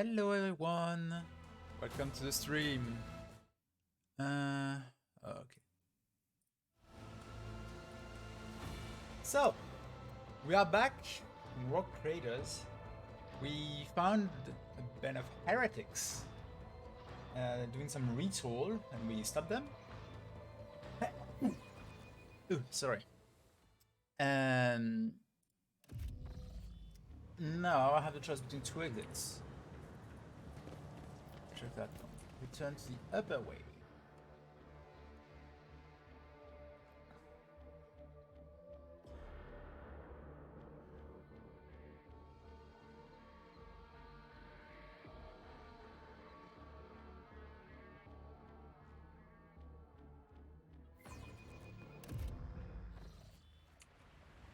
Hello everyone, welcome to the stream. Okay. So, we are back in Rock Creators. We found a band of heretics doing some retool, and we stopped them. Ooh, sorry. And now I have the choice between two exits. Check that one. Return to the upper way.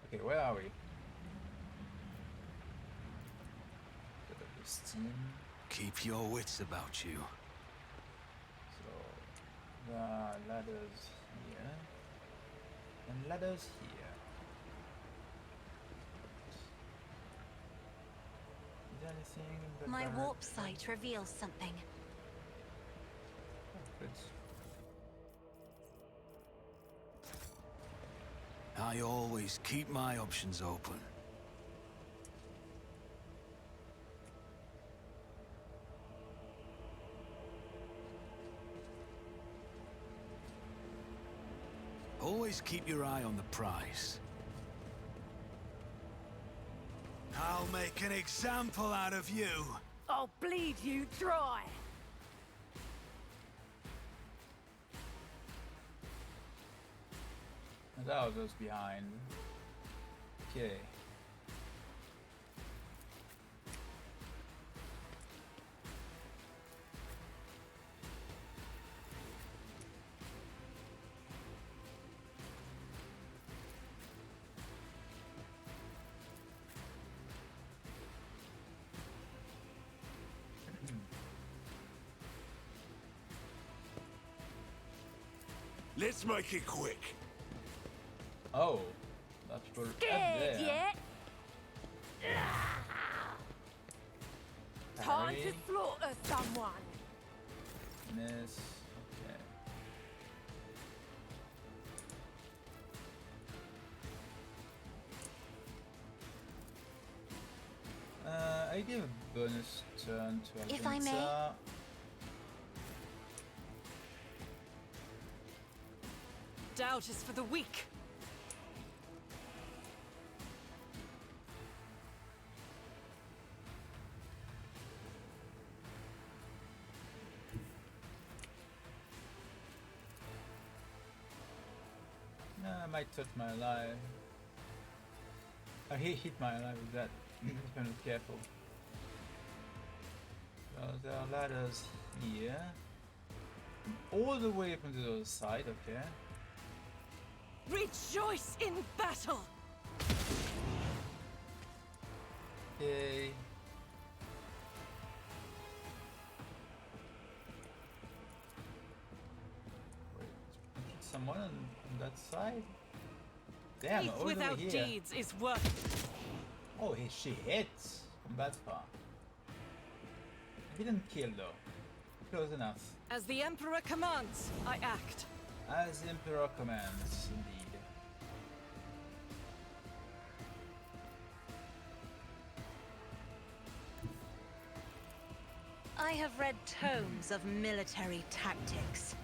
Okay, where are we? Get up the steam. Keep your wits about you. So, there are ladders here, and ladders here. Is there anything in the My direction? warp sight reveals something. Oh, good. I always keep my options open. Always keep your eye on the prize. I'll make an example out of you. I'll bleed you dry. And that was behind. Okay. Let's make it quick. Oh, that's for up Scared there. yet? Time to Parry. slaughter someone. Miss. Okay. I give a bonus turn to If I may. Alvinza. Doubt is for the weak. Nah, I might touch my alive. He hit my alive with that. Kind of careful. So there are ladders here. All the way from the other side, okay. Rejoice in battle. Okay. Wait, someone on that side? Damn, Faith all the way without here. deeds is worth. Oh, she hits from that far. Didn't kill though. Close enough. As the Emperor commands, I act. As the Emperor commands, indeed. I have read tomes of military tactics.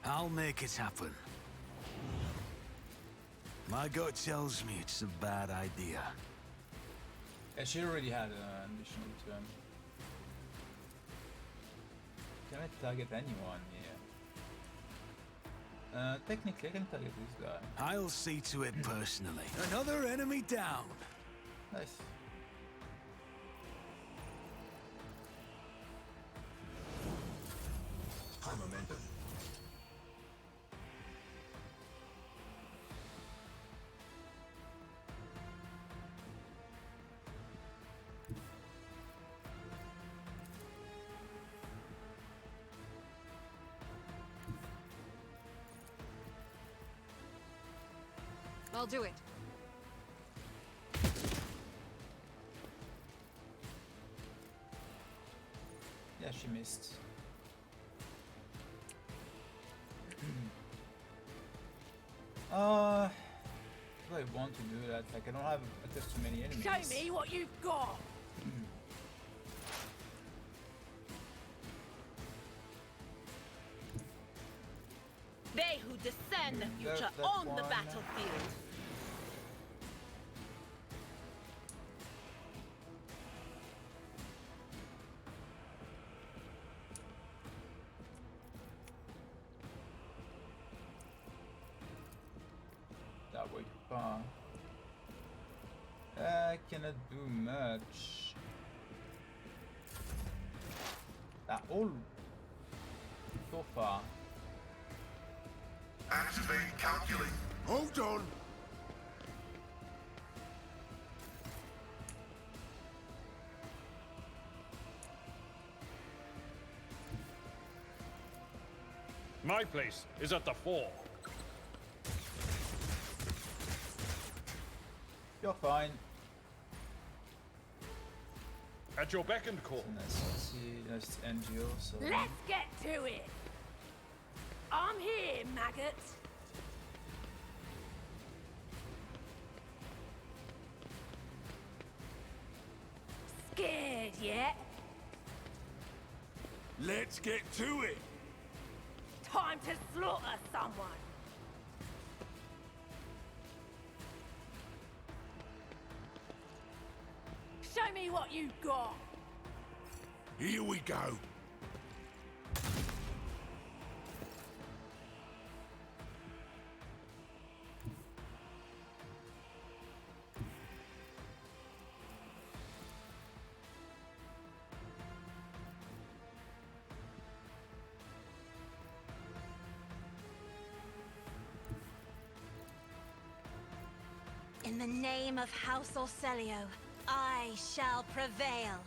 I'll make it happen. My gut tells me it's a bad idea. Yeah, she already had an additional turn. Can I target anyone here? Technically I can target this guy. I'll see to it personally. Another enemy down. Nice. High momentum. I'll do it. Yeah, she missed. Do I want to do that? Like, I don't have access to many enemies. Show me what you've got. They who discern the future that on the one. battlefield. That way far. I cannot do much. That all so far. Activate calculate. Hold on. My place is at the fore. You're fine. At your beck and call. Let's see, that's NGO, so. Let's get to it. I'm here, maggot. Scared yet? Let's get to it. Time to slaughter someone. Show me what you got. Here we go. In the name of House Orcelio, I shall prevail.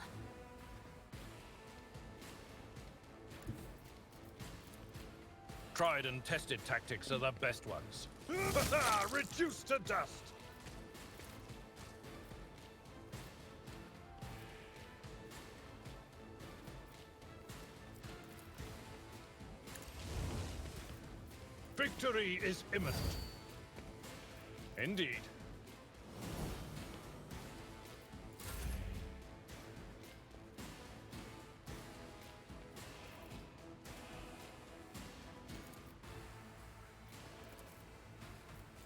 Tried and tested tactics are the best ones. Reduced to dust. Victory is imminent. Indeed.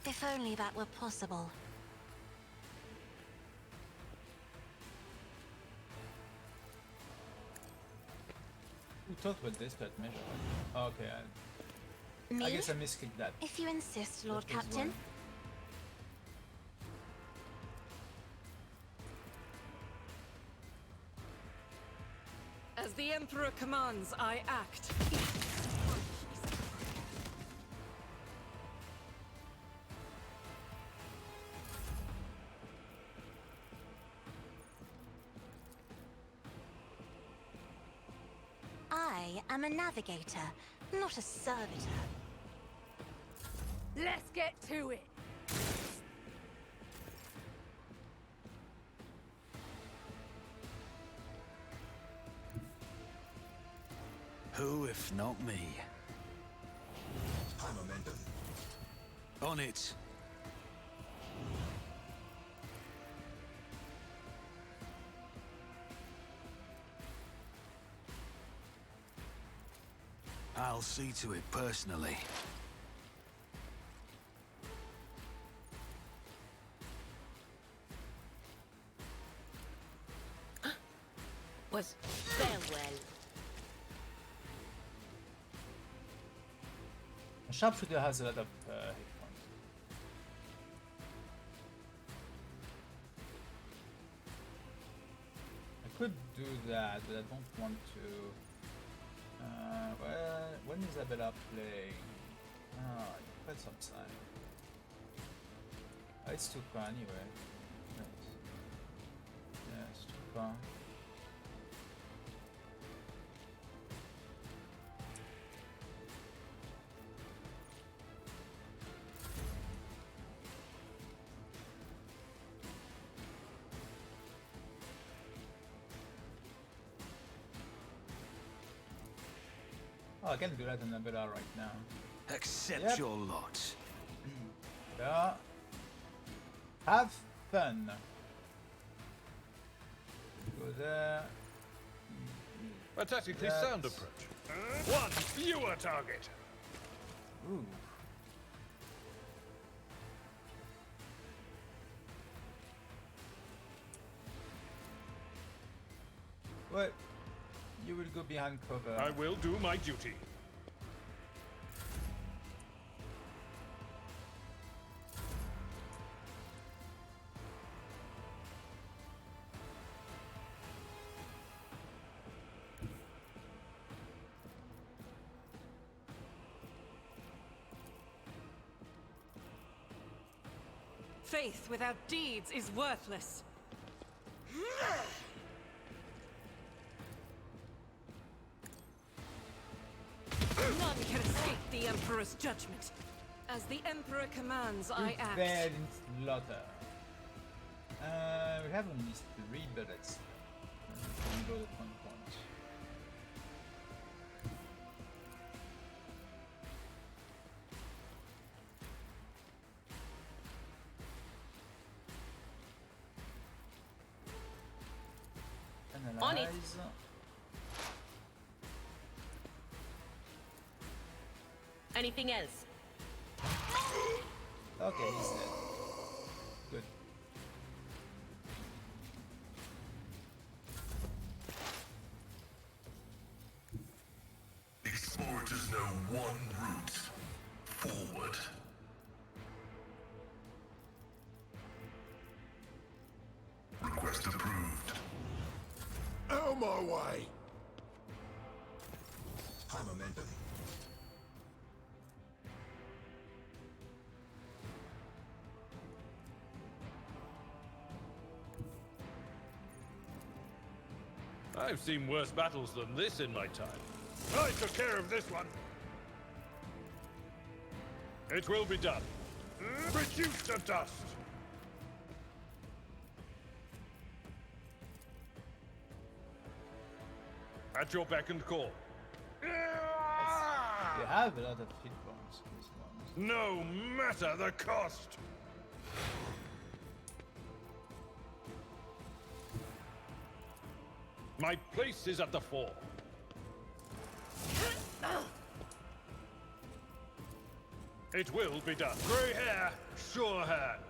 If only that were possible. We talked about this pet measure. Right? Okay, I Me? guess I misclicked that. If you insist, Lord That was Captain. one. As the Emperor commands, I act. I am a navigator, not a servitor. Let's get to it. Who if not me? High momentum. On it. I'll see to it personally. Was farewell. A sharpshooter has a lot of hit points. I could do that, but I don't want to. Well, when is Isabella playing? Quite some time. Oh, it's too far anyway. Right. Yeah, it's too far. Oh, I can do that in a beta right now. Accept Yep. your lot. Yeah. Have fun. Go there. A tactically That's- sound approach. One fewer target. Ooh. What? You will go behind cover. I will do my duty. Faith without deeds is worthless. None can escape the Emperor's judgment. As the Emperor commands, I act. Bad in slaughter. We have only 3 bullets. Go at 1 point. On it. Analyze. Anything else? Okay, he's dead. Good. Explorers know one route forward. Request approved. Out of my way. High momentum. I've seen worse battles than this in my time. I took care of this one. It will be done. Reduced to dust. At your beck and call. You have a lot of hit points. This one. No matter the cost. My place is at the fore. It will be done. Grey hair, sure hand.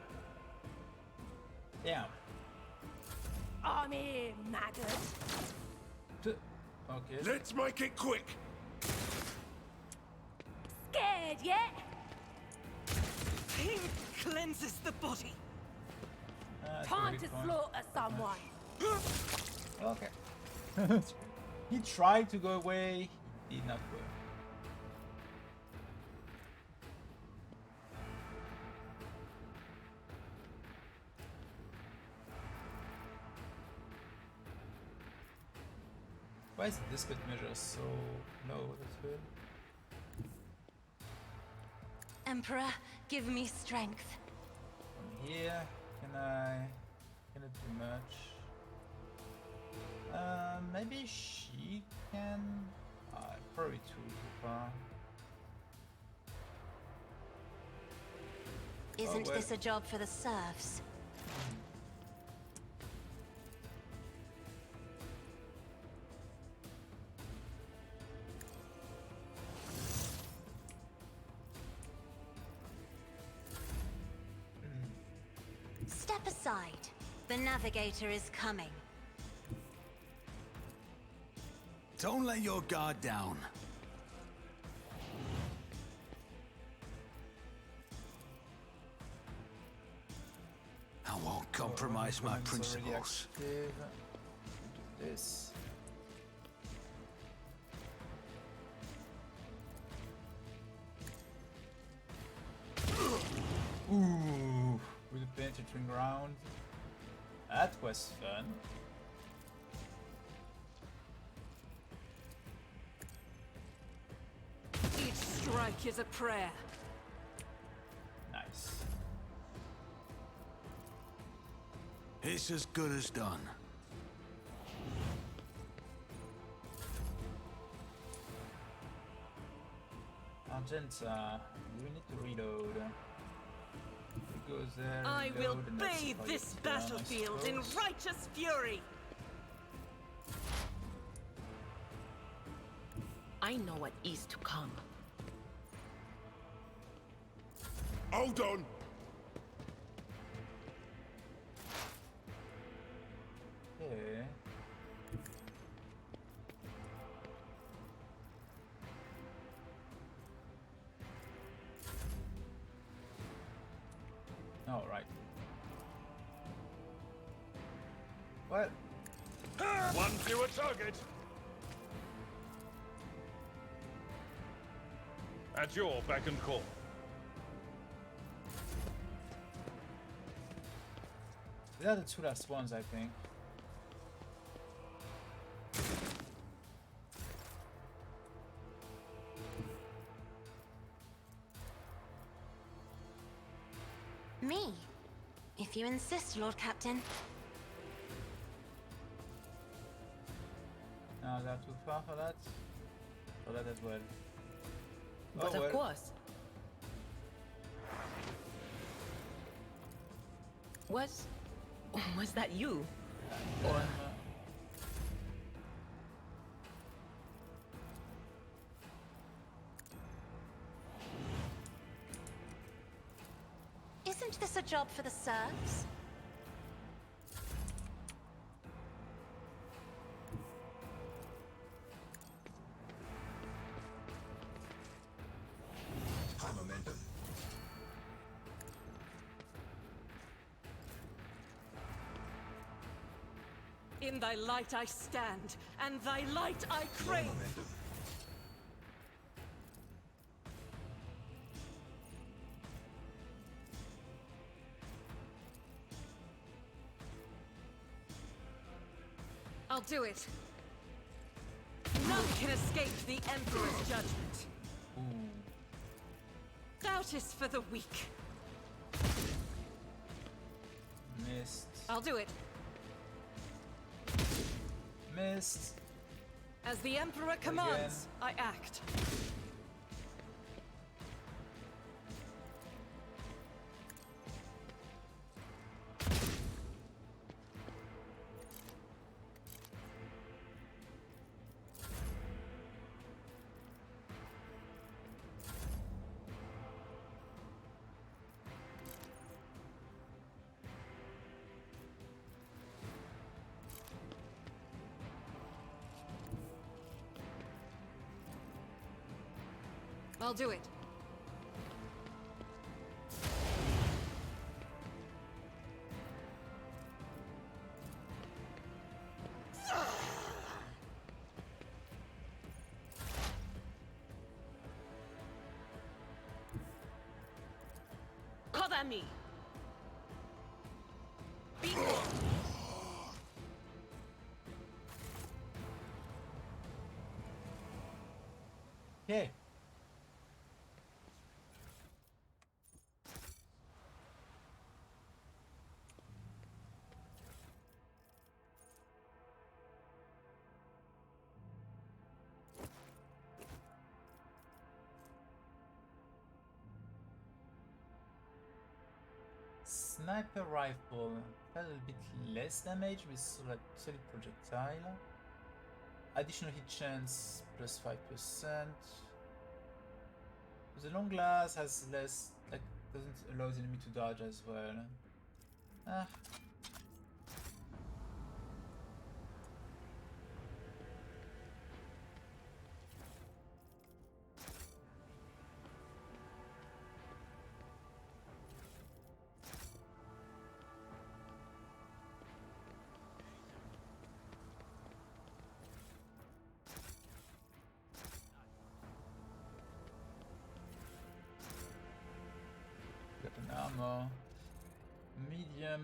Damn. I'm here, maggot. Okay. Let's make it quick. Scared yet? Pain cleanses the body. That's Time really to fun. slaughter someone. Okay. He tried to go away, did not work. Why is the discret measure so low? That's weird. Emperor, give me strength. From here, can I do much? Maybe she can. Probably too far. Isn't wait. this a job for the serfs? Step aside. The navigator is coming. Don't let your guard down. I won't compromise my Components already principles. active. Do this. Ooh, with the penetrating round. That was fun. Each strike is a prayer. Nice. It's as good as done. Argenta, we need to reload. It goes there. I will reload, and that's bathe about this it, battlefield I in suppose. righteous fury. I know what is to come. Hold on. Okay. All right. Well, One fewer target. At your beck and call. these are the two last ones, I think. Me? If you insist, Lord Captain. No, they're too far for that. For that as well. But Oh, of well. course. Was that you? Or Isn't this a job for the serfs? High momentum. In thy light I stand, and thy light I Low crave. momentum. I'll do it. None can escape the Emperor's judgment. Ooh. Doubt is for the weak. Missed. I'll do it. Missed. As the Emperor commands, I act. I'll do it. cover me. Be Okay. Sniper rifle, a little bit less damage with solid projectile. Additional hit chance plus 5%. The long glass has less, like, doesn't allow the enemy to dodge as well. Ah. Got an armor. Medium.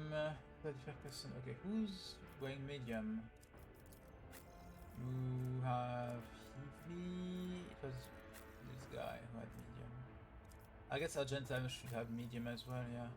35%. Okay, who's going medium? You have heavy. It was this guy who had medium. I guess Argenta should have medium as well, yeah.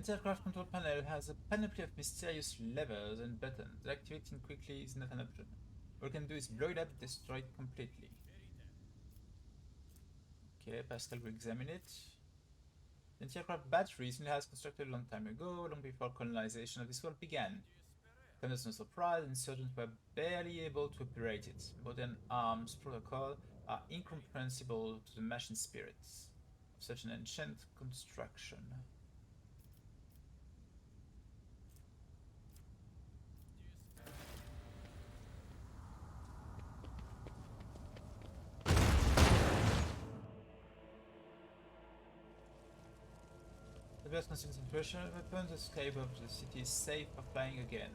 The aircraft control panel has a panoply of mysterious levers and buttons. Activating quickly is not an option. All we can do is blow it up, destroy it completely. Okay, Pascal will examine it. The anti-aircraft battery recently has constructed a long time ago, long before colonization of this world began. Come as no surprise, insurgents were barely able to operate it. Modern arms protocol are incomprehensible to the machine spirits of such an ancient construction. The best concentration weapons, the sky of the city is safe for flying again.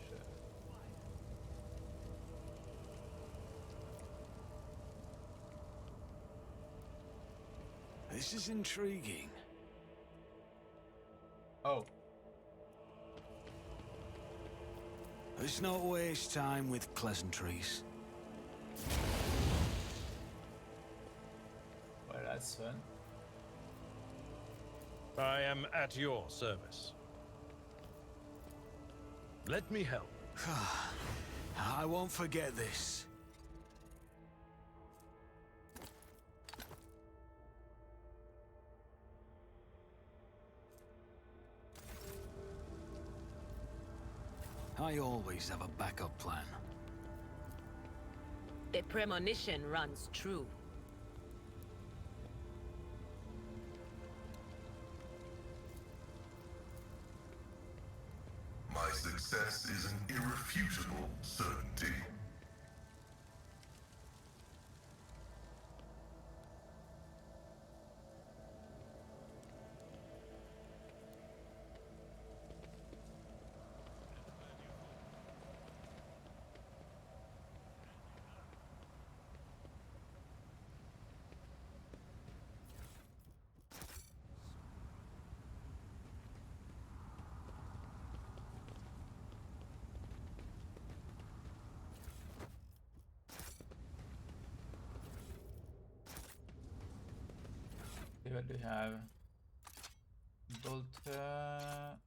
Sure. This is intriguing. Oh. Let's not waste time with pleasantries. Well, that's fun. I am at your service. Let me help. I won't forget this. I always have a backup plan. The premonition runs true. My success is an irrefutable certainty. Okay, what do we have? Bolter.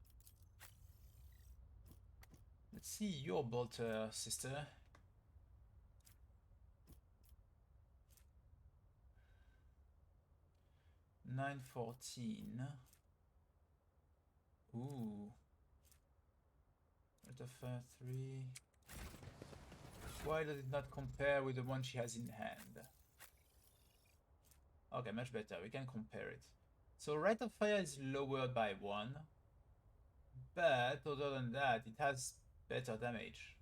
Let's see your bolter, sister. $914. Ooh. Rate of fire 3. Why does it not compare with the one she has in hand? Okay, much better. We can compare it. So rate of fire is lowered by 1. But other than that, it has better damage.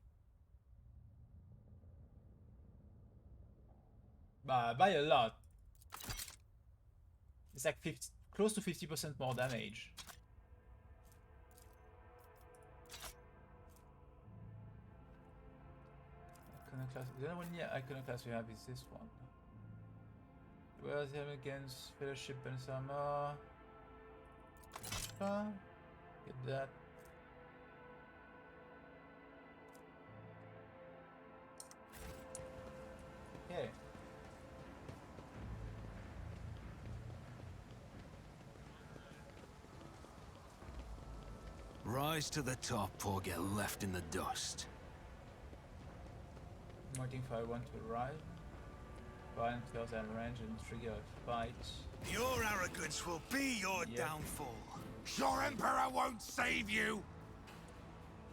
By a lot. It's like 50, close to 50% more damage. Iconoclast. The only one iconoclast we have is this one. Where's him against Fellowship and Armor? Get that. Okay. Rise to the top or get left in the dust. I'm waiting for everyone to arrive. Violent fails out of range and trigger a fight. Your arrogance will be your downfall. Your Emperor won't save you!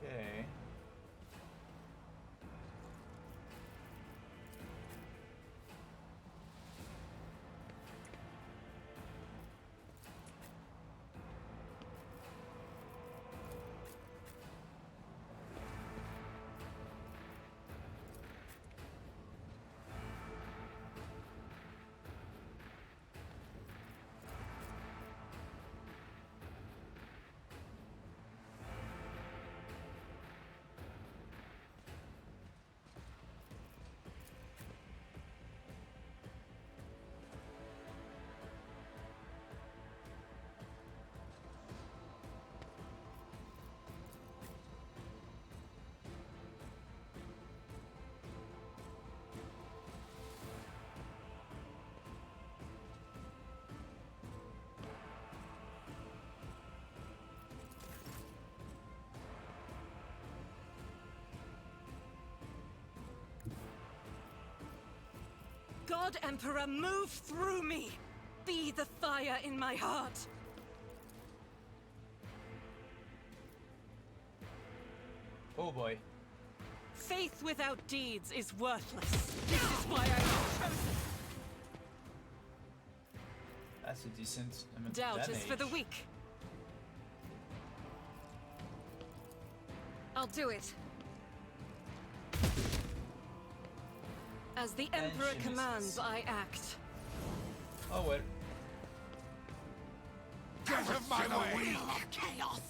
Okay. God Emperor, move through me! Be the fire in my heart! Oh boy. Faith without deeds is worthless. This is why I was chosen. That's a decent amount of Doubt damage. is for the weak. I'll do it. As the And Emperor she commands, misses. I act. Oh well. Get of my way! Chaos!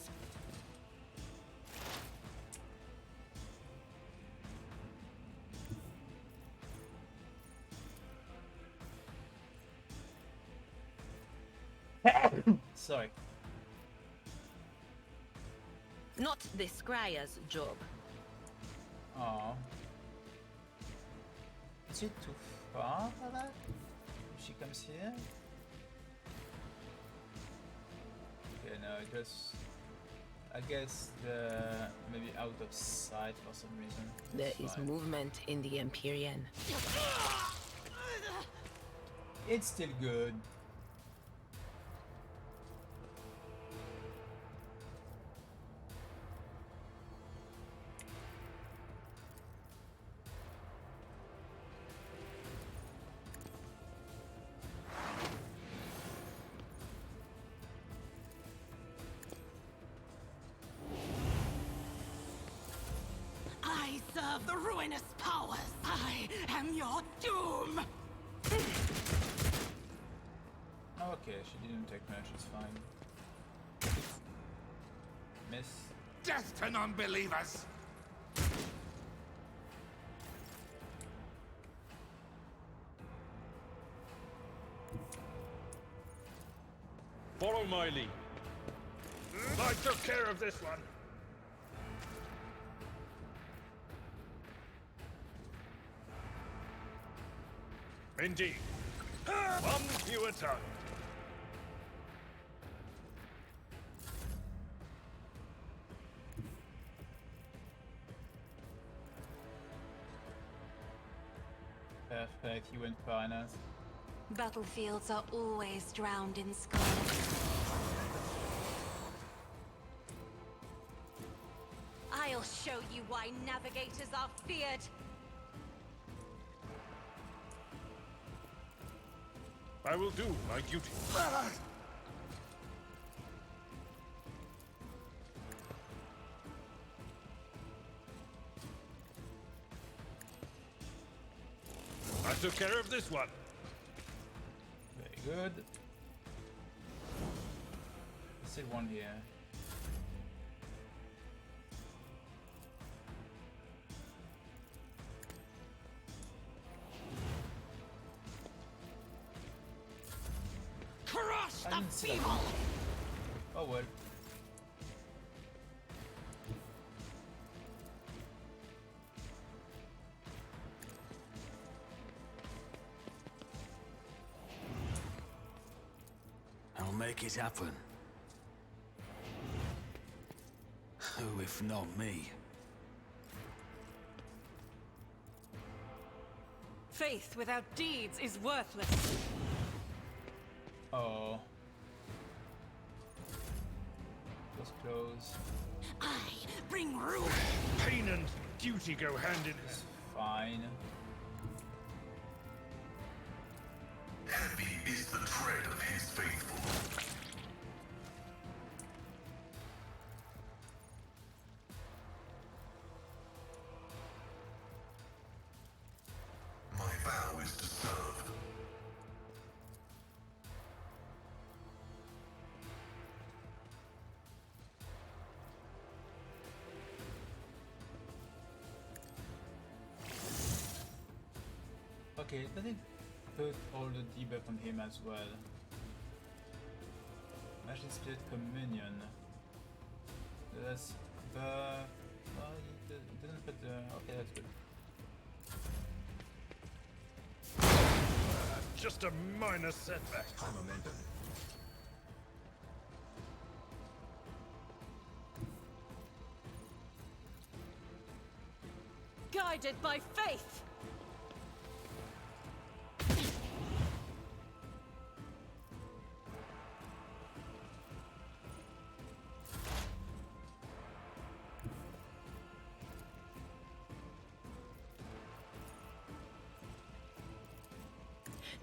Sorry. Not the Scryer's job. Oh. Is it too far for that? If she comes here? Okay, no, it goes. I guess the maybe out of sight for some reason. There It's is fine. movement in the Empyrean. It's still good. I serve the ruinous powers. I am your doom. Okay, she didn't take much, it's fine. Miss. Death to non-believers! Follow my lead. I took care of this one. Indeed. One fewer tongue. Perfect, you went far enough. Battlefields are always drowned in scarlet. I'll show you why navigators are feared. I will do my duty. I took care of this one. Very good. There's still one here. Crush I the didn't see that. feeble! Oh well. I'll make it happen. Who if not me? Faith without deeds is worthless. Oh. Was close. I bring ruin. Pain and duty go hand in hand. It's fine. Heavy is the tread of his faithful. My vow is to serve. Okay, does it put all the debuff on him as well? Magic Spirit Communion. That's buff. Well, it doesn't put the. Okay, that's good. Just a minor setback. Guided by faith!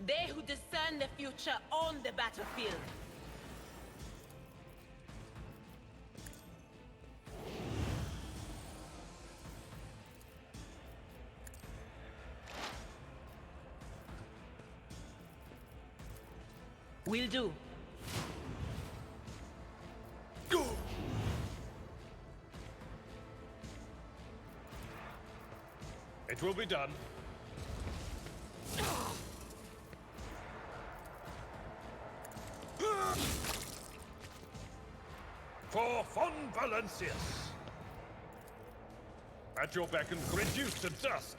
They who discern the future on the battlefield. Will do. It will be done. For Von Valencius. At your beck and reduced to dust.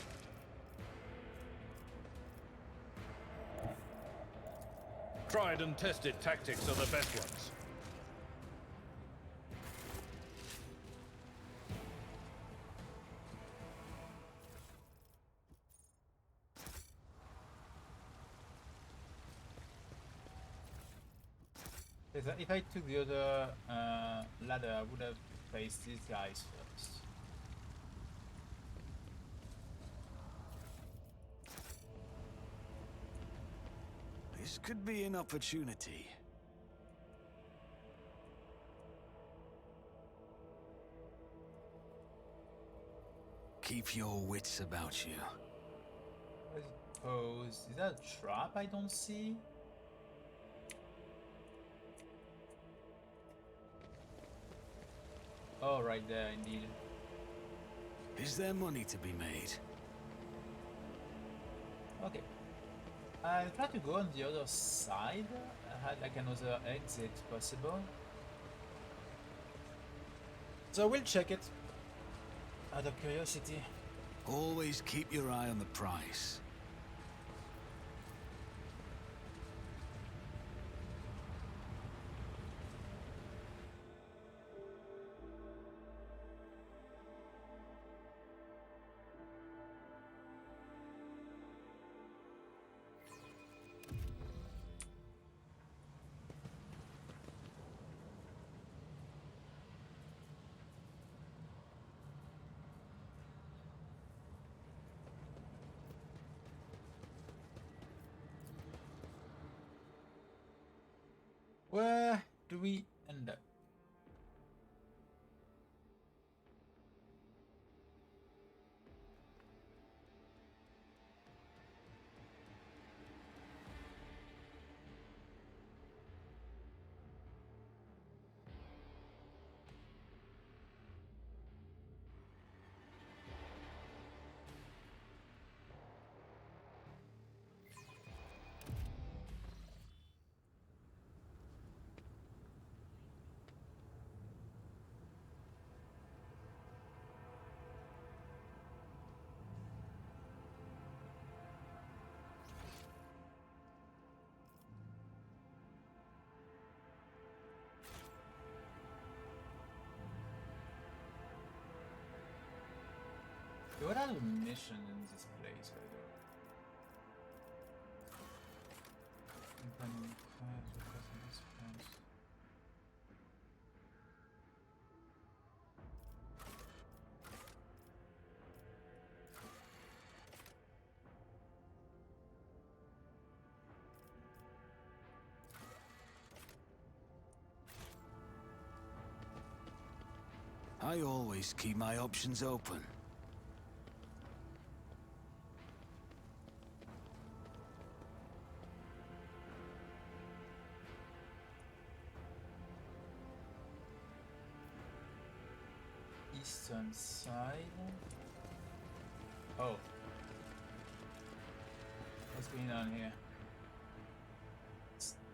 Tried and tested tactics are the best ones. If I took the other ladder, I would have faced these guys first. This could be an opportunity. Keep your wits about you. I suppose. Is that a trap I don't see? Oh, right there, indeed. Is there money to be made? Okay. I'll try to go on the other side. I had like another exit possible. So we'll check it. Out of curiosity. Always keep your eye on the prize. Where do we end up? What are the missions in this place, by the way? Company plans, requesting disciplines. I always keep my options open. Eastern side. Oh. What's going on here?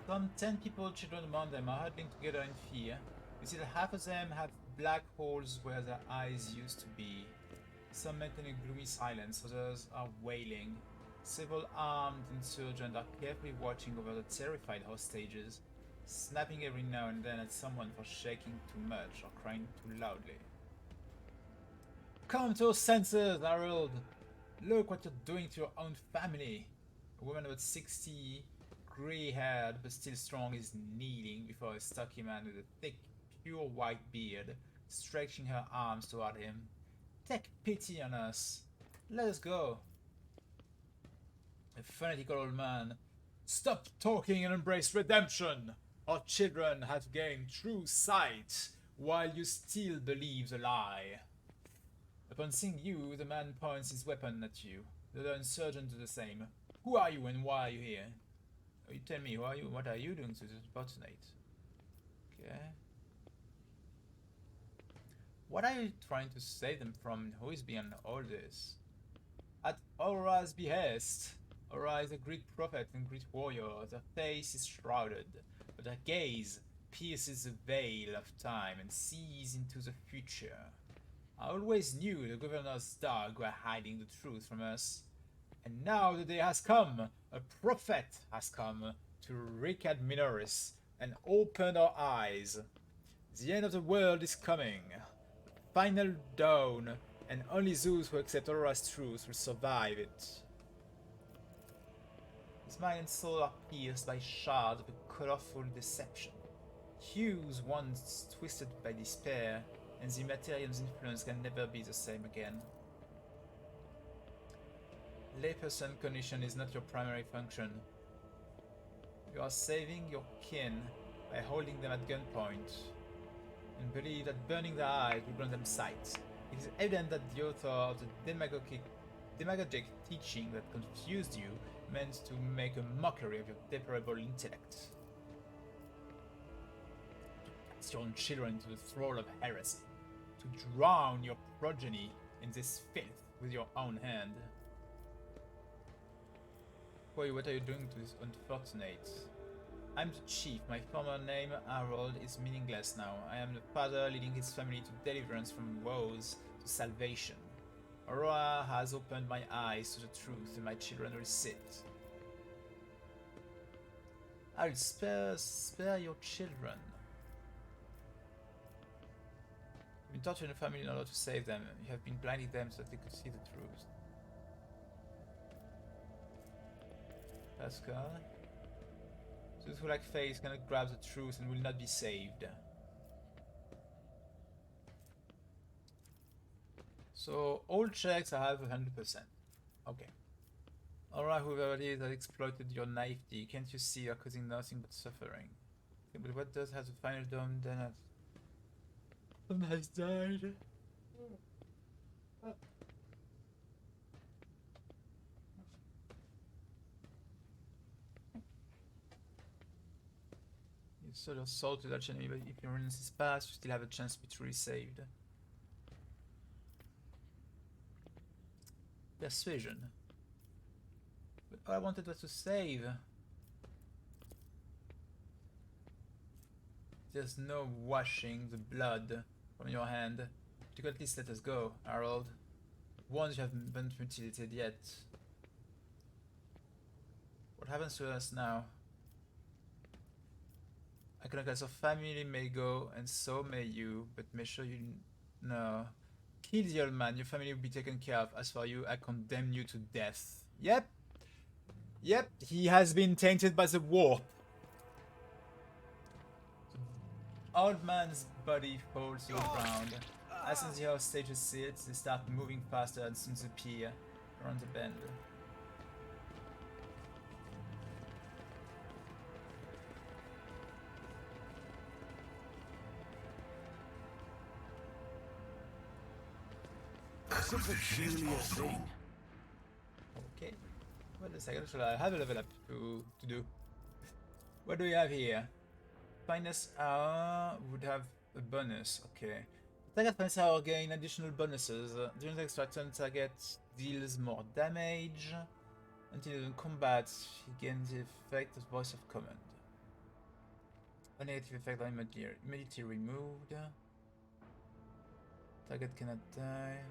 Some 10 people, children among them, are huddling together in fear. You see that half of them have black holes where their eyes used to be. Some maintain a gloomy silence, others are wailing. Several armed insurgents are carefully watching over the terrified hostages, snapping every now and then at someone for shaking too much or crying too loudly. Come to your senses, Harold! Look what you're doing to your own family! A woman about 60, grey-haired but still strong, is kneeling before a stocky man with a thick, pure white beard, stretching her arms toward him. Take pity on us. Let us go. A fanatical old man Stop talking and embrace redemption. Our children have gained true sight, while you still believe the lie. Upon seeing you, the man points his weapon at you. The other insurgents do the same. Who are you and why are you here? Oh, you tell me, who are you? What are you doing to impersonate? Okay. What are you trying to save them from? Who is behind all this? At Aura's behest. Aura is a Greek prophet and Greek warrior. Her face is shrouded, but her gaze pierces the veil of time and sees into the future. I always knew the governor's dog were hiding the truth from us. And now the day has come. A prophet has come to recap Minoris and open our eyes. The end of the world is coming. Final dawn, and only those who accept Aurora's truth will survive it. His mind and soul are pierced by shards of a colorful deception. Hues once twisted by despair, and the Materium's influence can never be the same again. Layperson cognition is not your primary function. You are saving your kin by holding them at gunpoint, and believe that burning their eyes will grant them sight. It is evident that the author of the demagogic teaching that confused you meant to make a mockery of your deplorable intellect. To cast your own children into the thrall of heresy, to drown your progeny in this filth with your own hand. Boy, what are you doing to this unfortunate? I'm the chief. My former name, Harold, is meaningless now. I am the father leading his family to deliverance from woes to salvation. Aurora has opened my eyes to the truth, and my children will sit. I'll spare your children. You've been torturing the family in order to save them. You have been blinding them so that they could see the truth. Pascal. Those who lack faith cannot grasp the truth and will not be saved. So all checks I have 100%. Okay. Alright, whoever it is that exploited your naivety, can't you see you're causing nothing but suffering? Okay, but what does have the final dome done? Someone has died. You sold your soul to that enemy, but if your illness is past, you still have a chance to be truly saved. Persuasion. But all I wanted was to save. There's no washing the blood from your hand. You could at least let us go, Harold. Once you haven't been mutilated yet. What happens to us now? Iconoclast of family may go, and so may you, but make sure you know. Kill the old man, your family will be taken care of. As for you, I condemn you to death. Yep. Yep, he has been tainted by the warp. The old man's body falls to the ground. As soon as the hostages see it, they start moving faster and soon appear around the bend. It's a peculiar thing. Okay. Wait a second, shall I have a level up to do? What do we have here? Finest hour would have a bonus, okay. Target finest hour gain additional bonuses. During the extra turn, target deals more damage. Until in combat, he gains the effect of voice of command. A negative effect are immediately removed. Target cannot die.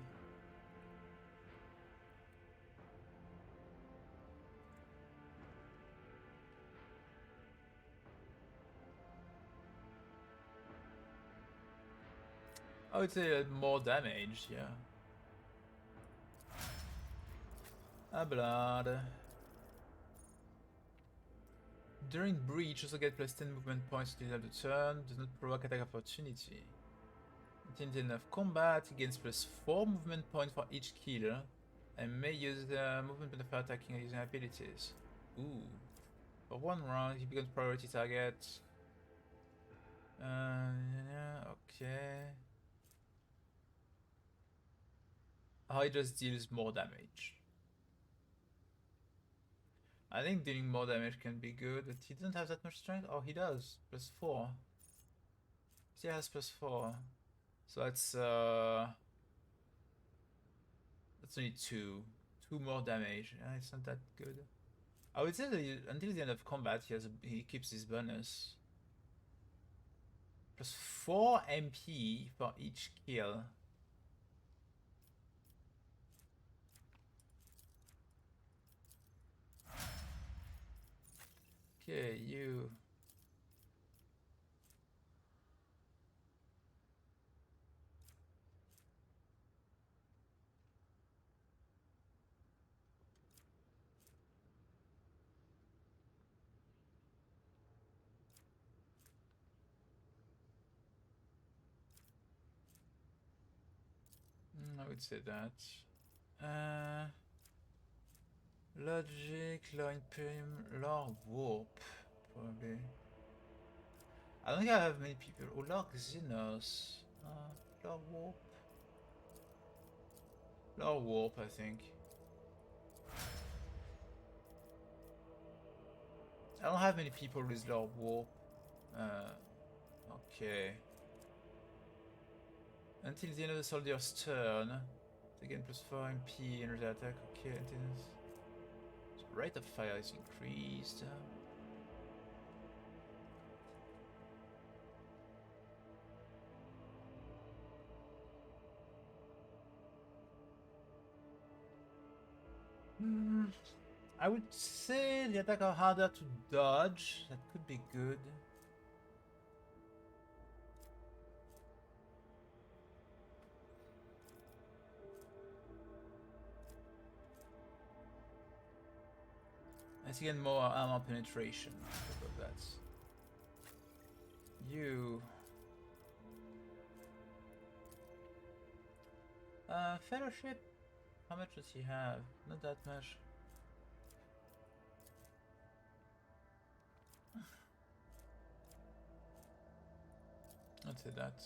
I would say more damage, yeah. Blood. During breach, also get plus 10 movement points until the end of the turn. Does not provoke attack opportunity. Until the end of combat, he gains plus 4 movement points for each kill. And may use the movement point for attacking or using abilities. Ooh. For 1 round, he becomes priority target. Yeah, okay. Oh, he just deals more damage. I think dealing more damage can be good, but he doesn't have that much strength. Oh, he does. +4. He has +4. So that's only 2. 2 more damage. It's not that good. I would say that until the end of combat, he keeps his bonus. +4 MP for each kill. Okay, you. I would say that. Logic, Law Imperium, Law Warp, probably. I don't think I have many people. Oh, Law Xenos. Law Warp. Law Warp, I think. I don't have many people with Law Warp. Okay. Until the end of the soldier's turn. Again, +4 MP, energy attack. Okay, so rate of fire is increased. I would say the attack are harder to dodge. That could be good. Let's get more armor penetration. About that. You. Fellowship. How much does he have? Not that much. I'd say that.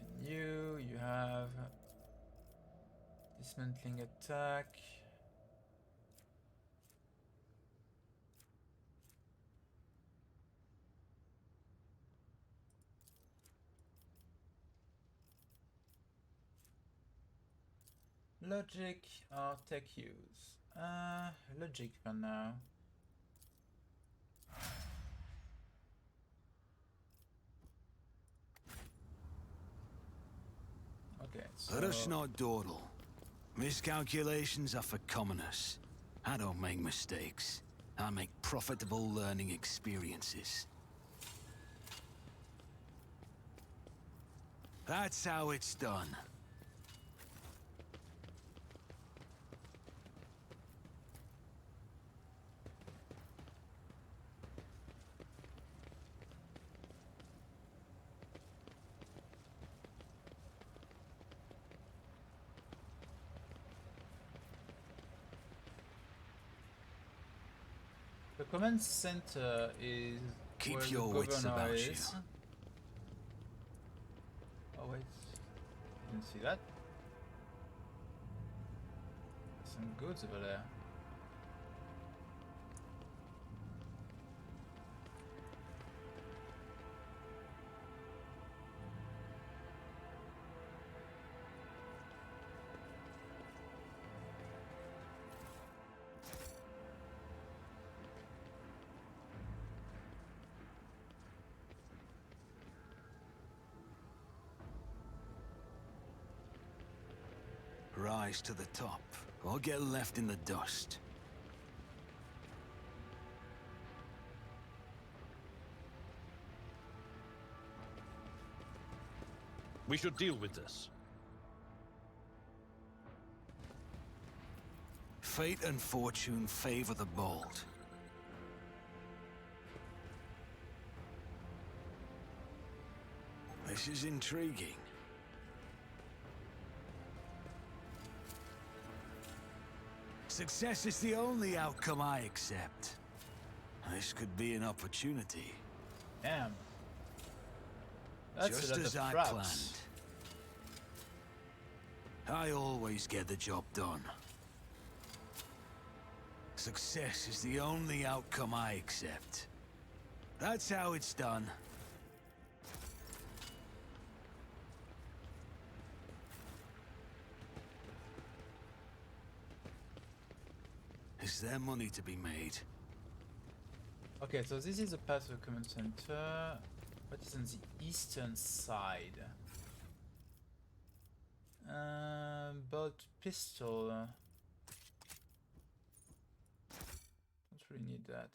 And you have dismantling attack. Logic or tech use? Logic for now. Okay, so... Let us not dawdle. Miscalculations are for commoners. I don't make mistakes. I make profitable learning experiences. That's how it's done. The command center is Keep where your the wits governor about is. you. Oh wait, didn't see that. Some goods over there. Rise to the top, or get left in the dust. We should deal with this. Fate and fortune favor the bold. This is intriguing. Success is the only outcome I accept. This could be an opportunity. Damn. That's Just a lot as of I traps. planned. I always get the job done. Success is the only outcome I accept. That's how it's done. Is there money to be made? Okay, so this is the path to the command center. What is on the eastern side? Bolt pistol. Don't really need that.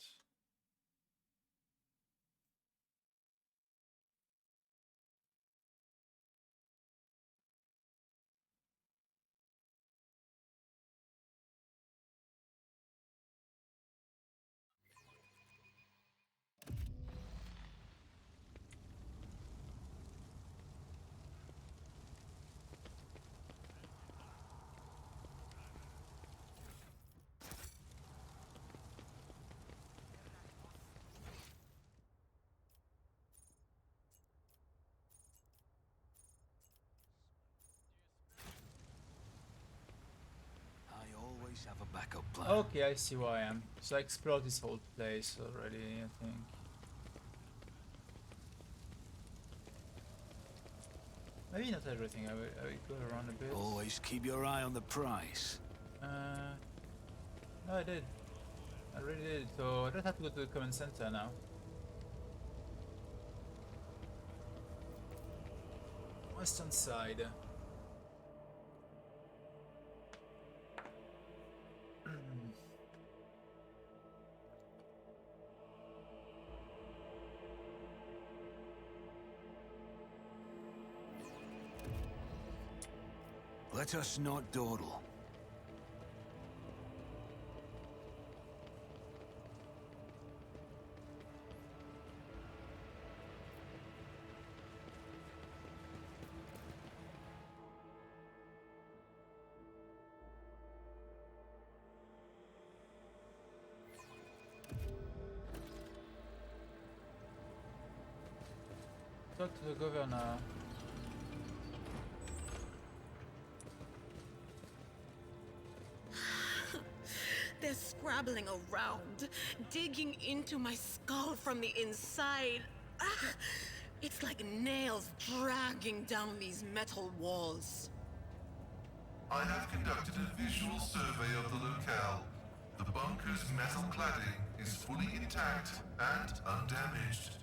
I always have a backup plan. Okay, I see where I am. So I explored this whole place already, I think. Maybe not everything, I will go around a bit. Always keep your eye on the prize. No, I did. I really did, so I don't have to go to the command center now. Western side. Let us not dawdle. Talk to the governor. They're scrabbling around, digging into my skull from the inside. Ah, it's like nails dragging down these metal walls. I have conducted a visual survey of the locale. The bunker's metal cladding is fully intact and undamaged.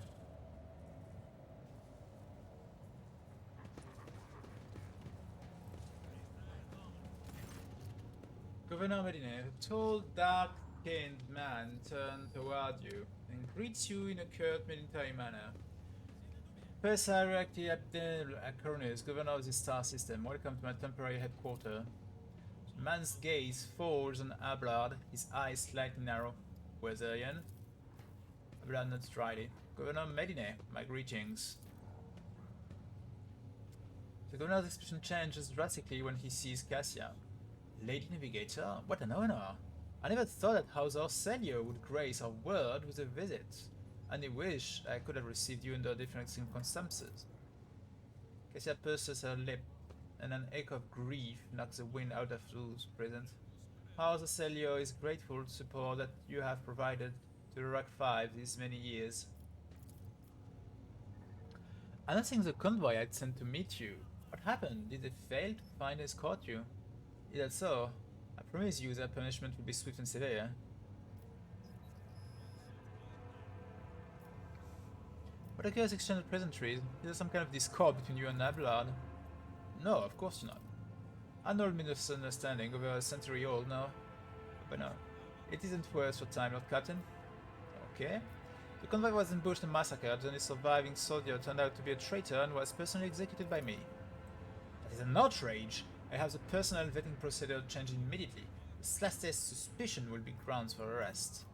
Governor Medina, a tall, dark-skinned man turns toward you and greets you in a curt military manner. First hierarchy Abdel Acronis, governor of the star system. Welcome to my temporary headquarters. The man's gaze falls on Ablard, his eyes slightly narrow. Wezerian? Ablard nods dryly. Governor Medina, my greetings. The governor's expression changes drastically when he sees Cassia. Lady Navigator, what an honor! I never thought that House Celio would grace our world with a visit. I only wish I could have received you under different circumstances. Cassia purses her lip, and an echo of grief knocks the wind out of those present. House Celio is grateful to support that you have provided to the Rock 5 these many years. Announcing the convoy I'd sent to meet you. What happened? Did they fail to find and escort you? Is that so? I promise you that punishment will be swift and severe. What a curious exchange of pleasantries. Is there some kind of discord between you and Abelard? No, of course not. An old misunderstanding over a century old now. But no, it isn't worth your time, Lord Captain. Okay. The convoy was ambushed and massacred, and the surviving soldier turned out to be a traitor and was personally executed by me. That is an outrage! I have the personnel vetting procedure changed immediately. The slightest suspicion will be grounds for arrest.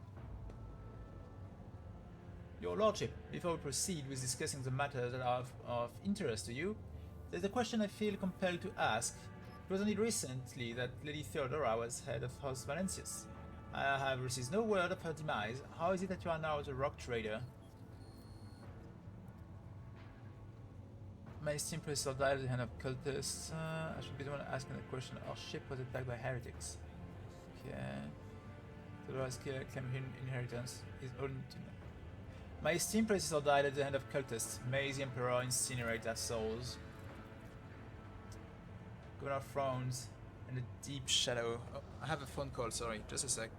Your Lordship, before we proceed with discussing the matters that are of interest to you, there's a question I feel compelled to ask. It was only recently that Lady Theodora was head of House Valencius. I have received no word of her demise. How is it that you are now the rock trader? My esteemed professor died at the hand of cultists. I should be the one asking the question. Our ship was attacked by heretics. Okay. Theodora's claim inheritance is all to know. My esteemed predecessor died at the hand of cultists. May the Emperor incinerate their souls. Governor frowns in a deep shadow. Oh, I have a phone call, sorry. Just a sec.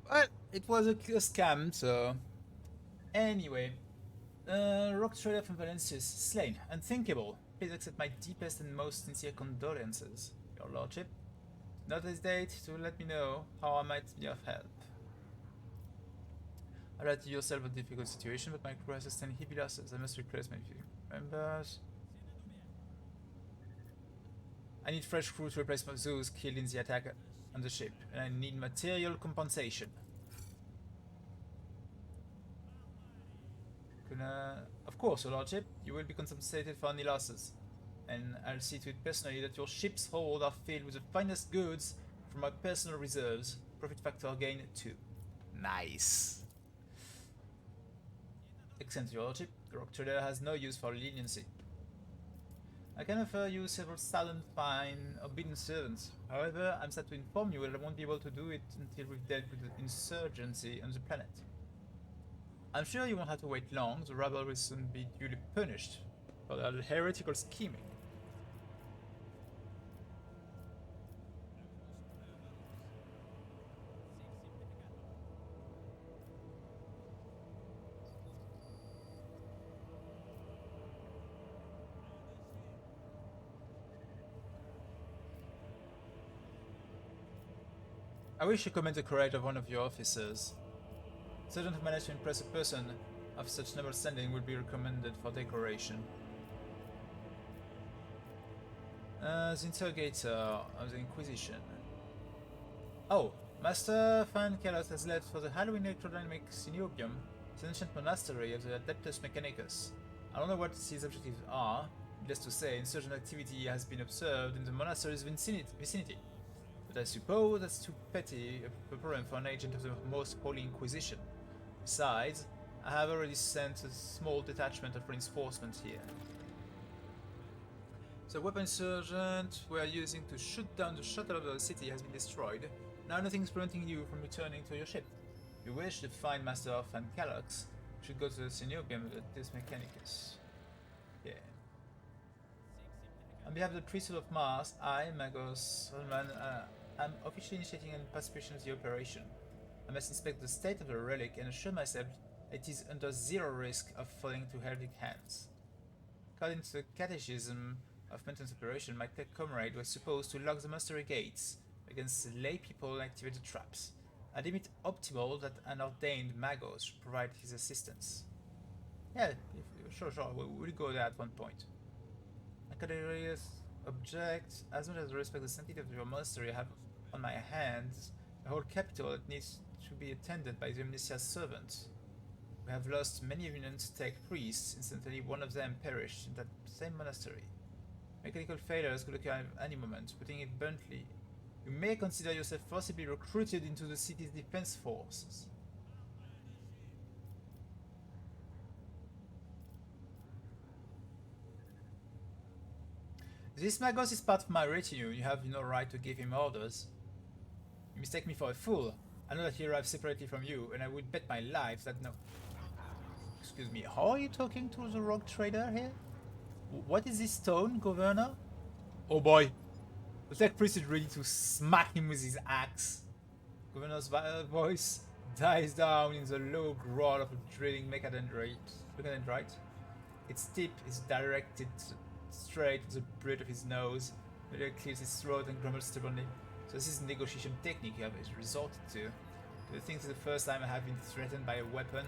Well, it was a scam, so... Anyway. Rock trader from Valencius, slain. Unthinkable. Please accept my deepest and most sincere condolences, your lordship. Do not hesitate to let me know how I might be of help. I read to yourself a difficult situation, but my crew has sustained heavy losses. I must replace my few members. I need fresh crew to replace those killed in the attack on the ship, and I need material compensation. Of course, your lordship, you will be compensated for any losses, and I'll see to it personally that your ship's hold are filled with the finest goods from my personal reserves. Profit factor gain 2. Nice. Excellent, your lordship. The rock trader has no use for leniency. I can offer you several thousand fine obedient servants. However, I'm sad to inform you that I won't be able to do it until we've dealt with the insurgency on the planet. I'm sure you won't have to wait long. The rabble will soon be duly punished for their heretical scheming. I wish you commend the courage of one of your officers. Sergeant who managed to impress a person of such noble standing will be recommended for decoration. The interrogator of the Inquisition. Oh, Master Van Kalos has left for the Halloween Electrodynamic Synobium, the ancient monastery of the Adeptus Mechanicus. I don't know what his objectives are. Needless to say, insurgent activity has been observed in the monastery's vicinity. But I suppose that's too petty a problem for an agent of the Most Holy Inquisition. Besides, I have already sent a small detachment of reinforcements here. The weapon sergeant we are using to shoot down the shuttle of the city has been destroyed. Now nothing is preventing you from returning to your ship. If you wish to find Master Van Calox, you should go to the Synobium of Adeptus Mechanicus. Yeah. On behalf of the Priesthood of Mars, I, Magos Holman, am officially initiating an participation in the operation. I must inspect the state of the relic and assure myself it is under zero risk of falling into heretic hands. According to the Catechism of Maintenance Operation, my tech comrade was supposed to lock the monastery gates against lay people and activate the traps. I deem it optimal that an ordained Magos should provide his assistance. Yeah, sure, we'll go there at one point. Academic object, as much as I respect the sanctity of your monastery, I have on my hands a whole capital that needs to be attended by the Omnisia's servants. We have lost many eminent tech priests. Instantly, one of them perished in that same monastery. Mechanical failures could occur at any moment. Putting it bluntly, you may consider yourself forcibly recruited into the city's defense forces. This Magos is part of my retinue. You have no right to give him orders. You mistake me for a fool. I know that he arrived separately from you, and I would bet my life that no... Excuse me, how are you talking to the rogue trader here? What is this tone, Governor? Oh boy. The tech priest is ready to smack him with his axe. Governor's voice dies down in the low growl of a drilling mechadendrite. Its tip is directed straight to the bridge of his nose. Miller clears his throat and grumbles stubbornly. So this is the negotiation technique you have resorted to Do you think this is the first time I have been threatened by a weapon?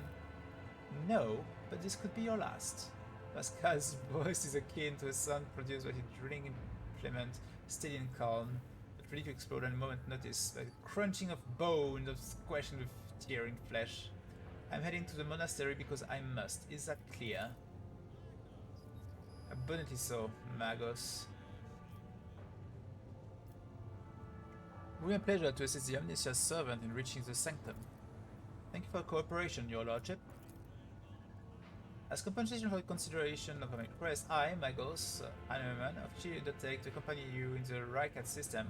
No, but this could be your last. Pascal's voice is akin to a sound produced by a drilling implement, steady and calm, but ready to explode at a moment notice, like the crunching of bones, of squashing with tearing flesh. I'm heading to the monastery because I must. Is that clear? Abundantly so, Magos. It will be a pleasure to assist the omniscience servant in reaching the sanctum. Thank you for cooperation, your lordship. As compensation for the consideration of my request, I, Magos Hanneman, officially undertake to accompany you in the Rykat system,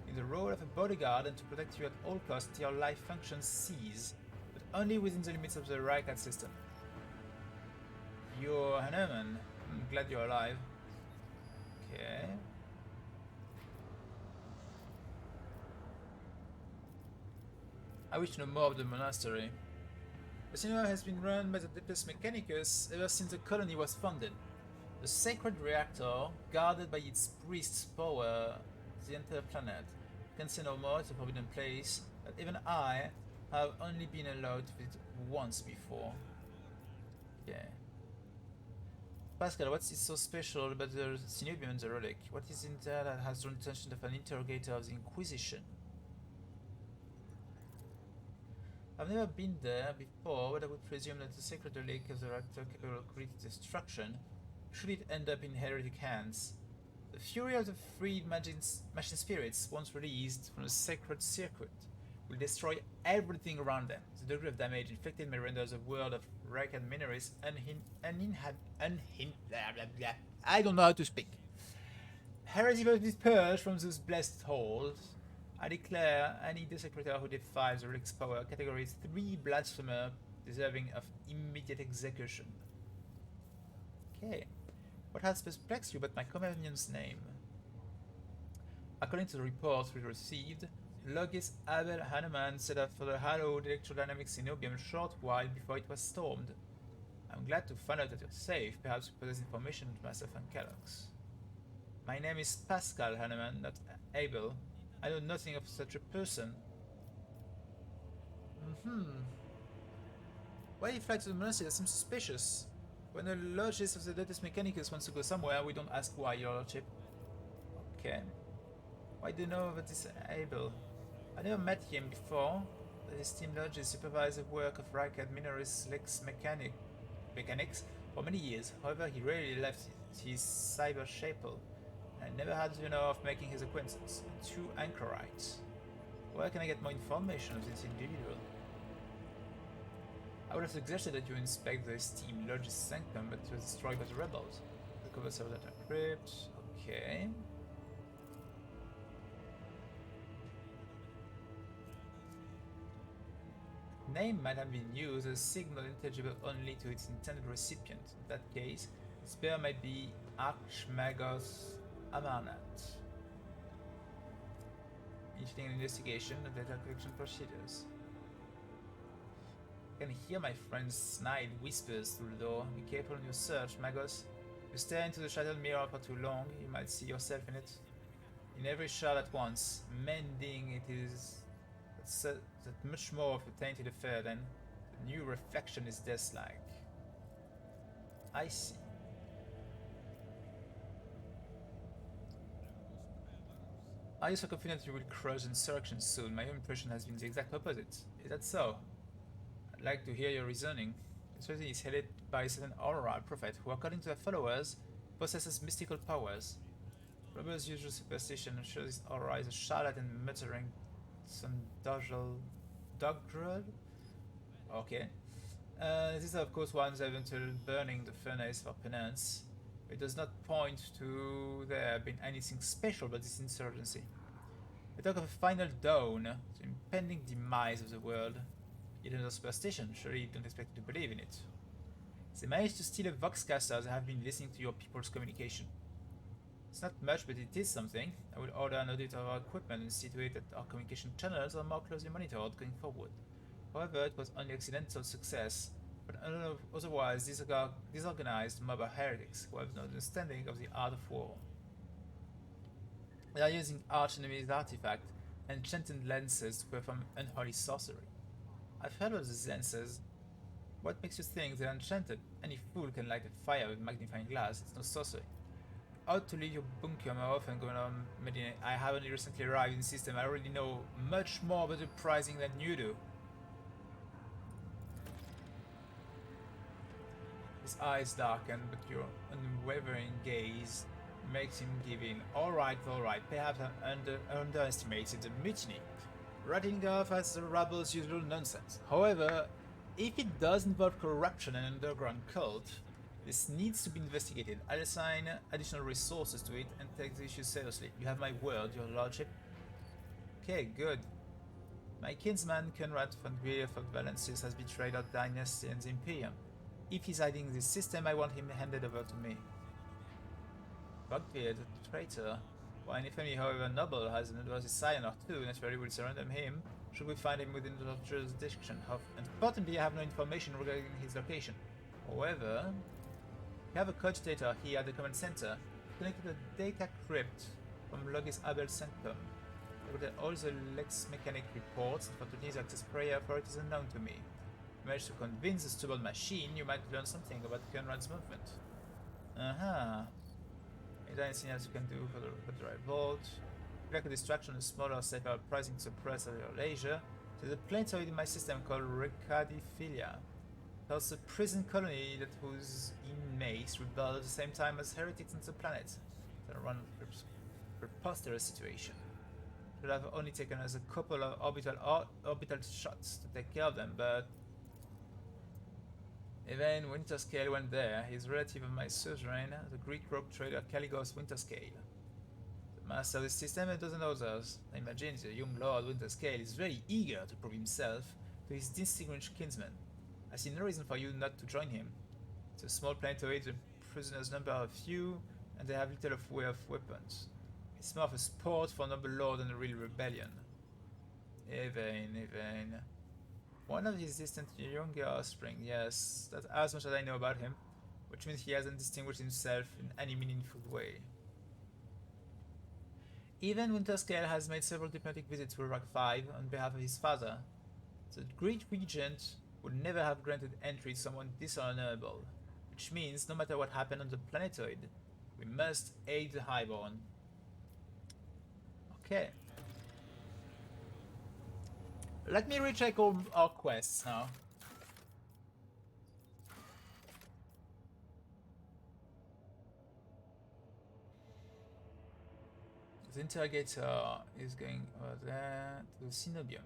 in the role of a bodyguard and to protect you at all costs till your life functions cease, but only within the limits of the Rykat system. You're Hanneman. I'm glad you're alive. Okay. I wish to know more of the monastery. The cinema has been run by the Depus Mechanicus ever since the colony was founded. The sacred reactor, guarded by its priests' power, the entire planet. Can say no more, it's a forbidden place that even I have only been allowed to visit once before. Yeah. Pascal, what is so special about the Synobium and the relic? What is in there that has drawn attention of an interrogator of the Inquisition? I've never been there before, but I would presume that the sacred relic of the reactor capable of creating destruction, should it end up in heretic hands. The fury of the freed machine spirits, once released from the sacred circuit, will destroy everything around them. The degree of damage inflicted may render the world of Rykat mineries I don't know how to speak. Heresy must be purged from those blessed halls. I declare any desecrator who defies the relic's power categories 3 blasphemer deserving of immediate execution. Okay. What has perplexed you but my companion's name? According to the reports we received, Logis Abel Hanneman set up for the hallowed electrodynamic Synobium a short while before it was stormed. I'm glad to find out that you're safe, perhaps you possess information to myself and Kellogg's. My name is Pascal Hanneman, not Abel. I know nothing of such a person. Why do you fly to the monastery? That seems suspicious. When the lodges of the Depus Mechanicus wants to go somewhere, we don't ask why, your lordship. Okay. Why do you know about this Abel? I never met him before. His team lodges supervise the work of Rykat Mineris Lex Mechanics for many years. However, he rarely left his cyber chapel. I never had the honor of making his acquaintance. 2 anchorites. Where can I get more information of this individual? I would have suggested that you inspect the esteemed Lodge's sanctum, but it was destroyed by the rebels. Recover several data crypt. Okay. Name might have been used as a signal intelligible only to its intended recipient. In that case, its bearer might be Archmagos Amarnat. Initiating an investigation of data collection procedures. I can hear my friend's snide whispers through the door. Be careful in your search, Magos. If you stare into the shattered mirror for too long, you might see yourself in it. In every shard at once, mending it is that much more of a tainted affair than the new reflection is death-like. I see. Are you so confident you will crush insurrection soon? My impression has been the exact opposite. Is that so? I'd like to hear your reasoning. This reason is headed by a certain Aurora prophet who, according to their followers, possesses mystical powers. Rebels' usual superstition ensures this Aurora is a charlatan muttering some doggerel? Okay. These are of course ones eventually burning the furnace for penance. It does not point to there being anything special about this insurgency. They talk of a final dawn, the impending demise of the world. Yet another superstition, surely you don't expect to believe in it. They managed to steal a voxcaster as I have been listening to your people's communication. It's not much, but it is something. I will order an audit of our equipment and see to it that our communication channels are more closely monitored going forward. However, it was only accidental success, but otherwise disorganized mob of heretics who have no understanding of the art of war. They are using arch enemy's artifact and enchanted lances to perform unholy sorcery. I've heard of the Zensers. What makes you think they're enchanted? Any fool can light a fire with magnifying glass. It's no sorcery. Out to leave your bunker more often going on Medina. I have only recently arrived in the system. I already know much more about the pricing than you do. His eyes darken, but your unwavering gaze makes him give in. Alright, perhaps I underestimated the mutiny, writing off as the rabble's usual nonsense. However, if it does involve corruption and underground cult, this needs to be investigated. I'll assign additional resources to it and take the issue seriously. You have my word, your lordship. Okay, good. My kinsman, Conrad von Valensis, has betrayed our dynasty and the Imperium. If he's hiding this system, I want him handed over to me. Bugbeard, a traitor. While any family, however noble, has an adverse scion or two, naturally will surrender him, should we find him within the jurisdiction of... Importantly, I have no information regarding his location. However, we have a cogitator here at the command center, connected to the data crypt from Logis Abel Sanctum. All the Lex Mechanic reports and for today's access prayer authorities unknown to me. If you manage to convince the stubborn machine, you might learn something about Conrad's movement. Is there anything else you can do for the revolt? Like a distraction, a smaller, safer uprising to suppress at your leisure. There's a planetoid in my system called Recadiphilia. There's a prison colony that whose inmates rebel at the same time as heretics on the planet. It's a preposterous situation. Should have only taken us a couple of orbital shots to take care of them, but even Winterscale went there. He's a relative of my suzerain, the Greek rogue trader Caligos Winterscale. The master of the system and dozen others. I imagine the young Lord Winterscale is very eager to prove himself to his distinguished kinsman. I see no reason for you not to join him. It's a small planetoid, the prisoners number are few, and they have little of way of weapons. It's more of a sport for noble lord than a real rebellion. Even. One of his distant younger offspring, yes, that's as much as I know about him, which means he hasn't distinguished himself in any meaningful way. Even Winterscale has made several diplomatic visits to Iraq 5 on behalf of his father. The great regent would never have granted entry to someone dishonorable, which means no matter what happened on the planetoid, we must aid the Highborn. Okay. Let me recheck all our quests now. The interrogator is going over there to the Cenobium.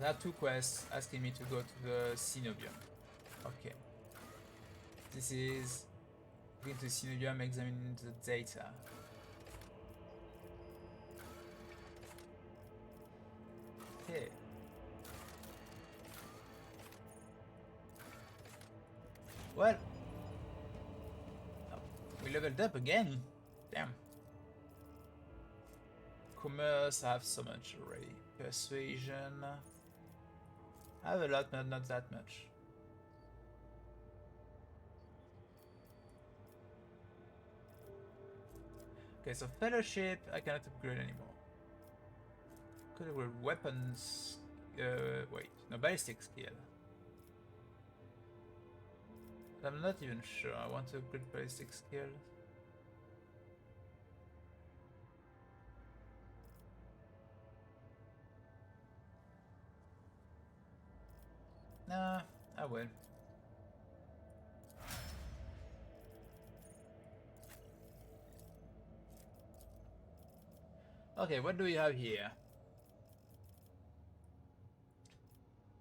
I have two quests asking me to go to the Cenobium. Okay. This is going to the Cenobium, examine the data. Okay. Well, oh, we leveled up again. Damn. Commerce, I have so much already. Persuasion. I have a lot, but not that much. Okay, so fellowship, I cannot upgrade anymore. Could upgrade weapons. Wait, no, ballistic skill. I'm not even sure. I want to upgrade ballistic skill. Nah, I will. Okay, what do we have here?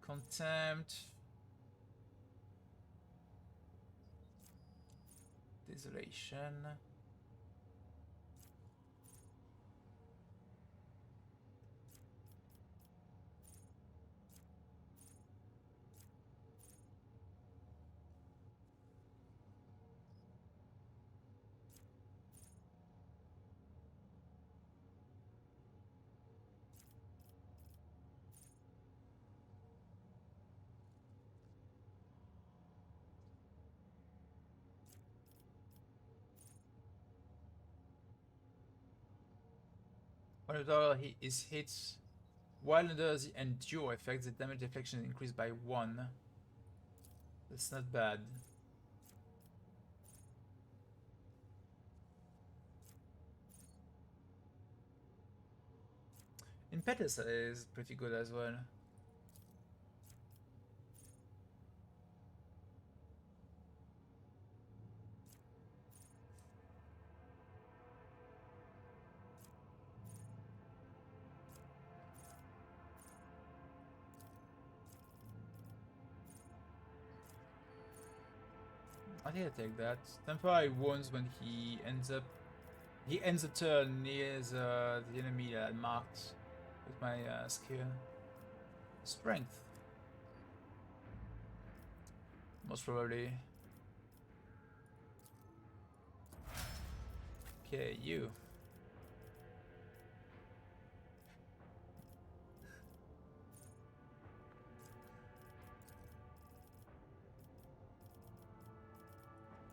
Contempt. Desolation. Whenever he is hit while under the endure effect, the damage deflection increased by 1. That's not bad. Impetus is pretty good as well. I think I take that. Temporary wounds when he ends the turn near the enemy that I marked with my skill. Strength. Most probably. Okay, you.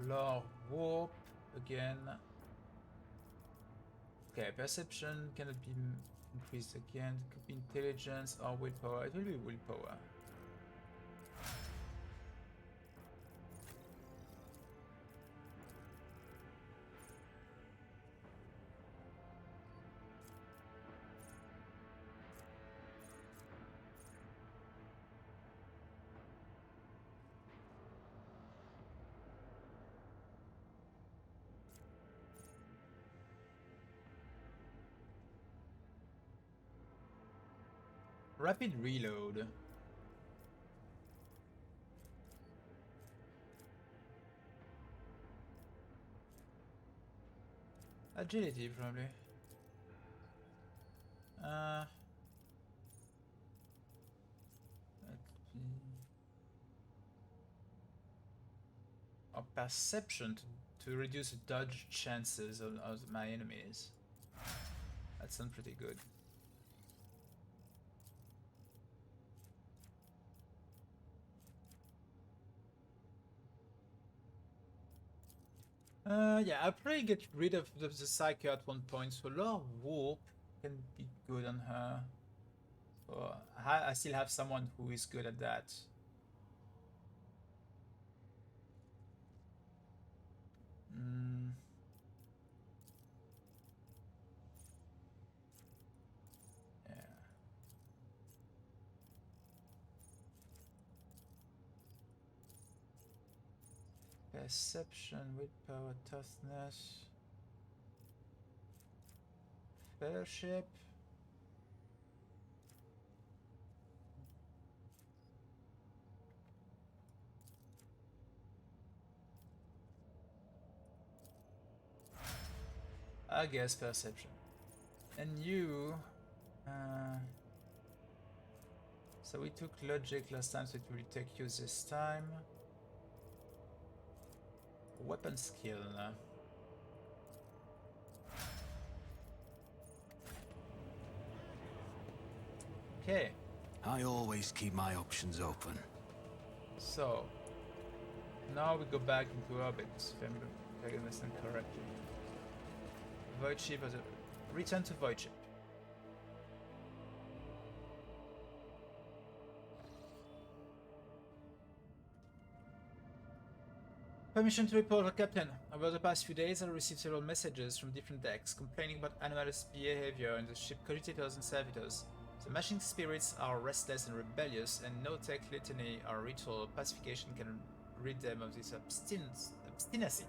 Lore warp again. Okay, perception cannot be increased again. It could be intelligence or willpower. It will be willpower. Rapid reload. Agility, probably. Or perception to reduce the dodge chances of my enemies. That sounds pretty good. Yeah, I'll probably get rid of the Psyker at one point, so Lore Warp can be good on her. So I still have someone who is good at that. Yeah. Perception, willpower, toughness, fellowship. I guess perception. And you, so we took logic last time, so it will take you this time. Weapon skill. Okay. I always keep my options open. So now we go back into orbit, if I understand correctly. Void ship as a return to void ship. Permission to report, Captain. Over the past few days, I received several messages from different decks complaining about anomalous behavior in the ship cogitators and servitors. The machine spirits are restless and rebellious, and no tech litany or ritual pacification can rid them of this obstinacy.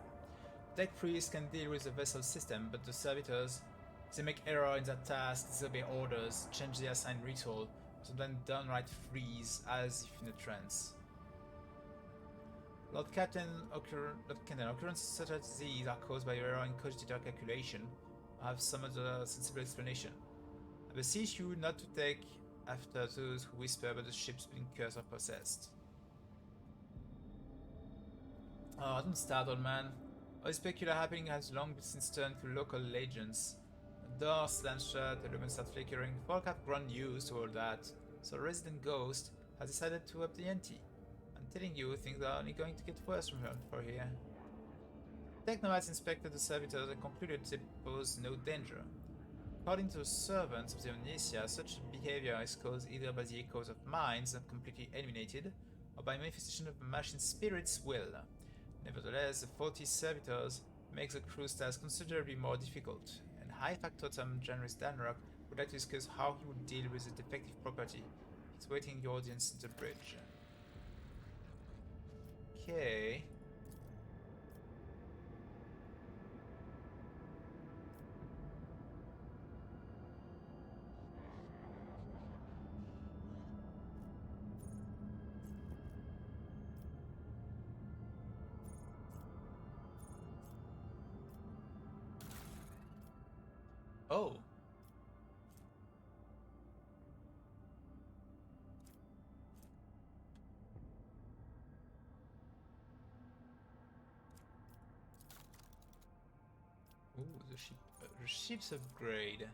Deck priests can deal with the vessel system, but the servitors, they make error in their tasks, disobey orders, change the assigned ritual, sometimes downright freeze as if in a trance. Lord Captain, occurrences such as these are caused by error in cogitator calculation. I have some other sensible explanation. I beseech you not to take after those who whisper about the ship's being cursed or possessed. Oh, don't start, old man. All this peculiar happening has long since turned to local legends. The door slams shut, the lumens start flickering. Folk have grown used to all that, so Resident Ghost has decided to up the ante. I'm telling you, things are only going to get worse from here. Technomads inspected the servitors and concluded they pose no danger. According to servants of the Omnicia, such behavior is caused either by the echoes of minds not completely eliminated, or by manifestation of the machine spirit's will. Nevertheless, the faulty servitors make the crew's task considerably more difficult, and High Factotum Generous Danrock would like to discuss how he would deal with the defective property. He's waiting the audience in the bridge. Okay. Oh. Ooh, the ship's upgrade.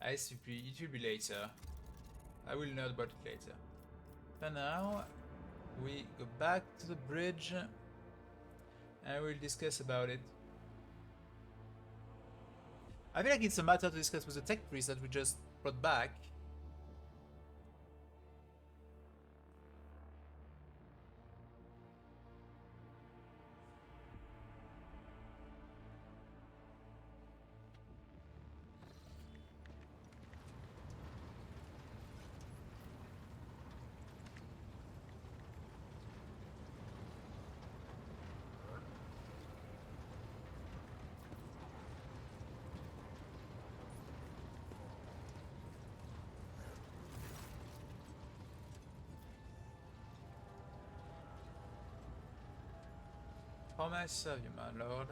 It will be later. I will know about it later. For now, we go back to the bridge and we'll discuss about it. I feel like it's a matter to discuss with the tech priest that we just brought back. How may I serve you, my lord?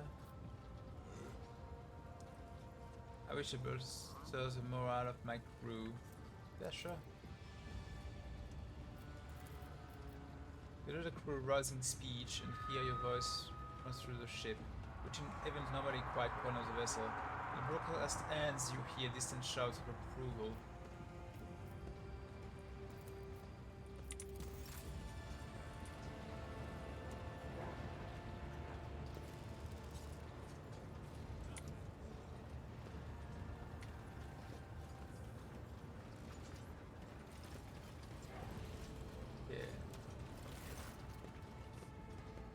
I wish to serve the morale of my crew. Yeah, sure. You hear the crew rousing speech and hear your voice runs through the ship, which in events normally quite corners the vessel. When the broadcast ends, you hear distant shouts of approval.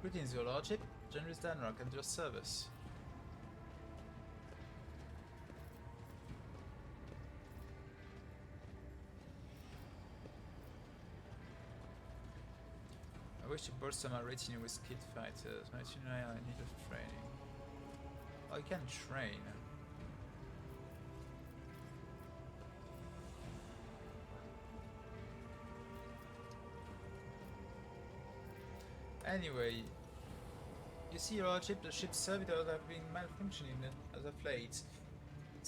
Greetings, your lordship. Generous Danrock at your service. I wish to bolster my retinue with skilled fighters. My retinue are in need of training. Oh, you can train. Anyway, you see, your lordship, the ship's servitors have been malfunctioning as of late.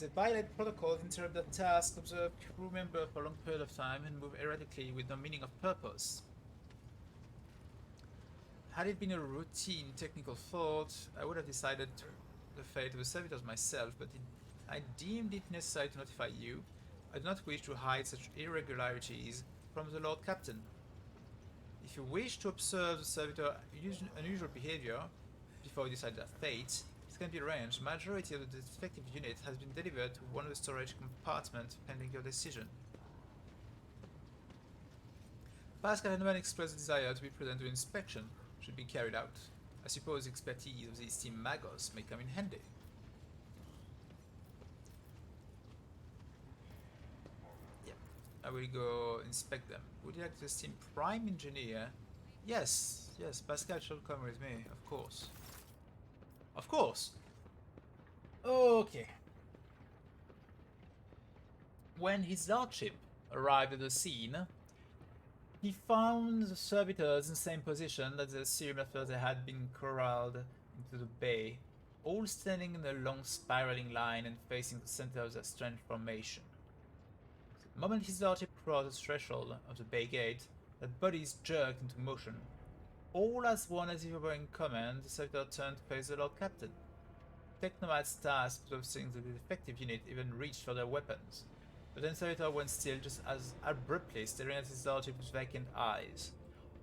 They violate protocols, interrupt their tasks, observe crew members for a long period of time, and move erratically with no meaning of purpose. Had it been a routine technical fault, I would have decided the fate of the servitors myself, but I deemed it necessary to notify you. I do not wish to hide such irregularities from the Lord Captain. If you wish to observe the servitor unusual behavior before you decide their fate, it can be arranged. The majority of the defective unit has been delivered to one of the storage compartments pending your decision. Pascal and man expressed a desire to be present to inspection should be carried out. I suppose the expertise of the esteemed Magos may come in handy. I will go inspect them. Would you like to esteem Prime Engineer? Yes, yes, Pascal shall come with me, of course. Of course! Okay. When his lordship arrived at the scene, he found the servitors in the same position that the serum after they had been corralled into the bay, all standing in a long spiraling line and facing the center of their strange formation. The moment his lordship crossed the threshold of the bay gate, their bodies jerked into motion. All as one as if they were in command, the servitor turned to face the Lord Captain. Technomad's task of overseeing the defective unit even reached for their weapons, but then servitor went still just as abruptly, staring at his lordship with vacant eyes.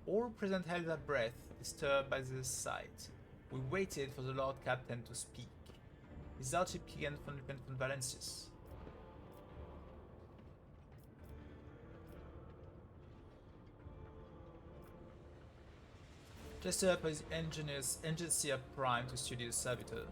All present held their breath, disturbed by the sight. We waited for the Lord Captain to speak. His lordship began from Valencius. Gesture up his engineer prime to study the servitor.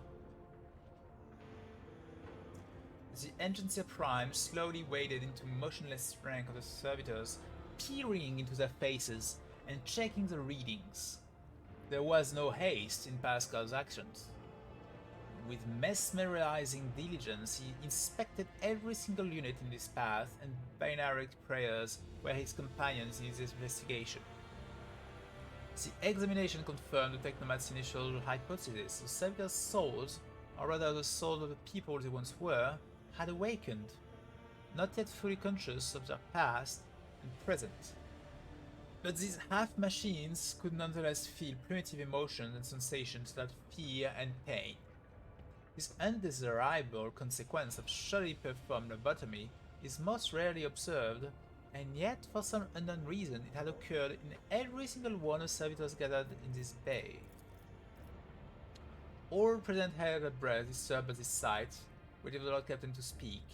The engineer prime slowly waded into motionless rank of the servitors, peering into their faces and checking the readings. There was no haste in Pascal's actions. With mesmerizing diligence, he inspected every single unit in his path, and binary prayers were his companions in his investigation. The examination confirmed the Technomat's initial hypothesis. The servitors' souls, or rather the souls of the people they once were, had awakened, not yet fully conscious of their past and present. But these half-machines could nonetheless feel primitive emotions and sensations like fear and pain. This undesirable consequence of surely performed lobotomy is most rarely observed, and yet for some unknown reason it had occurred in every single one of the servitors gathered in this bay. All present held their breath, disturbed by this sight, waiting for the Lord Captain to speak.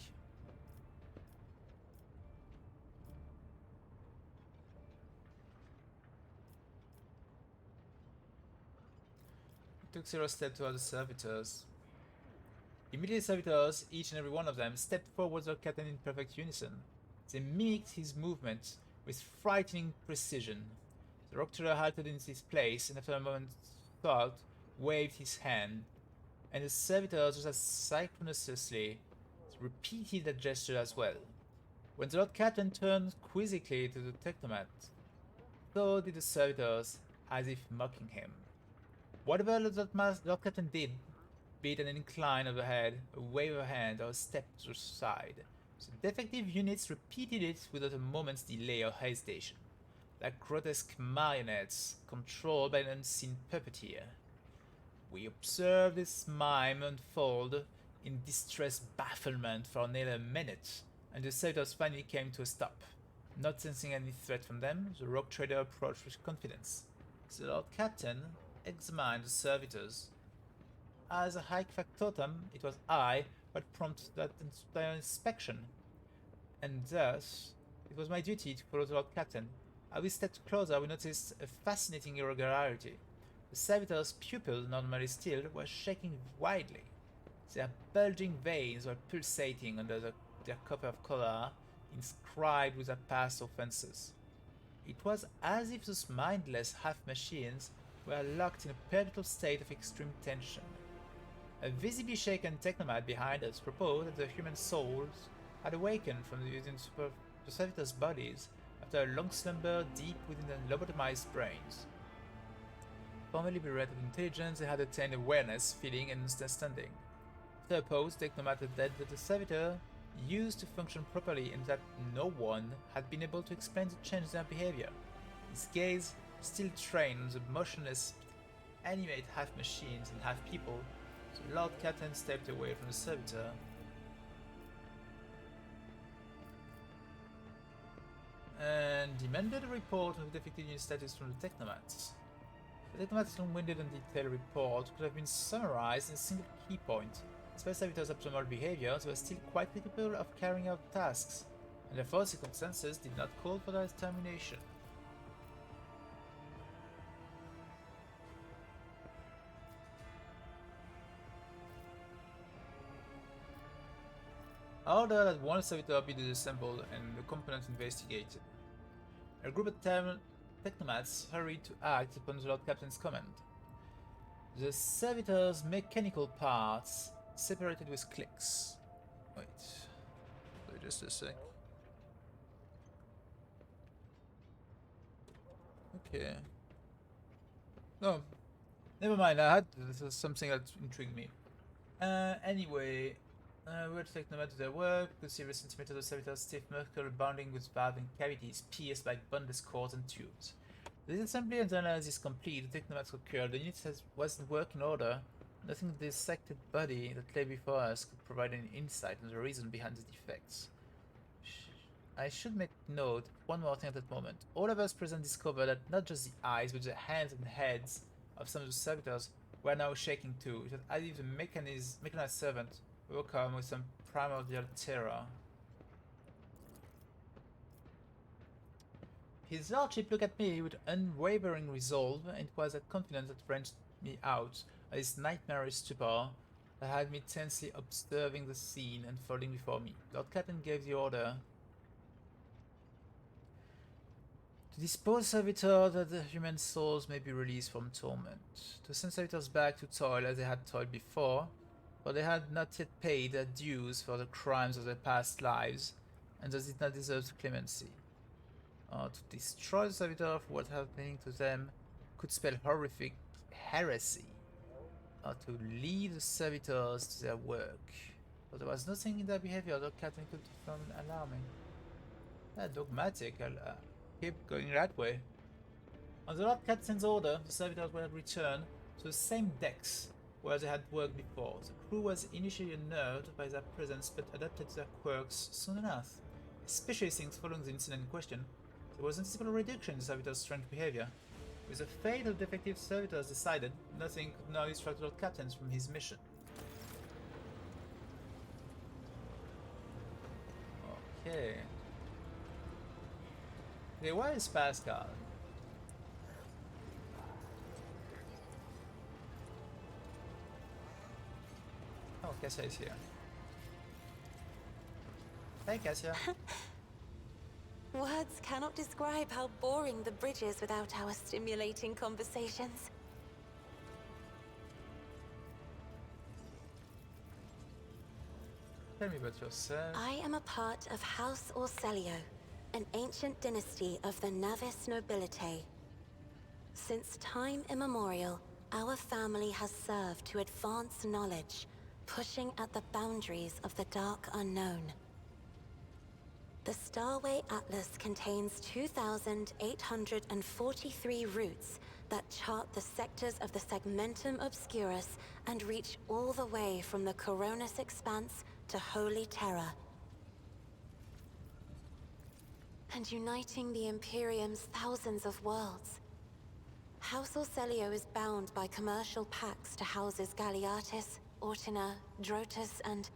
He took several steps toward the servitors. Immediately, the servitors, each and every one of them, stepped forward to the Captain in perfect unison. They mimicked his movements with frightening precision. The rock trader halted in his place and after a moment's thought waved his hand, and the servitors just as synchronously repeated that gesture as well. When the Lord Captain turned quizzically to the Technomat, so did the servitors, as if mocking him. Whatever the Lord Captain did, be it an incline of the head, a wave of a hand, or a step to the side, the defective units repeated it without a moment's delay or hesitation, like grotesque marionettes controlled by an unseen puppeteer. We observed this mime unfold in distressed bafflement for nearly a minute, and the servitors finally came to a stop. Not sensing any threat from them, the rogue trader approached with confidence. The Lord Captain examined the servitors. As a high factotum, it was I who had prompted that inspection, and thus it was my duty to follow the Lord Captain. As we stepped closer, we noticed a fascinating irregularity. The servitors' pupils, normally still, were shaking wildly. Their bulging veins were pulsating under their copper of color, inscribed with their past offenses. It was as if those mindless half-machines were locked in a perpetual state of extreme tension. A visibly shaken Technomat behind us proposed that the human souls had awakened from the servitors' bodies after a long slumber deep within the lobotomized brains. Formerly bereft of intelligence, they had attained awareness, feeling, and understanding. After a pause, Technomat added that the servitor used to function properly and that no one had been able to explain the change in their behavior. His gaze, still trained on the motionless, animate half-machines and half-people, the Lord Captain stepped away from the servitor. And demanded a report on the defective unit status from the Technomats. The Technomat's long-winded and detailed report could have been summarized in a single key point. Despite servitors' abnormal behavior, they were still quite capable of carrying out tasks, and therefore circumstances did not call for their termination. Order that one servitor be disassembled and the components investigated. A group of Technomats hurried to act upon the Lord Captain's command. The servitors' mechanical parts separated with clicks. Wait just a sec. Okay. No, never mind. This is something that intrigued me. Anyway. We had to take Nomad to their work. We could see every centimeter of the servitor's stiff muscle bounding with valve and cavities pierced by bondless cords and tubes. The assembly and analysis complete, the Technomats occurred. The unit was in working order. Nothing in the dissected body that lay before us could provide any insight on the reason behind the defects. I should make note one more thing at that moment. All of us present discovered that not just the eyes, but the hands and heads of some of the servitors were now shaking too. It was as if the mechanized servant overcome with some primordial terror. His lordship looked at me with unwavering resolve, and it was that confidence that wrenched me out of this nightmarish stupor that had me tensely observing the scene unfolding before me. Lord Captain gave the order to dispose servitor that the human souls may be released from torment. To send servitors back to toil as they had toiled before, for they had not yet paid their dues for the crimes of their past lives, and thus did not deserve clemency. To destroy the servitor for what happening to them could spell horrific heresy. To leave the servitors to their work. But there was nothing in their behavior that Captain could find alarming. Dogmatic, I'll keep going that way. On the Lord Captain's order, the servitors were returned to the same decks where they had worked before. The crew was initially unnerved by their presence but adapted to their quirks soon enough. Especially since following the incident in question, there was a noticeable reduction in the servitors' strange behavior. With the fate of defective servitors decided, nothing could now distract Lord Captain from his mission. Okay. Okay, where is Pascal? Oh, Cassia is here. Hey, Cassia. Words cannot describe how boring the bridge is without our stimulating conversations. Tell me about yourself. I am a part of House Orselio, an ancient dynasty of the Navis nobility. Since time immemorial, our family has served to advance knowledge, pushing at the boundaries of the dark unknown. The Starway Atlas contains 2,843 routes that chart the sectors of the Segmentum Obscurus and reach all the way from the Coronis Expanse to Holy Terra. And uniting the Imperium's thousands of worlds. House Orselio is bound by commercial pacts to houses Galeatis, Ortina, Drotus, and...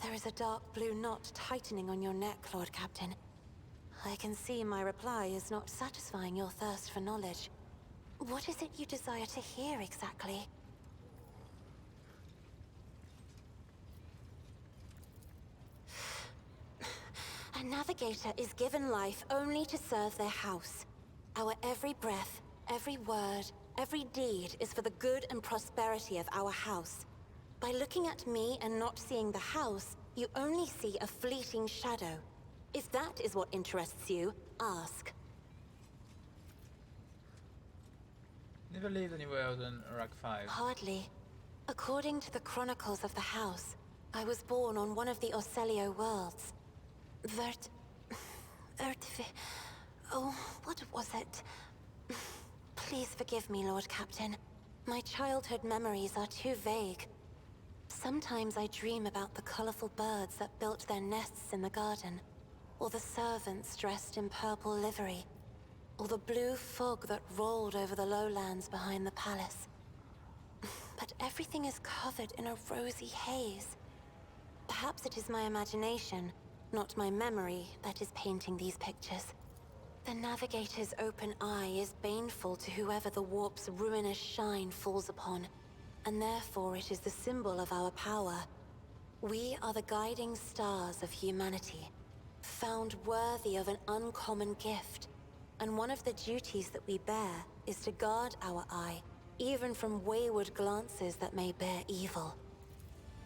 There is a dark blue knot tightening on your neck, Lord Captain. I can see my reply is not satisfying your thirst for knowledge. What is it you desire to hear exactly? A navigator is given life only to serve their house. Our every breath, every word, every deed is for the good and prosperity of our house. By looking at me and not seeing the house, you only see a fleeting shadow. If that is what interests you, ask. Never lived anywhere other than Iraq 5. Hardly. According to the chronicles of the house, I was born on one of the Orselio worlds. Oh, what was it? Please forgive me, Lord Captain. My childhood memories are too vague. Sometimes I dream about the colorful birds that built their nests in the garden, or the servants dressed in purple livery, or the blue fog that rolled over the lowlands behind the palace. But everything is covered in a rosy haze. Perhaps it is my imagination, not my memory, that is painting these pictures. The Navigator's open eye is baneful to whoever the warp's ruinous shine falls upon, and therefore it is the symbol of our power. We are the guiding stars of humanity, found worthy of an uncommon gift, and one of the duties that we bear is to guard our eye, even from wayward glances that may bear evil.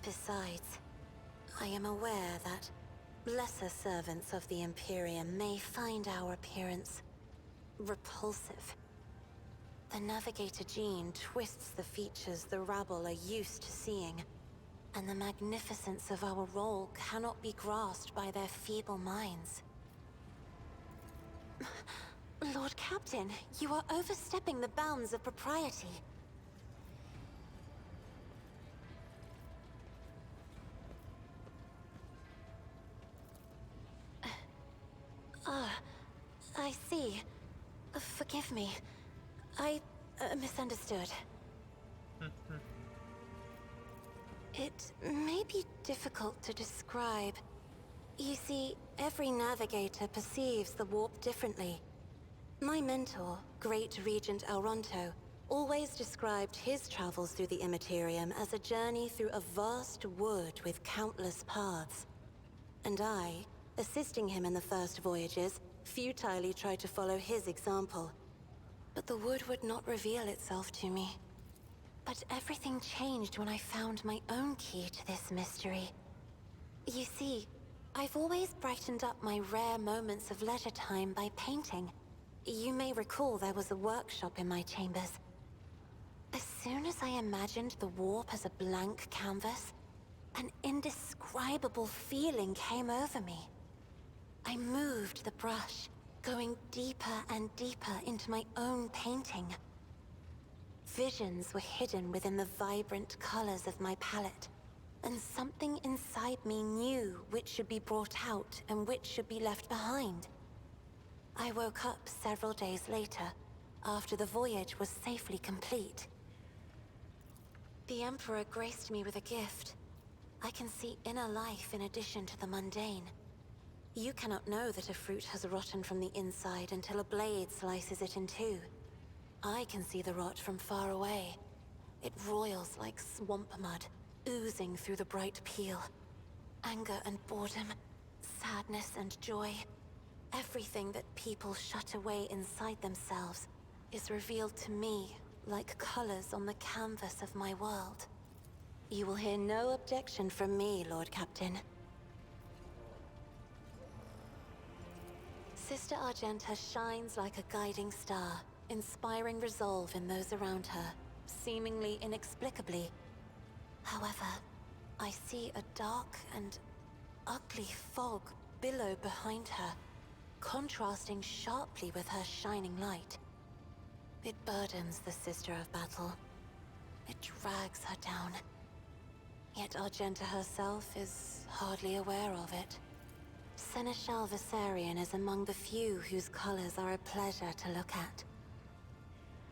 Besides, I am aware that lesser servants of the Imperium may find our appearance repulsive. The Navigator gene twists the features the rabble are used to seeing, and the magnificence of our role cannot be grasped by their feeble minds. Lord Captain, you are overstepping the bounds of propriety. I see. Forgive me. I misunderstood. It may be difficult to describe. You see, every navigator perceives the warp differently. My mentor, Great Regent Elronto, always described his travels through the Immaterium as a journey through a vast wood with countless paths. And I, assisting him in the first voyages, futilely tried to follow his example. But the wood would not reveal itself to me. But everything changed when I found my own key to this mystery. You see, I've always brightened up my rare moments of leisure time by painting. You may recall there was a workshop in my chambers. As soon as I imagined the warp as a blank canvas, an indescribable feeling came over me. I moved the brush, going deeper and deeper into my own painting. Visions were hidden within the vibrant colors of my palette, and something inside me knew which should be brought out and which should be left behind. I woke up several days later, after the voyage was safely complete. The Emperor graced me with a gift. I can see inner life in addition to the mundane. You cannot know that a fruit has rotten from the inside until a blade slices it in two. I can see the rot from far away. It roils like swamp mud, oozing through the bright peel. Anger and boredom, sadness and joy. Everything that people shut away inside themselves is revealed to me like colors on the canvas of my world. You will hear no objection from me, Lord Captain. Sister Argenta shines like a guiding star, inspiring resolve in those around her, seemingly inexplicably. However, I see a dark and ugly fog billow behind her, contrasting sharply with her shining light. It burdens the Sister of Battle. It drags her down. Yet Argenta herself is hardly aware of it. Seneschal Viserion is among the few whose colors are a pleasure to look at.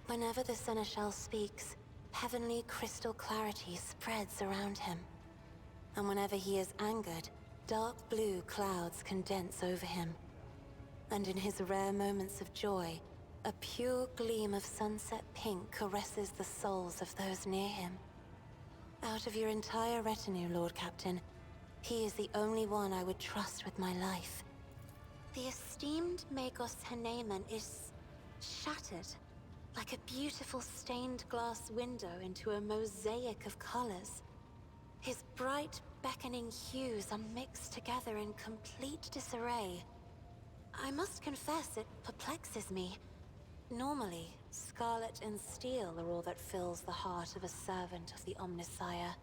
Whenever the Seneschal speaks, heavenly crystal clarity spreads around him. And whenever he is angered, dark blue clouds condense over him. And in his rare moments of joy, a pure gleam of sunset pink caresses the souls of those near him. Out of your entire retinue, Lord Captain, he is the only one I would trust with my life. The esteemed Magos Haneman is shattered, like a beautiful stained glass window into a mosaic of colors. His bright, beckoning hues are mixed together in complete disarray. I must confess it perplexes me. Normally, scarlet and steel are all that fills the heart of a servant of the Omnissiah.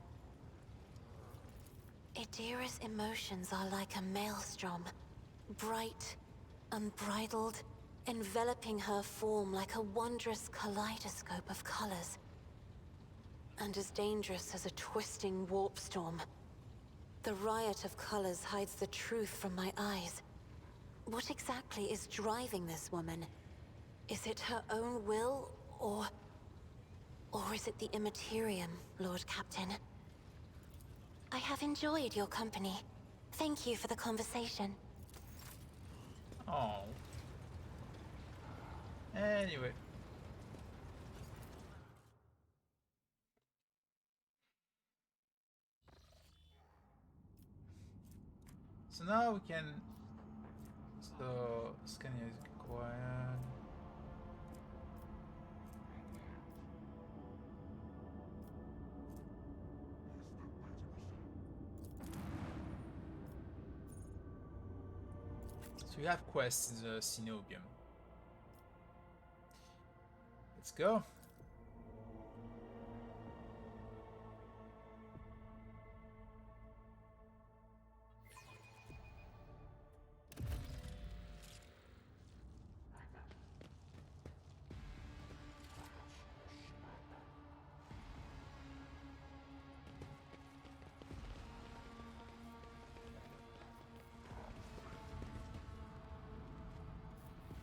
Idira's emotions are like a maelstrom, bright, unbridled, enveloping her form like a wondrous kaleidoscope of colors. And as dangerous as a twisting warp storm. The riot of colors hides the truth from my eyes. What exactly is driving this woman? Is it her own will, or is it the Immaterium, Lord Captain? I have enjoyed your company. Thank you for the conversation. Oh. Anyway. So now we can... So, scanning is required. So we have quests in the Cenobium. Let's go.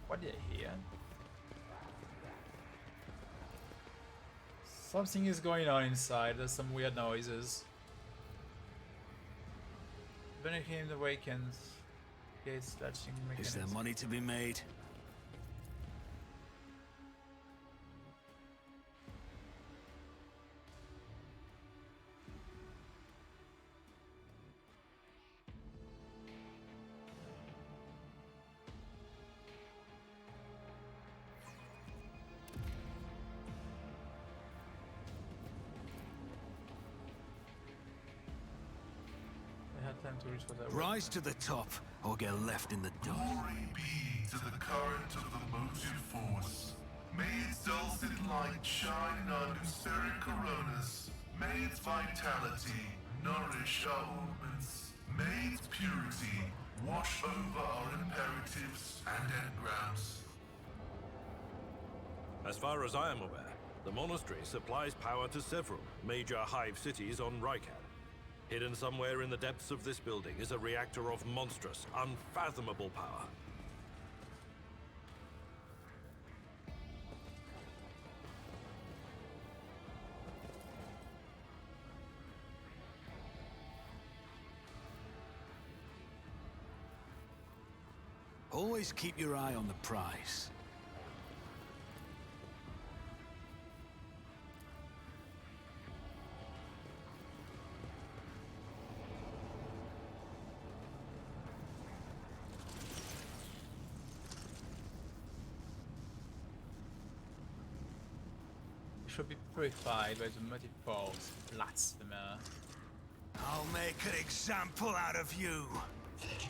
What did I hear? Something is going on inside. There's some weird noises. Benefit awakens. Gates latching Is mechanism. there money to be made? I had time to reach for that. Rise to the top, or get left in the dark. Glory be to the current of the motive force. May its dulcet light shine in our Lucerian coronas. May its vitality nourish our movements. May its purity wash over our imperatives and engrams. As far as I am aware, the monastery supplies power to several major hive cities on Rykad. Hidden somewhere in the depths of this building is a reactor of monstrous, unfathomable power. Always keep your eye on the prize. Should be purified by the motive force. Blasphemer. I'll make an example out of you. Okay,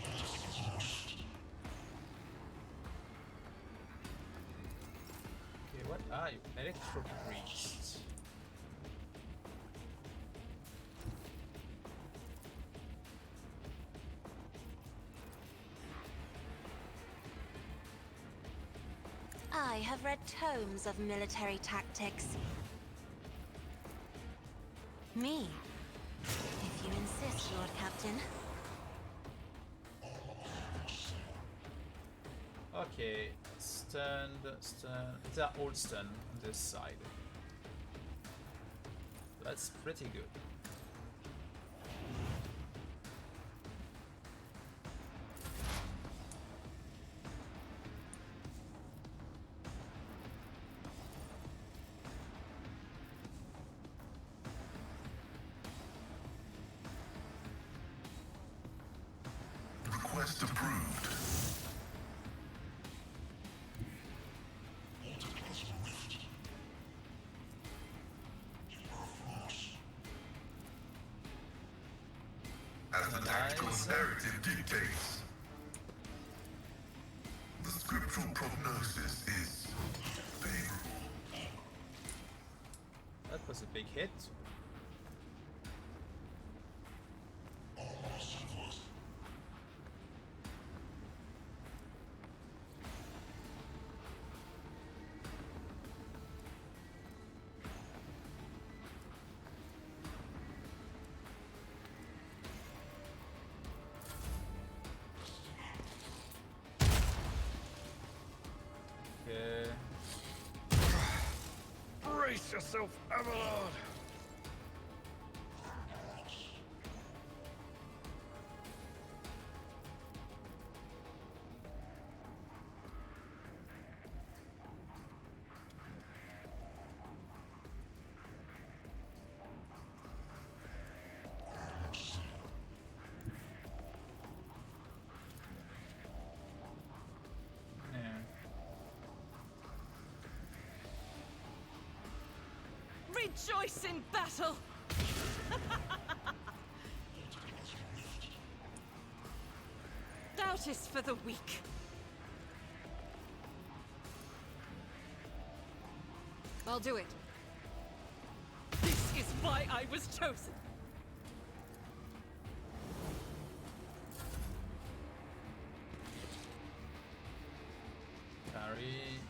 what are you? Electro priest. I have read tomes of military tactics. Me, if you insist, Lord Captain. Okay, stand. They're all stunned on this side. That's pretty good. Request approved. As the tactical narrative dictates, the scriptural prognosis is favorable. That was a big hit. Okay. Brace yourself, Abelard! Yeah. Rejoice in battle! Doubt is for the weak. I'll do it. This is why I was chosen. Parry.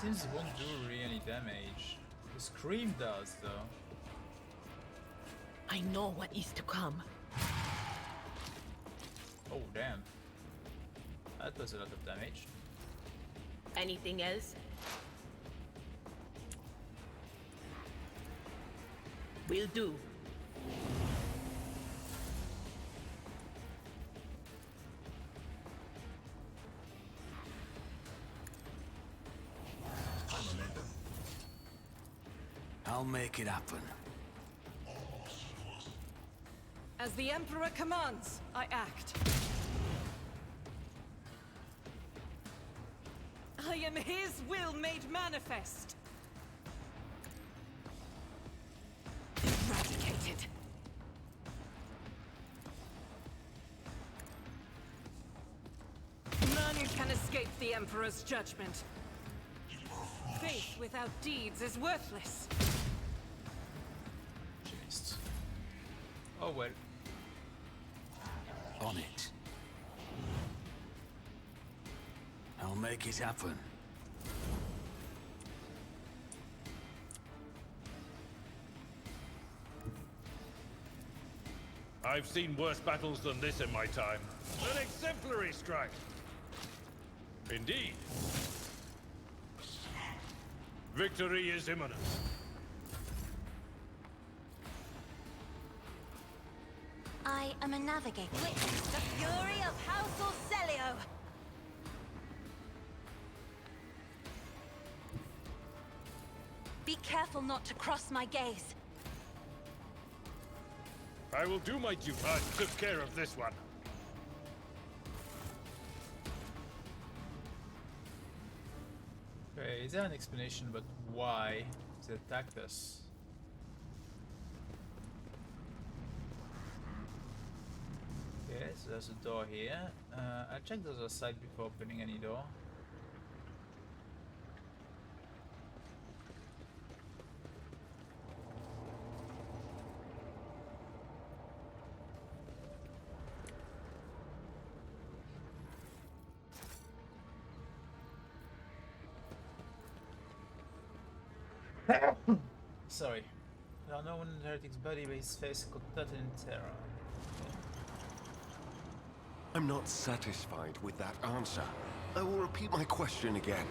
Seems it won't do really any damage. The scream does, though. I know what is to come. Oh, damn. That does a lot of damage. Anything else? Will do. I'll make it happen. As the Emperor commands, I act. I am his will made manifest. Eradicated. None can escape the Emperor's judgment. Faith without deeds is worthless. She missed. Oh well. On it. I'll make it happen. I've seen worse battles than this in my time. An exemplary strike. Indeed. Victory is imminent. I am a navigator. Witness the fury of House Orselio. Be careful not to cross my gaze. I will do my duty. I took care of this one. Okay, is there an explanation about why they attacked us? Okay, so there's a door here. I'll check the other side before opening any door. Sorry. There are no one in the heretic's body, but his face contorted in terror. I'm not satisfied with that answer. I will repeat my question again.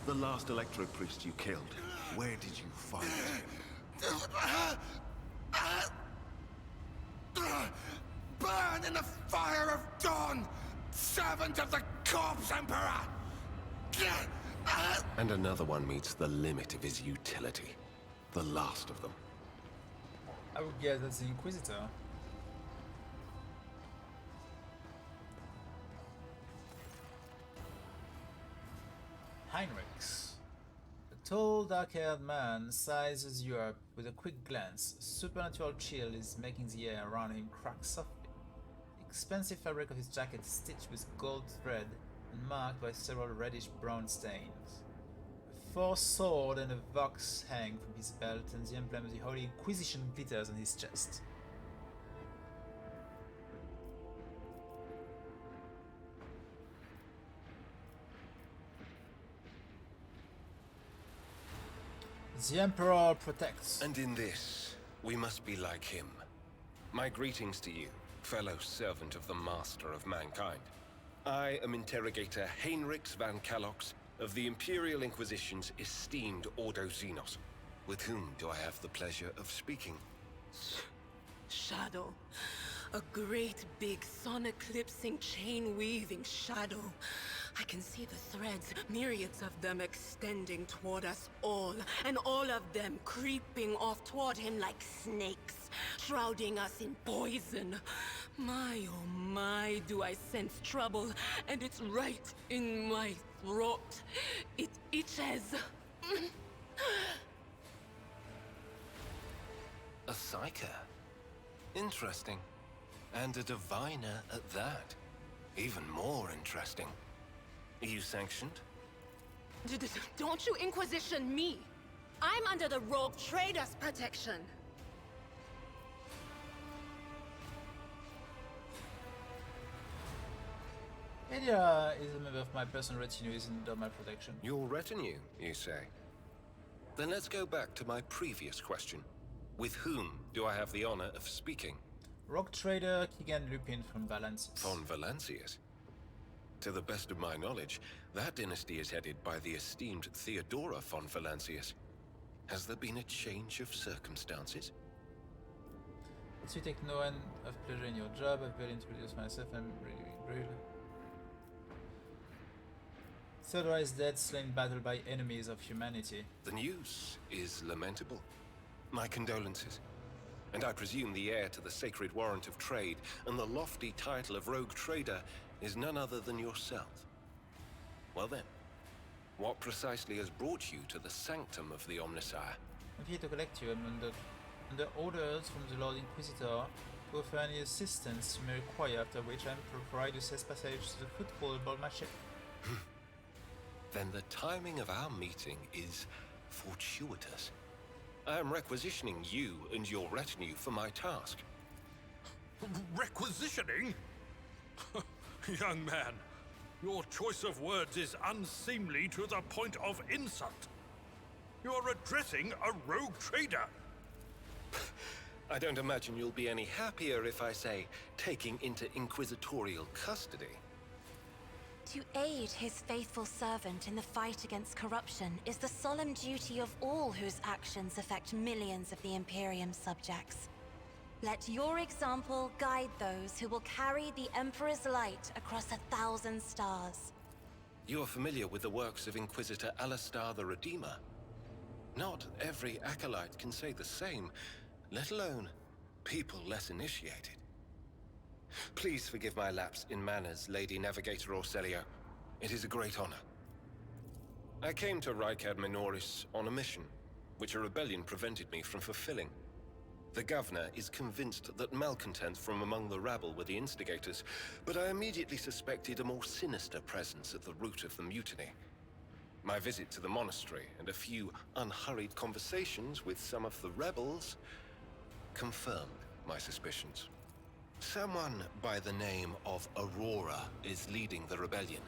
The last Electro Priest you killed, where did you find him? Burn in the fire of dawn! Servant of the Corpse Emperor! And another one meets the limit of his utility. The last of them. I would guess that's the Inquisitor. Heinrichs. A tall, dark-haired man sizes you up with a quick glance. A supernatural chill is making the air around him crack softly. The expensive fabric of his jacket is stitched with gold thread and marked by several reddish-brown stains. A forced sword and a vox hang from his belt, and the emblem of the Holy Inquisition glitters on his chest. The Emperor protects. And in this, we must be like him. My greetings to you, fellow servant of the Master of Mankind. I am Interrogator Heinrichs van Kalox of the Imperial Inquisition's esteemed Ordo Xenos. With whom do I have the pleasure of speaking? Shadow. A great big sun-eclipsing, chain-weaving shadow. I can see the threads, myriads of them extending toward us all, and all of them creeping off toward him like snakes, shrouding us in poison. My, oh my, do I sense trouble, and it's right in my throat. It itches. A psyker. Interesting. And a diviner at that. Even more interesting. Are you sanctioned? Don't you Inquisition me! I'm under the Rogue Trader's protection! Elia is a member of my personal retinue, is under my protection. Your retinue, you say? Then let's go back to my previous question. With whom do I have the honor of speaking? Rogue trader Keegan Lupin from Valancius. Von Valancius? To the best of my knowledge, that dynasty is headed by the esteemed Theodora von Valancius. Has there been a change of circumstances? As you take no end of pleasure in your job, I've barely introduced myself. I'm really rude. Theodora is dead, slain in battle by enemies of humanity. The news is lamentable. My condolences. And I presume the heir to the sacred warrant of trade and the lofty title of rogue trader is none other than yourself. Well then, what precisely has brought you to the sanctum of the Omnissiah? I'm here to collect you. I'm under orders from the Lord Inquisitor to offer any assistance you may require, after which I'm to provide you safe passage to the foothold aboard my ship. Then the timing of our meeting is fortuitous. I am requisitioning you and your retinue for my task. Requisitioning? Young man, your choice of words is unseemly to the point of insult. You're addressing a rogue trader. I don't imagine you'll be any happier if I say taking into inquisitorial custody. To aid his faithful servant in the fight against corruption is the solemn duty of all whose actions affect millions of the Imperium subjects. Let your example guide those who will carry the Emperor's light across 1,000 stars. You are familiar with the works of Inquisitor Alistar the Redeemer. Not every acolyte can say the same, let alone people less initiated. Please forgive my lapse in manners, Lady Navigator Orselio. It is a great honor. I came to Rykad Minoris on a mission, which a rebellion prevented me from fulfilling. The governor is convinced that malcontents from among the rabble were the instigators, but I immediately suspected a more sinister presence at the root of the mutiny. My visit to the monastery and a few unhurried conversations with some of the rebels confirmed my suspicions. Someone by the name of Aurora is leading the rebellion.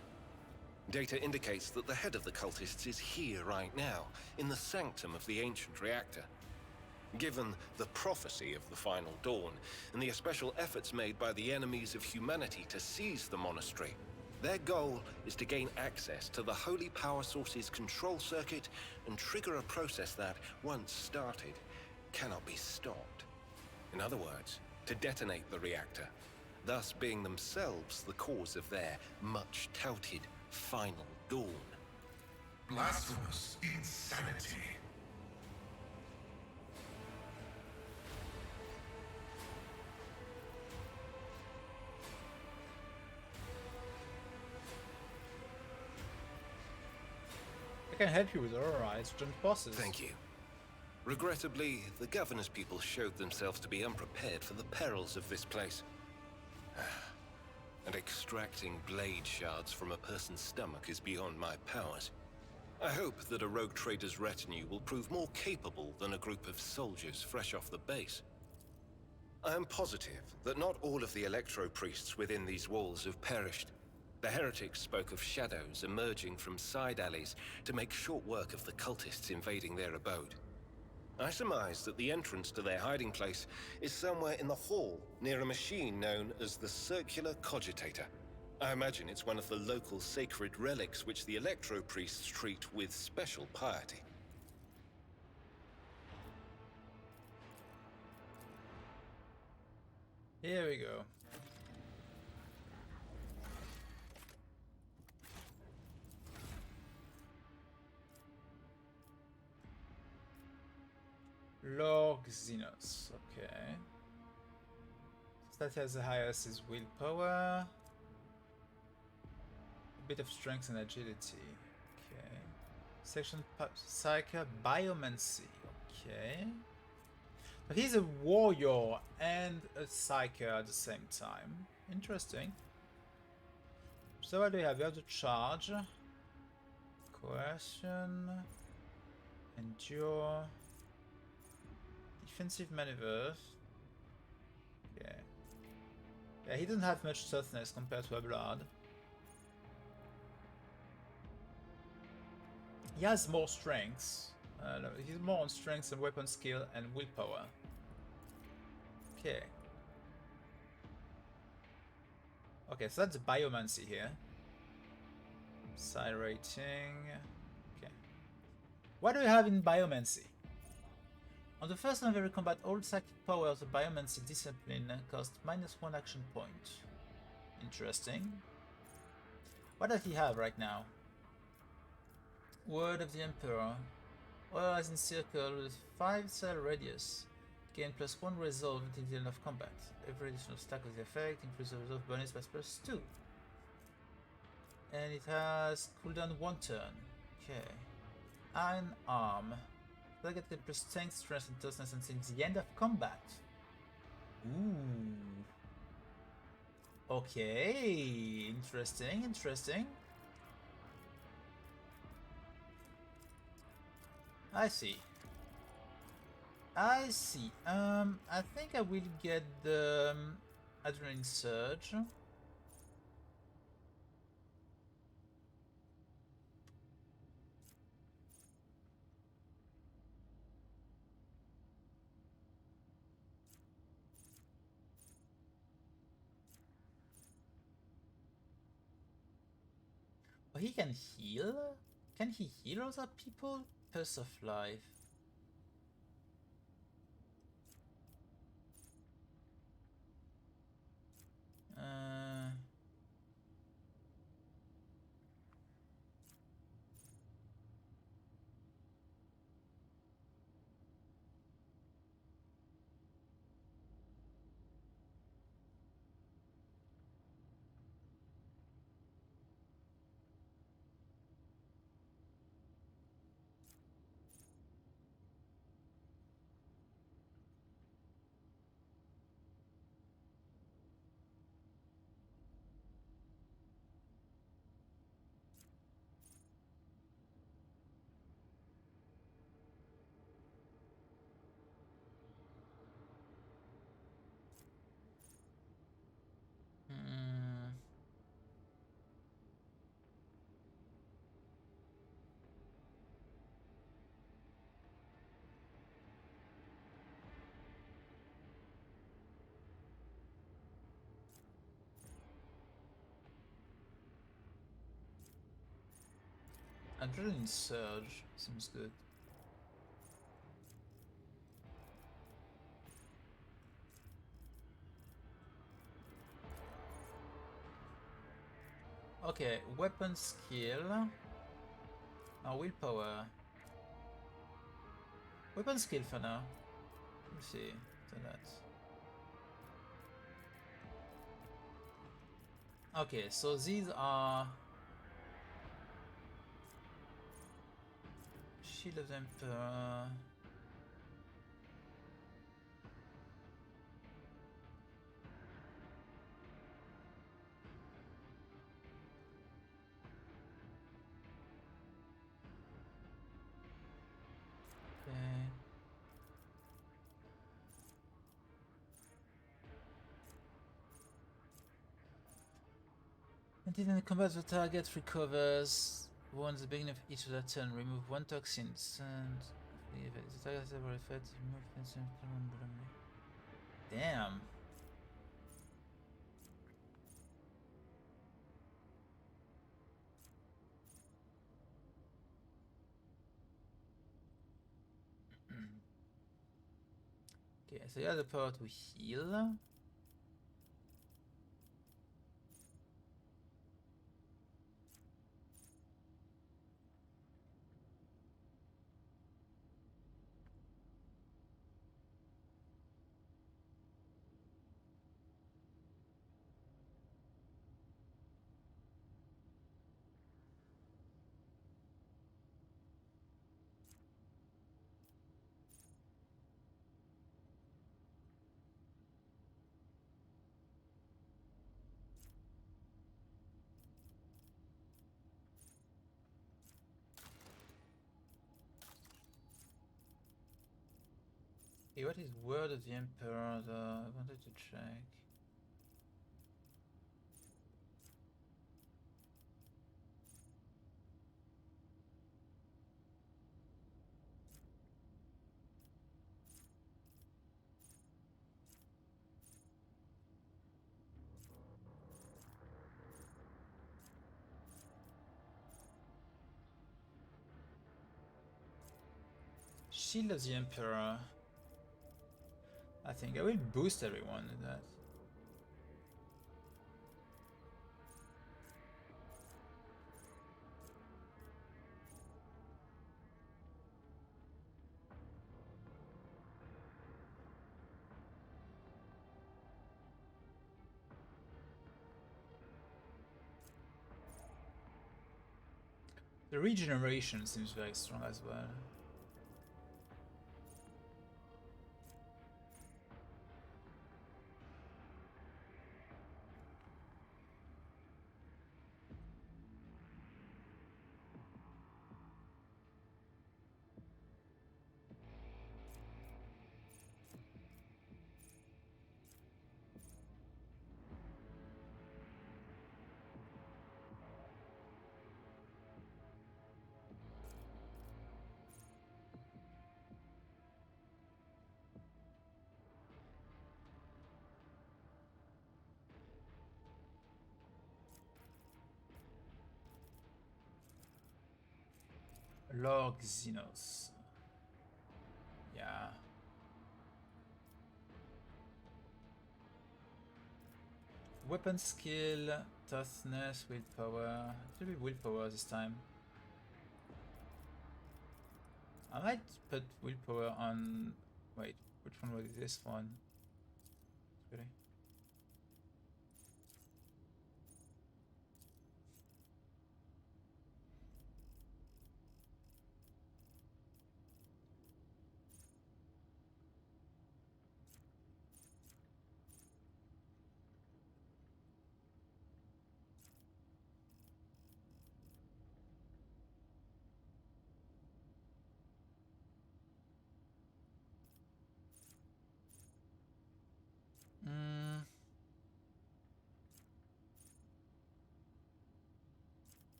Data indicates that the head of the cultists is here right now, in the sanctum of the ancient reactor. Given the prophecy of the final dawn, and the special efforts made by the enemies of humanity to seize the monastery, their goal is to gain access to the holy power source's control circuit and trigger a process that, once started, cannot be stopped. In other words, to detonate the reactor, thus being themselves the cause of their much-touted final dawn. Blasphemous insanity. I can help you with Aurora, it's joint bosses. Thank you. Regrettably, the governor's people showed themselves to be unprepared for the perils of this place. And extracting blade shards from a person's stomach is beyond my powers. I hope that a rogue trader's retinue will prove more capable than a group of soldiers fresh off the base. I am positive that not all of the electro-priests within these walls have perished. The heretics spoke of shadows emerging from side alleys to make short work of the cultists invading their abode. I surmise that the entrance to their hiding place is somewhere in the hall, near a machine known as the Circular Cogitator. I imagine it's one of the local sacred relics which the electro-priests treat with special piety. Here we go. Lord Xenos, okay. Stat has the highest is willpower. A bit of strength and agility, okay. Section Psyker Biomancy, okay. But he's a warrior and a psyker at the same time. Interesting. So what do we have? We have the charge, coercion, endure, defensive maneuvers. Yeah. Yeah, he doesn't have much toughness compared to a blood. He has more strengths. No, he's more on strengths and weapon skill and willpower. Okay. Okay, so that's biomancy here. Side rating. Okay. What do we have in biomancy? On the first level of combat, all psychic powers of biomancy discipline cost -1 action point. Interesting. What does he have right now? Word of the Emperor. All eyes in circle with 5 cell radius. Gain +1 resolve until the end of combat. Every additional stack of the effect increases the resolve bonus by +2. And it has cooldown 1 turn. Okay. Iron Arm. Target can plus strength, strength, and toughness until the end of combat. Ooh. Okay. Interesting, interesting. I see. I see. I think I will get the Adrenaline Surge. Oh, he can heal? Can he heal other people? Pulse of Life. Adrenaline Surge seems good. Okay, weapon skill. Willpower. Weapon skill for now. Let's see. Do that. Okay, so these are Shield of the Emperor. Okay. Until in the combat, the target recovers once the beginning of each of their turn. Remove 1 toxin and the target has ever effect. Damn. Okay, so you have the power to heal. Hey, what is Word of the Emperor? I wanted to check. Shield of the Emperor. I think I will boost everyone with that. The regeneration seems very strong as well. Lord Xenos. Yeah. Weapon skill, toughness, willpower. It will be willpower this time. I might put willpower on. Wait, which one was this one? Really?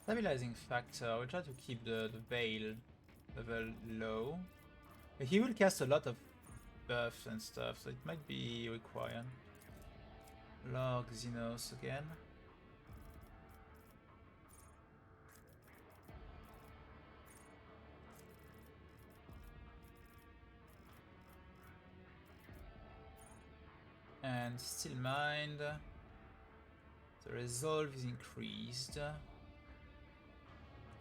Stabilizing factor, I will try to keep the Veil level low. He will cast a lot of buffs and stuff, so it might be required. Log Xenos again. And Still Mind. The resolve is increased.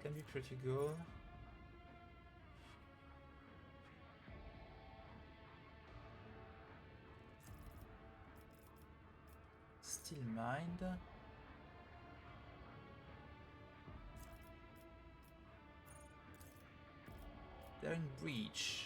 Can be pretty good. Still Mind. They're in breach.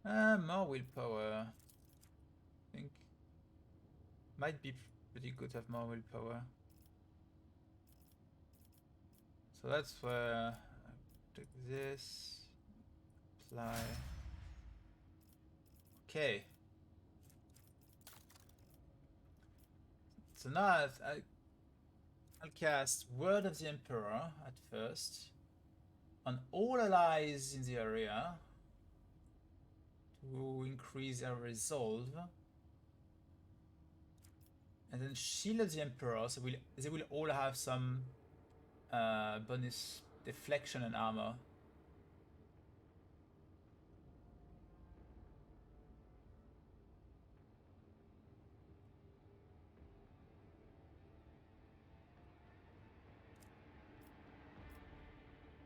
More willpower. I think might be pretty good to have more willpower. So that's where I take this, apply. Okay. So now I'll cast Word of the Emperor at first on all allies in the area to increase their resolve. And then Shield of the Emperor, so they will all have some bonus deflection and armor.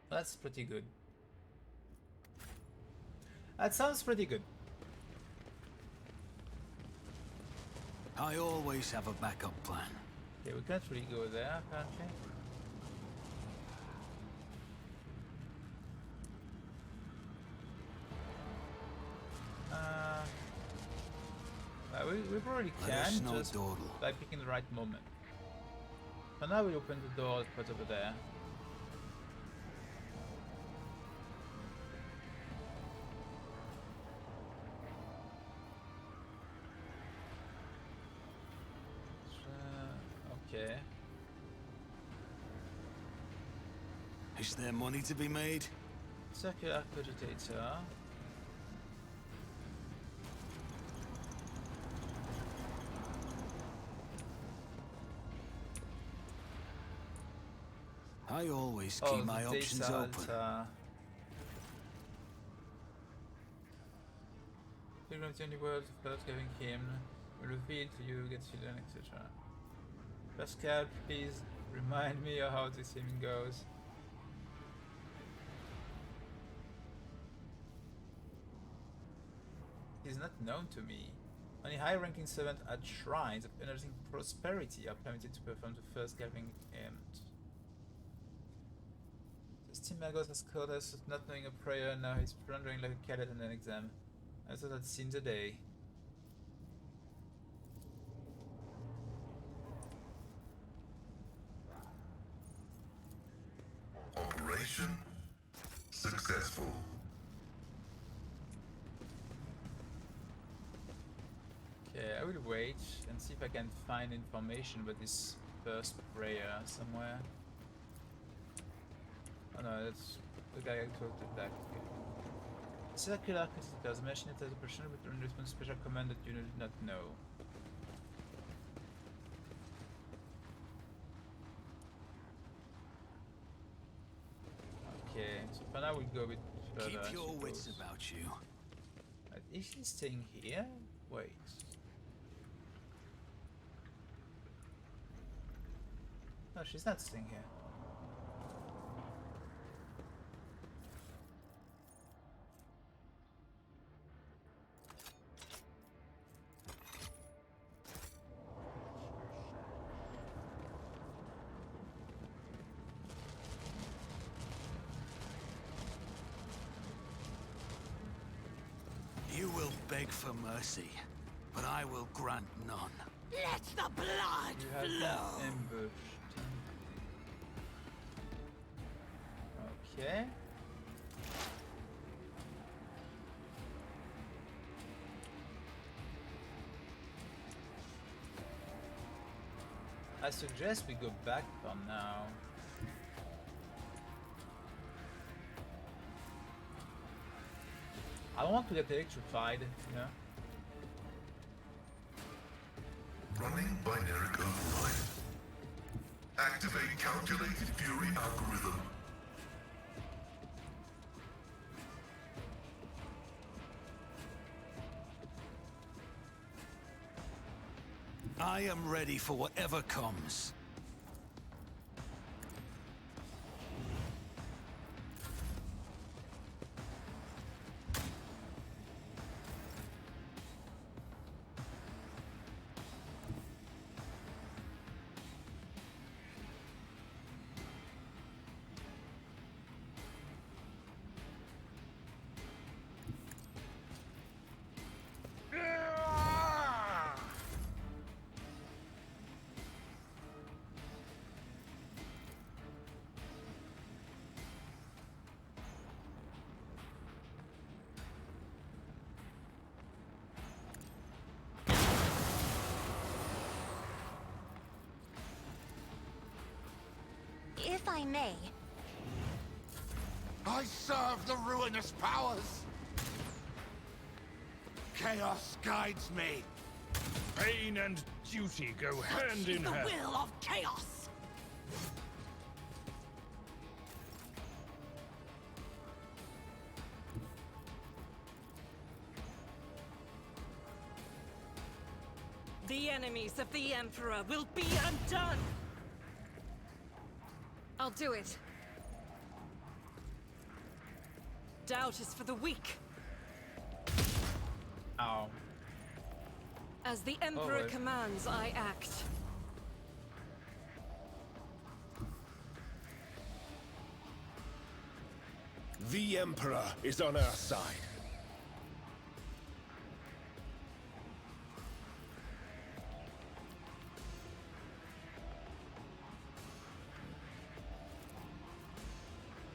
That's pretty good. That sounds pretty good. I always have a backup plan. Okay, we can't really go there, apparently. We probably can, just by picking the right moment. For now, we open the door put over there. Okay. Is there money to be made? Circular cogitator. I always keep my options open. Pilgrim's only words of first giving him will reveal to you, get children, etc. Pascal, please remind me of how this thing goes. It is not known to me. Only high-ranking servants at shrines of energizing prosperity are permitted to perform the first gathering hymn. Steam Magos has caught us with not knowing a prayer, now he's plundering like a cadet in an exam. I thought I'd seen the day. Operation successful. Okay, I will wait and see if I can find information about this first prayer somewhere. Oh no, that's the guy I talked to back. Okay. Circular Custodians mention it as a person with a response special command that you do not know. Okay, so for now we'll go a bit further. Keep your wits about you. Is she staying here? Wait. No, she's not staying here. You will beg for mercy, but I will grant none. Let the blood You have flow! been ambushed. Okay. I suggest we go back for now. I don't want to get electrified, you know. Running binary override. Activate calculated fury algorithm. I am ready for whatever comes. I may. I serve the ruinous powers. Chaos guides me. Pain and duty go hand in hand. The will of chaos! The enemies of the Emperor will be undone! I'll do it. Doubt is for the weak. Ow. As the Emperor wait. commands, I act. The Emperor is on our side.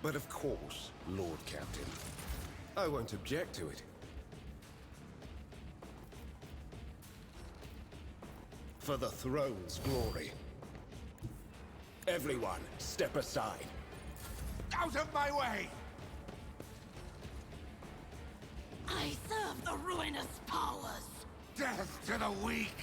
But of course, Lord Captain, I won't object to it. For the throne's glory. Everyone, step aside. Out of my way! I serve the ruinous powers! Death to the weak!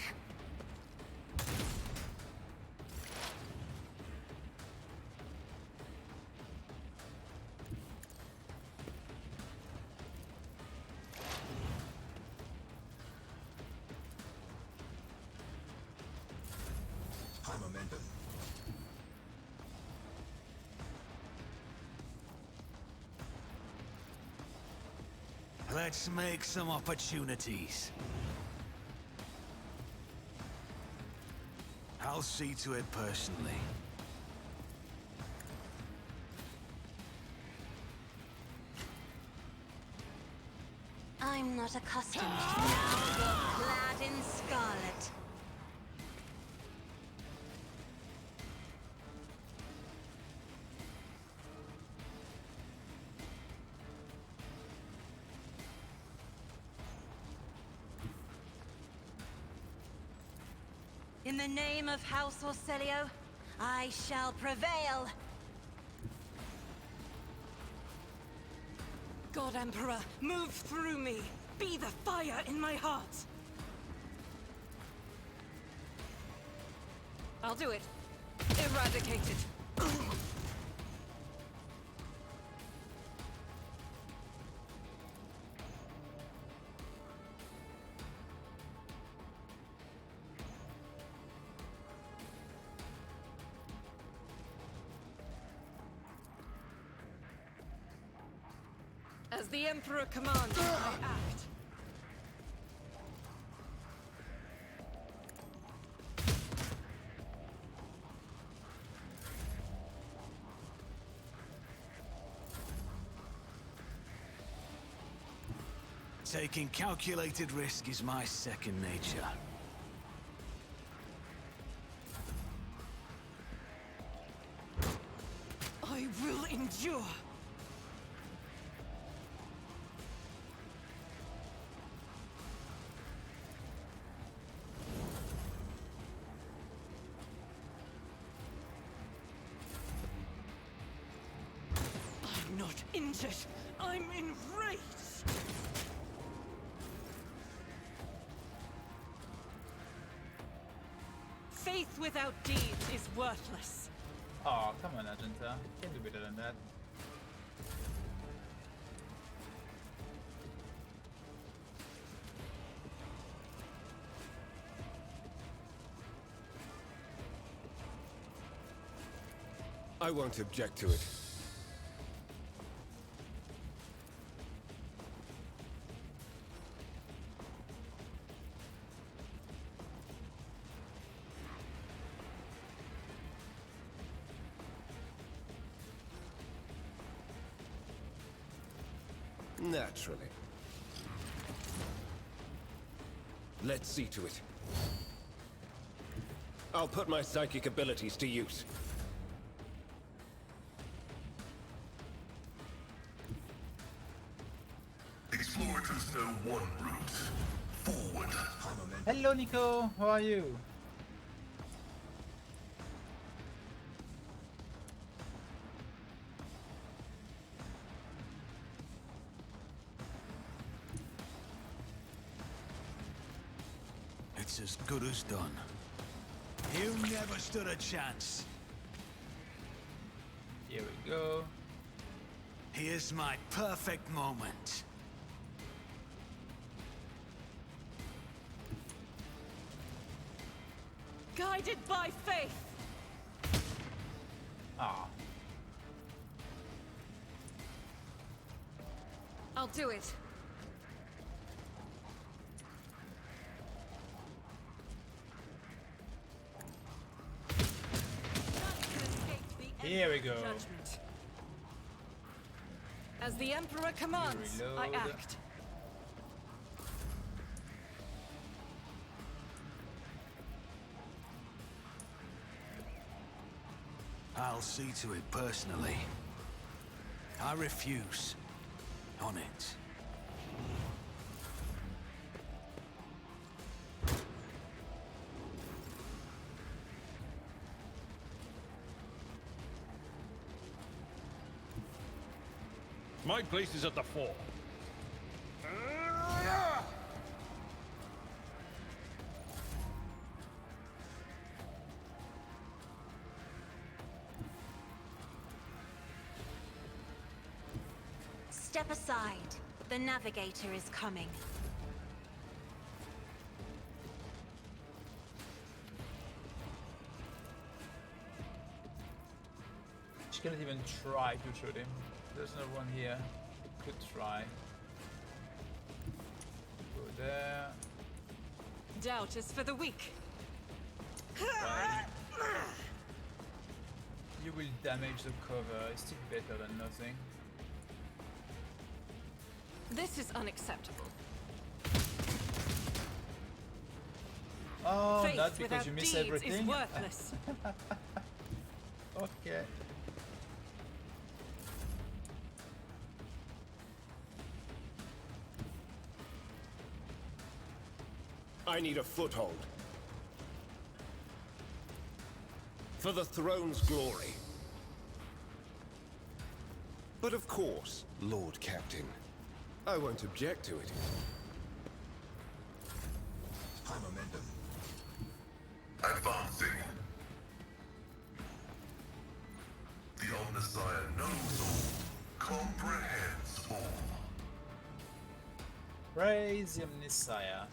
High momentum. Let's make some opportunities. I'll see to it personally. I'm not accustomed to now you're clad in scarlet. In the name of House Orselio, I shall prevail. God Emperor, move through me. Be the fire in my heart. I'll do it. Eradicate it. As the Emperor commands, I act. Taking calculated risk is my second nature. I will endure. I'm not injured. I'm enraged. Faith without deeds is worthless. Oh, come on, Agenta. Can do better than that. I won't object to it. Naturally. Let's see to it. I'll put my psychic abilities to use. Explorers know one route. Forward. High momentum. Hello, Nico. How are you? That's as good as done. You never stood a chance. Here we go. Here's my perfect moment. Guided by faith. Ah. I'll do it. Here we go. Judgment. As the Emperor commands, I Reload. act. I'll see to it personally. I refuse. On it. My place is at the fore. Step aside. The navigator is coming. She cannot even try to shoot him. There's no one here. Could try. Go there. Doubt is for the weak. Fine. You will damage the cover. It's still better than nothing. This is unacceptable. Oh, Faith not because without you miss deeds everything. is worthless. Okay. I need a foothold. For the throne's glory. But of course, Lord Captain. I won't object to it. High momentum. Advancing. The Omnissiah knows all, comprehends all. Praise the Omnissiah.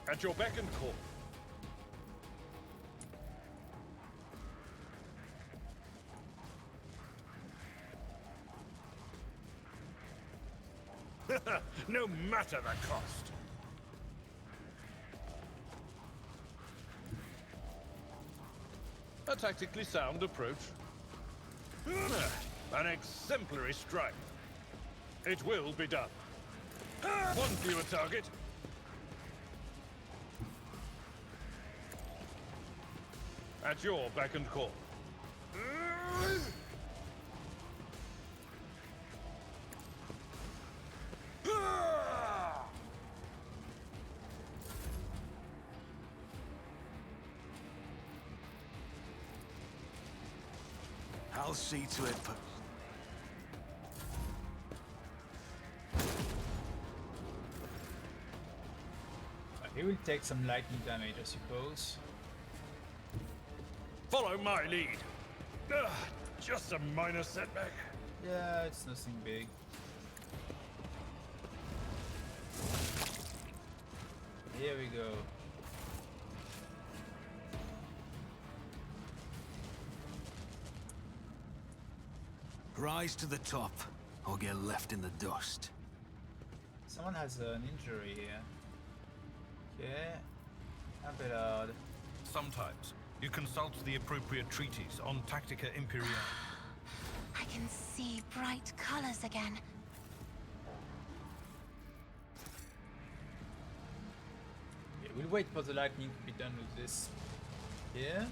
At your beck and call. No matter the cost. A tactically sound approach. An exemplary strike. It will be done. One fewer target. At your beck and call. I'll see to it, but... He will take some lightning damage, I suppose. Follow my lead. Just a minor setback. Yeah, it's nothing big. Here we go. Rise to the top, or get left in the dust. Someone has an injury here. Okay. Abelard. Sometimes you consult the appropriate treatise on Tactica Imperiale. I can see bright colors again. Yeah, we'll wait for the lightning to be done with this. Here.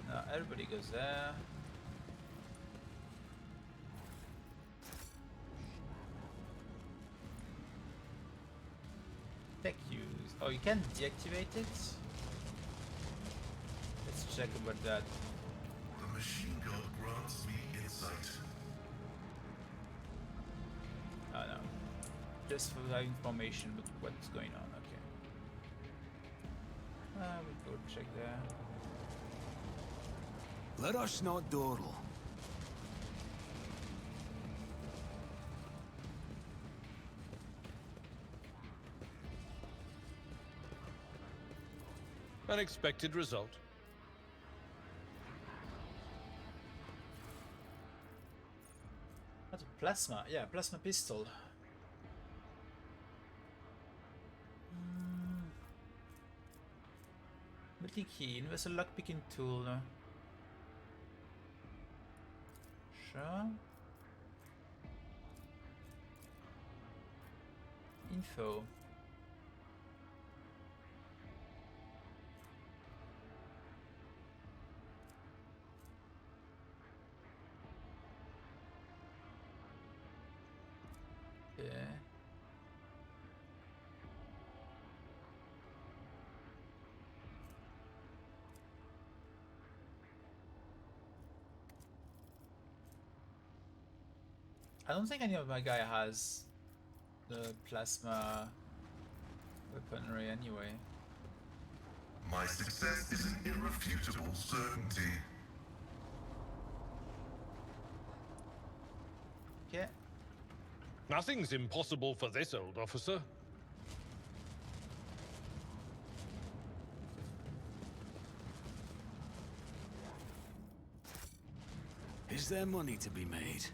Now everybody goes there. Tech use. Oh, you can deactivate it? Let's check about that. The machine god grants me insight. Oh no. Just for that information, but what's going on, okay. We'll go check there. Let us not dawdle. Unexpected result. That's a plasma, yeah, plasma pistol. Multi key, universal lockpicking tool. Sure. Info. Yeah. I don't think any of my guy has the plasma weaponry anyway. My success is an irrefutable certainty. Okay. Nothing's impossible for this old officer. Is there money to be made?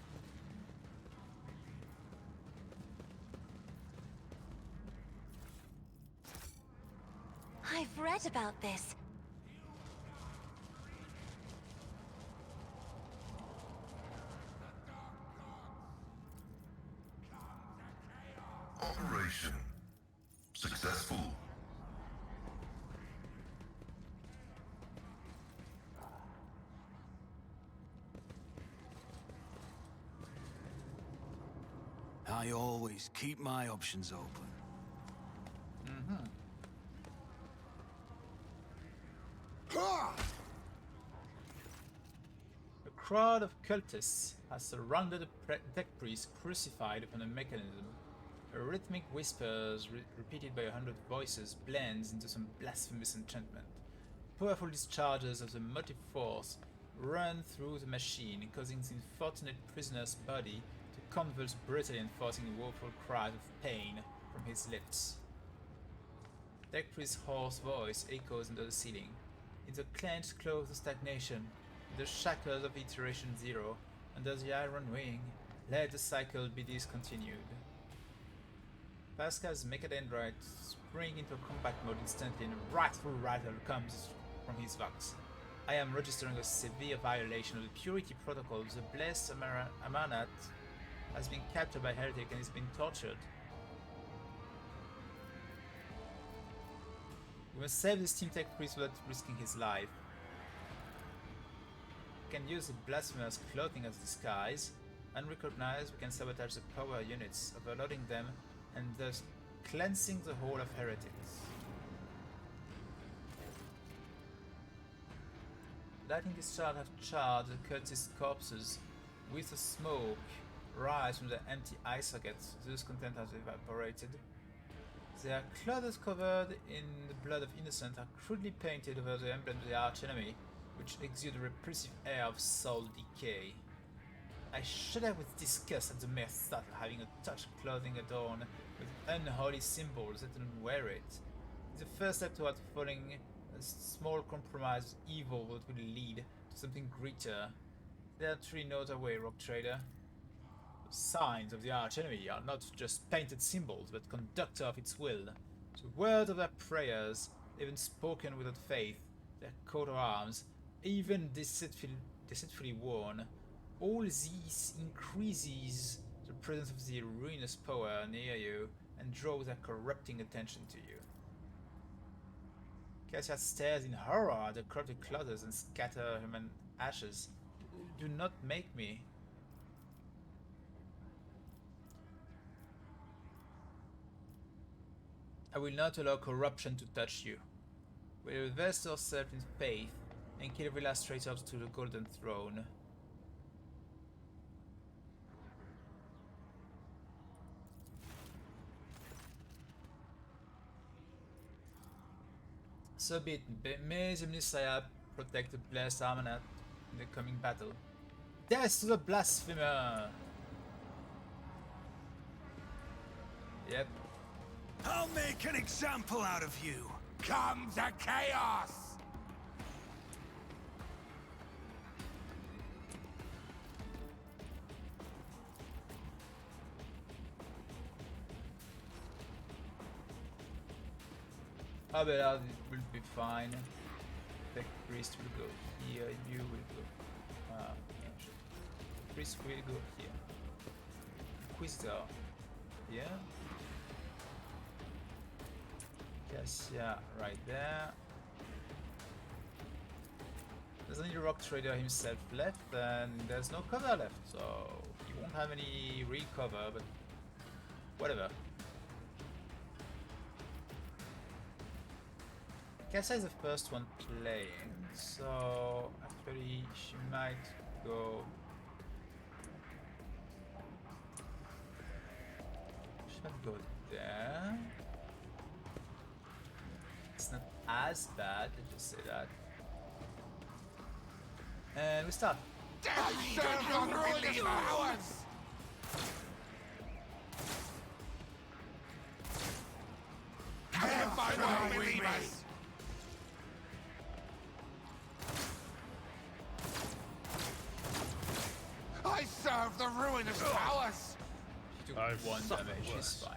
I've read about this. Operation successful. I always keep my options open. A crowd of cultists has surrounded a tech priest crucified upon a mechanism. A rhythmic whispers repeated by 100 voices blends into some blasphemous enchantment. Powerful discharges of the motive force run through the machine, causing the unfortunate prisoner's body to convulse brutally and forcing woeful cries of pain from his lips. Tech priest's hoarse voice echoes under the ceiling. In the clenched claws of stagnation, in the shackles of iteration zero, under the iron ring, let the cycle be discontinued. Pascal's mechadendrite spring into combat mode instantly and a wrathful rattle comes from his vox. I am registering a severe violation of the purity protocol. The blessed Amanat has been captured by heretic and is being tortured. We must save this team tech priest without risking his life. We can use the blasphemous clothing as disguise. Unrecognized, we can sabotage the power units, overloading them and thus cleansing the whole of heretics. Lightning discharge have charged the cultist corpses with the smoke rise from the empty eye sockets, whose content has evaporated. Their clothes covered in the blood of innocent are crudely painted over the emblem of the archenemy, which exude a repulsive air of soul decay. I shudder with disgust at the mere thought of having a touch of clothing adorned with unholy symbols that don't wear it. It's the first step toward following a small compromise of evil that will lead to something greater. There are truly no other way, Rock Trader. The signs of the archenemy are not just painted symbols, but conductor of its will. The words of their prayers, even spoken without faith, their coat of arms, even deceitfully worn, all these increases the presence of the ruinous power near you and draws their corrupting attention to you. Cassia stares in horror at the corrupted clothes and scatter human ashes. Do not make me. I will not allow corruption to touch you. We will invest ourselves in faith and kill every last traitor to the Golden Throne. So be it. May the Messiah protect the blessed Armanet in the coming battle. Death to the blasphemer! Yep. I'll make an example out of you. Come to chaos! Oh, but it will be fine. The priest will go here, you will go. Yeah, sure. The priest will go here. Inquisitor. Yeah. Yes, yeah, right there. There's only the rock trader himself left, and there's no cover left, so he won't have any real cover, but whatever. Kessa is the first one playing, so actually she might go. She might go there. It's not as bad, let's just say that. And we start. I serve the ruinous powers! She took one damage, she's fine.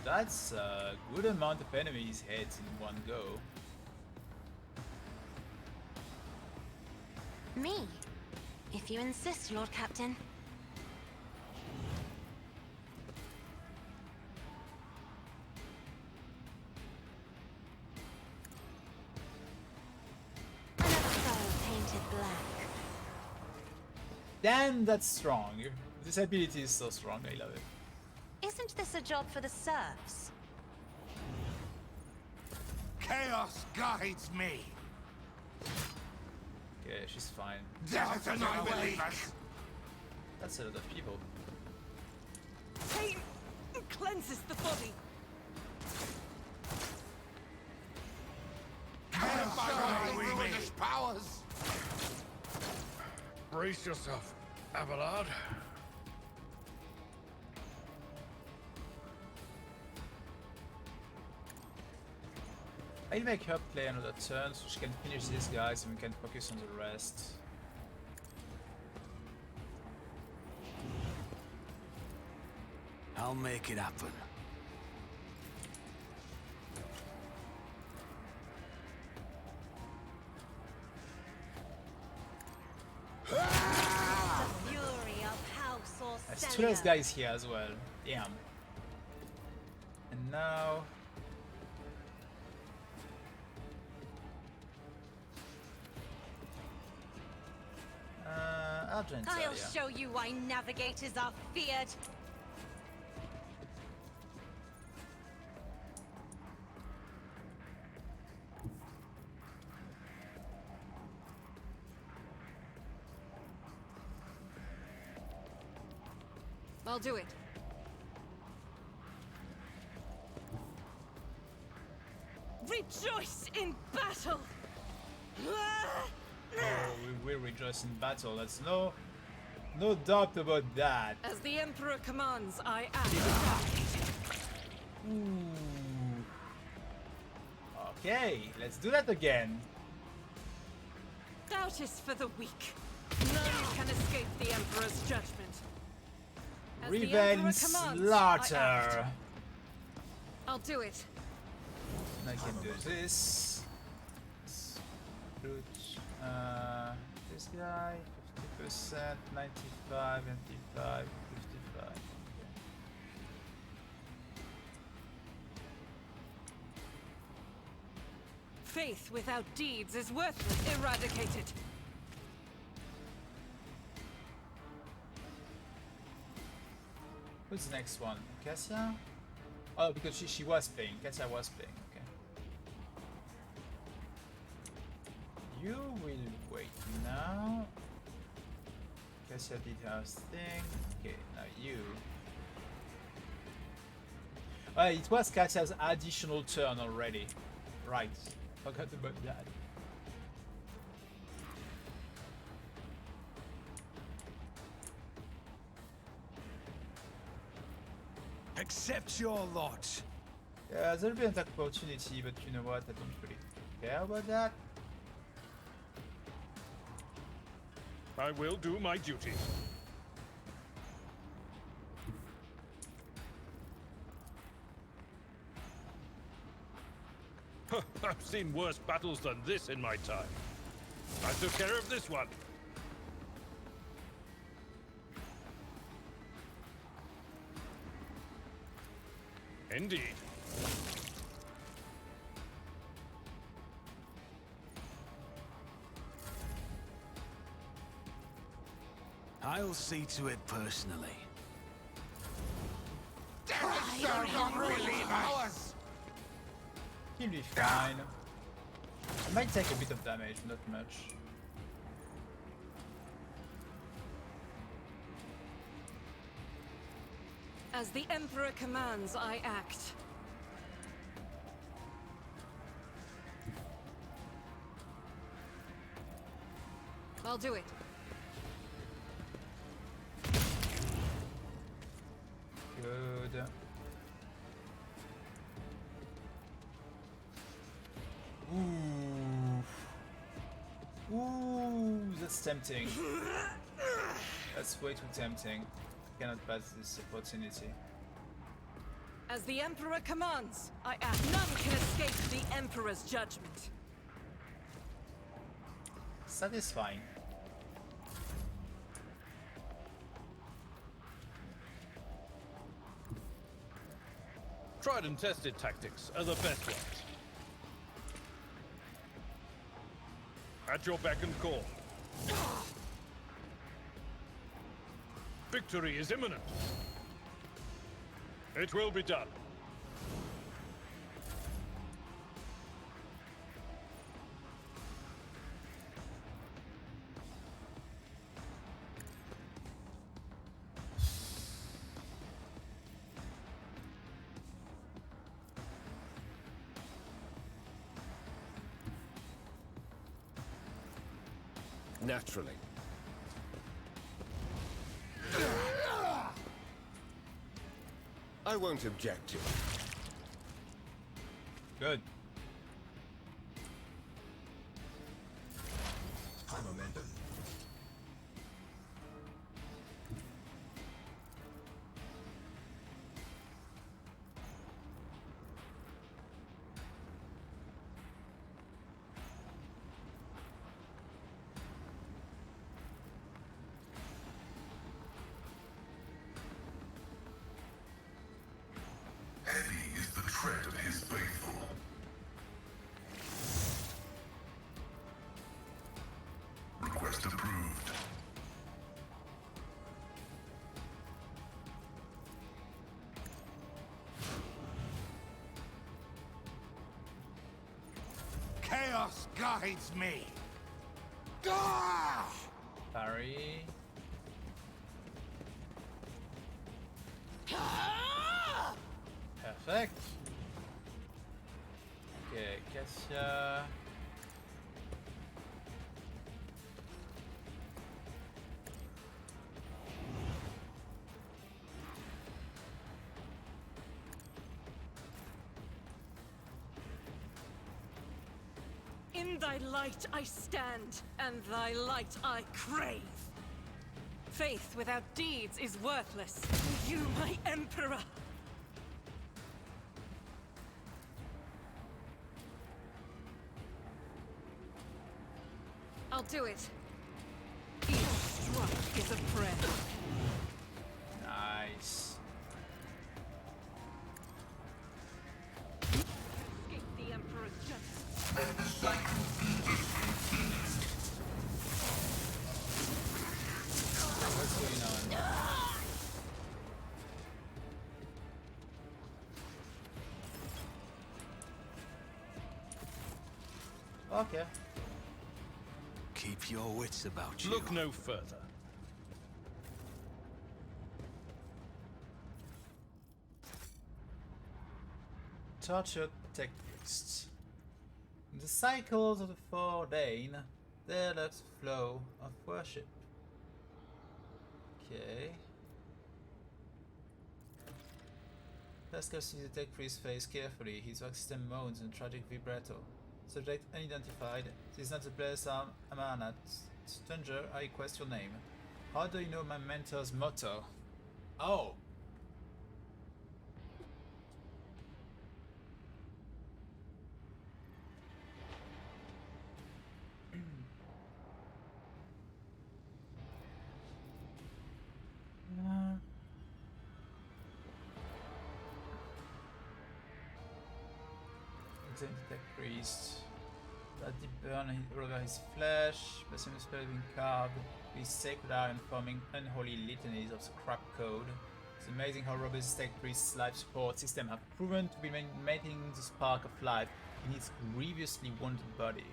That's a good amount of enemies hit in one go. Me? If you insist, Lord Captain. Another foe painted black. Damn, that's strong. This ability is so strong, I love it. Isn't this a job for the serfs? Chaos guides me! Okay, she's fine. Death and unbelief! That's a lot of people. Pain cleanses the body. Ruinous powers! Brace yourself, Abelard. I'll make her play another turn so she can finish these guys and we can focus on the rest. I'll make it happen. The fury of House or There's two less guys here as well. Damn. And now... Argentaria. I'll show you why navigators are feared. I'll do it. Rejoice in battle! Oh, we will rejoice in battle. That's no doubt about that. As the Emperor commands, I act. Ooh. Okay, let's do that again. Doubt is for the weak. None can escape the Emperor's judgment. As the Revenge Emperor commands, slaughter. I act. I'll do it. I can do this. Loot, this guy, 50%, 95, 95, 55. Faith without deeds is worthless. Eradicated. Who's the next one? Cassia? Oh, because she was paying. Katya was paying. Okay. You will wait now. Katya did her thing. Okay, now you. It was Katya's additional turn already. Right. Forgot about that. Accept your lot. Yeah, there'll be an attack opportunity, but you know what? I don't really care about that. I will do my duty. I've seen worse battles than this in my time. I took care of this one. Indeed. I'll see to it personally. He'll be fine. I might take a bit of damage, not much. As the Emperor commands, I act. I'll do it. Good. Ooh. Ooh, that's tempting. That's way too tempting. Cannot pass this opportunity. As the Emperor commands, I act. None can escape the Emperor's judgment. Satisfying. Tried and tested tactics are the best ones. At your beck and call. Victory is imminent. It will be done. Naturally. I won't object to it. Good. High momentum. Heavy is the tread of his faithful. Request approved. Chaos guides me. Ah! Parry. Perfect. Okay, Cassia. In thy light I stand, and thy light I crave. Faith without deeds is worthless. You, my Emperor! I'll do it. Each stroke is a prayer. Nice. Escape the Emperor's judgment. What's going on? Fuck yeah. Keep your wits about you. Look no further. Tortured tech priests. In the cycles of the Foreordain, there lurks a flow of worship. Okay. Pascal sees the tech priest's face carefully. His work system moans in a tragic vibrato. Subject unidentified. This is not the place Amanat. Stranger, I request your name. How do you know my mentor's motto? Oh! Examine the tech priest. That deep burn all over his flesh, blasphemous spirit being carved, with sacred iron forming unholy litanies of scrap code. It's amazing how robust tech priest's life support system have proven to be maintaining the spark of life in his grievously wounded body.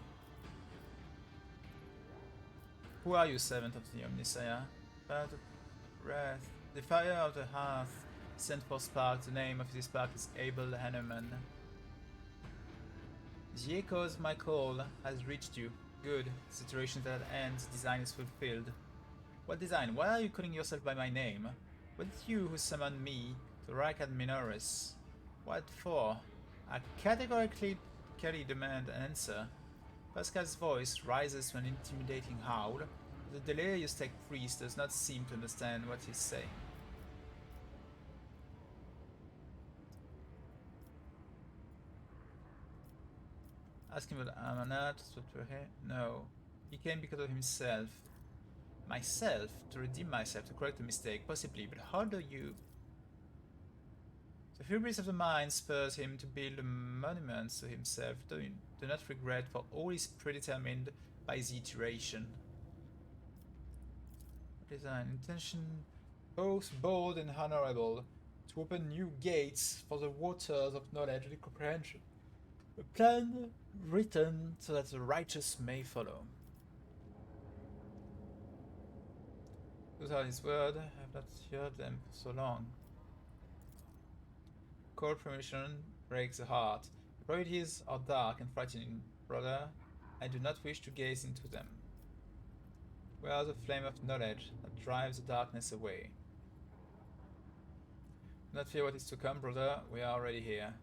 Who are you, servant of the Omnissiah? Fire of wrath. The fire of the hearth sent for spark. The name of this spark is Abel Hanneman. The echoes of my call has reached you. Good. Situation that ends. Design is fulfilled. What design? Why are you calling yourself by my name? Was it you who summoned me to Rykad Minoris? What for? I categorically demand an answer. Pascal's voice rises to an intimidating howl. The delirious tech priest does not seem to understand what he's saying. Ask him about Amanat, no. He came because of himself. Myself? To redeem myself, to correct a mistake, possibly, but how do you... The hubris of the mind spurs him to build monuments to himself. Do not regret, for all is predetermined by the iteration. Design, intention, both bold and honorable, to open new gates for the waters of knowledge and comprehension. A plan written so that the righteous may follow. Those are his words. I have not heard them for so long. Cold permission breaks the heart. The priorities are dark and frightening, brother. I do not wish to gaze into them. We are the flame of knowledge that drives the darkness away. Do not fear what is to come, brother. We are already here.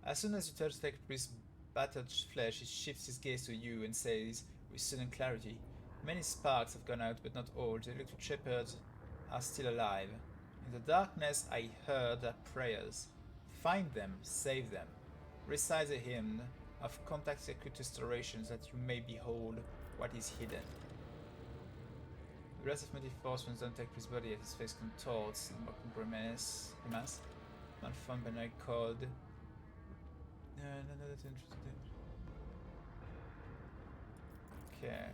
As soon as you touch the tech priest's battered flesh, he shifts his gaze to you and says, with sudden clarity, many sparks have gone out, but not all. The electric shepherds are still alive. In the darkness, I heard their prayers. Find them, save them. Recite a hymn of contact circuit restorations that you may behold what is hidden. The rest of motive force runs down tech priest's body as his face contorts in mocking grimace, malformed by night called. No, that's interesting. Okay.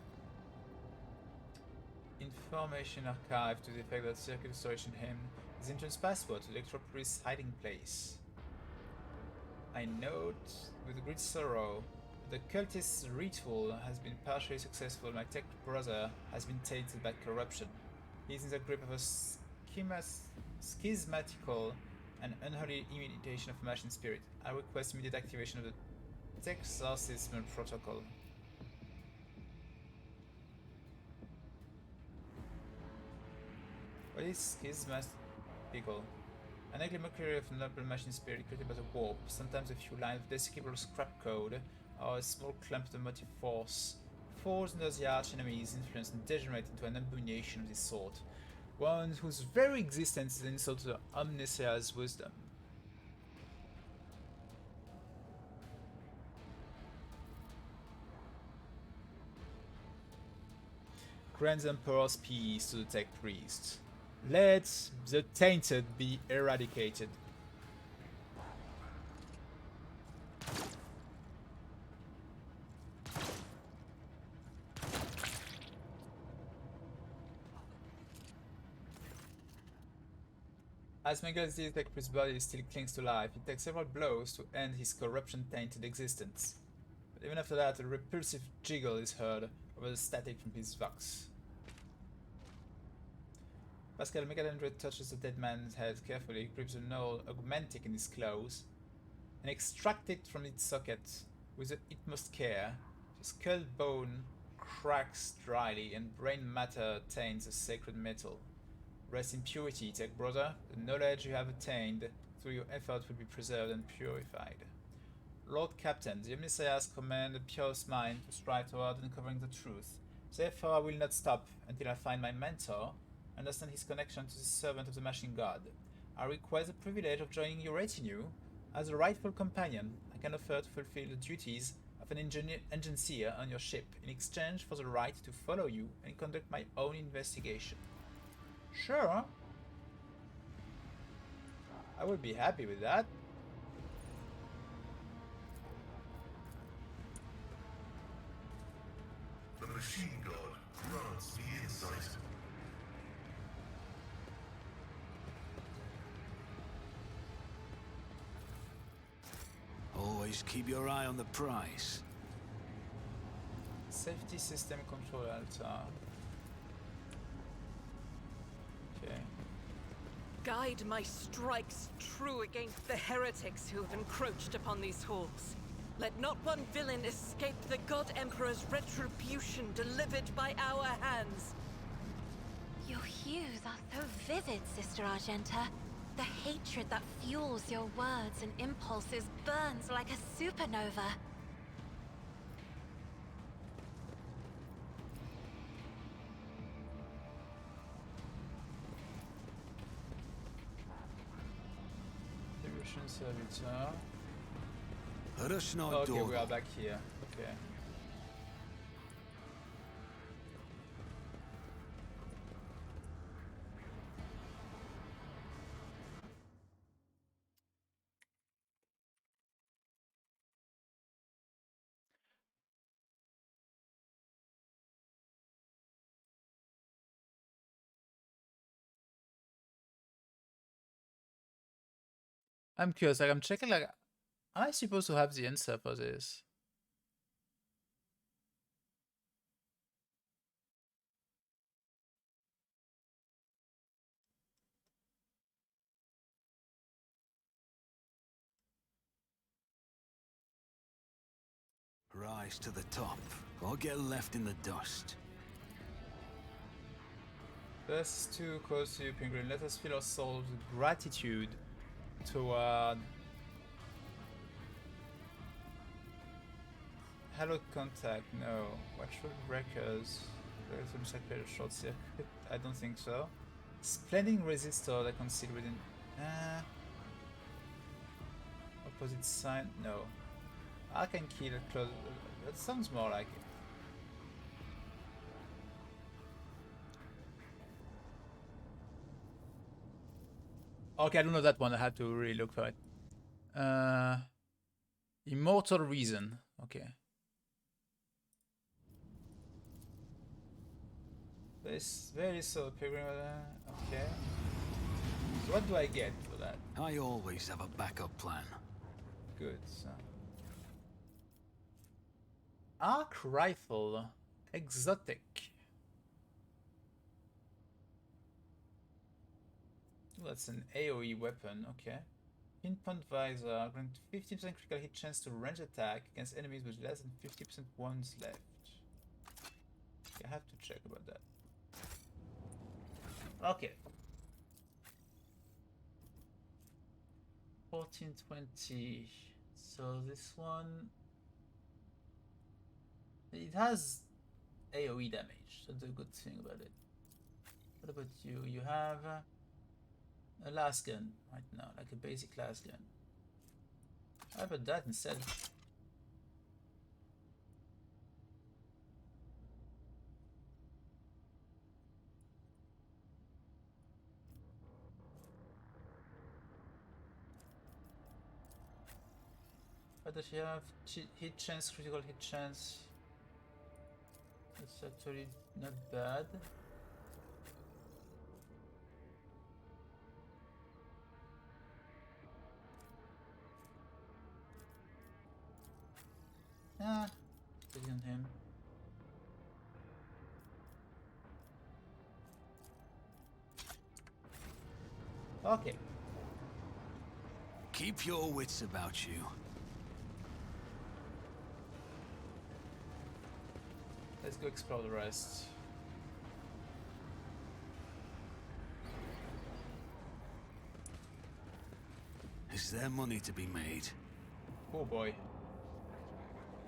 Information archive to the effect that circuit restoration hymn is entrance password to Electro Priest's hiding place. I note with great sorrow the cultist's ritual has been partially successful. My tech brother has been tainted by corruption. He is in the grip of a schismatical and unholy imitation of machine spirit. I request immediate activation of the exorcism protocol. What is schismatical? An ugly mockery of noble machine spirit created by the warp, sometimes a few lines of desecrable scrap code, or a small clump of the motive force, falls under the arch enemy's influence and degenerate into an abomination of this sort, one whose very existence is an insult to the Omnissiah's wisdom. Grant Emperor's peace to the tech priest. Let the tainted be eradicated. As Miguel's detector's body still clings to life, it takes several blows to end his corruption-tainted existence. But even after that, a repulsive jiggle is heard over the static from his vox. Pascal Megadendroid touches the dead man's head carefully, grips a null augmentic in his claws, and extracts it from its socket with the utmost care. The skull bone cracks dryly, and brain matter taints the sacred metal. Rest in purity, Tech Brother. The knowledge you have attained through your effort will be preserved and purified. Lord Captain, the Omniscience command a pious mind to strive toward uncovering the truth. Therefore I will not stop until I find my mentor, understand his connection to the servant of the Machine God. I request the privilege of joining your retinue. As a rightful companion, I can offer to fulfill the duties of an engineer on your ship in exchange for the right to follow you and conduct my own investigation. Sure. I would be happy with that. The Machine God grants me insight. Always keep your eye on the prize. Safety system control altar. Okay. Guide my strikes true against the heretics who have encroached upon these halls. Let not one villain escape the God Emperor's retribution delivered by our hands. Your hues are so vivid, Sister Argenta. The hatred that fuels your words and impulses burns like a supernova. Devotion servitor. Rush not Okay, door. we are back here. Okay. I'm curious, like I'm checking like am I supposed to have the answer for this? Rise to the top, or get left in the dust. Verse 2 calls to you, Penguin. Let us fill our souls with gratitude toward hallowed contact. No. Watchful breakers. Short circuit. I don't think so. Splendid resistor that concealed within. Opposite sign. No. I can kill a close. That sounds more like it. Okay, I don't know that one. I have to really look for it. Immortal Reason. Okay. This very so pilgrim. Okay. So what do I get for that? I always have a backup plan. Good. So. Arc rifle. Exotic. Oh, that's an AoE weapon. Okay. Pinpoint visor. Grant 50% critical hit chance to range attack against enemies with less than 50% wounds left. Okay, I have to check about that. Okay. 1420. So this one, it has AoE damage. That's a good thing about it. What about you? You have a las gun right now, like a basic las gun. How about that instead? What does she have? Hit chance, critical hit chance. That's actually not bad. Ah, it isn't him. Okay. Keep your wits about you. Let's go explore the rest. Is there money to be made? Oh boy.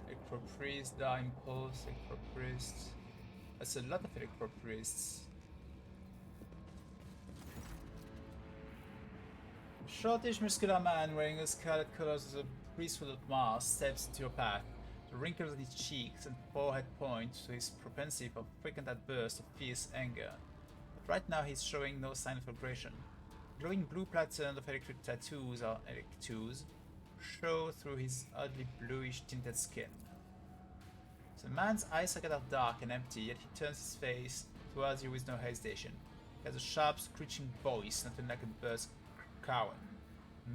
Electro Priest, Da Impulse, Electro Priest. That's a lot of Electro Priests. Shortish muscular man wearing a scarlet colors as a priest without mask steps into your path. The wrinkles on his cheeks and forehead point to his propensity for frequent outbursts of fierce anger. But right now he's showing no sign of aggression. Glowing blue pattern of electric tattoos or electus show through his oddly bluish tinted skin. The man's eyes are dark and empty, yet he turns his face towards you with no hesitation. He has a sharp, screeching voice, not unlike a bird's cawing.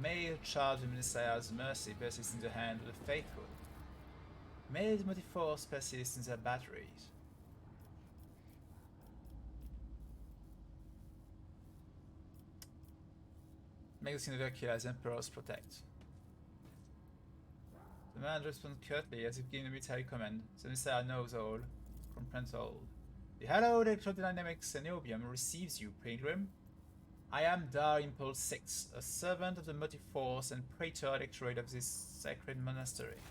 May the charge of Messiah's mercy persists in the hand of the faithful. May his mighty force persist in their batteries. Make the Sinnover kill as Emperors protect. The man responds curtly as if giving a military command. The Messiah knows all, comprehends all. The hallowed electrodynamic Cenobium receives you, pilgrim. I am Dar Impulse 6, a servant of the motive force and praetor electorate of this sacred monastery.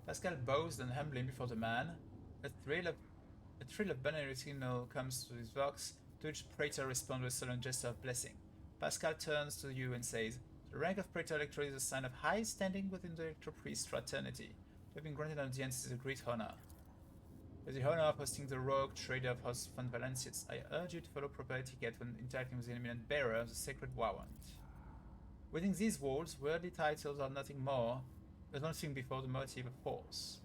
Pascal bows then humbling before the man. A thrill of binary signal comes to his vox, to which praetor responds with a solemn gesture of blessing. Pascal turns to you and says, the rank of praetor electorate is a sign of high standing within the electro-priest fraternity. To have been granted an audience is a great honor. With the honor of hosting the rogue trader of House von Valencius, I urge you to follow proper etiquette when interacting with the eminent bearer of the sacred warrant. Within these walls, worldly titles are nothing more than one thing before the motive of force.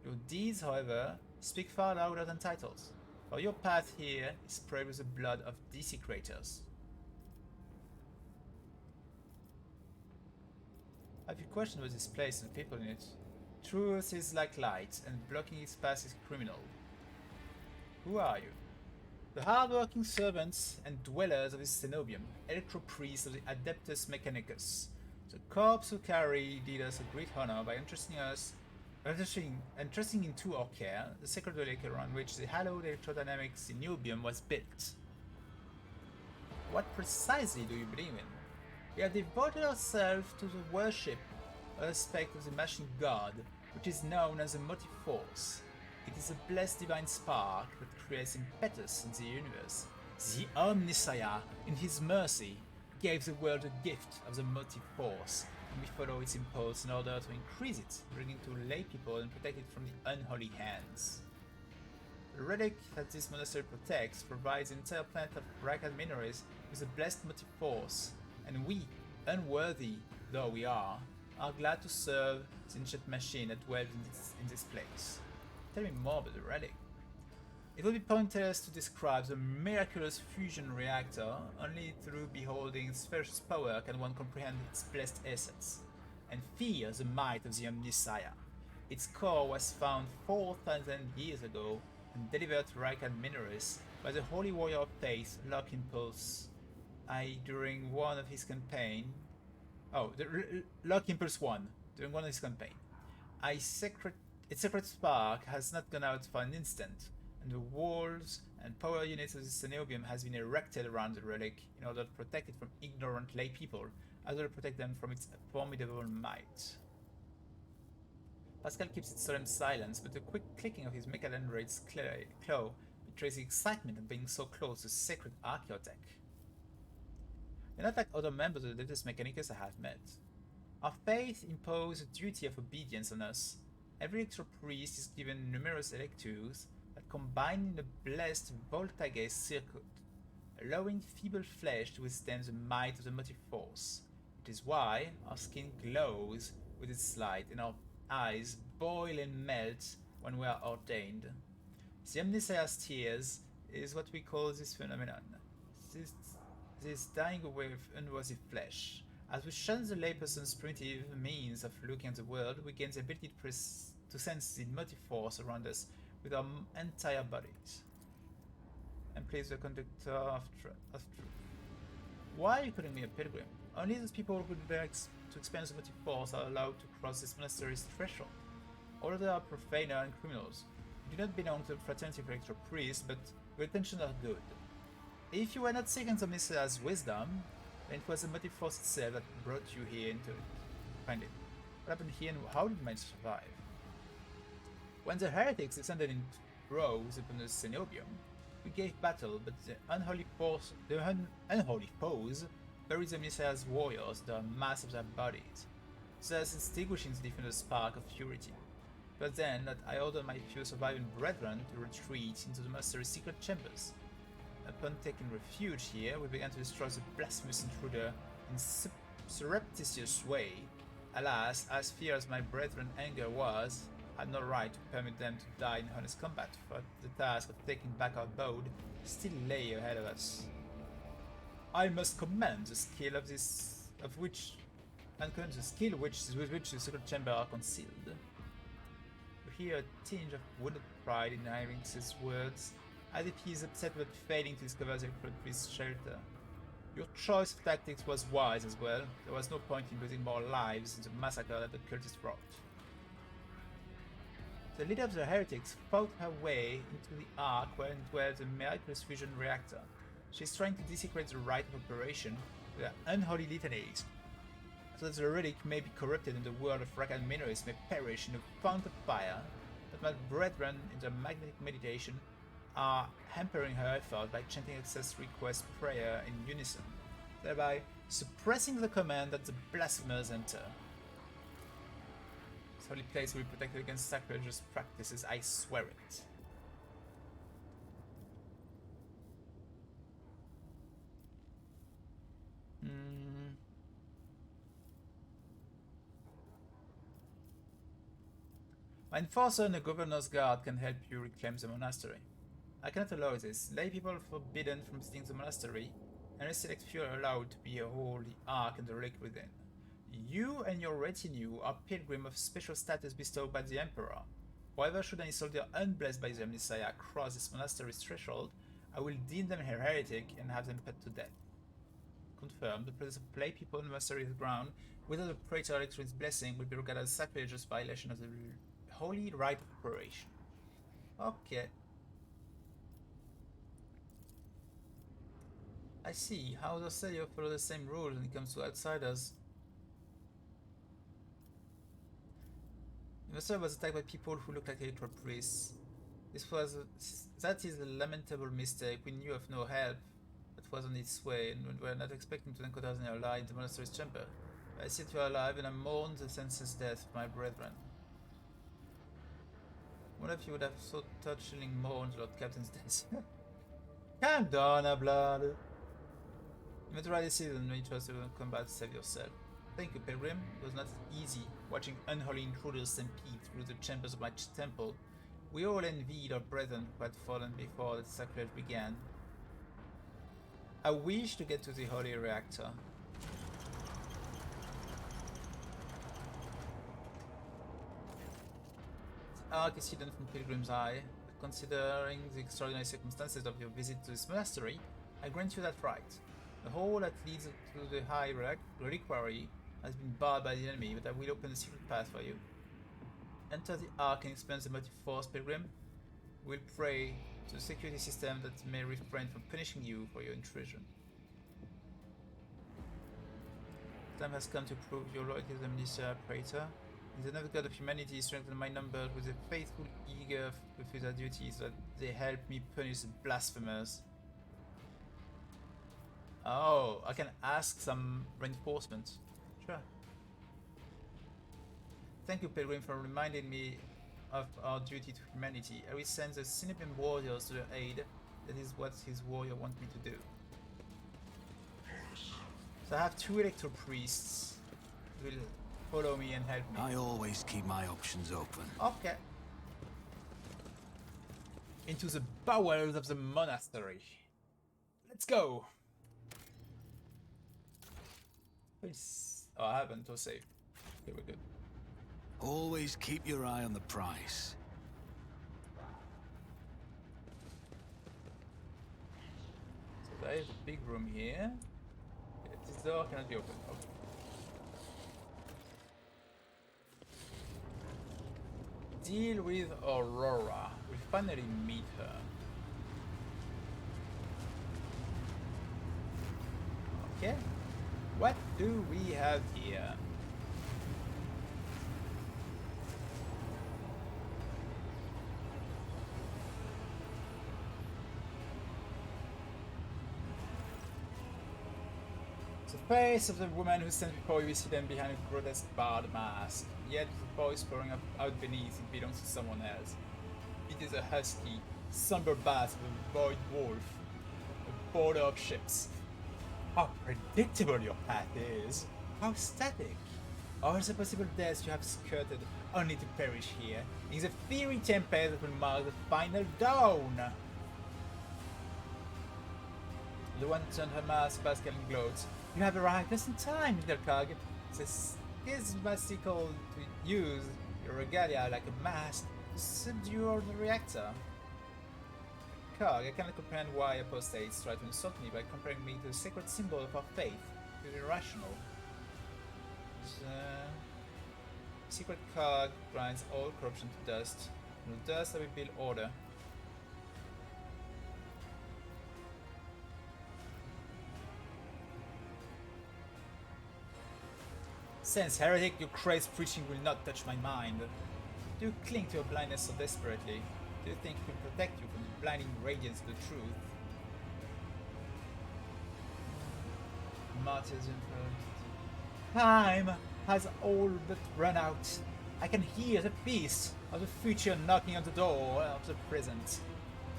Your deeds, however, speak far louder than titles, for your path here is sprayed with the blood of desecrators. Have you questioned about this place and the people in it? Truth is like light, and blocking its path is criminal. Who are you? The hard-working servants and dwellers of this cenobium, electro-priests of the Adeptus Mechanicus. The corps who carry did us a great honor by entrusting into our care the sacred relic around which the hallowed electrodynamic cenobium was built. What precisely do you believe in? We have devoted ourselves to the worship aspect of the machine god, which is known as the motive force. It is a blessed divine spark that creates impetus in the universe. The Omnissiah, in his mercy, gave the world a gift of the motive force, and we follow its impulse in order to increase it, bringing to lay people and protect it from the unholy hands. The relic that this monastery protects provides the entire planet of Rykard minerals with a blessed motive force, and we, unworthy though we are glad to serve the ancient machine that dwells in this place. Tell me more about the relic. It would be pointless to describe the miraculous fusion reactor. Only through beholding its ferocious power can one comprehend its blessed essence, and feel the might of the Omnissiah. Its core was found 4,000 years ago and delivered to Rykard Minerals by the holy warrior of faith, Lock Impulse I during one of his campaign. Lock Impulse 1 during one of his campaign. Its secret spark has not gone out for an instant, and the walls and power units of the cenobium has been erected around the relic in order to protect it from ignorant lay people, as well as protect them from its formidable might. Pascal keeps its solemn silence, but the quick clicking of his mechadendroid's claw betrays the excitement of being so close to sacred archaeotech. You're not like other members of the Adeptus Mechanicus I have met. Our faith imposes a duty of obedience on us. Every electro-priest is given numerous electus that combine in a blessed voltage circuit, allowing feeble flesh to withstand the might of the motive force. It is why our skin glows with its light and our eyes boil and melt when we are ordained. The Omnissiah's tears is what we call this phenomenon. this dying away with unworthy flesh. As we shun the layperson's primitive means of looking at the world, we gain the ability to sense the motive force around us with our entire bodies. And plays the conductor of truth. Why are you calling me a pilgrim? Only those people who would like to experience the motive force are allowed to cross this monastery's threshold. All others are profaner and criminals. You do not belong to the fraternity of electro priests, but your intentions are good. If you were not seeking the Messiah's wisdom, then it was the motive force itself that brought you here into it. Find it. What happened here and how did mine survive? When the heretics descended in rows upon the cenobium, we gave battle, but the unholy foes buried the Messiah's warriors, the mass of their bodies, thus extinguishing the defender's spark of purity. But then that I ordered my few surviving brethren to retreat into the monastery's secret chambers. Upon taking refuge here, we began to destroy the blasphemous intruder in surreptitious way. Alas, as fierce as my brethren's anger was, I had no right to permit them to die in honest combat, for the task of taking back our abode still lay ahead of us. I must commend the skill with which the secret chamber are concealed. You hear a tinge of wounded pride in Heinrich's words, as if he is upset about failing to discover the priest's shelter. Your choice of tactics was wise as well. There was no point in losing more lives in the massacre that the cultists wrought. The leader of the heretics fought her way into the ark wherein dwells the miraculous fusion reactor. She is trying to desecrate the rite of operation with her unholy litanies, so that the relic may be corrupted and the world of Rakan minorists may perish in a fount of fire, but my brethren in their magnetic meditation are hampering her effort by chanting access request prayer in unison, thereby suppressing the command that the blasphemers enter. This holy place will be protected against sacrilegious practices, I swear it. My enforcer and the governor's guard can help you reclaim the monastery. I cannot allow this. Lay people are forbidden from visiting the monastery, and a select few are allowed to be a holy ark and the relic within. You and your retinue are pilgrims of special status bestowed by the Emperor. However, should any soldier unblessed by the Messiah cross this monastery's threshold, I will deem them a heretic and have them put to death. Confirmed, the presence of lay people in the monastery's ground without the praetor elector's blessing will be regarded as sacrilegious violation of the holy rite of operation. Okay. I see. How does Celio follow the same rules when it comes to outsiders? The monastery was attacked by people who looked like electoral priests. That is a lamentable mistake. We knew of no help that was on its way, and we were not expecting to encounter any ally in the monastery's chamber. I see that you are alive, and I mourn the senseless death of my brethren. One of you would have so touchingly mourned Lord Captain's death. Calm down, blood. You made the right decision when you chose to combat to save yourself. Thank you, Pilgrim. It was not easy watching unholy intruders stampede through the chambers of my temple. We all envied our brethren who had fallen before the sacrilege began. I wish to get to the holy reactor. The ark is hidden from Pilgrim's eye, but considering the extraordinary circumstances of your visit to this monastery, I grant you that right. The hole that leads to the high reliquary has been barred by the enemy, but I will open a secret path for you. Enter the ark and experience the motive force, Pilgrim. We'll pray to the security system that may refrain from punishing you for your intrusion. The time has come to prove your loyalty to the Militia Praetor. In the name of the God of humanity, strengthen my numbers with a faithful eager to fulfill their duties, so that they help me punish the blasphemers. Oh, I can ask some reinforcement. Sure. Thank you, Pilgrim, for reminding me of our duty to humanity. I will send the Cenobian warriors to your aid. That is what his warrior wants me to do. So I have 2 electro priests who will follow me and help me. I always keep my options open. Okay. Into the bowels of the monastery. Let's go. Oh, I haven't. To save. Okay, we're good. Always keep your eye on the prize. So there is a big room here. Okay, this door cannot be opened. Okay. Deal with Aurora. We finally meet her. Okay. What do we have here? The face of the woman who stands before you is hidden behind a grotesque barred mask. Yet the voice pouring out beneath it belongs to someone else. It is a husky, somber bass of a void wolf, a border of ships. How predictable your path is! How static! All the possible deaths you have skirted only to perish here in the fiery tempest that will mark the final dawn! The one turned her mask Pascal and gloats. You have arrived just in time, little cog. This is bicycle to use your regalia like a mask to subdue the reactor. Cog, I cannot comprehend why apostates try to insult me by comparing me to a sacred symbol of our faith. It is irrational. Secret Cog grinds all corruption to dust. From the dust I will build order. Sense, heretic, your crazed preaching will not touch my mind. Do you cling to your blindness so desperately? Do you think it will protect you from the blinding radiance of the truth? Martyrs influenced. Time has all but run out. I can hear the beast of the future knocking on the door of the present.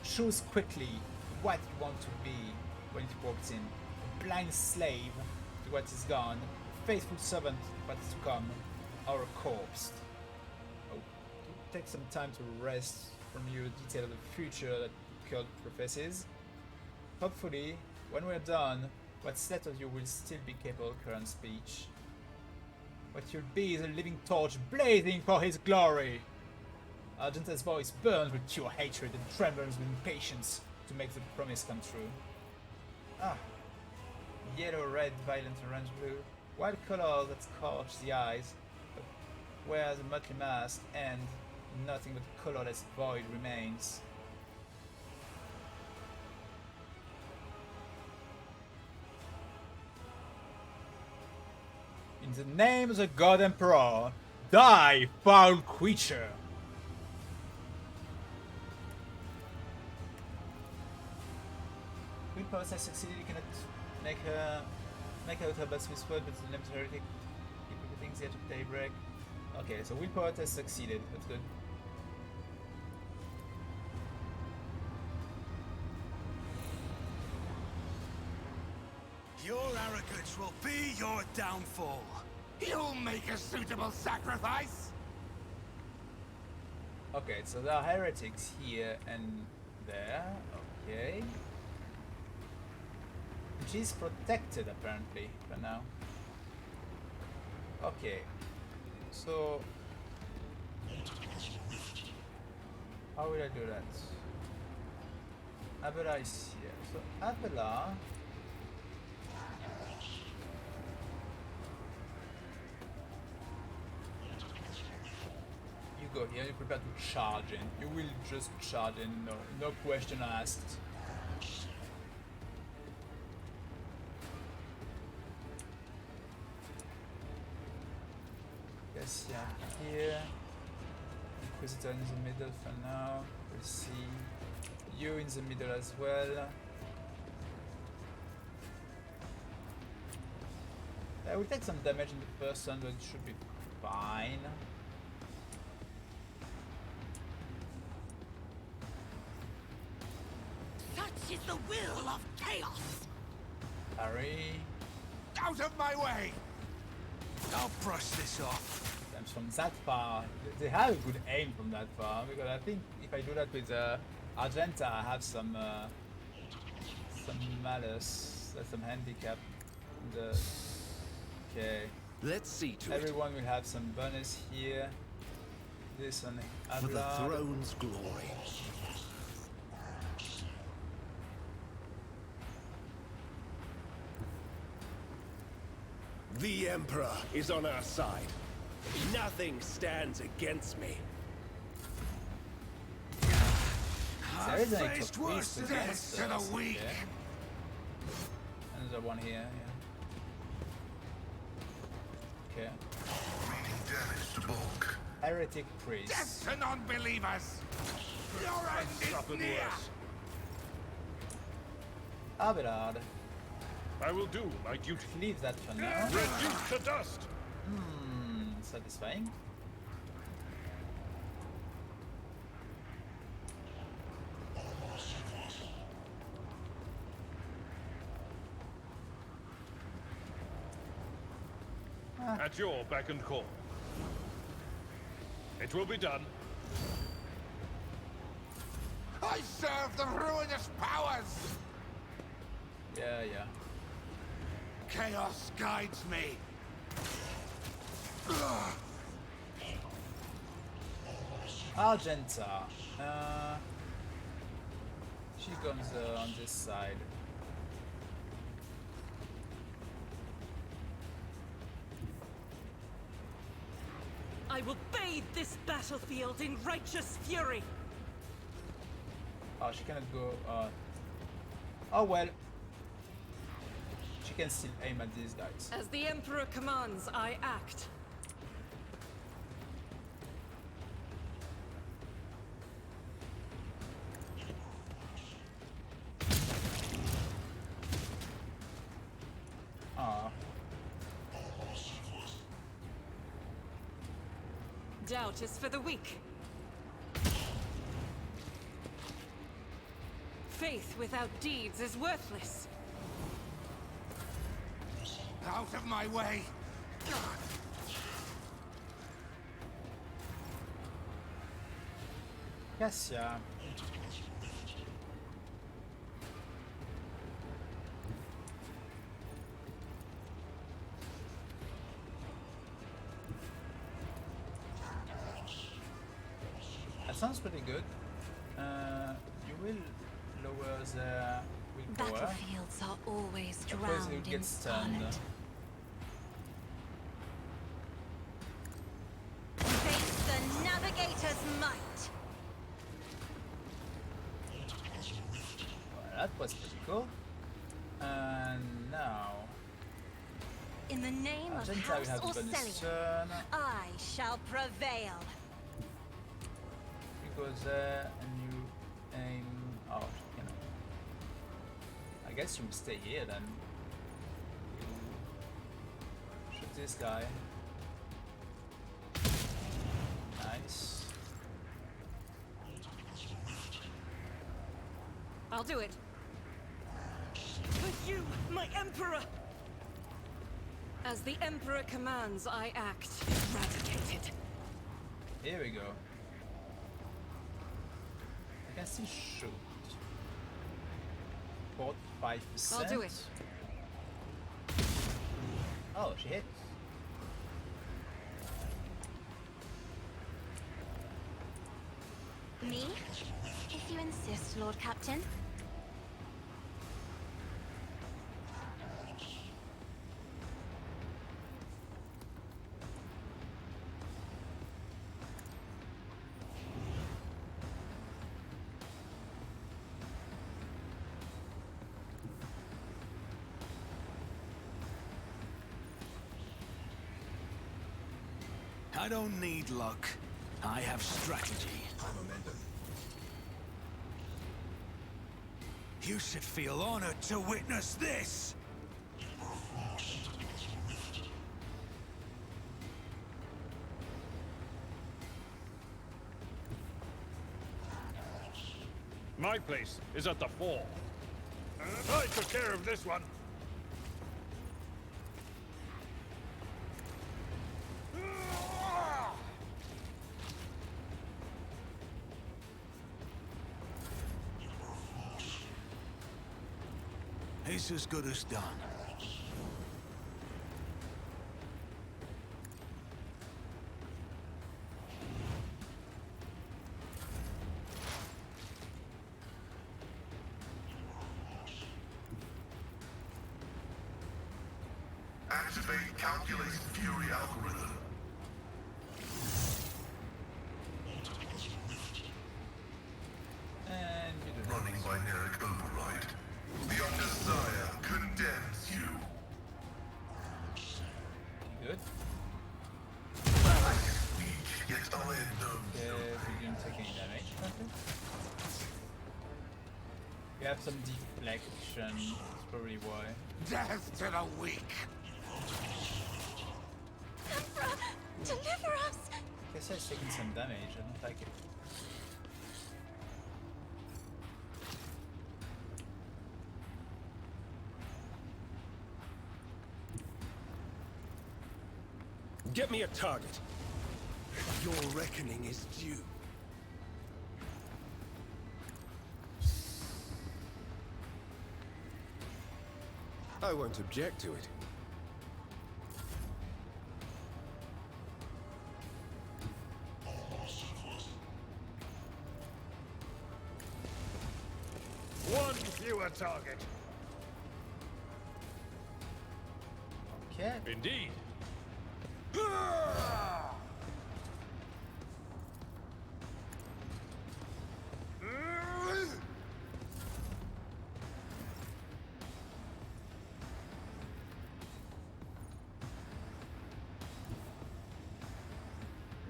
Choose quickly what you want to be when it walks in. A blind slave to what is gone. Faithful servant of what is to come, our corpse. Oh, take some time to rest from your detail of the future that cult professes. Hopefully, when we're done, what's left of you will still be capable of current speech. What you'll be is a living torch blazing for his glory. Argenta's voice burns with pure hatred and trembles with impatience to make the promise come true. Ah, yellow, red, violet, orange, blue. Wild color that scorch the eyes, but where the motley mask and nothing but colorless void remains. In the name of the God Emperor, die, foul creature! Good powers has succeeded, you cannot make out her best with sword, but the limit heretic keep everything's yet at daybreak. Okay, so willpower has succeeded, that's good. Your arrogance will be your downfall. You'll make a suitable sacrifice? Okay, so there are heretics here and there, okay. She's protected apparently for now. Okay, so how will I do that? Abela is here. So Abela, you go here. You prepare to charge in. You will just charge in. No question asked. Yeah, here. Inquisitor in the middle for now. We'll see you in the middle as well. I will take some damage in the first one, but it should be fine. Such is the will of chaos! Parry. Out of my way! I'll brush this off. Damage from that far. They have a good aim from that far, because I think if I do that with Argenta, I have some malus, some handicap. Okay. Let's see to it. Everyone will have some bonus here. This on For the Ablard. throne's glory. The Emperor is on our side. Nothing stands against me. There is a faced priest worse against deaths to us. the weak. Okay. Another one here, yeah. Okay. Reading damage to bulk. Heretic priest. Death to non-believers! Your end is Suffered near! worse. Abelard. I will do my duty. Leave that for now. Reduced to dust! Satisfying. At your beck and call. It will be done. I serve the ruinous powers! Yeah, yeah. Chaos guides me. Argenta. She comes on this side. I will bathe this battlefield in righteous fury. Oh, she cannot go. Oh well. She can still aim at these guys. As the Emperor commands, I act. Ah, Doubt is for the weak. Faith without deeds is worthless. Out of my way! Cassia. That sounds pretty good. You will lower the willpower. Battlefields are always Of course, it drowned in gets stunned. scarlet. Face the navigator's might. Well, that was pretty cool. And now, In the name of Argenta will House have a bonus Orsellium, turn. I shall prevail. You go there and you aim. Oh, you know. I guess you will stay here then. You shoot this guy. Nice. I'll do it. For you, my Emperor! As the Emperor commands, I act. Eradicated. Here we go. I can still shoot. 45%. I'll do it. Oh, she hit. Me? If you insist, Lord Captain. I don't need luck. I have strategy. You should feel honored to witness this! My place is at the fore. I took care of this one. It's as good as done. Activate calculated fury algorithm. And you do Running binaric override. The Omnissiah condemns you. good. Weak, yet iron knows Okay, we didn't take any damage. Okay. We have some deflection. That's probably why. Death to the weak! Emperor, deliver us! Guess I've taken some damage. I don't like it. Get me a target. Your reckoning is due. I won't object to it. One fewer target. Okay. Indeed.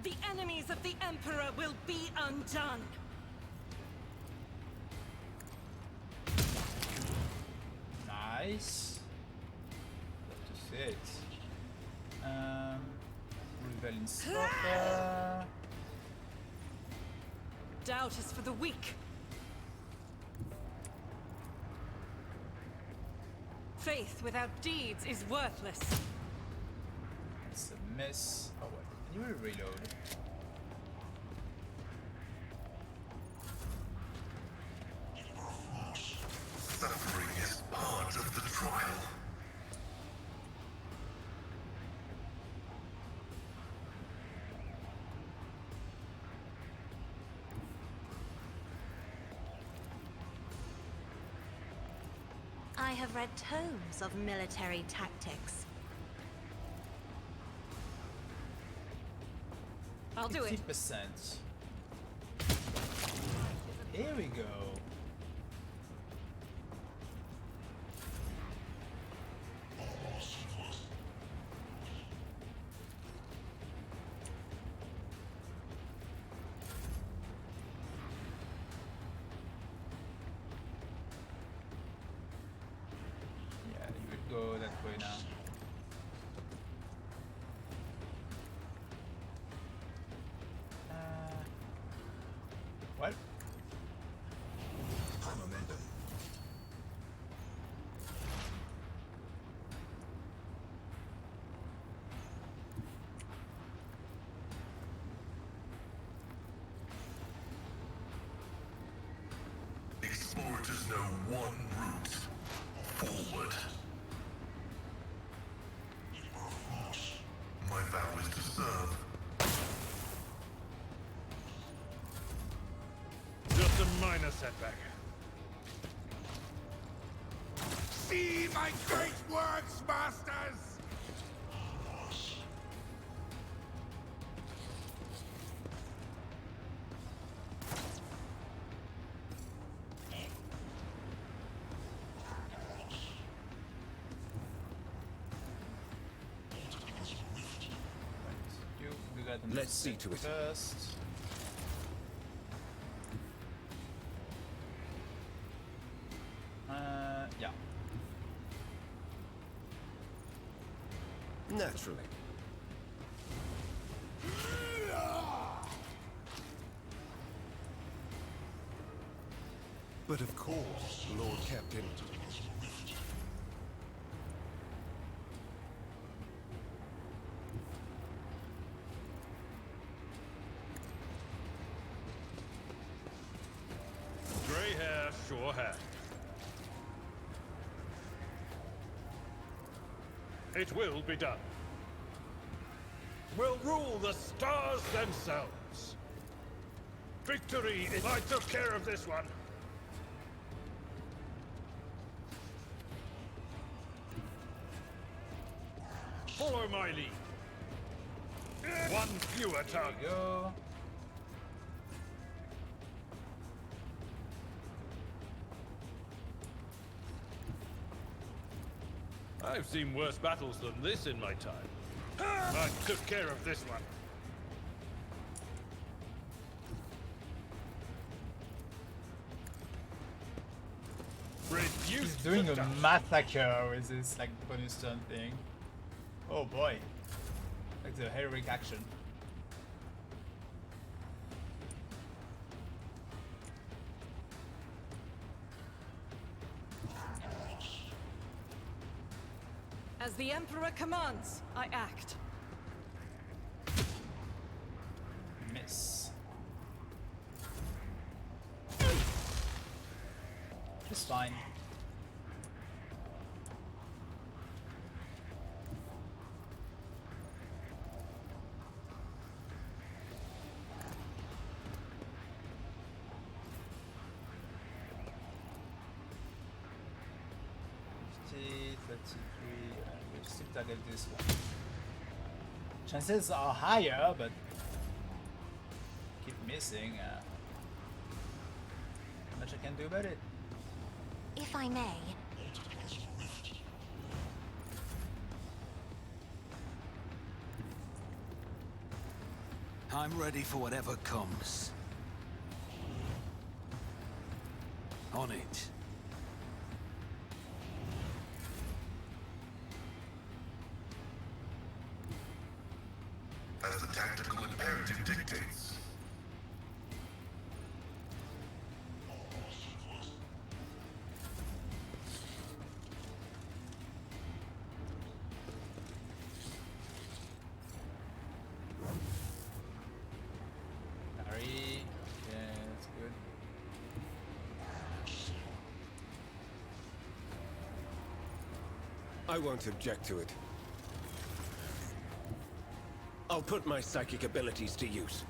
The enemies of the Emperor will be undone. Nice. Love to see it. Rebellion Stalker. Doubt is for the weak. Faith without deeds is worthless. It's a miss. Oh wait, can you reload? suffering is part of the trial. I have read tomes of military tactics. I'll do it. 50%. Here we go. Yeah, you would go that way now. What? Momentum. Explorers know one route. Forward. My vow is to serve. Just a minor setback. See my great works, masters! You got the Let's see to it. first. Yeah. Naturally. But of course, Lord Captain. Grey hair, sure hair. It will be done. We'll rule the stars themselves. Victory is... I took care of this one. Follow my lead. One fewer target. There we go. I've seen worse battles than this in my time. I took care of this one. He's doing a massacre with this like bonus turn thing. Oh boy. Like the heroic action. As the Emperor commands, I act. Miss. It's fine. We'll still target this one. Chances are higher, but keep missing. Not much I can do about it. If I may. I'm ready for whatever comes. On it. As the tactical imperative dictates. Sorry. Yeah, that's good. I won't object to it. I'll put my psychic abilities to use.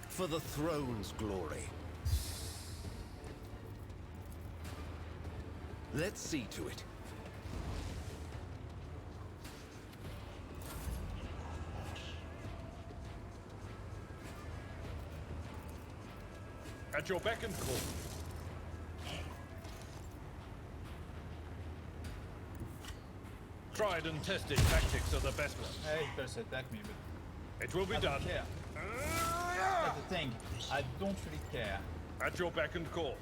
For the throne's glory. Let's see to it. At your beck and call. Tried and tested tactics are the best ones. Hey, he first attack me, but It will be I done. don't care. That's the thing. I don't really care. At your beck and call.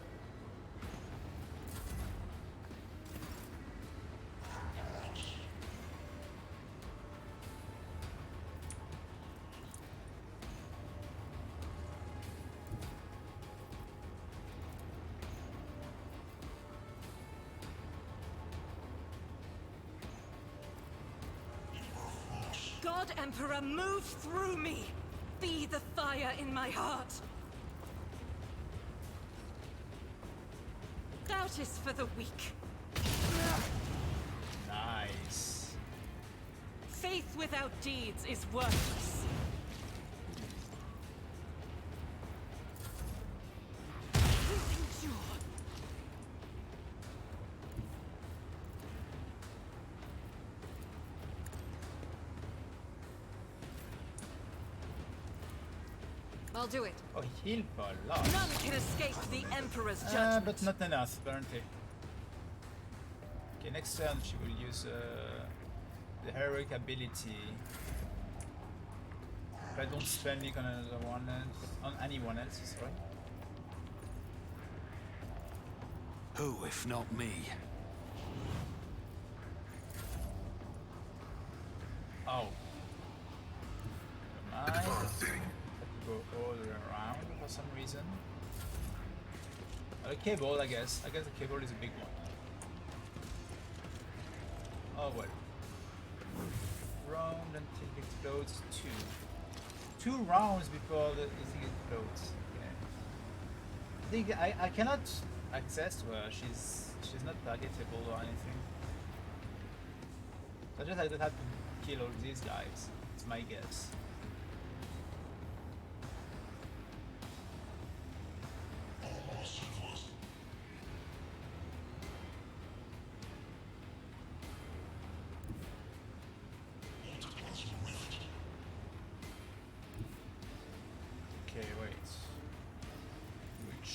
God Emperor, move through me! Be the fire in my heart! Doubt is for the weak. Nice. Faith without deeds is worthless. Endure. I'll do it. Oh, he healed for a lot. None can escape the Emperor's judgment. But not enough, apparently. Okay, next turn she will use the heroic ability. If I don't spend it on another one else, on anyone else, sorry. Who, if not me? Oh. Never mind. Advancing. Go all the way around for some reason. A cable, I guess. I guess the cable is a big one. Oh well. Round until it explodes. Two rounds before the thing explodes. Okay. I think I cannot access to her. She's not targetable or anything. So I just have to kill all these guys. It's my guess.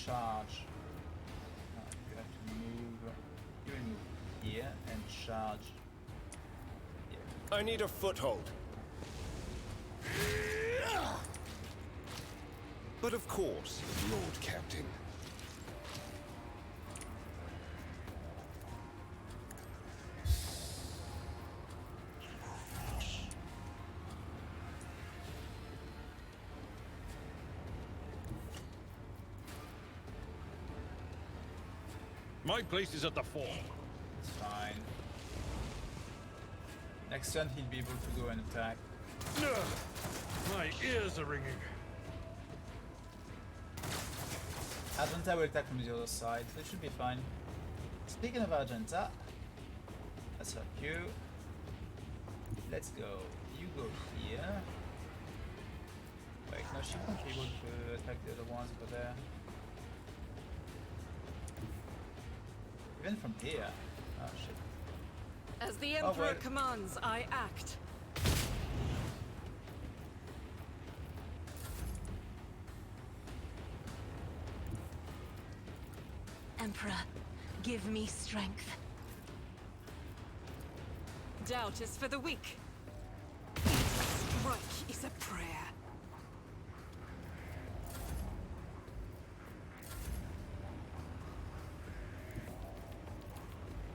charge. You have to move. You will move here and charge here. I need a foothold. But of course, Lord Captain. My place is at the fort. It's fine. Next turn he'll be able to go and attack. My ears are ringing. Argenta will attack from the other side, so it should be fine. Speaking of Argenta, let's help you. Let's go. You go here. Wait, no, she won't be able to attack the other ones over there. Even from here. Oh shit. As the Emperor well. commands, I act. Emperor, give me strength. Doubt is for the weak. Each strike is a prayer.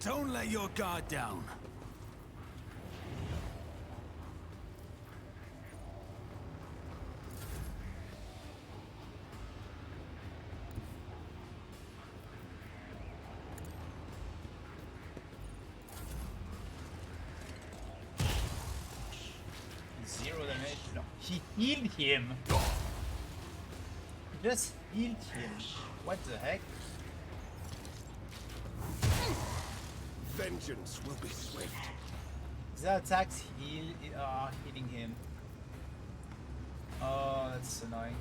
Don't let your guard down. Zero damage. No, he healed him. He just healed him. What the heck? Vengeance will be swift. The attacks are hitting him. Oh, that's annoying.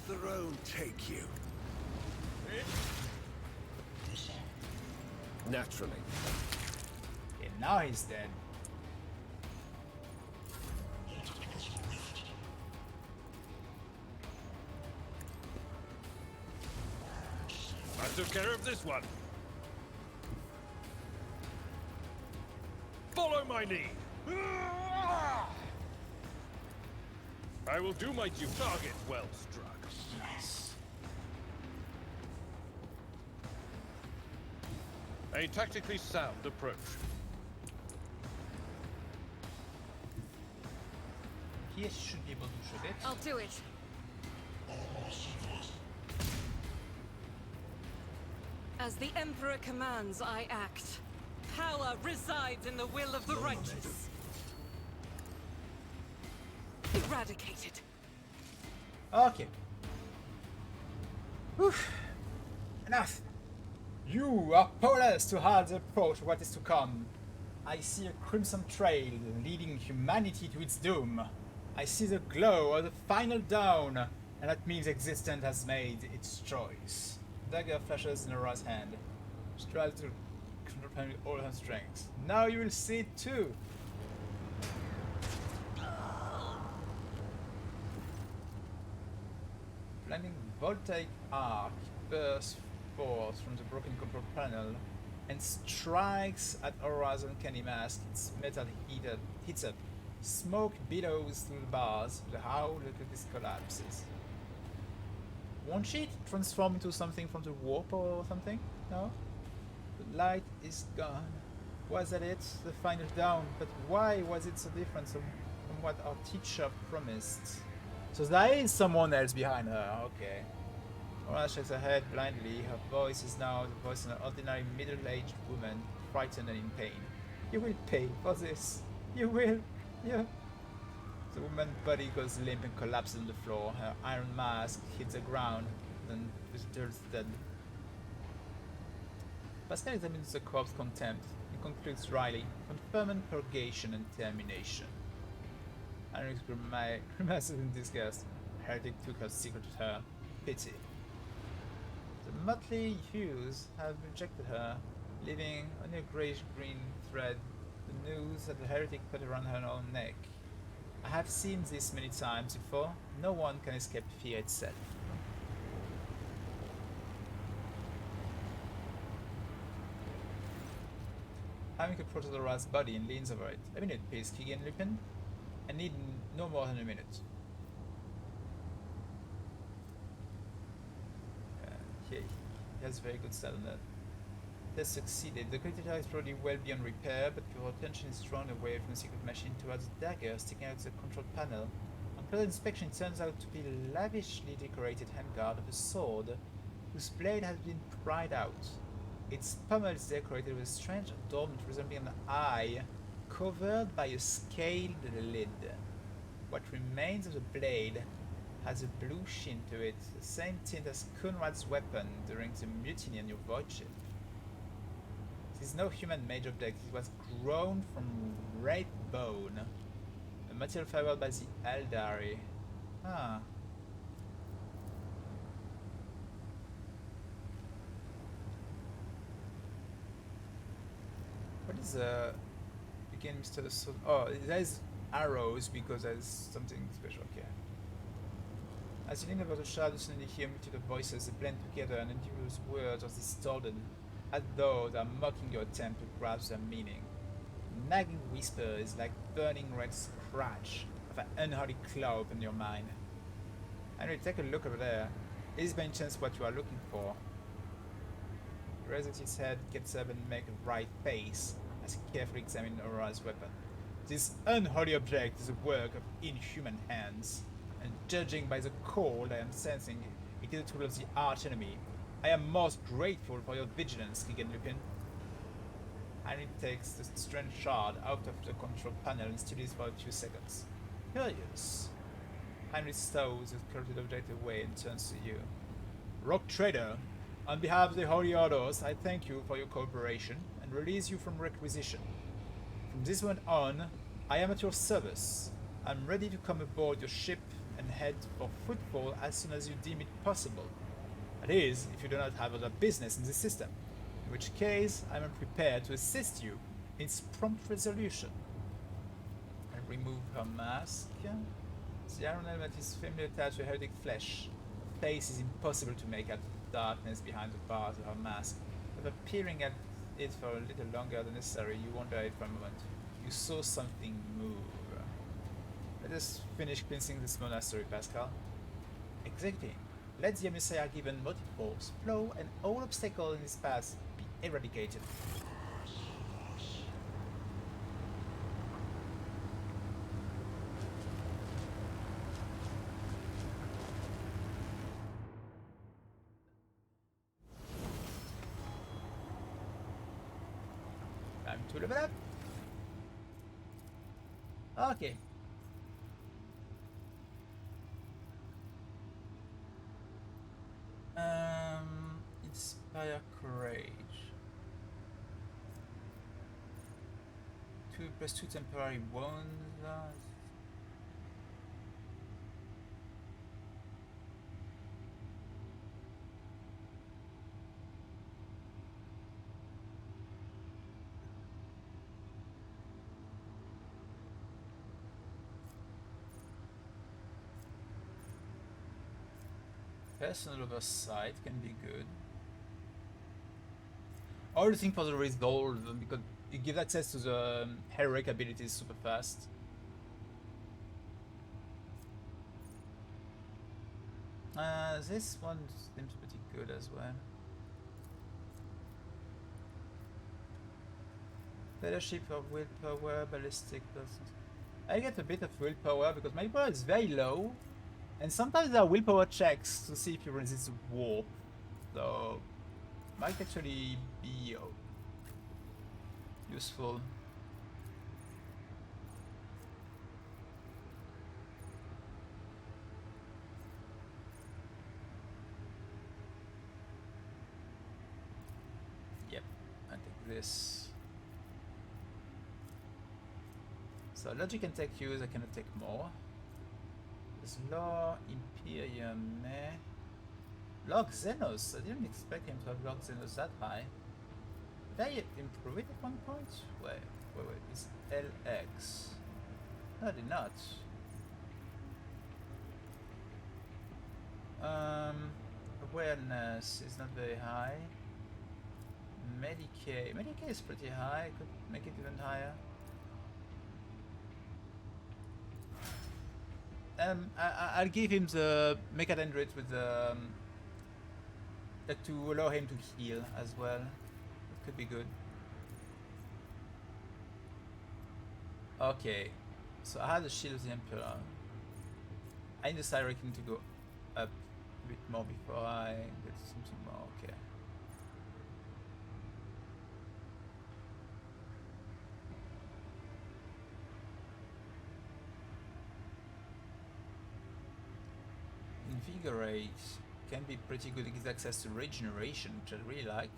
Throne take you. Naturally. Okay, now he's dead. I took care of this one. Follow my lead. I will do my due. Target well struck. Nice. A tactically sound approach. He should be able to shoot it. I'll do it. As the Emperor commands, I act. Power resides in the will of the righteous. Eradicated. Okay. Whew. Enough. You are powerless to halt the approach of what is to come. I see a crimson trail leading humanity to its doom. I see the glow of the final dawn, and that means existence has made its choice. Dagger flashes in Aura's hand. She tries to control with all her strength. Now you will see it too. Blinding voltaic arc bursts forth from the broken control panel and strikes at Aura's uncanny mask. Its metal heats up. Smoke billows through the bars. The howl of this collapses. Won't she transform into something from the warp or something? No? The light is gone. Was that it? The final down. But why was it so different from what our teacher promised? So there is someone else behind her. Okay. Aura shakes her head blindly. Her voice is now the voice of an ordinary middle-aged woman, frightened and in pain. You will pay for this. You will. Yeah. The woman's body goes limp and collapses on the floor. Her iron mask hits the ground, then returns dead. Pascal examines the corpse contempt and concludes dryly: confinement, purgation, and termination. Heinrich grimaces in disgust. Heretic took her secret to her. Pity. The motley hues have rejected her, leaving only a greyish-green thread, the noose that the heretic put around her own neck. I have seen this many times before. No one can escape fear itself. Hamik approaches Aura's body and leans over it. A minute, please, Keegan Lupin. I need no more than a minute. He has very good style on that. It has succeeded. The critical is probably well beyond repair, but your attention is drawn away from the secret machine towards the dagger sticking out the control panel. On closer inspection, it turns out to be a lavishly decorated handguard of a sword, whose blade has been pried out. Its pommel is decorated with a strange adornment resembling an eye, covered by a scaled lid. What remains of the blade has a blue sheen to it, the same tint as Conrad's weapon during the mutiny on your void ship. It is no human-made object, it was grown from red bone, a material favored by the Eldari. Ah. What is again, Mr. So oh, there's arrows because there's something special here. As you lean over the shadow, suddenly hear a multitude of voices that blend together and individual words are distorted, as though they are mocking your attempt to grasp their meaning. A nagging whisper is like burning red scratch of an unholy claw upon your mind. Anyway, take a look over there. Is by any chance what you are looking for? He raises his head, gets up and makes a bright face as he carefully examines Aura's weapon. This unholy object is the work of inhuman hands, and judging by the cold I am sensing, it is a tool of the arch-enemy. I am most grateful for your vigilance, Keegan Lupin. Henry takes the strange shard out of the control panel and studies for a few seconds. Curious. Henry stows the corrupted object away and turns to you. Rogue Trader, on behalf of the Holy Orders, I thank you for your cooperation and release you from requisition. From this moment on, I am at your service. I'm ready to come aboard your ship and head for Footfall as soon as you deem it possible. That is, if you do not have other business in the system, in which case I am prepared to assist you in its prompt resolution. And remove her mask. The iron element is firmly attached to her heretic flesh. Her face is impossible to make out the darkness behind the bars of her mask, but peering at it for a little longer than necessary, you wonder at it for a moment. You saw something move. Let us finish cleansing this monastery, Pascal. Executing. Let the emissary given motive force flow and all obstacles in his path be eradicated. Time to level up. Okay. Inspire Courage. 2+2 temporary wounds. Personal oversight can be good. All the thing for the resolve, because it gives access to the heroic abilities super fast. This one seems pretty good as well. Leadership of willpower, ballistic persons. I get a bit of willpower because my willpower is very low. And sometimes there are willpower checks to see if you resist warp. So, might actually be useful. Yep, I take this. So logic can take use, I cannot take more. There's Law, Imperium, meh. Lord Xenos, I didn't expect him to have Lord Xenos that high. Did I improve it at one point? Wait, it's LX. No, I did not. Awareness is not very high. Medicaid is pretty high. Could make it even higher. I'll give him the Mechadendrite with the to allow him to heal as well. It could be good. Okay, so I had the Shield of the Emperor. I need the Cyreking to go up a bit more before I get something more. Okay. Invigorate can be pretty good. It gives access to regeneration, which I really like.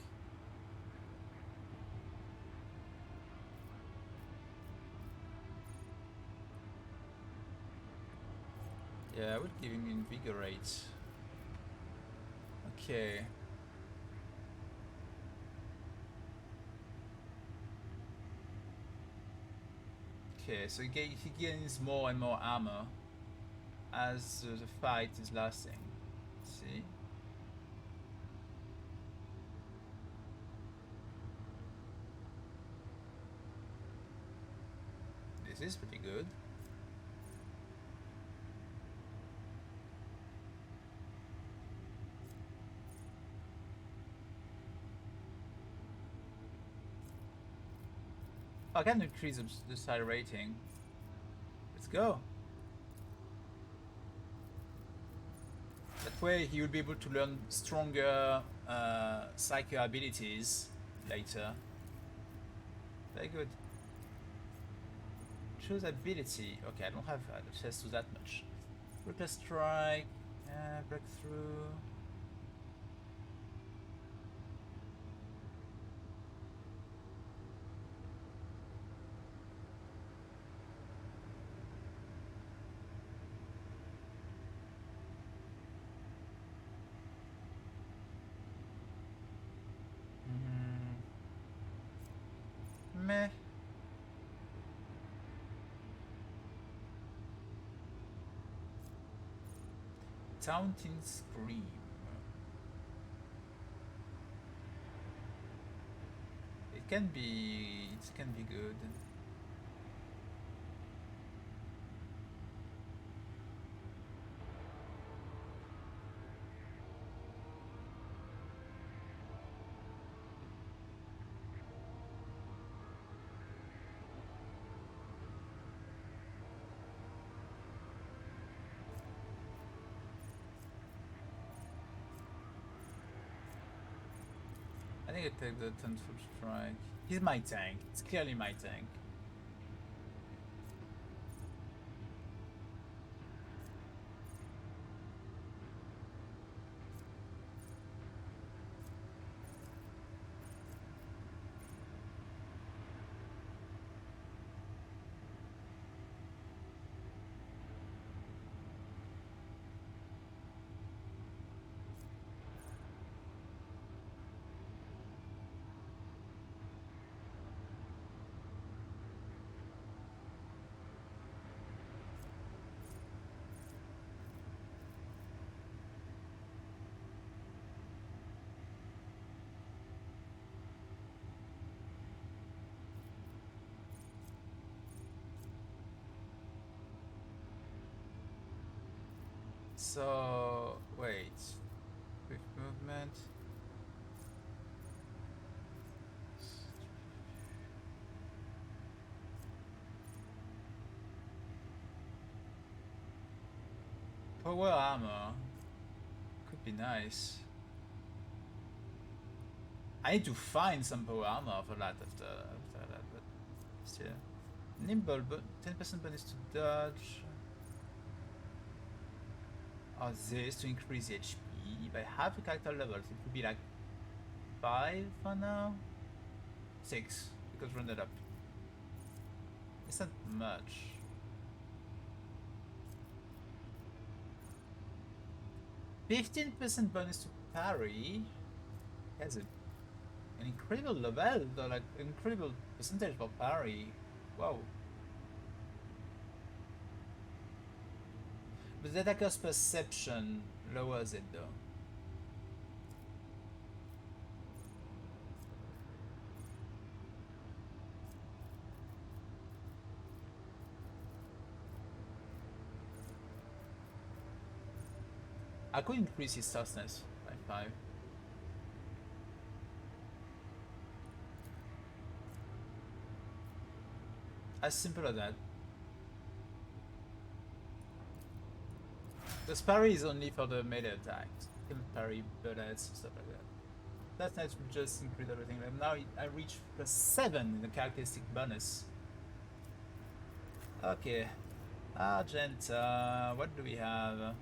Yeah, I would give him Invigorate. Okay. Okay, so he gains more and more armor as the fight is lasting. Let's see. This is pretty good. I can increase the side rating. Let's go. That way he will be able to learn stronger psycho abilities later. Very good. Choose ability. Okay, I don't have access to that much. Reckless strike, breakthrough. Meh. Taunting Scream. It can be good. I think I take the 10-foot strike. He's my tank. It's clearly my tank. So wait, quick movement. Power armor could be nice. I need to find some power armor for that after that, but still. Nimble, but 10% bonus to dodge. Oh, this to increase the HP by half the character levels. It would be like 5 for now. 6 because rounded up. It's not much. %15 bonus to parry. Has an incredible level, though, like incredible percentage for parry. Wow. But the attacker's perception lowers it though. I could increase his toughness by 5. As simple as that. The parry is only for the melee attacks. You can parry bullets, stuff like that. That's nice to just increase everything. Like now I reach +7 in the characteristic bonus. Okay. Argenta, what do we have?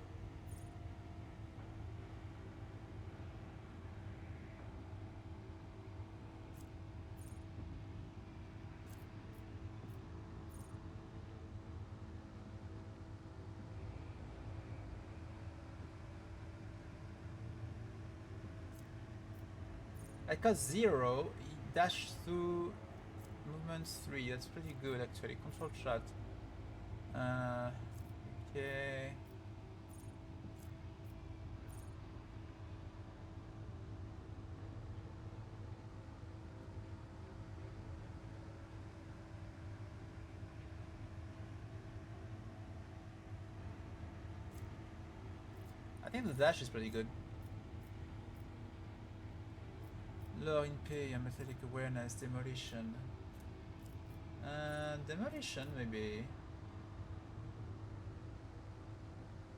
At cost 0, he dashed through movement 3. That's pretty good actually. Control shot. Okay. I think the dash is pretty good. Low in pay, athletic awareness, demolition. Demolition maybe.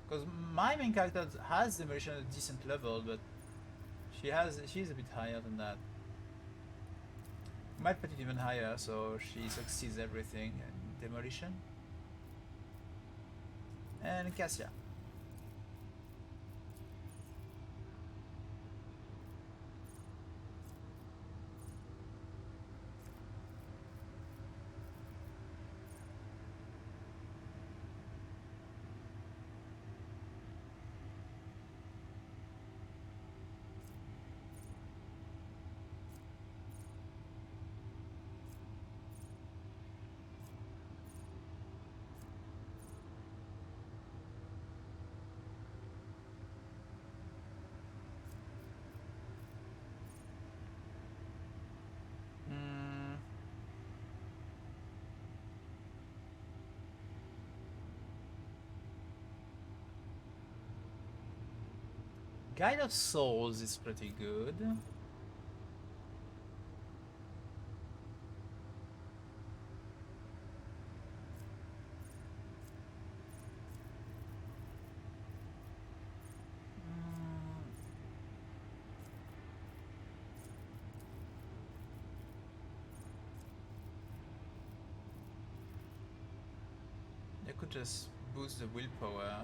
Because my main character has demolition at a decent level, but she's a bit higher than that. Might put it even higher, so she succeeds everything. And demolition. And Cassia. Guide of Souls is pretty good. You could just boost the willpower.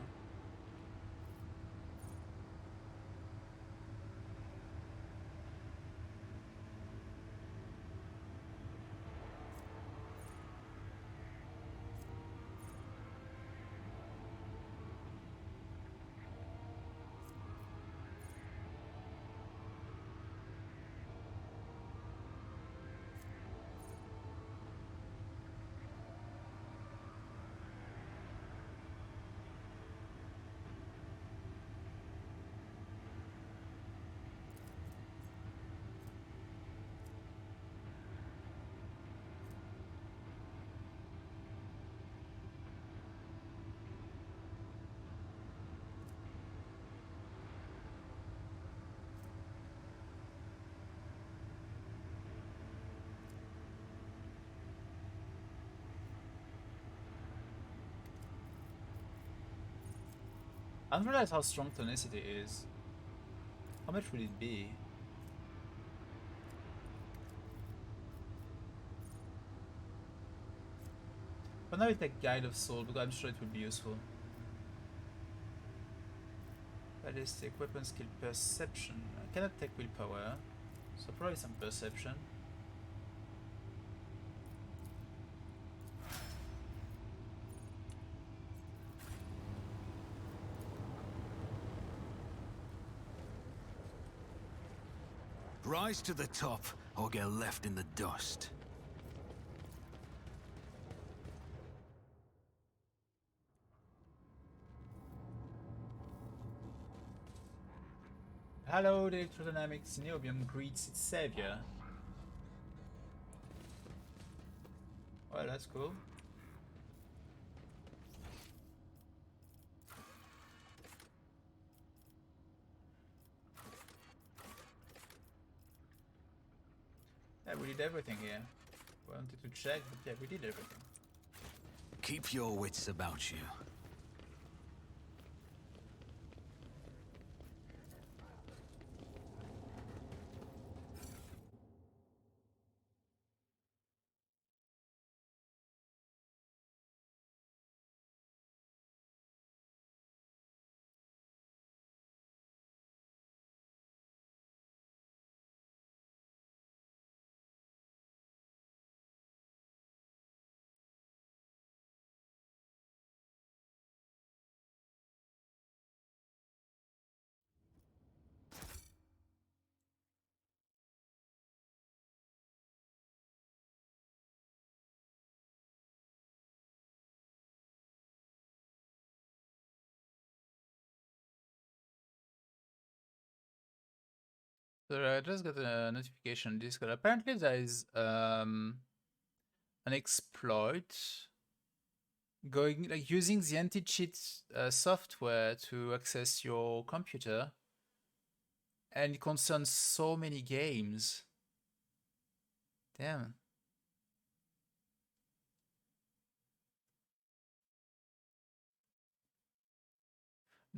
I don't realize how strong Tenacity is. How much would it be? But now we take Guide of Soul because I'm sure it would be useful. Ballistic, weapon skill, perception. I cannot take willpower, so probably some perception. Rise to the top, or get left in the dust. Hallowed electrodynamics Neobium greets its savior. Well, that's cool. Yeah, we did everything here. Wanted to check, but yeah, we did everything. Keep your wits about you. So I just got a notification on Discord. Apparently there is an exploit going like using the anti-cheat software to access your computer, and it concerns so many games. Damn.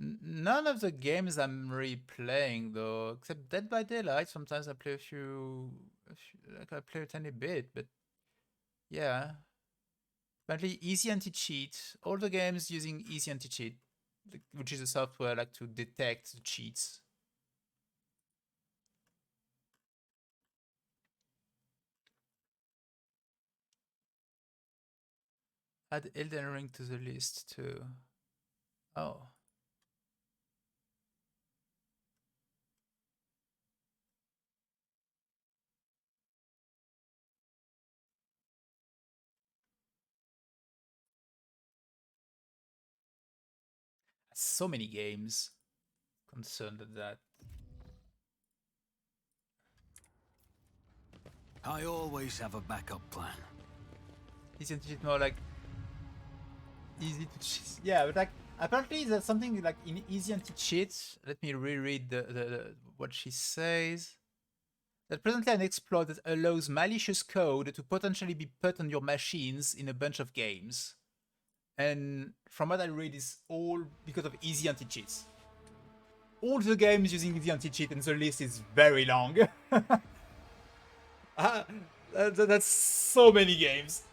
None of the games I'm really playing though, except Dead by Daylight. Sometimes I play a few like I play a tiny bit, but yeah. Apparently, Easy Anti-Cheat. All the games using Easy Anti-Cheat, which is a software like to detect the cheats. Add Elden Ring to the list too. Oh. So many games concerned with that. I always have a backup plan. Easy Anti-Cheat more like easy to cheat. Yeah, but like apparently there's something like in Easy Anti-Cheat. Let me reread the what she says. That presently an exploit that allows malicious code to potentially be put on your machines in a bunch of games. And from what I read, is all because of Easy Anti-Cheats. All the games using Easy Anti-Cheat, and the list is very long. That's so many games.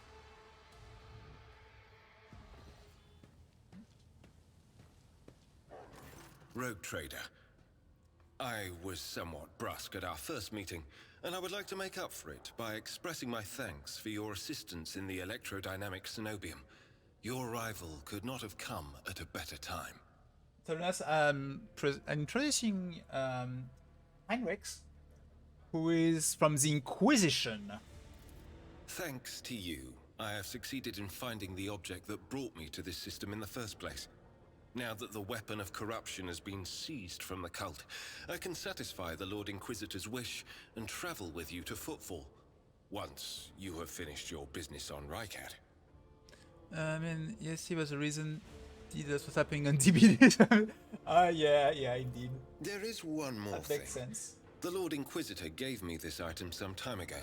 Rogue Trader. I was somewhat brusque at our first meeting, and I would like to make up for it by expressing my thanks for your assistance in the electrodynamic Cenobium. Your arrival could not have come at a better time. So that's introducing Heinrichs, who is from the Inquisition. Thanks to you, I have succeeded in finding the object that brought me to this system in the first place. Now that the weapon of corruption has been seized from the cult, I can satisfy the Lord Inquisitor's wish and travel with you to Footfall, once you have finished your business on Rycat. I mean, yes, he was a reason that's what's happening on DBD. Yeah, indeed. There is one more thing. That makes sense. The Lord Inquisitor gave me this item some time ago.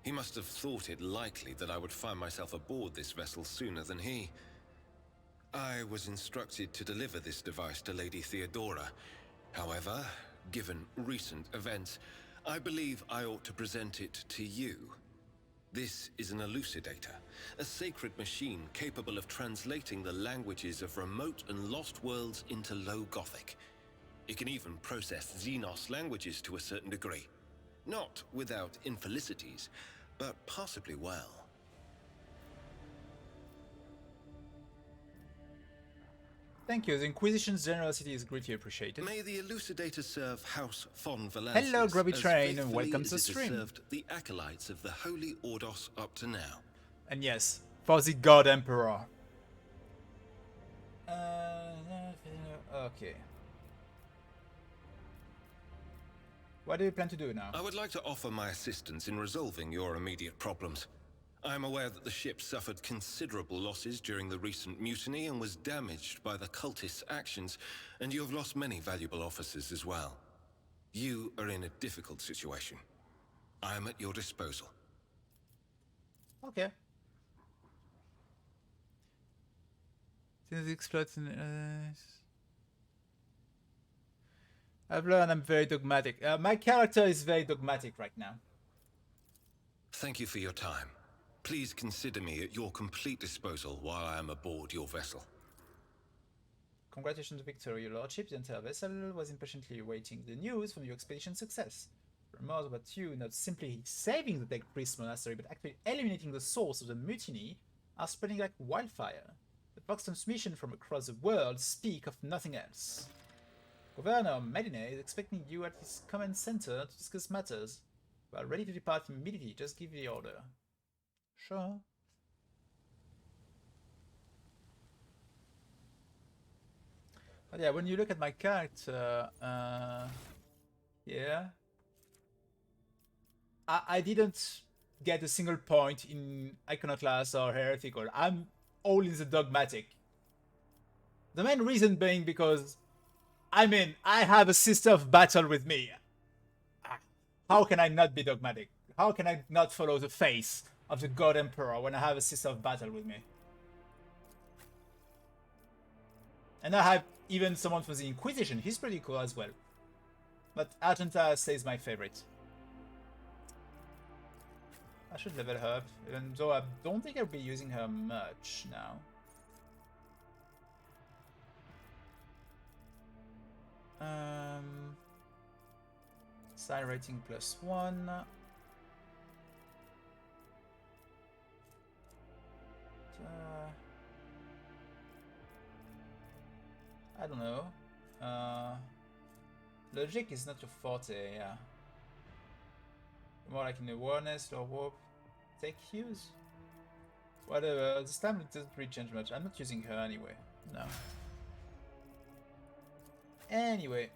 He must have thought it likely that I would find myself aboard this vessel sooner than he. I was instructed to deliver this device to Lady Theodora. However, given recent events, I believe I ought to present it to you. This is an elucidator, a sacred machine capable of translating the languages of remote and lost worlds into Low Gothic. It can even process Xenos languages to a certain degree. Not without infelicities, but possibly well. Thank you. The Inquisition's generosity is greatly appreciated. May the elucidator serve House von Valensis. Hello, Grubby Train, and welcome to the stream. Served the acolytes of the Holy Ordos up to now. And yes, for the God Emperor. Okay. What do you plan to do now? I would like to offer my assistance in resolving your immediate problems. I am aware that the ship suffered considerable losses during the recent mutiny and was damaged by the cultists' actions, and you have lost many valuable officers as well. You are in a difficult situation. I am at your disposal. Okay. Since it explodes in, I've learned I'm very dogmatic. My character is very dogmatic right now. Thank you for your time. Please consider me at your complete disposal while I am aboard your vessel. Congratulations on the victory, your lordship. The entire vessel was impatiently awaiting the news from your expedition's success. Rumors about you not simply saving the Deck Priest Monastery, but actually eliminating the source of the mutiny are spreading like wildfire. The Vox transmission from across the world speak of nothing else. Governor Medine is expecting you at his command center to discuss matters. We are ready to depart immediately, just give the order. Sure. But yeah, when you look at my character, yeah. I didn't get a single point in Iconoclast or Heretical. I'm all in the dogmatic. The main reason being because, I mean, I have a sister of battle with me. How can I not be dogmatic? How can I not follow the face of the God Emperor when I have a sister of battle with me? And I have even someone from the Inquisition. He's pretty cool as well. But Argenta stays my favorite. I should level her up, even though I don't think I'll be using her much now. Side rating +1. I don't know. Logic is not your forte, yeah. More like in awareness or warp. Take cues? Whatever, this time it doesn't really change much. I'm not using her anyway. No. Anyway.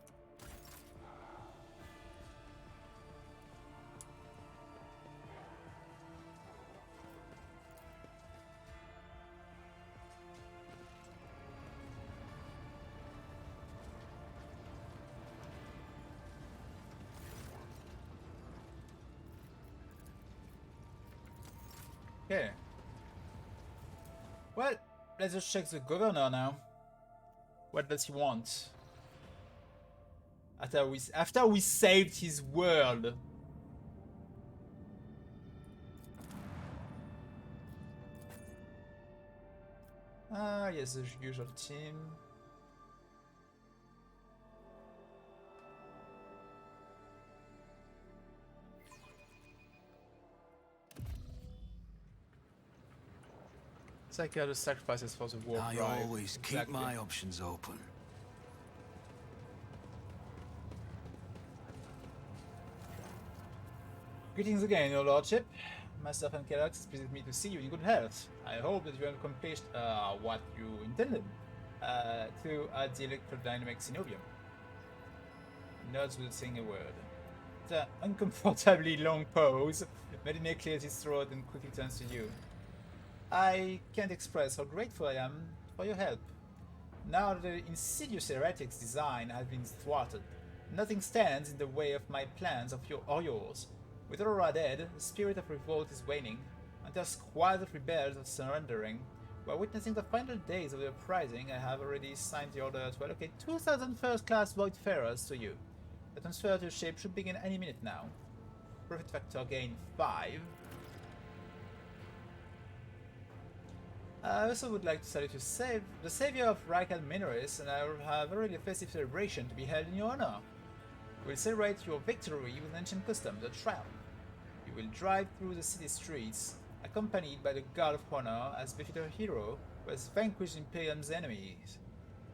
Okay. Well, let's just check the governor now. What does he want? After we saved his world. Ah, yes, the usual team. It's like the sacrifices for the war. I always keep my options open. Greetings again, your lordship. Master Van Kellogg's pleased me to see you in good health. I hope that you have accomplished what you intended to add the electrodynamic synovium. Nods without saying a word. The uncomfortably long pause. Medine clears his throat and quickly turns to you. I can't express how grateful I am for your help. Now the insidious heretics design has been thwarted, nothing stands in the way of my plans or yours. With Aurora dead, the spirit of revolt is waning, and their squads of rebels are surrendering. While witnessing the final days of the uprising, I have already signed the order to allocate 2,000 first-class Voidfarers to you. The transfer to your ship should begin any minute now. Profit factor gain 5. I also would like to salute the savior of Rykard Minoris, and I will have a really festive celebration to be held in your honor. We'll celebrate your victory with an ancient custom, the trial. You will drive through the city streets, accompanied by the Guard of Honor as befit a hero who has vanquished Imperium's enemies,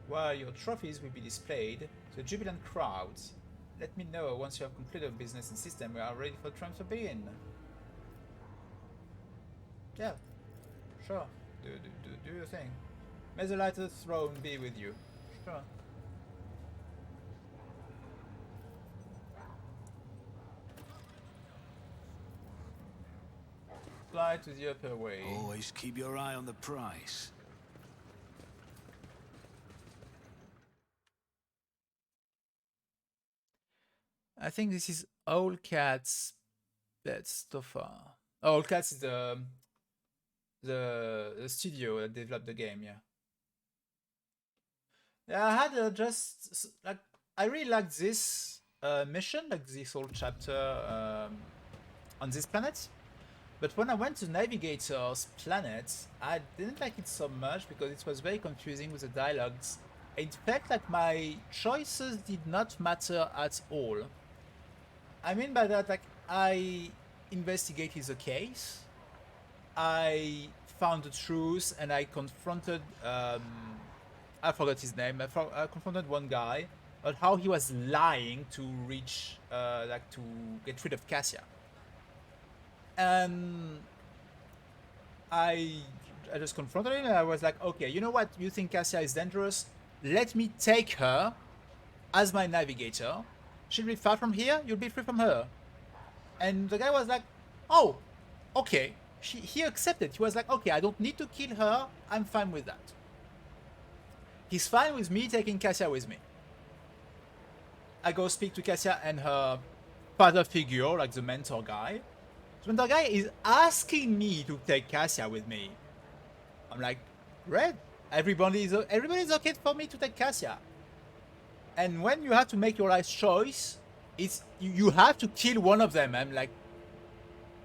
while your trophies will be displayed to the jubilant crowds. Let me know once you have concluded business and system we are ready for triumph to begin. Yeah, sure. Do your thing. May the light of the throne be with you. Sure. Fly to the upper way. Always keep your eye on the prize. I think this is Old Cat's best so far. Oh, Old Cats is the studio that developed the game, yeah. Yeah, I had just like I really liked this mission, like this whole chapter on this planet. But when I went to Navigator's planet, I didn't like it so much because it was very confusing with the dialogues. It felt like my choices did not matter at all. I mean by that, like, I investigated the case, I found the truth, and I confronted, I forgot his name, I confronted one guy about how he was lying to reach, like, to get rid of Cassia. And I just confronted him and I was like, okay, you know what, you think Cassia is dangerous? Let me take her as my navigator. She'll be far from here, you'll be free from her. And the guy was like, oh, okay. He accepted. He was like, okay, I don't need to kill her, I'm fine with that. He's fine with me taking Cassia with me. I go speak to Cassia and her father figure, like the mentor guy. The mentor guy is asking me to take Cassia with me. I'm like, great. Everybody's okay for me to take Cassia. And when you have to make your last choice, it's you have to kill one of them. I'm like,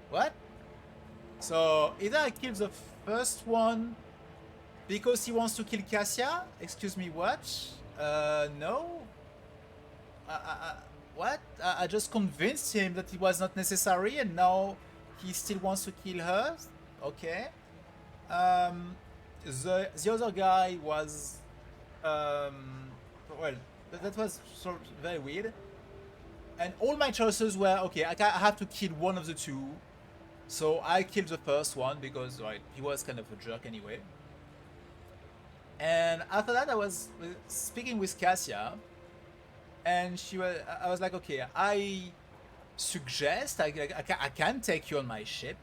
what? So either I kill the first one because he wants to kill Cassia. Excuse me, what? No. What? I just convinced him that it was not necessary, and now he still wants to kill her. Okay. The other guy was well, that was sort of very weird. And all my choices were, okay, I have to kill one of the two. So I killed the first one because, right, he was kind of a jerk anyway. And after that I was speaking with Cassia. And I was like, okay, I suggest I can take you on my ship.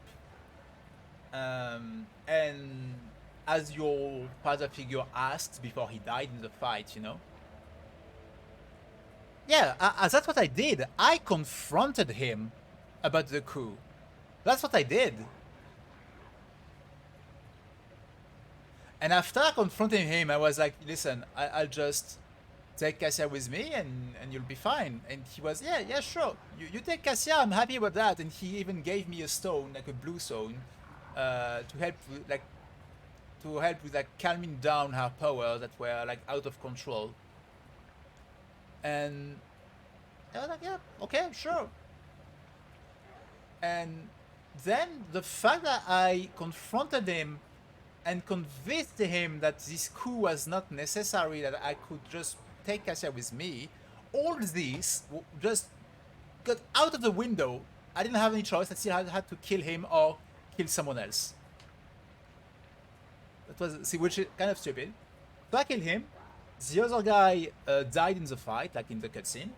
And as your father figure asked before he died in the fight, you know? Yeah, that's what I did. I confronted him about the coup. That's what I did. And after confronting him, I was like, listen, I'll just take Cassia with me and you'll be fine. And he was, yeah, sure. You take Cassia, I'm happy about that. And he even gave me a stone, like a blue stone, to help with like calming down her powers that were like out of control. And I was like, yeah, okay, sure. And then the fact that I confronted him and convinced him that this coup was not necessary, that I could just take Cassia with me, all this just got out of the window. I didn't have any choice. I still had to kill him or kill someone else. That was, see, which is kind of stupid. So I killed him. The other guy died in the fight, like in the cutscene.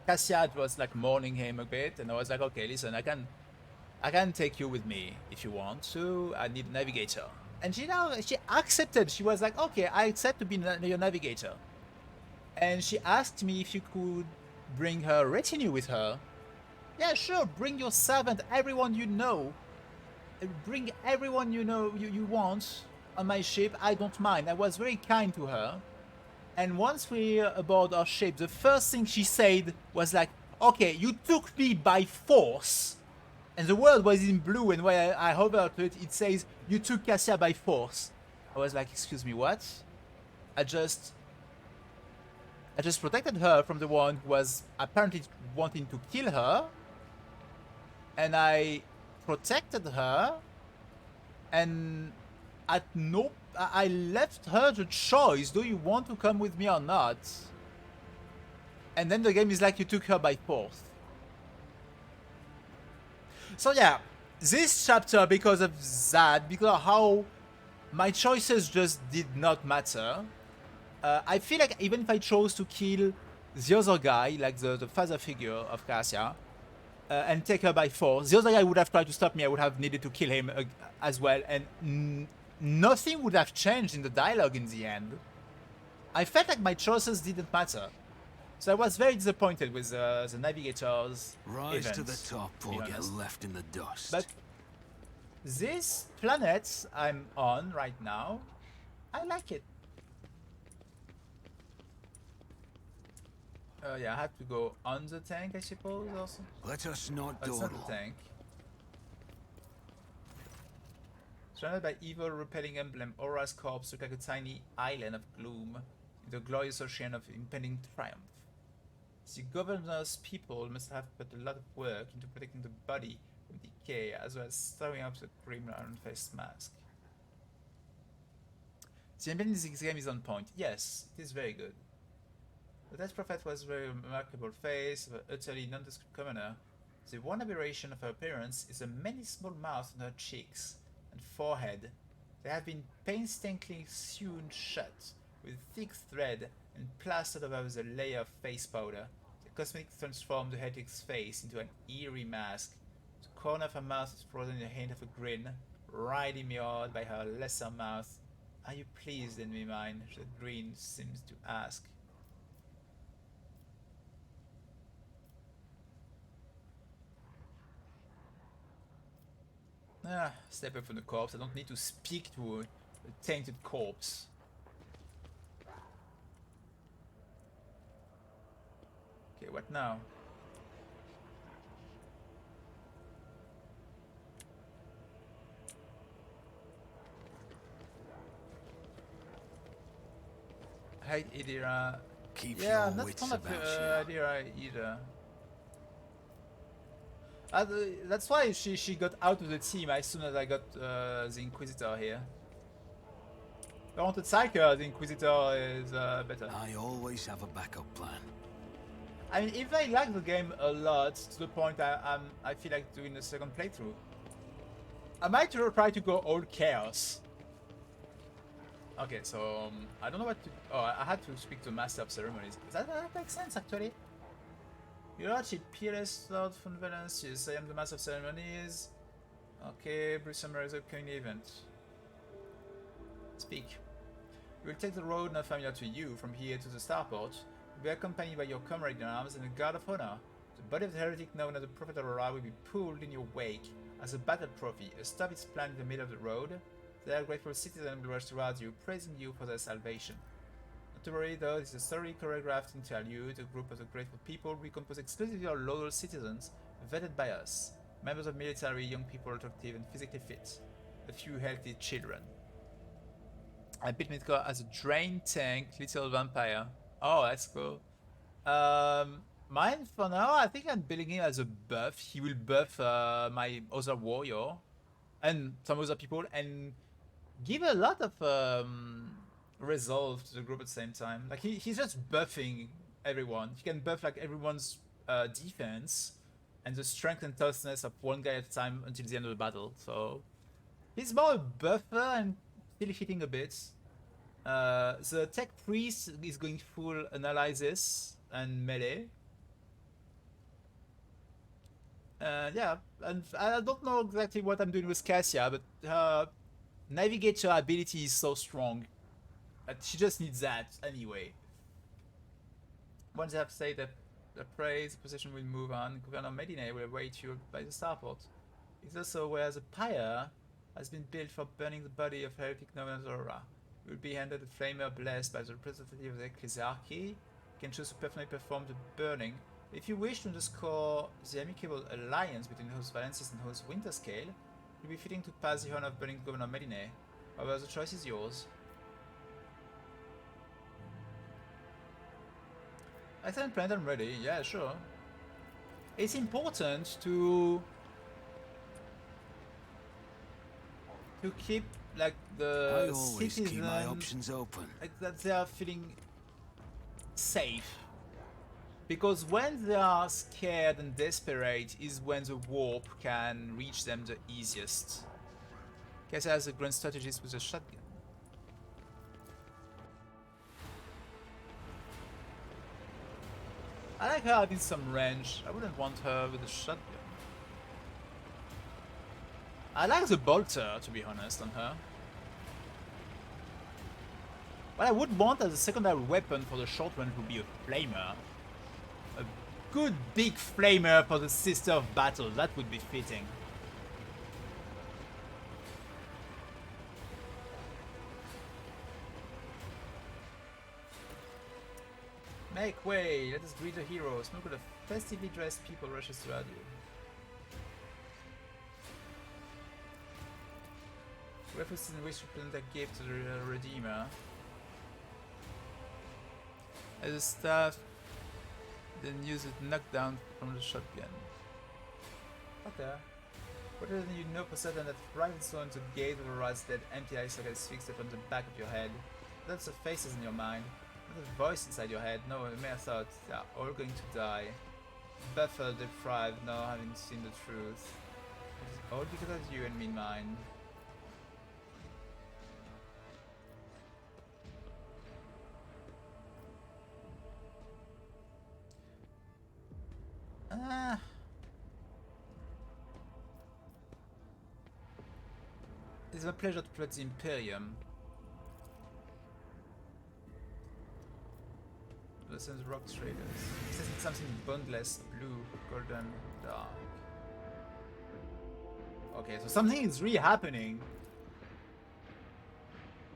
Cassia was like mourning him a bit, and I was like, okay, listen, I can take you with me if you want to. I need a navigator. And she accepted. She was like, okay, I accept to be your navigator. And she asked me if you could bring her retinue with her. Yeah, sure, bring your servant, everyone you know. Bring everyone you know you want on my ship. I don't mind. I was very kind to her. And once we're aboard our ship, the first thing she said was like, okay, you took me by force. And the word was in blue, and when I hover to it, it says, you took Cassia by force. I was like, excuse me, what? I just protected her from the one who was apparently wanting to kill her. And I protected her. And I left her the choice, do you want to come with me or not? And then the game is like, you took her by force. So yeah, this chapter, because of that, because of how my choices just did not matter, I feel like even if I chose to kill the other guy, like the father figure of Cassia, and take her by force. The other guy would have tried to stop me. I would have needed to kill him as well, and nothing would have changed in the dialogue in the end. I felt like my choices didn't matter. So I was very disappointed with the Navigator's Rise event, to the top to be or get honest. left in the dust. But this planet I'm on right now, I like it. Yeah, I have to go on the tank, I suppose, also. Let us not It's not dawdle. the tank. Surrounded by evil, repelling emblem, Aura's corpse look like a tiny island of gloom in the glorious ocean of impending triumph. The governor's people must have put a lot of work into protecting the body from decay, as well as throwing up the grim iron-faced mask. The emblem in this game is on point. Yes, it is very good. The Death Prophet was a very remarkable face of an utterly nondescript commoner. The one aberration of her appearance is a many small mouth on her cheeks and forehead. They have been painstakingly sewn shut with thick thread and plastered over with a layer of face powder. The cosmetics transformed the heretic's face into an eerie mask. The corner of her mouth is frozen in a hint of a grin, wryly mirrored by her lesser mouth. Are you pleased, enemy mine? The grin seems to ask. Step up from the corpse. I don't need to speak to a tainted corpse. Okay, what now? I hate Idira. Keep Yeah, your I'm not wits fond of about Idira either. That's why she got out of the team as soon as I got the Inquisitor here. I wanted Psyker, the Inquisitor is better. I always have a backup plan. I mean, if I like the game a lot, to the point I feel like doing a second playthrough, I might try to go all Chaos. Okay, so I don't know what to... Oh, I had to speak to Master of Ceremonies. That makes sense, actually. Your Lordship, Peerless Lord von Valentius, I am the Master of Ceremonies. Okay, brief summary of the upcoming event. Speak. You will take the road not familiar to you from here to the starport. You will be accompanied by your comrade in arms and a guard of honor. The body of the heretic known as the Prophet Aurora will be pulled in your wake as a battle trophy. A stop is planned in the middle of the road. Their grateful citizens will rush towards you, praising you for their salvation. Not to worry though, this is a thoroughly choreographed interlude. A group of the grateful people we compose exclusively of loyal citizens, vetted by us. Members of military, young people attractive and physically fit. A few healthy children. I built Midgar as a drain tank, little vampire. Oh, that's cool. Mine for now, I think I'm building him as a buff. He will buff my other warrior and some other people and give a lot of resolve to the group at the same time. Like he's just buffing everyone. He can buff like everyone's defense and the strength and toughness of one guy at a time until the end of the battle. So he's more a buffer and still hitting a bit. The tech priest is going full analysis and melee. Yeah, and I don't know exactly what I'm doing with Cassia, but her navigator ability is so strong that she just needs that anyway. Once they have said that the praise, the procession will move on. Governor Medina will await you by the starport. It's also where the pyre has been built for burning the body of heretic known as Aurora. You will be handed a flamer blessed by the representative of the Ecclesiarchy. You can choose to personally perform the burning. If you wish to underscore the amicable alliance between Host Valensis and Host Winterscale, it will be fitting to pass the honor of burning Governor Medina. However, the choice is yours. Excellent plan, I'm ready. Yeah, sure. It's important to keep like the I always citizens keep my options open. like that they are feeling safe. Because when they are scared and desperate is when the warp can reach them the easiest. Cassia has a grand strategist with a shotgun. I like her having some range. I wouldn't want her with a shotgun. I like the bolter, to be honest, on her. What I would want as a secondary weapon for the short range would be a flamer. A good big flamer for the Sister of Battle. That would be fitting. Make way! Let us greet the heroes. Look at the festively dressed people rushes toward you. References in which to present a gift to the Redeemer. As a staff, then use it knockdown from the shotgun. What the? What do you know for certain that right so into gate of a rat's dead empty eye socket is fixed upon the back of your head? That's the faces in your mind. Not a voice inside your head. No, a mere thought. They are all going to die. Buffer deprived, now having seen the truth. It is all because of you and me in mine. It is a pleasure to plot the Imperium. Listen to rock traders. It says it's something bondless, blue, golden, dark. Okay, so something is really happening.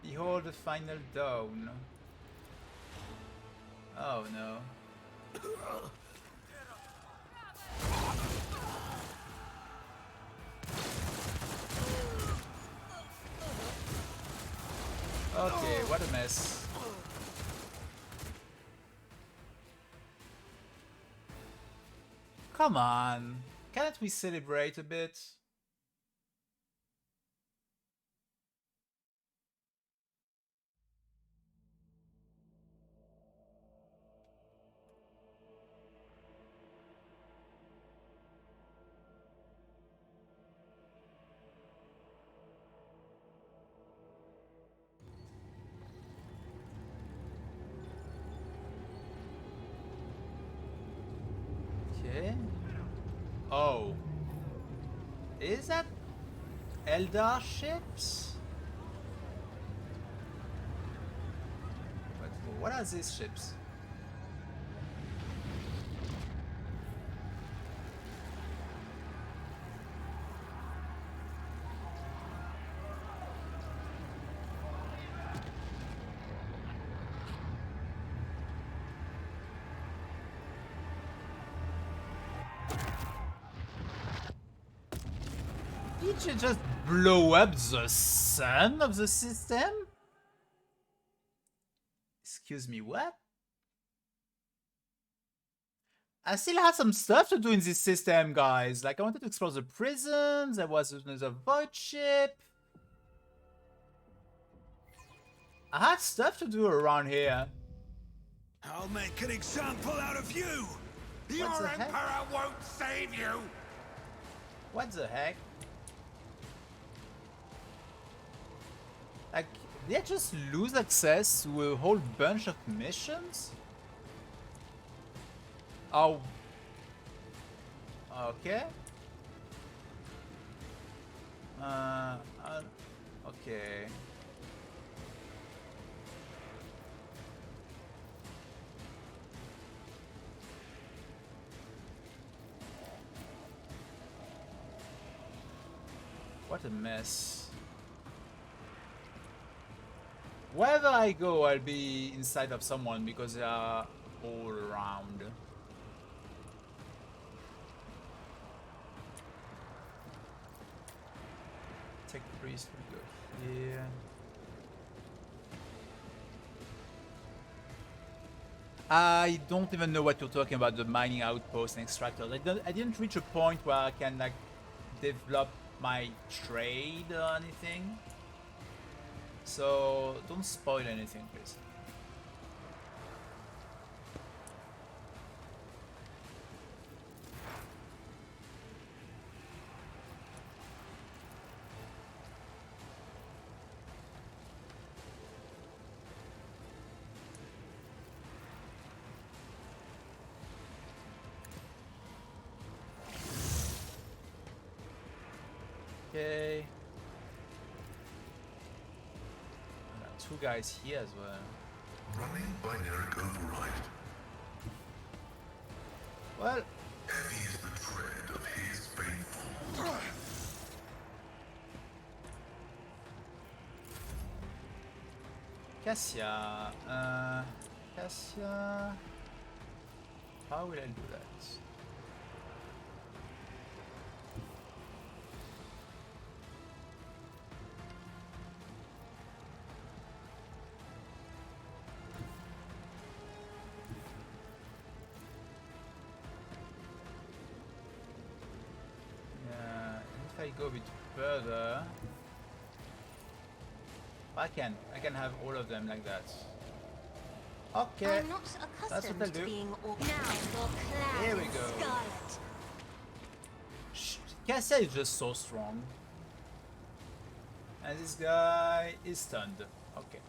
Behold the final dawn. Oh no. Okay, what a mess. Come on. Can't we celebrate a bit? Okay. Oh. Is that Eldar ships? What are these ships? Did you just blow up the sun of the system? Excuse me, what? I still have some stuff to do in this system, guys. Like, I wanted to explore the prison, there was another void ship. I had stuff to do around here. I'll make an example out of you! Your Emperor won't save you! What the heck? Like, did I just lose access to a whole bunch of missions? Oh. Okay. Okay. What a mess. Wherever I go, I'll be inside of someone because they are all around. Tech priest will go here. I don't even know what you're talking about, the mining outpost and extractors. I didn't reach a point where I can like develop my trade or anything. So don't spoil anything, please. Okay. Two guys here as well. Running binaric override. Well, Heavy is the tread of his faithful. Cassia. Cassia. How will I do that? If I go a bit further, I can have all of them like that. Okay, I'm not that's what I'll accustomed to do. being now you're clad Here we in go. scarlet. Cassia is just so strong. And this guy is stunned. Okay.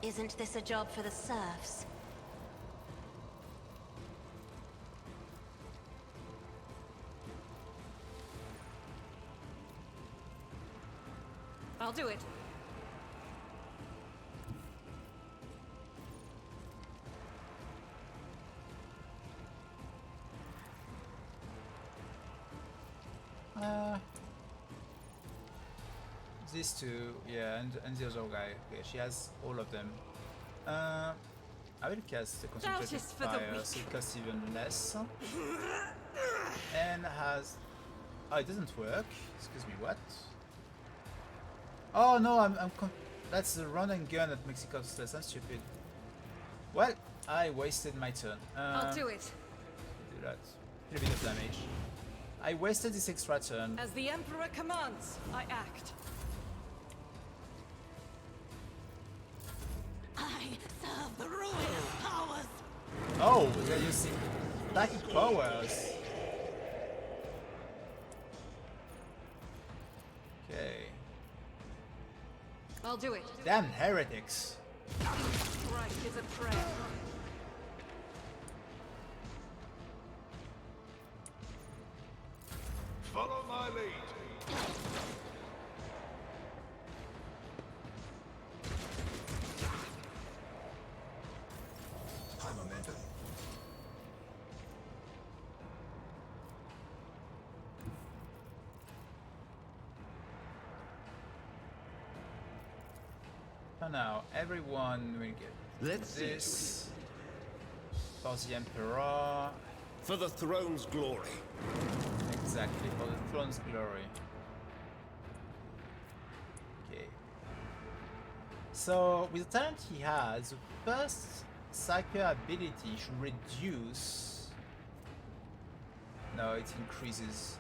Isn't this a job for the serfs? I'll do it. These two, yeah, and the other guy. Okay, she has all of them. I will cast the concentrated Doubt is for the fire, weak. so it costs even less. And has. Oh, it doesn't work. Excuse me, what? Oh no, that's the run and gun that makes it cost less. I'm stupid. Well, I wasted my turn. I'll do it. Do that. A little bit of damage. I wasted this extra turn. As the Emperor commands, I act. I serve the royal powers. Oh, they're using psychic powers. Okay. I'll do it. Damn heretics. Strike is a prayer. Follow my lead. High momentum. So now everyone will get Let's see to this for the Emperor. For the throne's glory. Exactly, for the throne's glory. Okay. So with the talent he has, the first Psyker ability should reduce. No, it increases.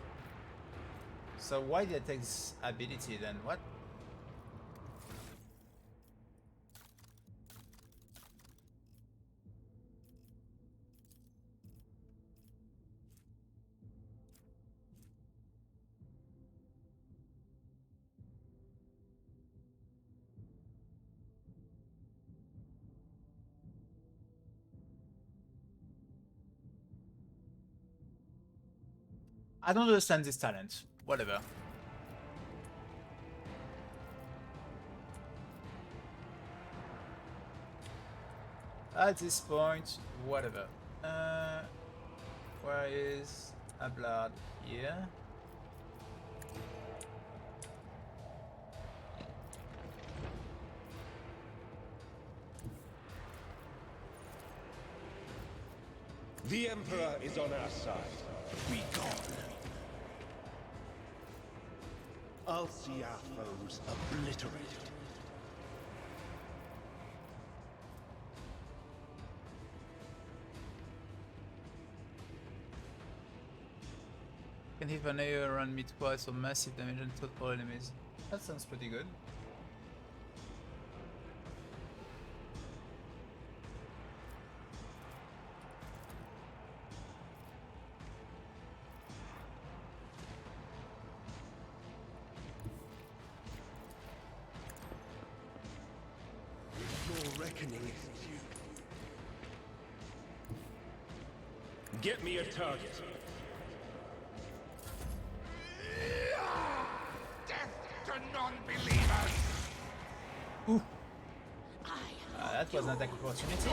So why did I take this ability then? What? I don't understand this talent. Whatever. At this point, whatever. Where is Ablard? Here. The Emperor is on our side. Be gone. I'll see our foes obliterated. Can hit an AO around me twice or massive damage on total enemies. That sounds pretty good. reckoning is due. Get me a target. Death to non-believers! Ooh. That was an attack opportunity.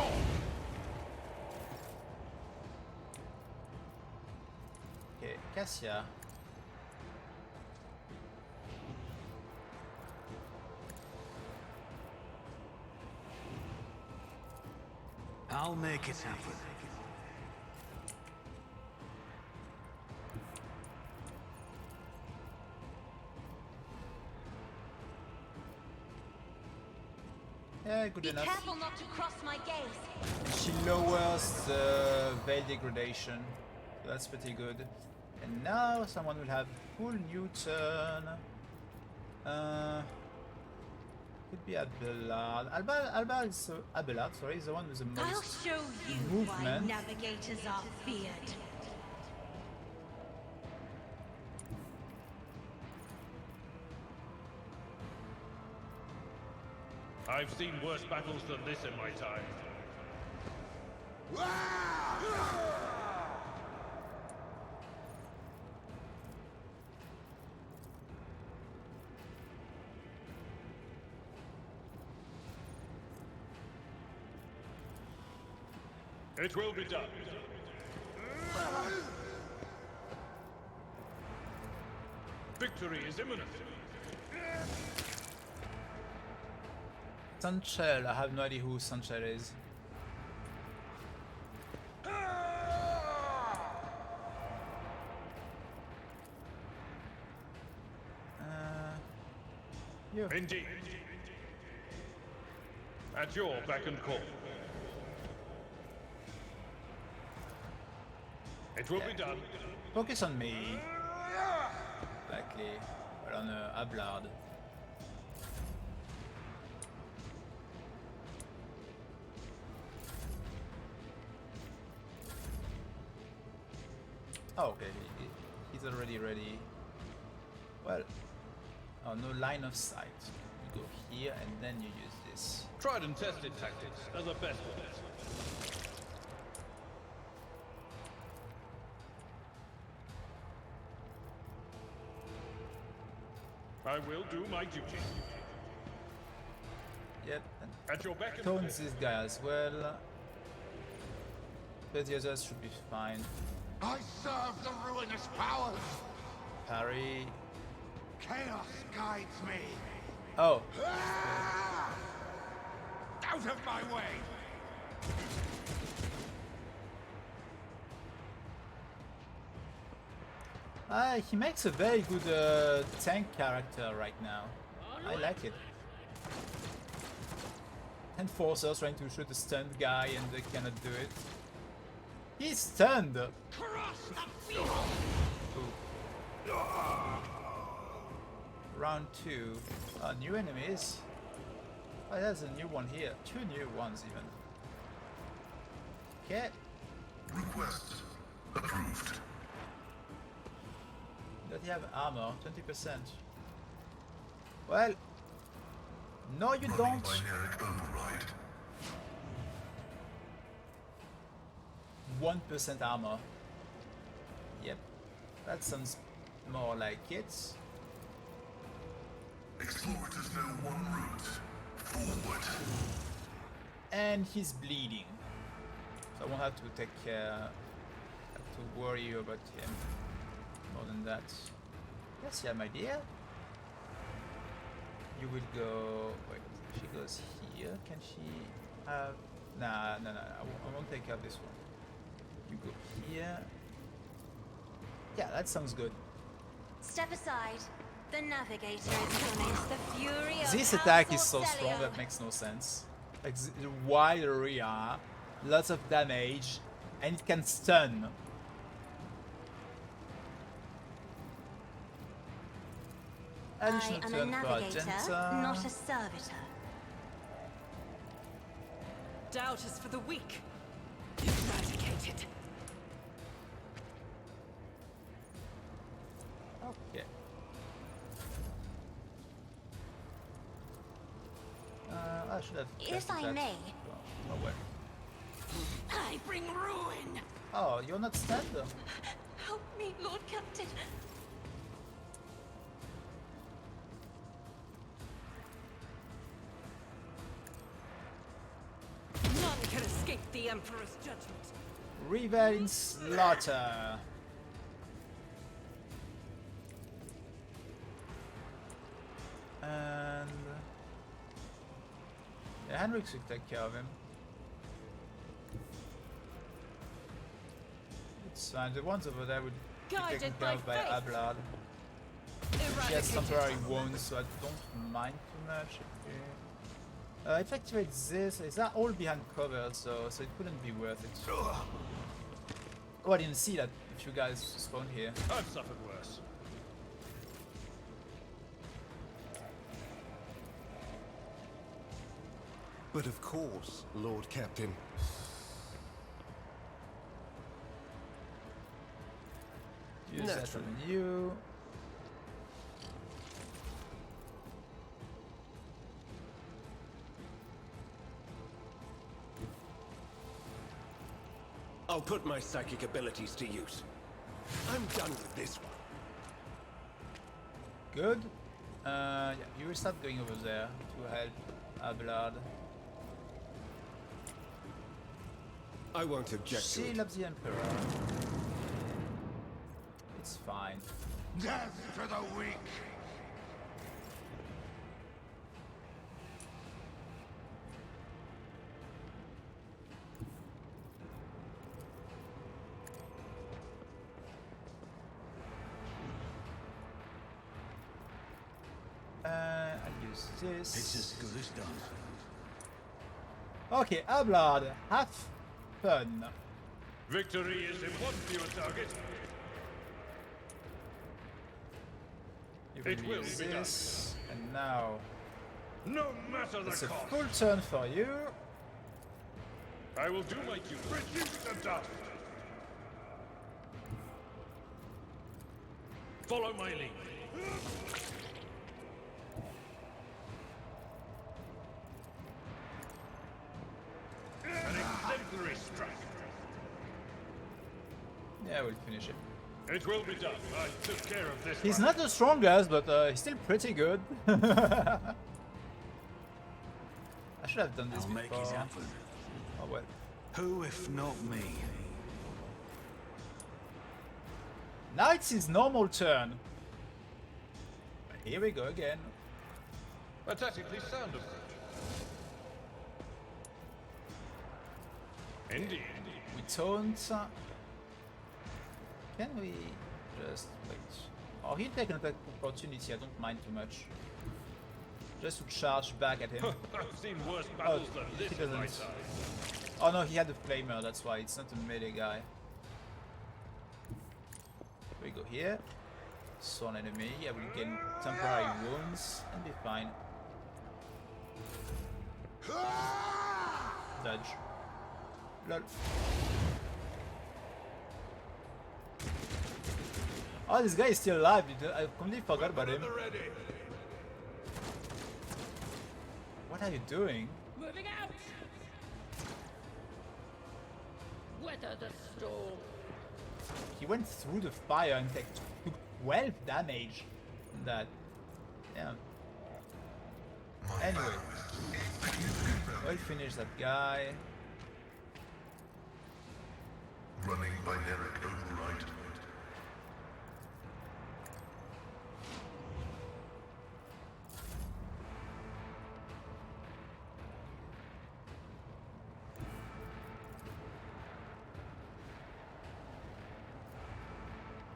Okay, Cassia. I'll make it happen. Yeah, good Be enough. careful not to cross my gaze. She lowers the veil degradation. So that's pretty good. And now someone will have full new turn. Could be Abelard. Abelard, sorry, is the one with the I'll most show you movement. why navigators are feared. I've seen worse battles than this in my time. It will be done. Victory is imminent. Sunshell, I have no idea who Sunshell is. You. Indeed. At your beck and call. It will be done. Focus on me. Exactly. Well, on Abelard. Oh, okay. He's already ready. Well, oh, no line of sight. You go here and then you use this. Tried and tested tactics are the best ones. I will do my duty. Yep. At your beck and Tones this guy as well. But the others should be fine. I serve the ruinous powers! Parry. Chaos guides me! Oh. Out of my way! He makes a very good tank character right now. I like it. Enforcer trying to shoot a stunned guy and they cannot do it. He's stunned! Ooh. Round 2. New enemies. Oh, there's a new one here. 2 new ones even. Okay. Request approved. Does he have armor? 20%. Well, no, you don't. Binaric override. 1% armor. Yep, that sounds more like it. Explorators know one route. Forward. And he's bleeding. So I won't have to take have to worry about him. More than that. Yes, yeah, my dear. You will go. Wait, she goes here. Can she have? Nah. I won't take out this one. You go here. Yeah, that sounds good. Step aside. The navigator is coming. The fury of This attack is so strong that makes no sense. Like the wide area, lots of damage, and it can stun. Additional I am a turn for navigator, Argenta. not a servitor. Doubt is for the weak. Eradicated. Okay. I should have If tested I that. may. Oh, well. I bring ruin. Oh, you're not standard. Help me, Lord Captain. None can escape the Emperor's judgment. Revenge slaughter. And yeah, Henrik should take care of him. It's fine. The ones over there would be taken Guided care by of by faith. Ablard. She has Eradicated. temporary wounds, so I don't mind too much. Okay. If I activate this, is that all behind cover, so it wouldn't be worth it. Oh, I didn't see that if you guys spawned here. I've suffered worse. But of course, Lord Captain. Use that on you. I'll put my psychic abilities to use. I'm done with this one. Good. Yeah, you will start going over there to help Ablard. I won't object to She it. loves the Emperor. It's fine. Death to the weak! I'll use this. It's as good as done. Okay, Ablard, have fun. Victory is in one fewer target. You It will use be done. this, and now No matter the it's a cost. full turn for you. I will do my duty. Reduce the dust. Follow my lead. An exemplary strike. Yeah, we'll finish it. It will be done. I took care of this. He's one. not the strongest, but he's still pretty good. I should have done this I'll make before. it happen. Oh well. Who if not me? Now it's his normal turn. Here we go again. A tactically sound approach. Indeed. We taunt. Can we just wait? Oh, he'll take an attack opportunity. I don't mind too much. Just to charge back at him. I've seen worse battles than he this in my doesn't. time. Oh no, he had the flamer. That's why it's not a melee guy. We go here. Saw an enemy. I will gain temporary wounds and be fine. Dodge. Lol. Oh, this guy is still alive. I completely forgot about him. What are you doing? Moving out! Weather the storm. He went through the fire and took 12 damage from that. Yeah. Anyway. We'll finish that guy. Running binaric override.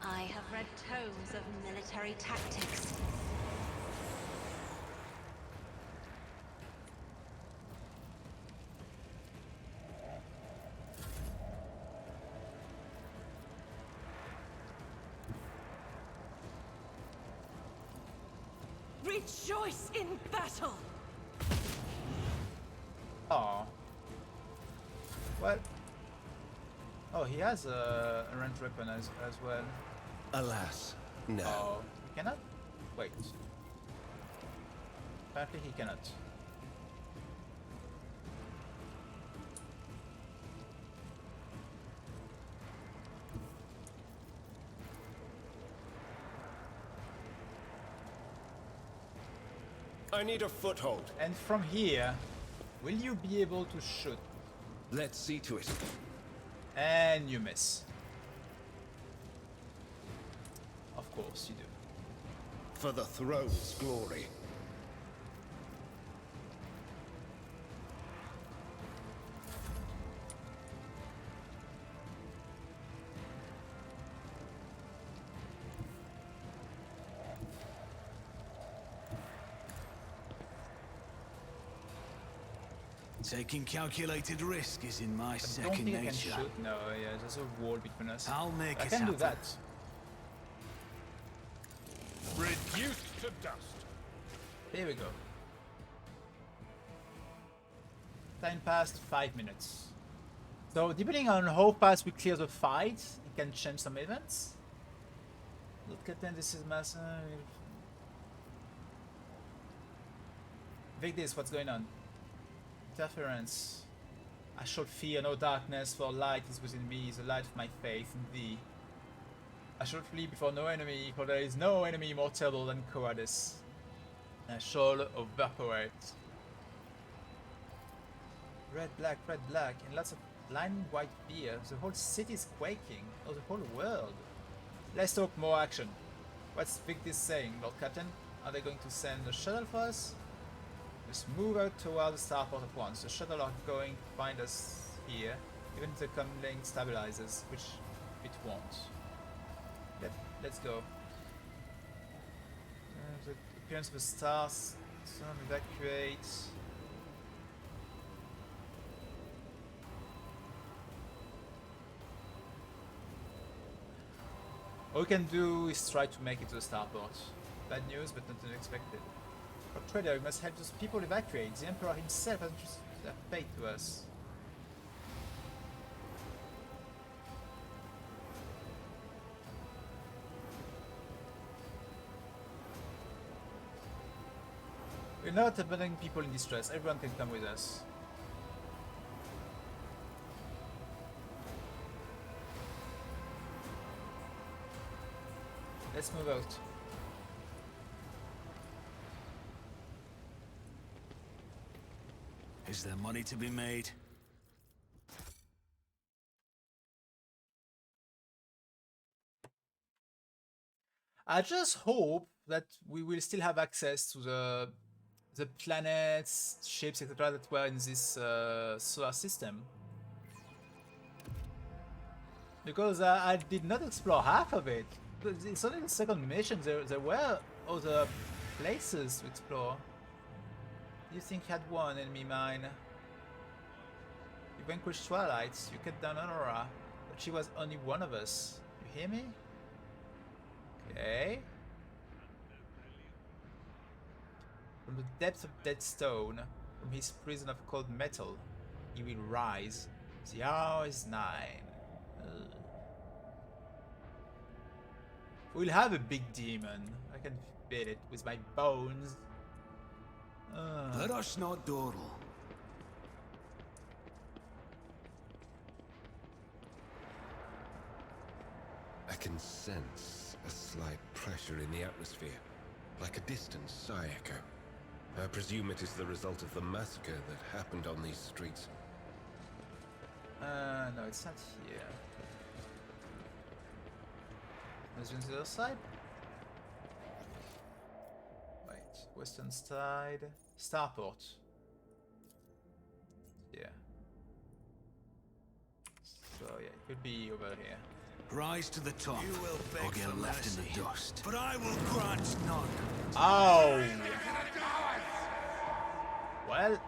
I have read tomes of military tactics. Rejoice in battle! Oh. Well. Oh, he has a ranged weapon as well. Alas, no. Oh, he cannot? Wait. Apparently he cannot. I need a foothold. And from here, will you be able to shoot? Let's see to it. And you miss. Of course you do. For the throne's glory. Taking calculated risk is in my I don't second think I can nature. shoot. No, yeah, there's a wall between us. I'll make I it can do happen. that. Reduced to dust. Here we go. Time passed 5 minutes. So depending on how fast we clear the fight, it can change some events. Look at them, this is massive. Vigdis, what's going on? Interference. I shall fear no darkness, for light is within me, the light of my faith in thee. I shall flee before no enemy, for there is no enemy more terrible than cowardice. I shall evaporate. Red, black, and lots of blinding white beer. The whole city is quaking, or the whole world. Let's talk more action. What's Victis saying, Lord Captain? Are they going to send a shuttle for us? Let's move out toward the starport at once. The shuttle are going to find us here, even if the comlink stabilizes, which it won't. Let's go. The appearance of the stars. Some evacuate. All we can do is try to make it to the starport. Bad news, but not unexpected. For trader, we must help those people evacuate. The Emperor himself has entrusted their fate to us. We're not abandoning people in distress. Everyone can come with us. Let's move out. Is there money to be made? I just hope that we will still have access to the planets, ships, etc. that were in this solar system. Because I did not explore half of it. It's only the second mission. There were other places to explore. You think you had one enemy mine? You vanquished Twilight, you cut down Aurora, but she was only one of us. You hear me? Okay. From the depths of dead stone, from his prison of cold metal, he will rise. The hour is 9. We'll have a big demon. I can feel it with my bones. Let us not dawdle. I can sense a slight pressure in the atmosphere, like a distant sigh echo. I presume it is the result of the massacre that happened on these streets. No, it's not here. Let's go to the other side. Wait, western side. Starport. Yeah. So yeah, it could be over here. Rise to the top, You will beg or get for left in mercy, the dust. but I will grant none. Oh! Well,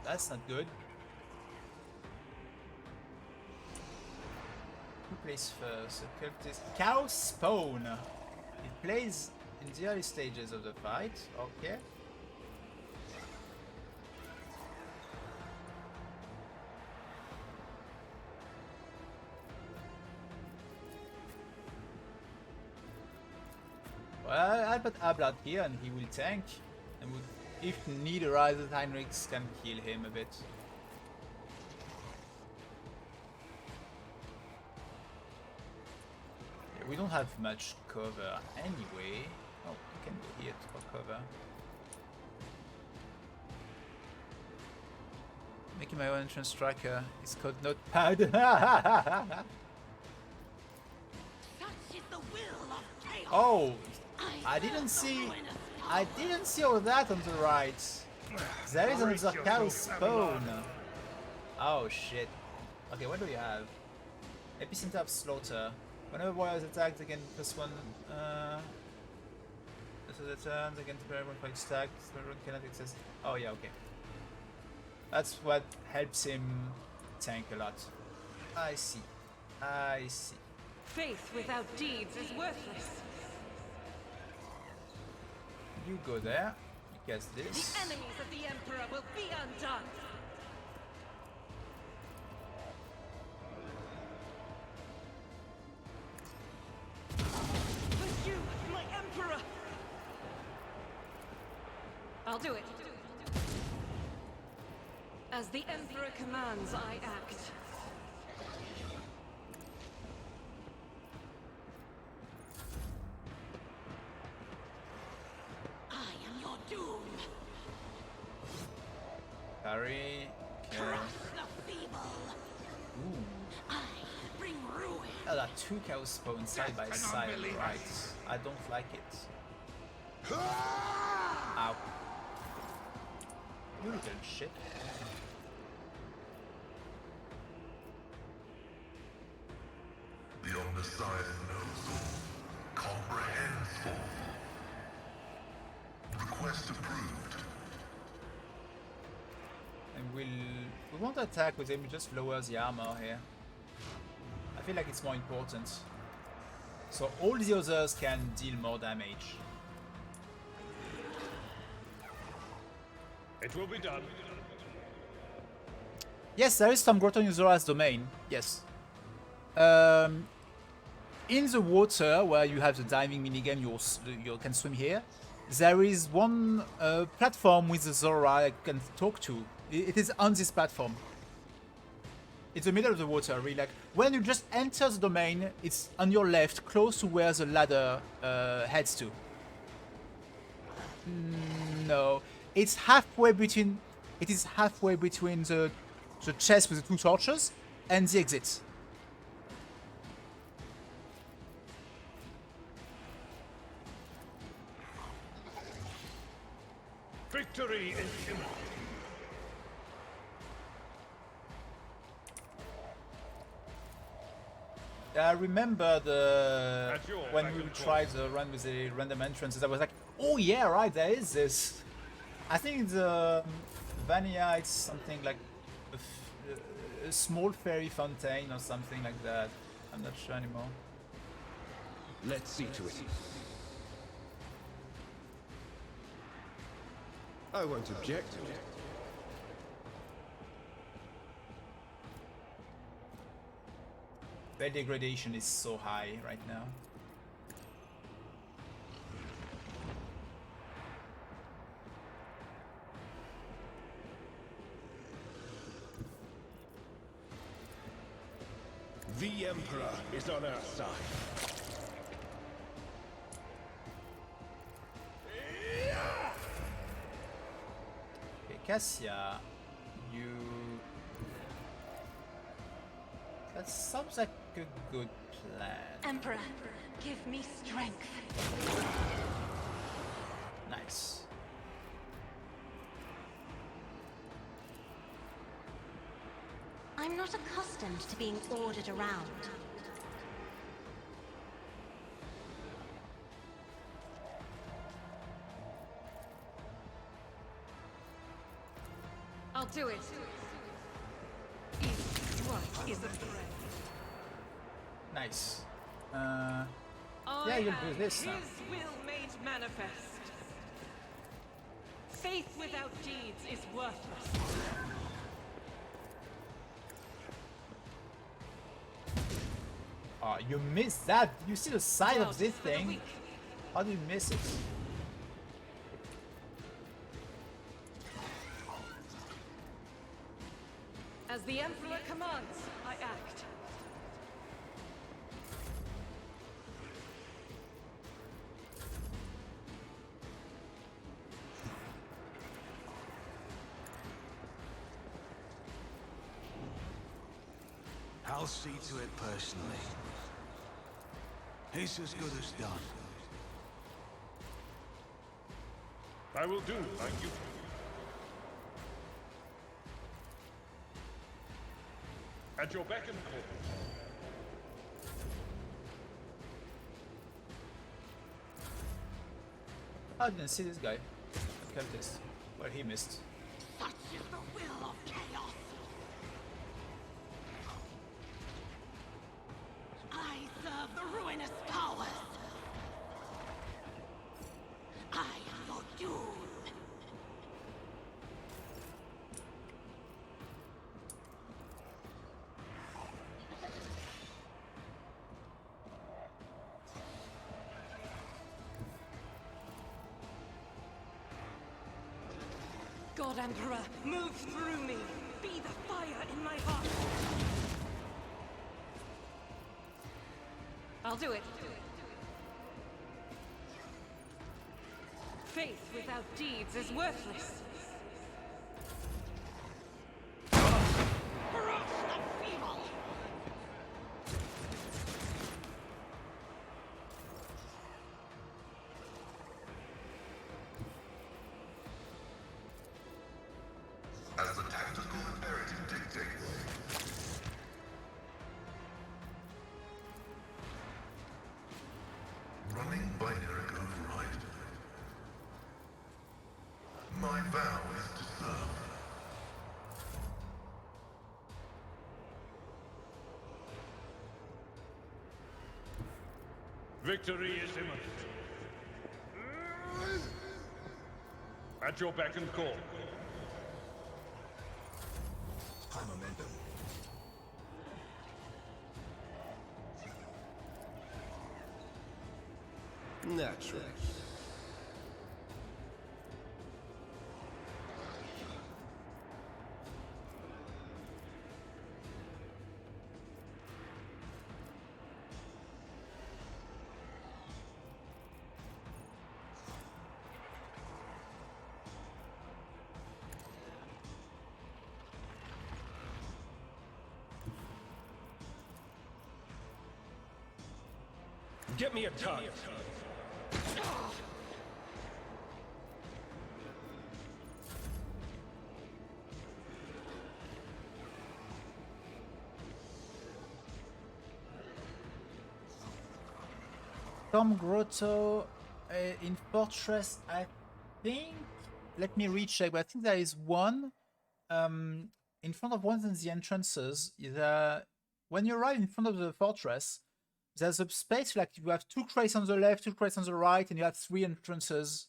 that's not good. Who plays first? The cultist Cow Spawn. It plays in the early stages of the fight. Okay. Well, I'll put Ablad here and he will tank. And if need arises, Heinrichs can heal him a bit. Yeah, we don't have much cover anyway. Oh, we can go here for cover. Making my own entrance tracker. It's called Notepad. Oh, I didn't see all that on the right. There is another cow spawn. Oh shit. Okay, what do we have? Epicenter of slaughter. Whenever warriors attacked again, plus one. So the turns again to everyone quite stacked. Everyone cannot access. Oh yeah, okay. That's what helps him tank a lot. I see. I see. Faith without deeds is worthless. You go there. You guess this. The enemies of the Emperor will be undone. With you, my Emperor. I'll do it. As the Emperor commands, I act. I am your doom. Parry. Crush the feeble. Ooh. I bring ruin. Oh, there are two cow spawns side by side, right? I don't like it. Ow. You little shit. The Omnissiah knows all, comprehends all. Request approved. And we won't attack with him, we just lower the armor here. I feel like it's more important. So all the others can deal more damage. It will be done. Yes, there is some Groton Uzora's domain. Yes. In the water, where you have the diving minigame, you can swim here. There is one platform with the Zora I can talk to. It is on this platform. It's the middle of the water, really. Like when you just enter the domain, it's on your left, close to where the ladder heads to. No, it's halfway between. It is halfway between the chest with the two torches and the exit. Victory is imminent. I remember when we tried the run with the random entrances, I was like, oh yeah, right, there is this. I think the Vanilla, it's something like a small fairy fountain or something like that. I'm not sure anymore. Let's see to it. I won't object to it. Their degradation is so high right now. The Emperor is on our side. Okay, Cassia, you... That sounds like a good plan. Emperor, give me strength. Nice. I'm not accustomed to being ordered around. I'll do it. Each strike is a threat. Nice. Yeah, you'll do this now. His will made manifest. Faith without deeds is worthless. Oh, you missed that. You see the side of this thing. How do you miss it? As the Emperor commands, I act. I'll see to it personally. It's as good as done. I will do, thank you. At your beck and call. I didn't see this guy. Countess. Well, he missed. Such is the will of chaos. I serve the ruinous powers. I am your doom. God Emperor, move through me. Be the fire in my heart. I'll do it. Faith without deeds is worthless. Crush the feeble. As the tactical imperative dictates. Running binary override. My vow is to serve. Victory is imminent. At your beck and call. High momentum. Naturally. Get me a tug. Tom Grotto in Fortress, I think. Let me recheck, but I think there is one in front of one of the entrances. When you arrive in front of the fortress, there's a space like you have 2 crates on the left, 2 crates on the right, and you have 3 entrances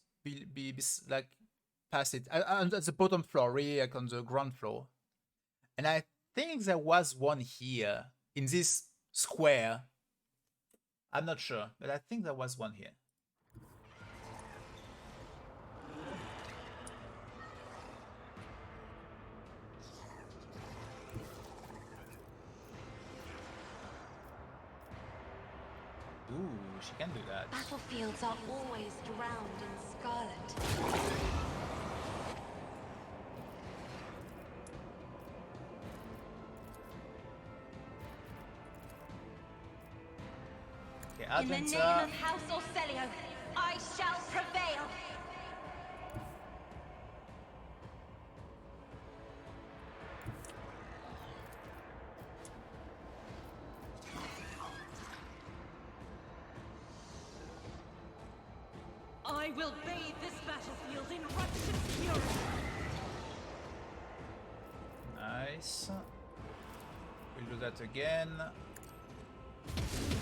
like past it at the bottom floor, really like on the ground floor. And I think there was one here in this square. I'm not sure, but I think there was one here. Ooh, she can do that. Battlefields are always drowned in scarlet. Okay, In the name of House Orcelio, I shall prevail. I will bathe this battlefield in righteous fury. Nice. We'll do that again.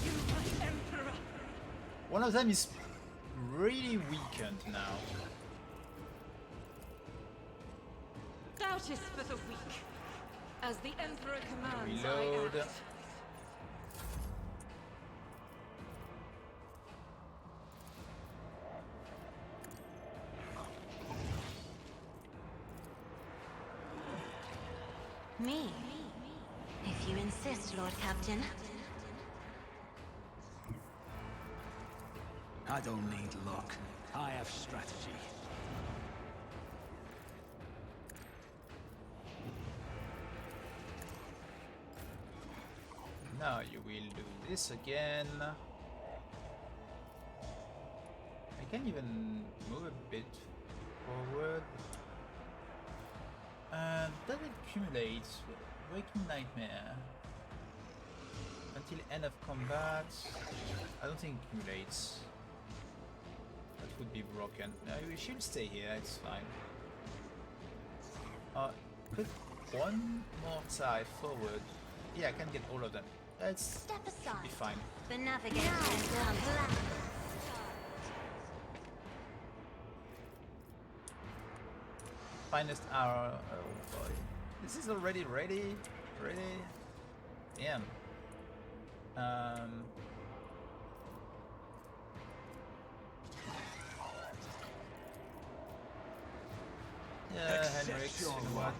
You, my Emperor. One of them is really weakened now. Doubt is for the weak. As the Emperor commands, Reload. I act. Me? If you insist, Lord Captain. I don't need luck. I have strategy. Now you will do this again. I can even move a bit forward. Does it accumulate? Waking Nightmare. Until end of combat. I don't think it accumulates. That would be broken. No, we should stay here, it's fine. Put one more side forward. Yeah, I can get all of them. That's should be fine. The navigator comes back. Finest hour. Oh boy. This is already ready? Ready? Damn. Yeah, Henrik, you know what?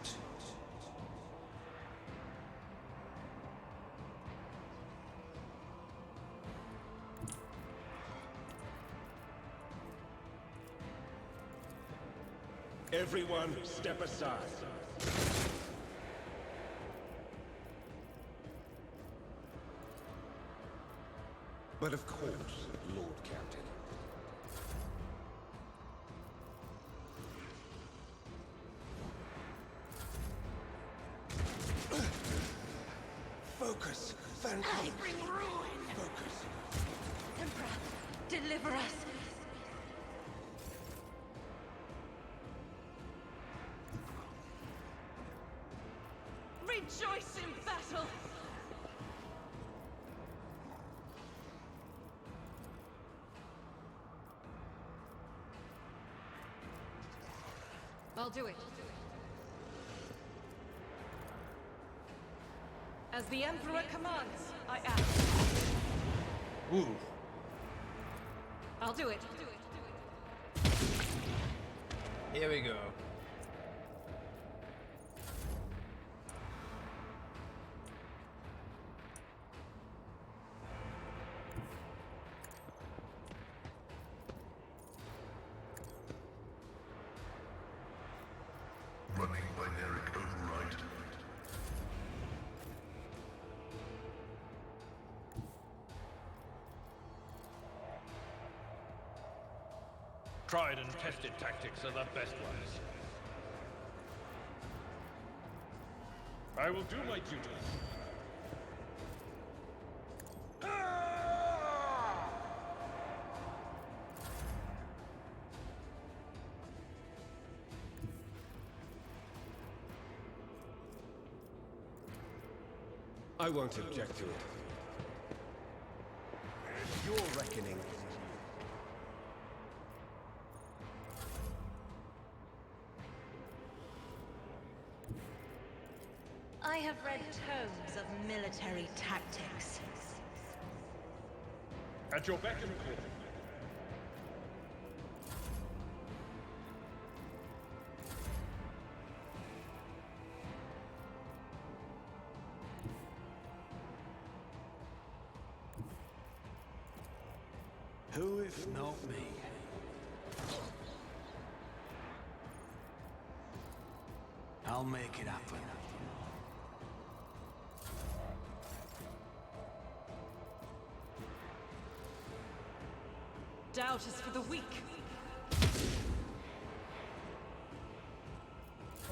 Everyone, step aside. But of course, Lord Captain. Focus, Van I bring ruin! Focus. Emperor, deliver us. Rejoice in battle! I'll do it. As the Emperor commands, I act. Ooh. I'll do it. Here we go. Running binaric override. Tried and tested tactics are the best ones. I will do my duty. I won't object to it. Your reckoning. I have read tomes of military tactics. At your beck and call. Who if not me? I'll make it happen. Doubt is for the weak.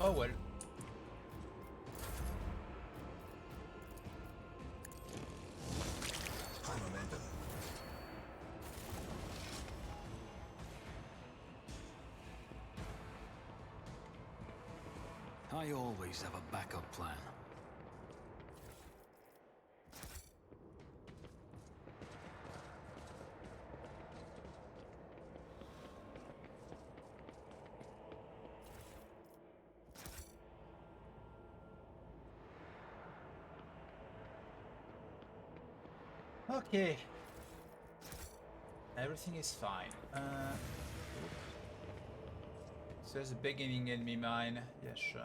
Oh well. High momentum. I always have a backup plan. Okay. Everything is fine. So there's a beginning enemy mine. Yeah, sure.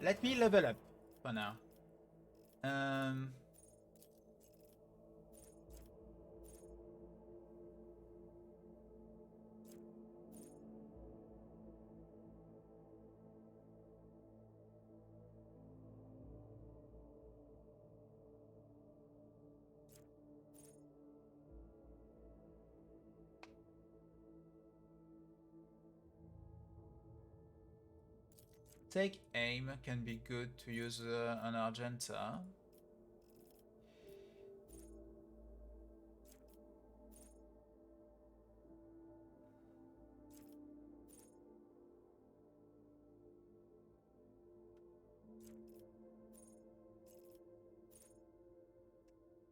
Let me level up for now. Take aim can be good to use an Argenta.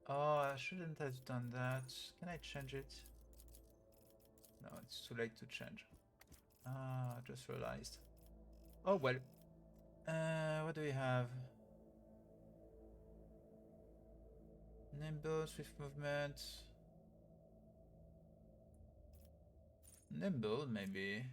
Oh, I shouldn't have done that. Can I change it? No, it's too late to change. Ah, I just realized. Oh well. What do we have? Nimble, swift movement. Nimble, maybe.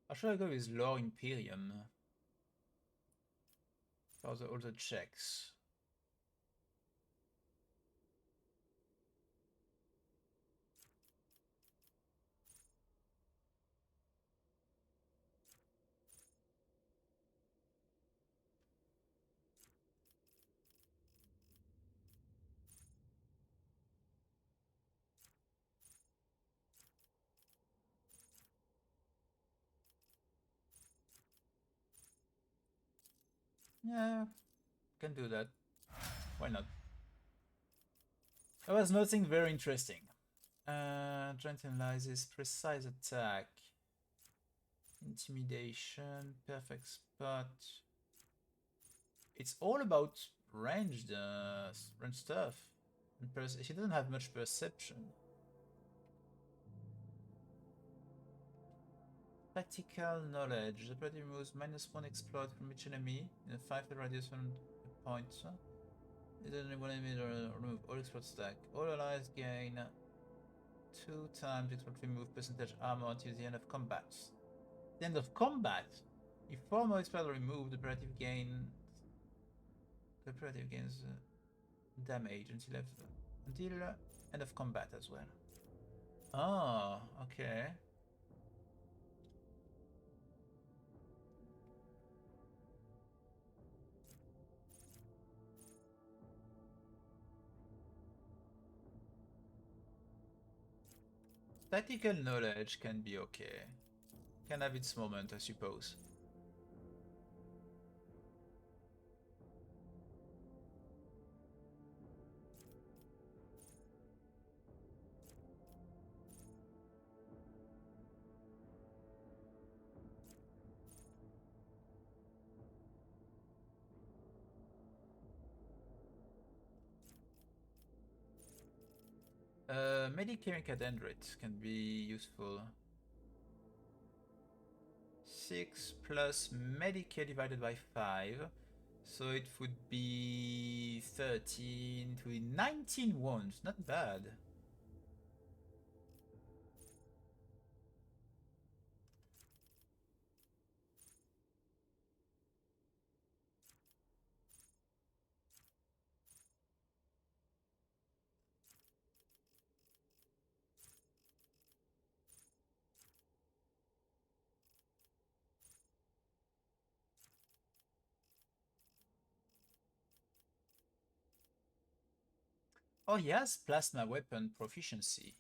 Or should I go with Lore Imperium? For all the checks. Yeah, can do that. Why not? There was nothing very interesting. Giant analysis, precise attack, intimidation, perfect spot. It's all about ranged, ranged stuff. He doesn't have much perception. Tactical knowledge. The party removes -1 exploit from each enemy in a 5-foot radius from a point. It doesn't one enemy remove all exploit stack. All allies gain 2 times exploit remove percentage armor until the end of combat. The end of combat? If 4 more exploit are removed, the operative gains damage until end of combat as well. Oh, okay. Tactical knowledge can be okay. Can have its moment, I suppose. Medicare Cadendrite can be useful. 6 plus Medicare divided by 5. So it would be 13 to 19 wounds. Not bad. Oh, he has plasma weapon proficiency.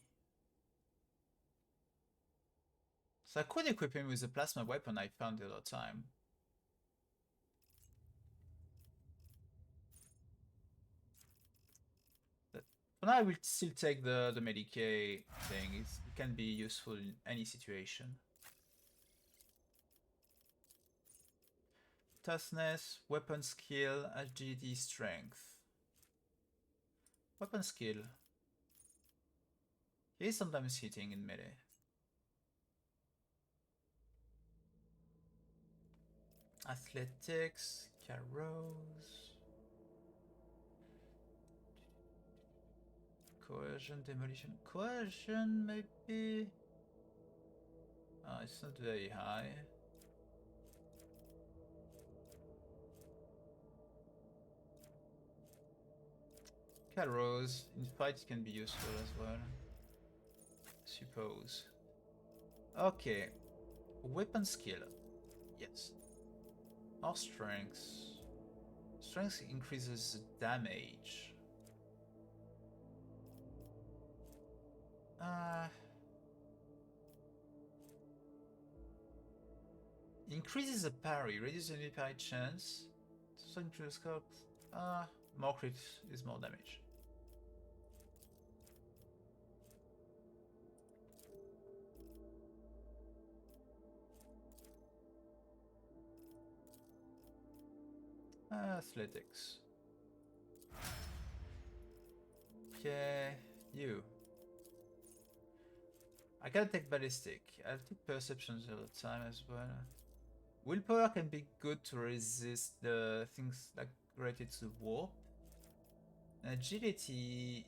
So I could equip him with the plasma weapon I found the other time. But for now I will still take the Medicaid thing. It can be useful in any situation. Toughness, weapon skill, agility, strength. Weapon skill. He is sometimes hitting in melee. Athletics, carouse. Coercion, demolition. Coercion, maybe? Oh, it's not very high. Carouse in fight can be useful as well, I suppose. Okay. Weapon skill. Yes. Our strength. Strength increases damage. Increases the parry, reduces the parry chance. So into scope. More crit is more damage. Athletics. Okay, you. I gotta take ballistic. I'll take perceptions all the time as well. Willpower can be good to resist the things like related to warp. Agility,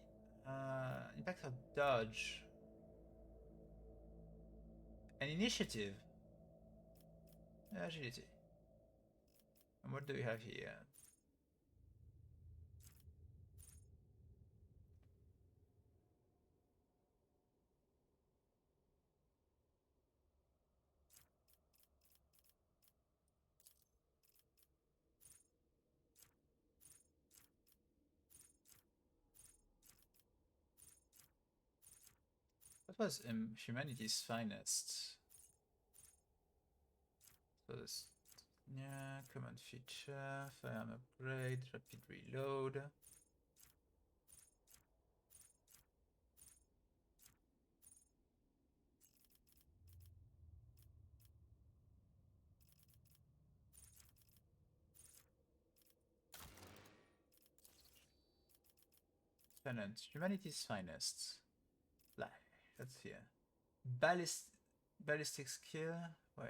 impact of dodge, and initiative. Agility. And what do we have here? That was humanity's finest. So this, yeah, command feature, firearm upgrade, rapid reload. Tenant, humanity's finest. That's here. Ballistic skill. Wait.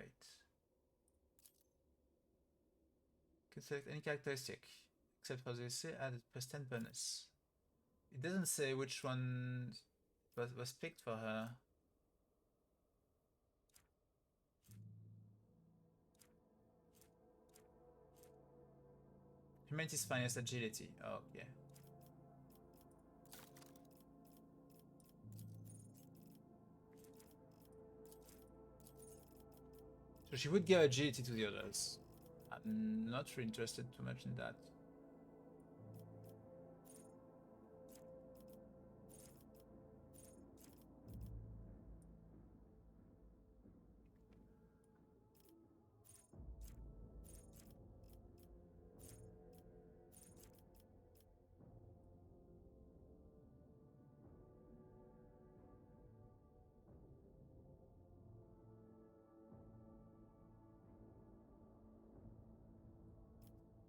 Can select any characteristic except for this. Add +10 bonus. It doesn't say which one was picked for her. Humanity's finest agility. Oh, yeah. So she would give agility to the others. I'm not really interested too much in that.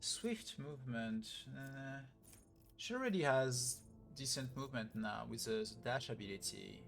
Swift movement. She already has decent movement now with the dash ability.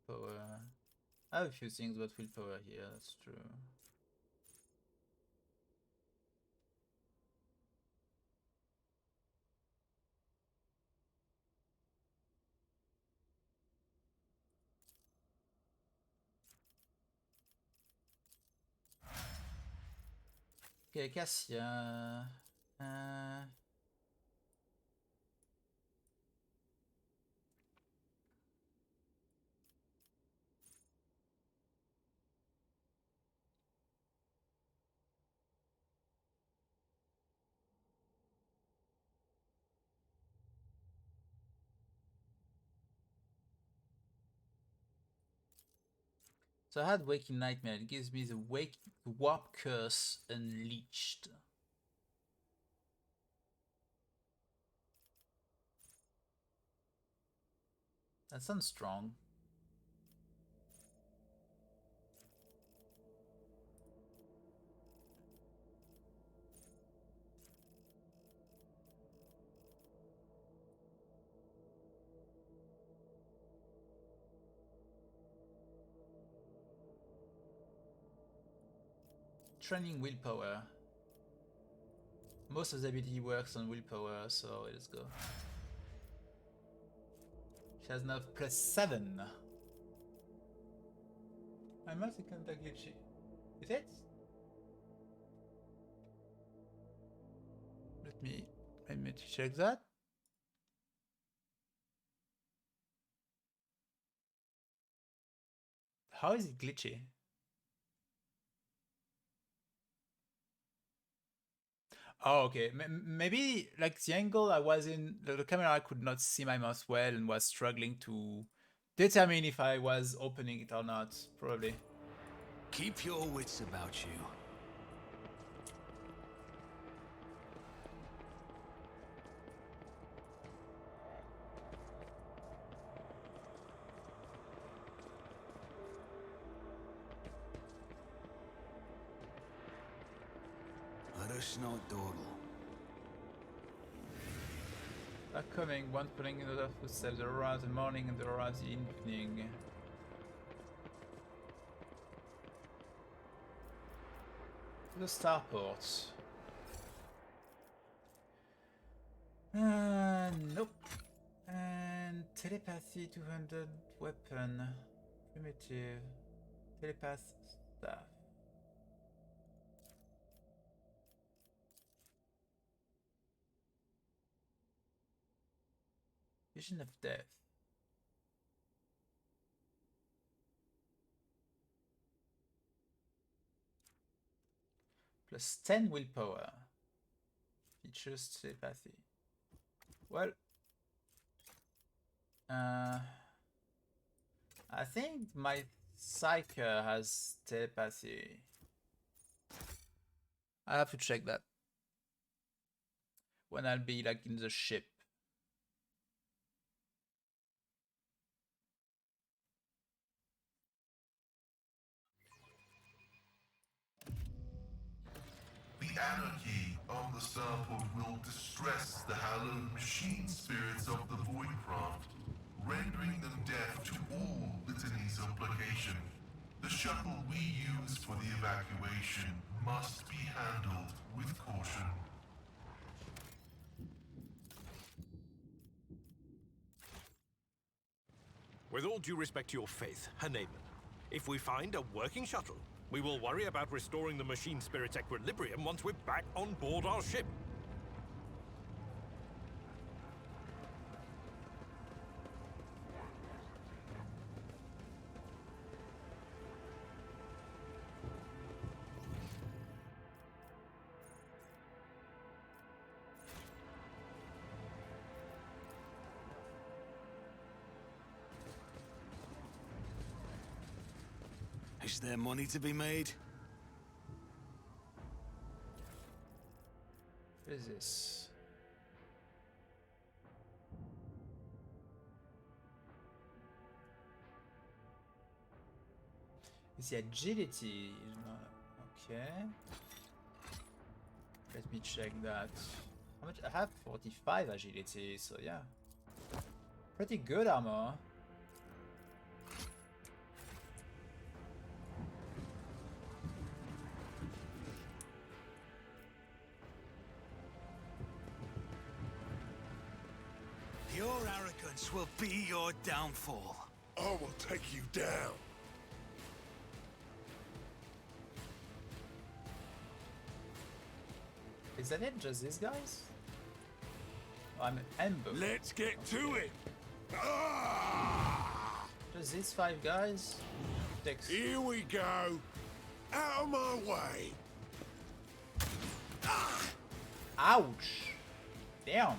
Power. I have a few things but willpower here, that's true. Okay, Cassia. So I had Waking Nightmare. It gives me the Warp Curse Unleashed. That sounds strong. training willpower. Most of the ability works on willpower, so let's go. She has now +7. I must contact glitchy. Is it? Let me check that. How is it glitchy? Oh, okay. Maybe like the angle I was in, the camera could not see my mouse well and was struggling to determine if I was opening it or not, probably. Keep your wits about you. Let us not dawdle. Are coming, one pulling another footsteps, the aurora of the morning and the aurora of the evening. The starport. Nope. And telepathy 200 weapon. Primitive. Telepath staff. Vision of death. +10 willpower. Features telepathy. Well, I think my Psyker has telepathy. I have to check that when I'll be like in the ship. The anarchy on the starport will distress the hallowed machine spirits of the Voidcraft, rendering them deaf to all litanies of placation. The shuttle we use for the evacuation must be handled with caution. With all due respect to your faith, Haneman, if we find a working shuttle, we will worry about restoring the machine spirit's equilibrium once we're back on board our ship. Is there money to be made? What is this? It's the agility. Okay. Let me check that. How much? I have 45 agility, so yeah. Pretty good armor. Your arrogance will be your downfall. I will take you down. Is that it? Just these guys? Oh, I'm ambushed. Let's get to it. Just these 5 guys? Six. Here we go. Out of my way. Ouch! Damn.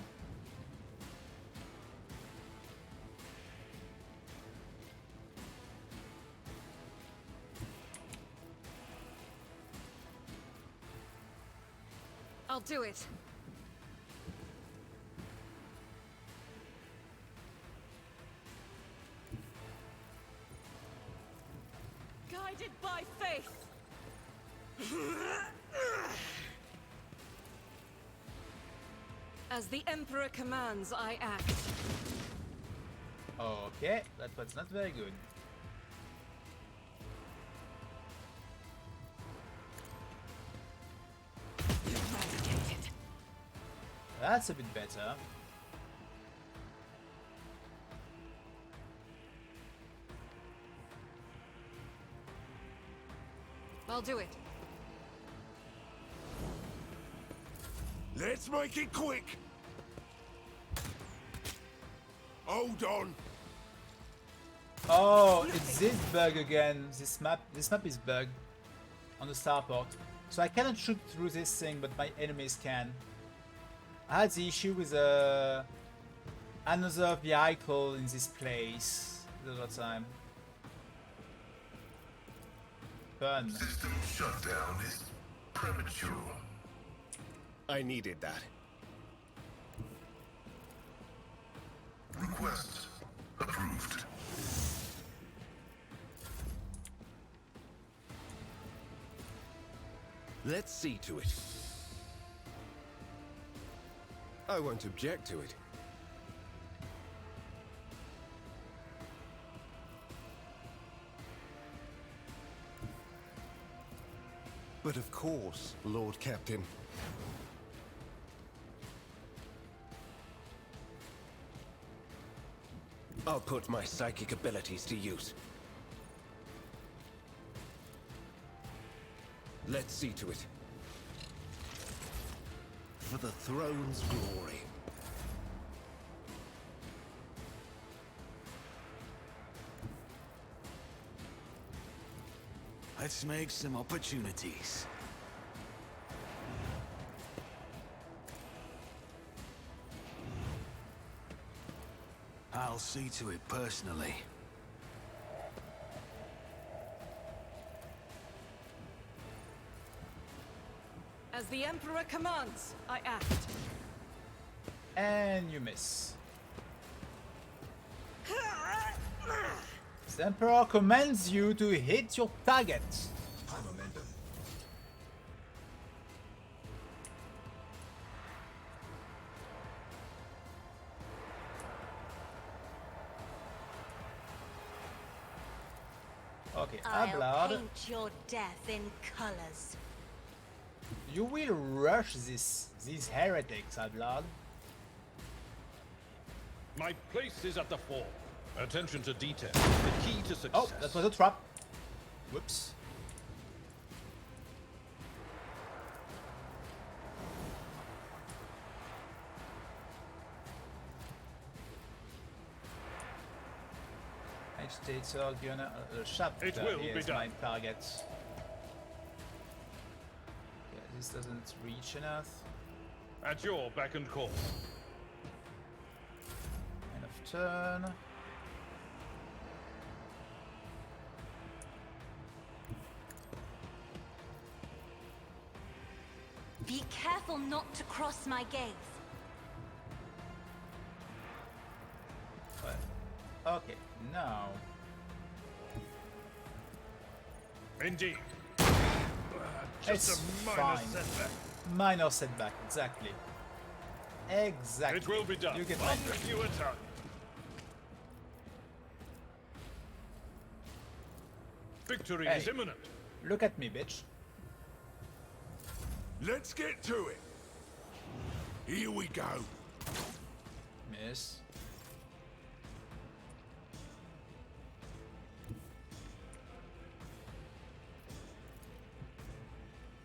I'll do it. Guided by faith. As the Emperor commands, I act. Okay, that was not very good. That's a bit better. I'll do it. Let's make it quick. Hold on. Oh, it's this bug again. This map is bugged on the starport. So I cannot shoot through this thing, but my enemies can. I had the issue with another vehicle in this place the other time. Fun. System shutdown is premature. I needed that. Request approved. Let's see to it. I won't object to it. But of course, Lord Captain. I'll put my psychic abilities to use. Let's see to it. For the throne's glory. Let's make some opportunities. I'll see to it personally. As the Emperor commands, I act. And you miss. The Emperor commands you to hit your target. High momentum. Okay, I'll Ablard, paint your death in colors. you will rush these heretics, Ablard. My place is at the fore. Attention to detail. The key to success. Oh, that was a trap. Whoops. Agitator, Gunner, chapter It will is be my done. target. Yeah, this doesn't reach enough. At your beck and call. End of turn. Be careful not to cross my gaze. Okay, now. Indeed. It's Just a minor fine. setback. Minor setback, exactly. Exactly. It will be done. You get my One drift. fewer target. Victory is Hey. imminent. Look at me, bitch. Let's get to it. Here we go. Miss.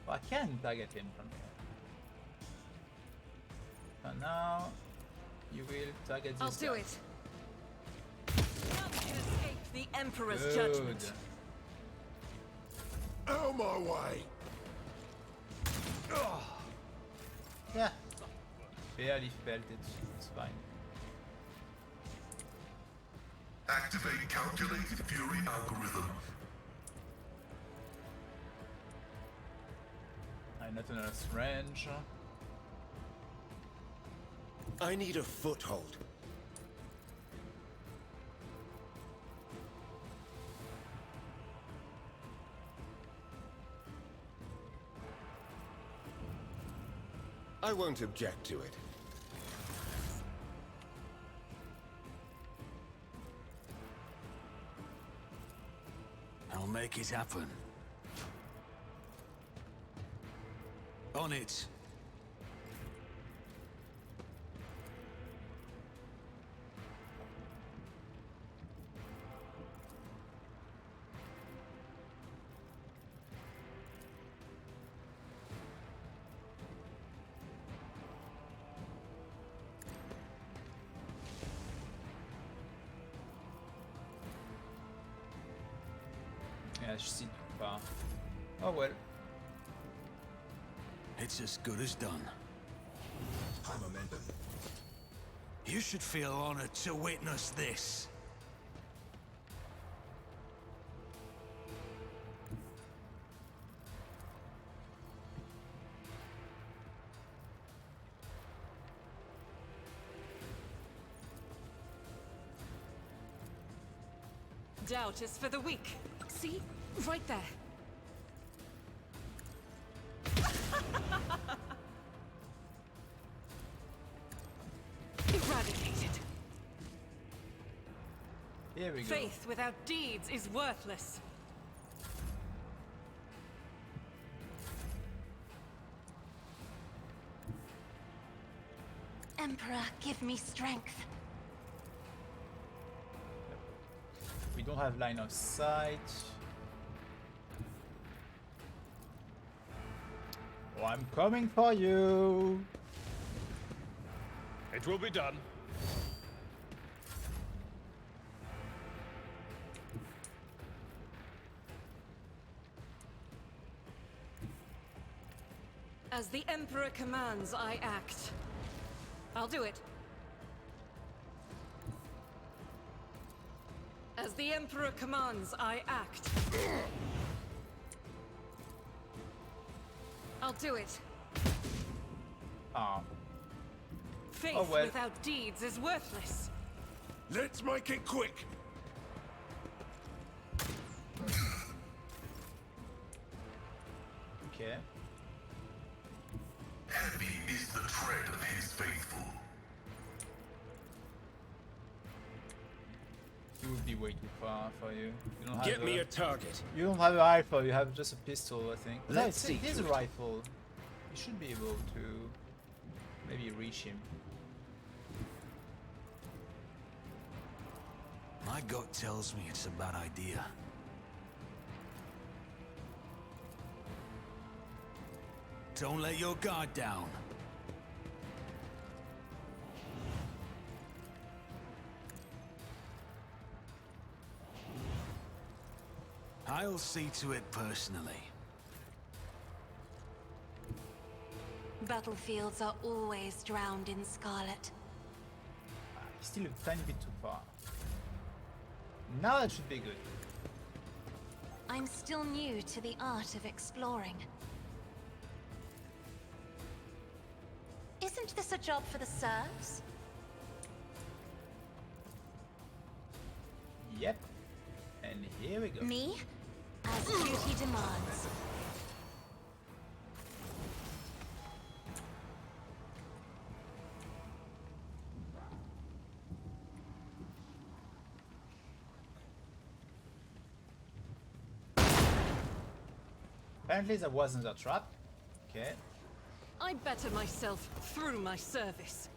Oh, I can target him from here. So now you will target this I'll do guy. it. None can escape the Emperor's Good. judgment. Out my way. Yeah. Barely felt it. It's fine. Activate calculated fury algorithm. I'm not enough range. I need a foothold. I won't object to it. I'll make it happen. On it. she's still too far. Oh well. It's as good as done. High momentum. You should feel honored to witness this. Doubt is for the weak. See? Right there. Eradicated. Here we go. Faith without deeds is worthless. Emperor, give me strength. We don't have line of sight. Oh, I'm coming for you. It will be done. As the Emperor commands, I act. I'll do it. As the Emperor commands, I act. I'll do it. Oh. Faith Oh, well. without deeds is worthless. Let's make it quick. Okay. Heavy is the tread of his faithful. It would be way too far for you. You don't have Get me a target. You don't have a rifle, you have just a pistol, I think. No, Let's see it is a to it. rifle. You should be able to maybe reach him. My gut tells me it's a bad idea. Don't let your guard down. I'll see to it personally. Battlefields are always drowned in scarlet. Still a tiny bit too far. Now that should be good. I'm still new to the art of exploring. Isn't this a job for the serfs? Yep. And here we go. Me? As duty demands. Apparently that wasn't a trap. Okay. I better myself through my service.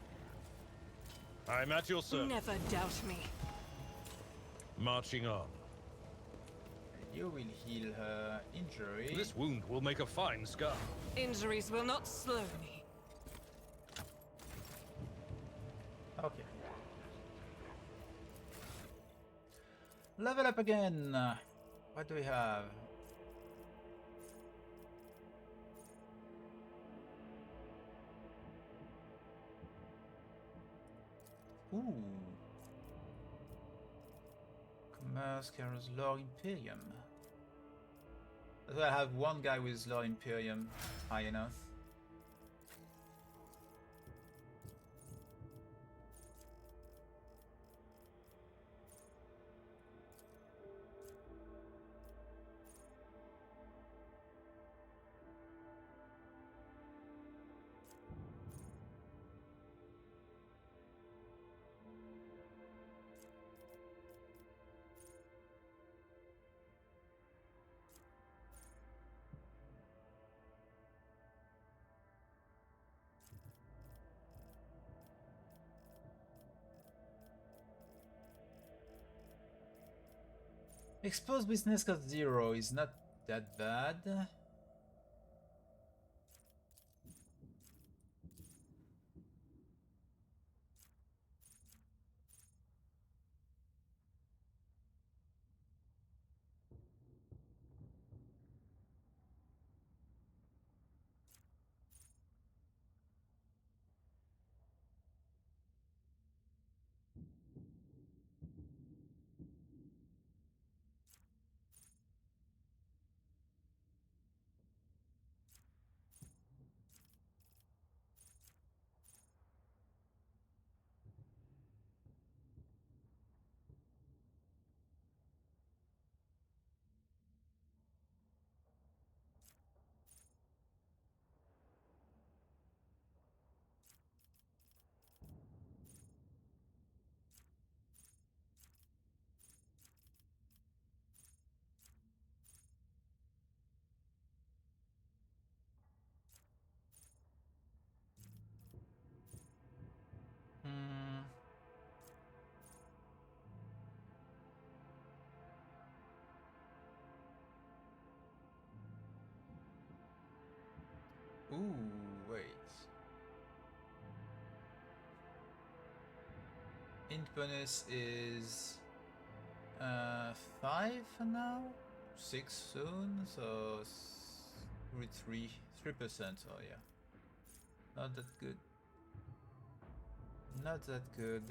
I'm at your service. Never doubt me. Marching on. You will heal her injury. This wound will make a fine scar. Injuries will not slow me. Okay. Level up again. What do we have? Ooh. Commerce carries Lord Imperium. So I have one guy with Lord Imperium high enough. Exposed business cost 0 is not that bad. Ooh, wait. Int bonus is 5 for now, 6 soon, so 3%. Oh yeah, not that good. Not that good.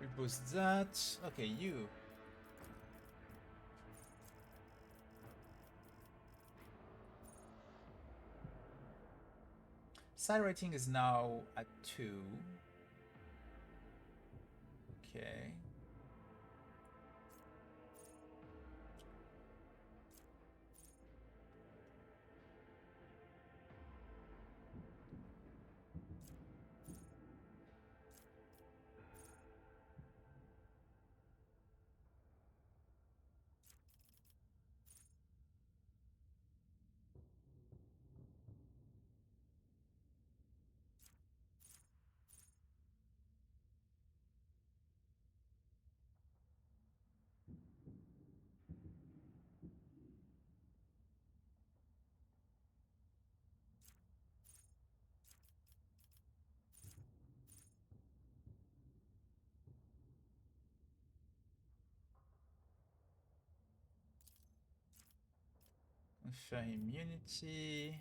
We boost that. Okay, you. Side rating is now at 2. Okay. Confer immunity.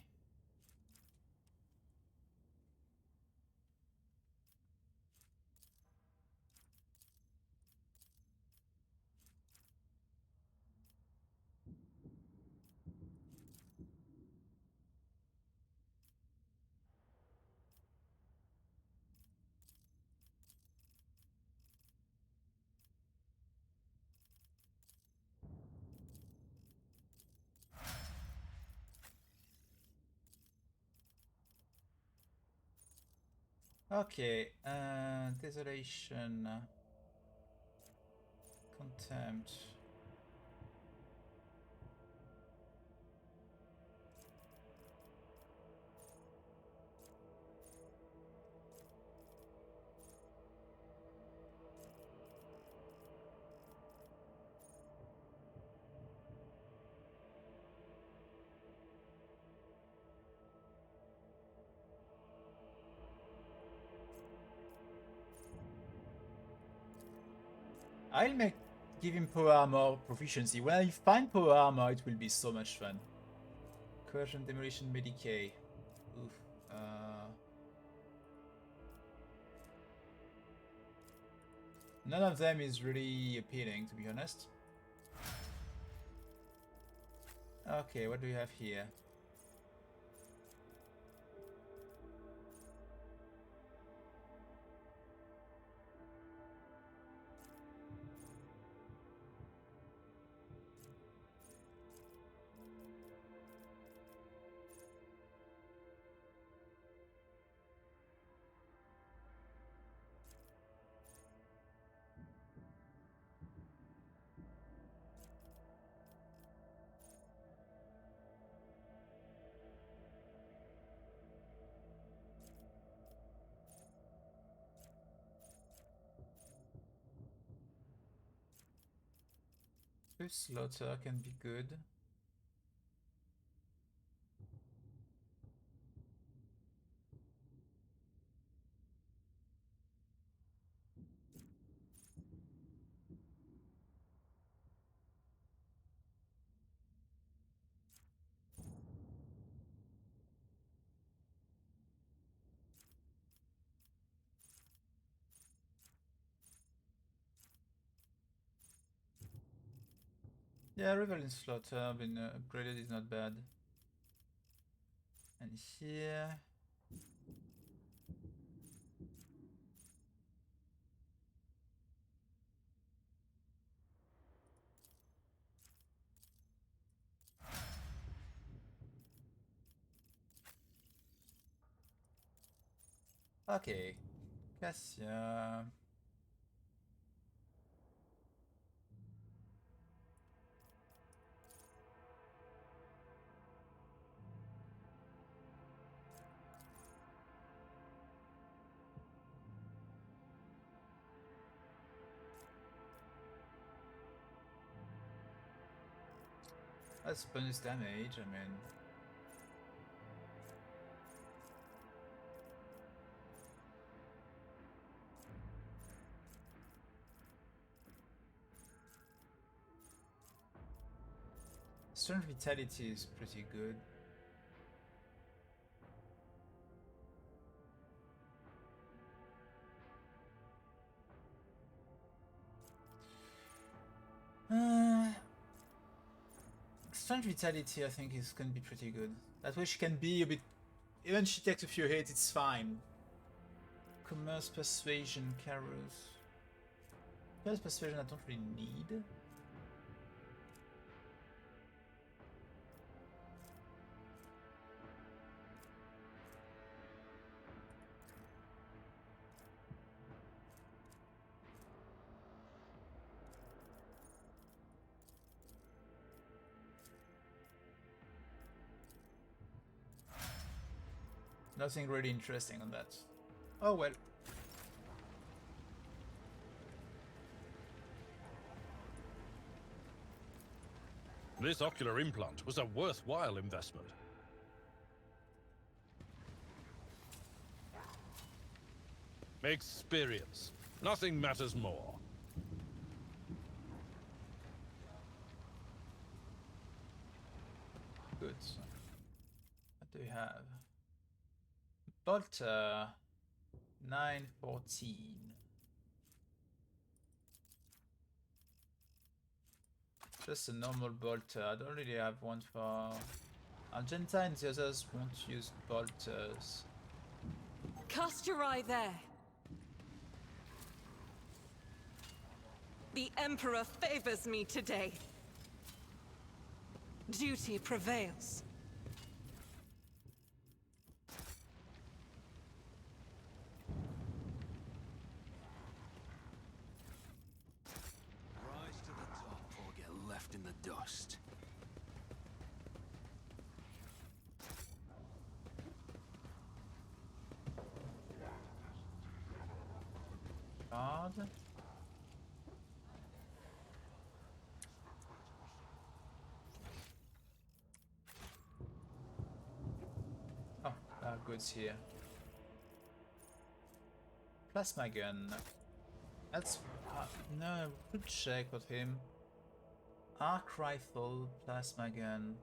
Okay, desolation, contempt. I'll give him power armor proficiency. When I find power armor, it will be so much fun. Coercion, demolition, Medicaid. Oof. None of them is really appealing, to be honest. Okay, what do we have here? This slaughter can be good. Yeah, Revelin Slaughter been upgraded is not bad. And here... Okay. Cassia. That's bonus damage, I mean. Strength vitality is pretty good. Strength vitality I think is gonna be pretty good. That way she can be a bit, even if she takes a few hits, it's fine. Commerce, persuasion, carouse. Carouse, persuasion I don't really need. Nothing really interesting on that. Oh well. This ocular implant was a worthwhile investment. Experience. Nothing matters more. Good. What do we have? Bolter 914. Just a normal bolter. I don't really have one for Argentine. The others won't use bolters. Cast your eye there. The Emperor favors me today. Duty prevails. Rise to the top or get left in the dust. God. Oh, goods here. Plasma gun. That's no, good check with him. Arc rifle, plasma gun.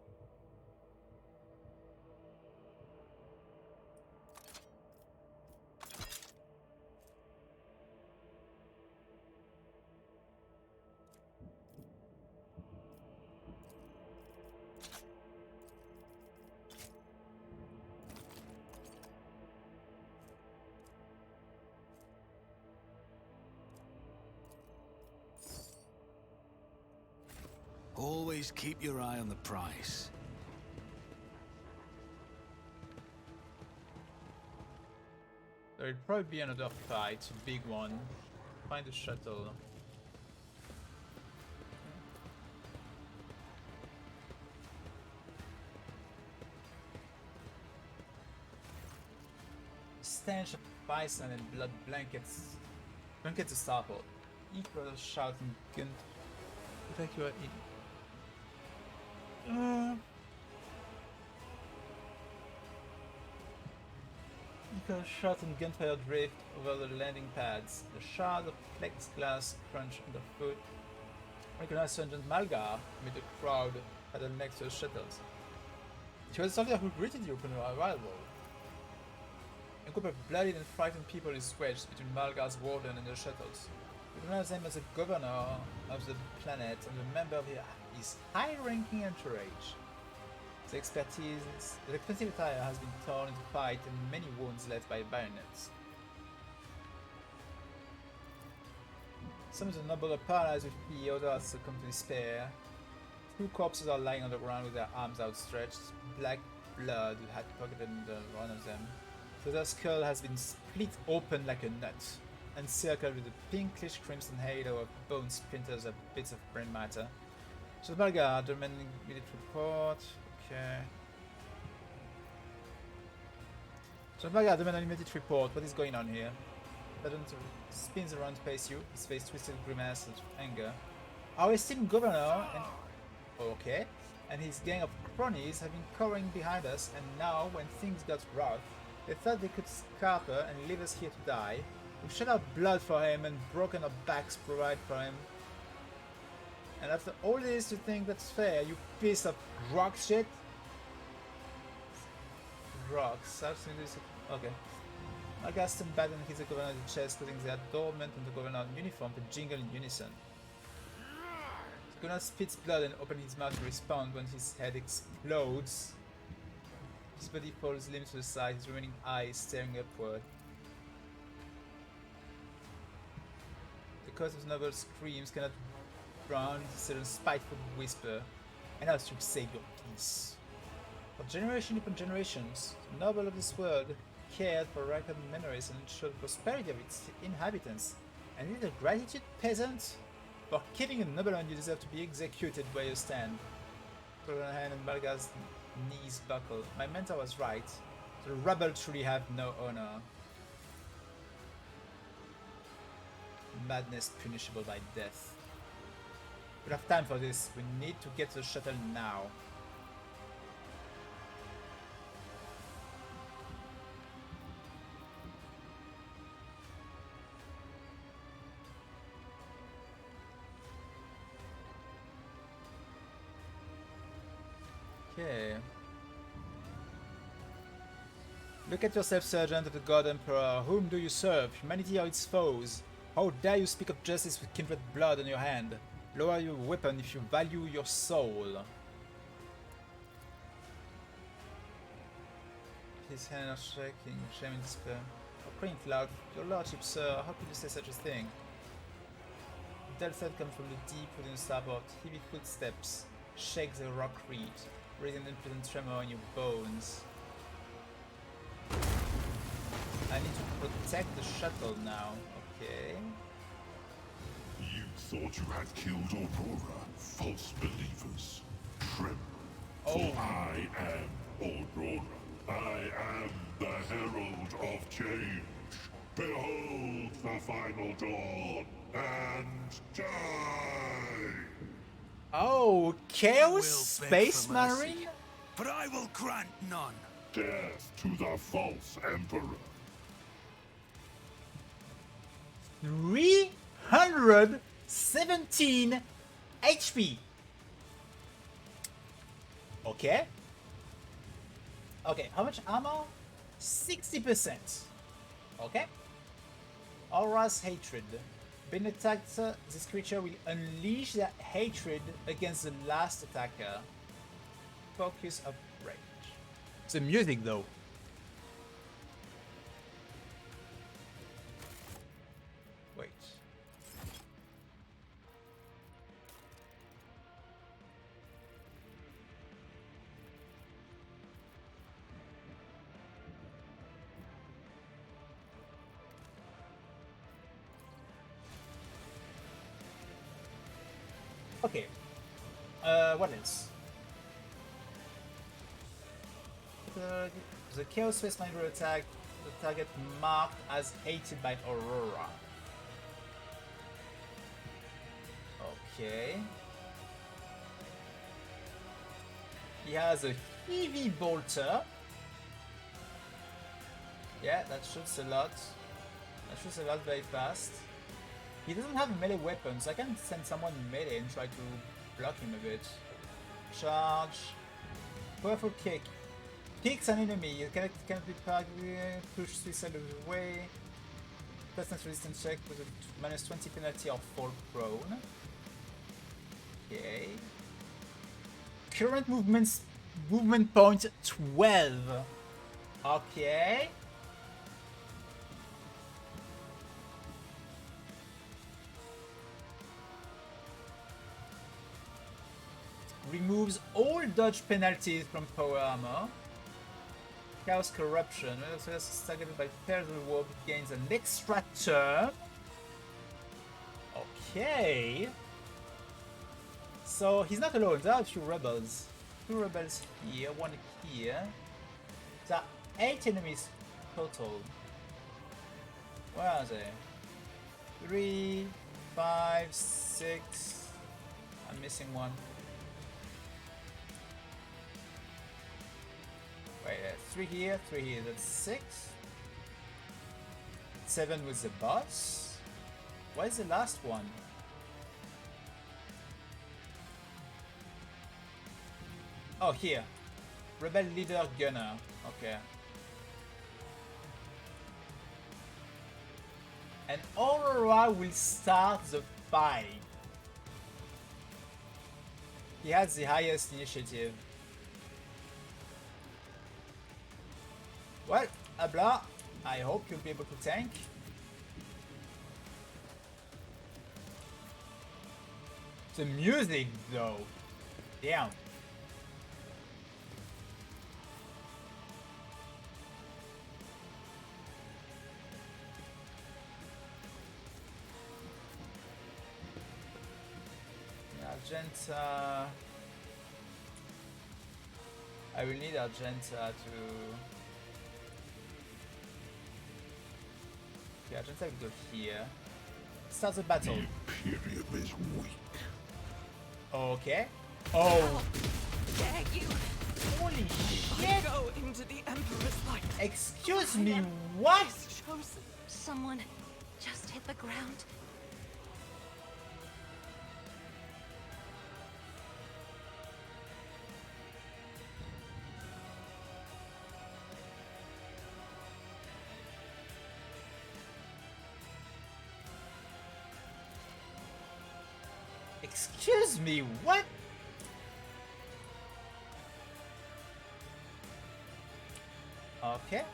Always keep your eye on the price. There'll probably be another fight, a big one. Find the shuttle. Stench of bison and blood blankets the starport. Equal shouting gun. Evacuate in. Equal shot and gunfire drift over the landing pads. The shard of plexiglass crunch underfoot. Recognized Sergeant Malgar amid the crowd huddled next to the shuttles. She was the soldier who greeted you upon your arrival. A group of bloodied and frightened people is wedged between Malgar's warden and the shuttles. You recognize him as the governor of the planet and a member of his high-ranking entourage. The expensive attire has been torn into fight and many wounds left by bayonets. Some of the noble are paralyzed with fear, others succumb to despair. Two corpses are lying on the ground with their arms outstretched. Black blood had pocketed in one of them. So the skull has been split open like a nut, encircled with a pinkish crimson halo of bone splinters and bits of brain matter. So Malgar, the remaining immediate report. Okay. So Malgar, the immediate report. What is going on here? Badon spins around to face you, his face twisted grimace of anger. Our esteemed governor and and his gang of cronies have been cowering behind us, and now, when things got rough, they thought they could scarper and leave us here to die. We've shed our blood for him and broken our backs to provide for him. And after all this, you think that's fair, you piece of rock shit? Rocks. Okay. Augustin Baden hits the governor in the chest, causing the adornment on the governor uniform to jingle in unison. The governor spits blood and opens his mouth to respond when his head explodes. His body falls limp to the side, his remaining eyes staring upward. The cause of noble screams cannot drown the sudden spiteful whisper, and else you save your peace. For generation upon generations, the noble of this world cared for record memories and ensured the prosperity of its inhabitants. And is it gratitude, peasant? For killing a nobleman, you deserve to be executed where you stand. Golden hand and Malgar's knees buckled. My mentor was right. The rabble truly have no honor. Madness punishable by death. We don't have time for this. We need to get to the shuttle now. Okay. Look at yourself, Sergeant of the God Emperor. Whom do you serve? Humanity or its foes? How dare you speak of justice with kindred blood on your hand? Lower your weapon if you value your soul. His hands are shaking, shame and despair. Oh, crying loud. Your lordship, sir, how could you say such a thing? The dull thud comes from the deep within the starboard. Heavy footsteps shake the rock reed, raising an unpleasant tremor in your bones. I need to protect the shuttle now. Okay. You thought you had killed Aurora, false believers. Tremble, for I am Aurora. I am the herald of change. Behold the final dawn, and die! Oh, Chaos Space Marine? But I will grant none. Death to the false emperor. 317 HP. Okay. Okay, how much armor? 60%. Okay. Aura's hatred. Being attacked, this creature will unleash their hatred against the last attacker. Focus of rage. The music though. Wait. Okay. What else? The Chaos Space Marine will attack the target marked as hated by Aurora. Okay. He has a heavy bolter. Yeah, that shoots a lot. That shoots a lot very fast. He doesn't have melee weapons. I can send someone melee and try to block him a bit. Charge. Powerful kick. Kicks an enemy. It cannot be targeted. Push suicide away. Plus resistance check with a minus 20 penalty or fall prone. Okay. Current movement point 12. Okay. Removes all dodge penalties from power armor. Chaos Corruption. When the success is targeted by pairs of the warp, it gains an extra turn. Okay. So he's not alone. There are a few rebels. 2 rebels here, 1 here. There are 8 enemies total. Where are they? 3, 5, 6. I'm missing one. Wait, 3 here, 3 here. That's 6. 7 with the boss. Where's the last one? Oh, here. Rebel Leader Gunner. Okay. And Aurora will start the fight. He has the highest initiative. Well, Abla, I hope you'll be able to tank. The music, though. Damn. Argenta. I will need Argenta to. Okay, Argenta will go here. Start the battle. Imperium is weak. Okay. Oh. Dare you? Holy I shit! go into the Emperor's light. Excuse me, what? Chosen. Someone just hit the ground. Excuse me, what? Okay.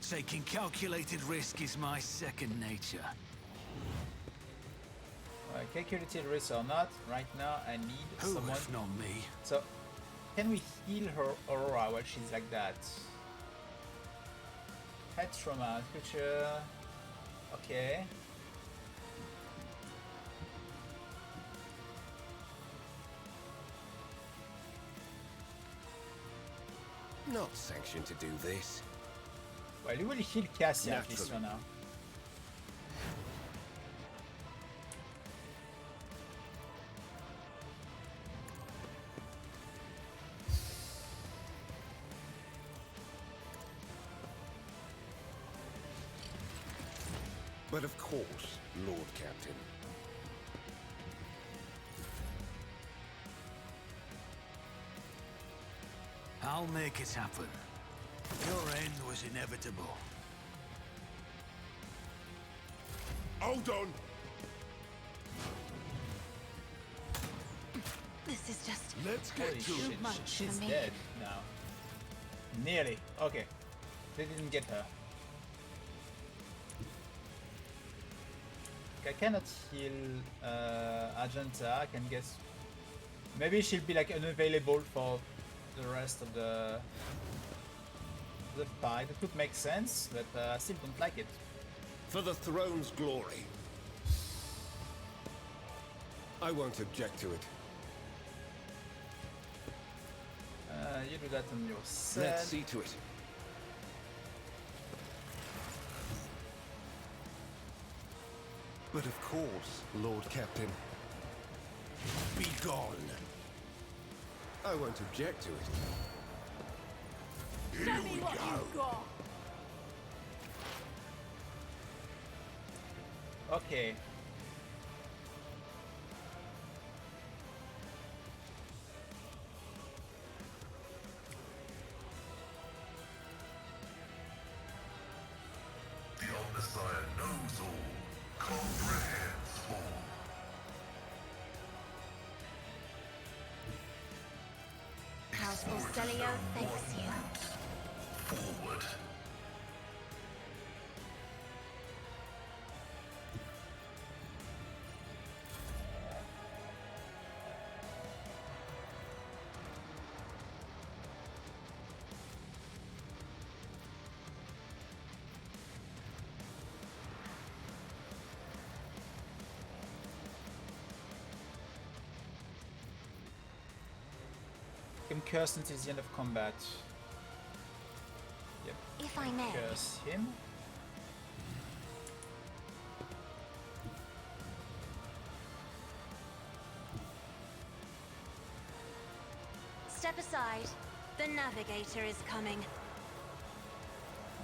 Taking calculated risk is my second nature. Calculated risk or not, right now I need Who someone. if not me? So, can we heal her Aurora while she's like that? Head trauma, creature. Okay. Not sanctioned to do this. Well, you will heal Cassia at least for now. But of course, Lord Captain. I'll make it happen. Your end was inevitable. Hold on! This is just Let's get Holy to shit, it. much she's for me. dead now. Nearly. Okay. They didn't get her. I cannot heal Argenta. I can guess maybe she'll be like unavailable for the rest of the fight. It could make sense, but I still don't like it. For the throne's glory. I won't object to it. You do that on yourself. Let's see to it. But of course, Lord Captain. Be gone. I won't object to it. Here we go. Okay. The Omnissiah knows all, comprehends all. House Orstellio thanks you. Forward. curse until the end of combat. Yep. If I may. Curse him. Step aside. The navigator is coming.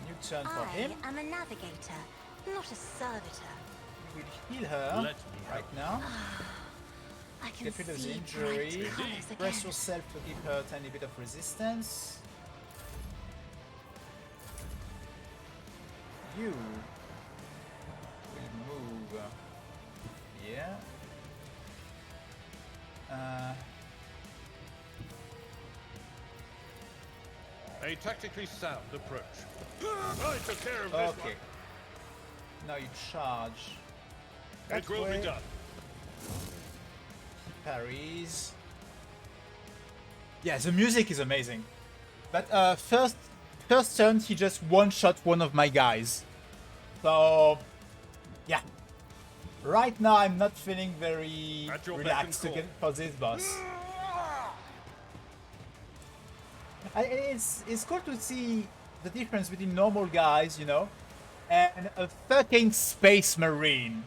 New turn for him. I am a navigator, not a servitor. We'll heal her right now. I can Get rid of the see injury. bright colours Press again. yourself to give her a tiny bit of resistance. You will move. Yeah. A tactically sound approach. I took care of this Okay. one. Now you charge. That It will way. be done. He parries. Yeah, the music is amazing. But first turn he just one-shot one of my guys. So yeah. Right now I'm not feeling very At your beck and relaxed call. for this boss. It's cool to see the difference between normal guys, you know, and a fucking space marine.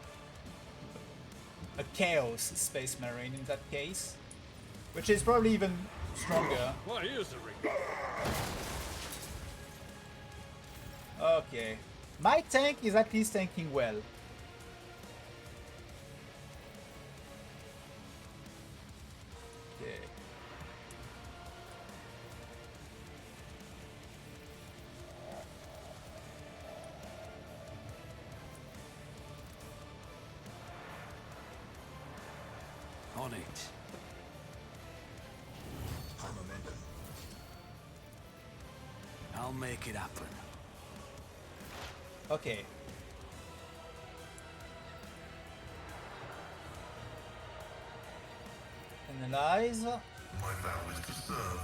A chaos space marine in that case, which is probably even stronger. My ears are ringing. Okay, my tank is at least tanking well. Okay. On it. High momentum. I'll make it happen. Okay. Analyze. My vow is to serve.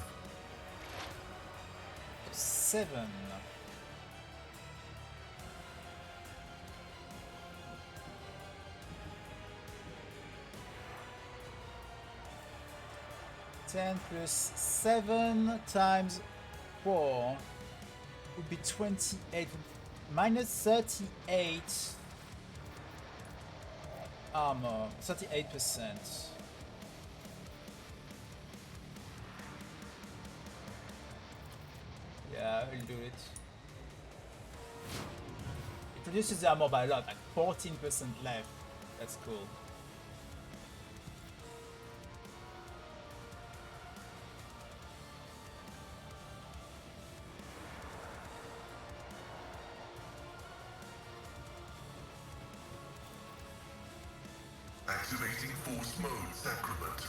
7. plus 7 times 4 would be 28. Minus 38 armor. 38%. Yeah, I'll do it. It reduces the armor by a lot, like 14% left. That's cool. Activating force mode, Sacrament.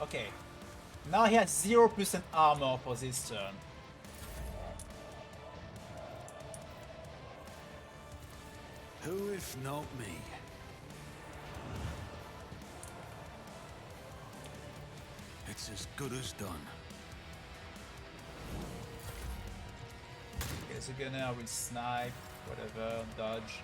Okay. Now he has 0% armor for this turn. Who if not me? It's as good as done. Okay, so gunner, I will snipe, whatever, dodge.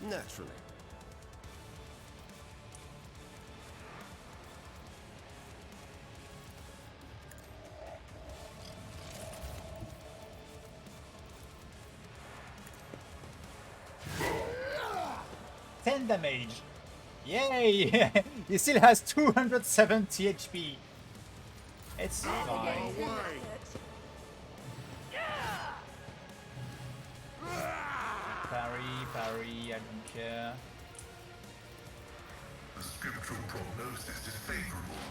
Naturally. Ten damage. Yay! He still has 270 HP. It's fine. Parry, I don't care. The scriptural prognosis is favorable.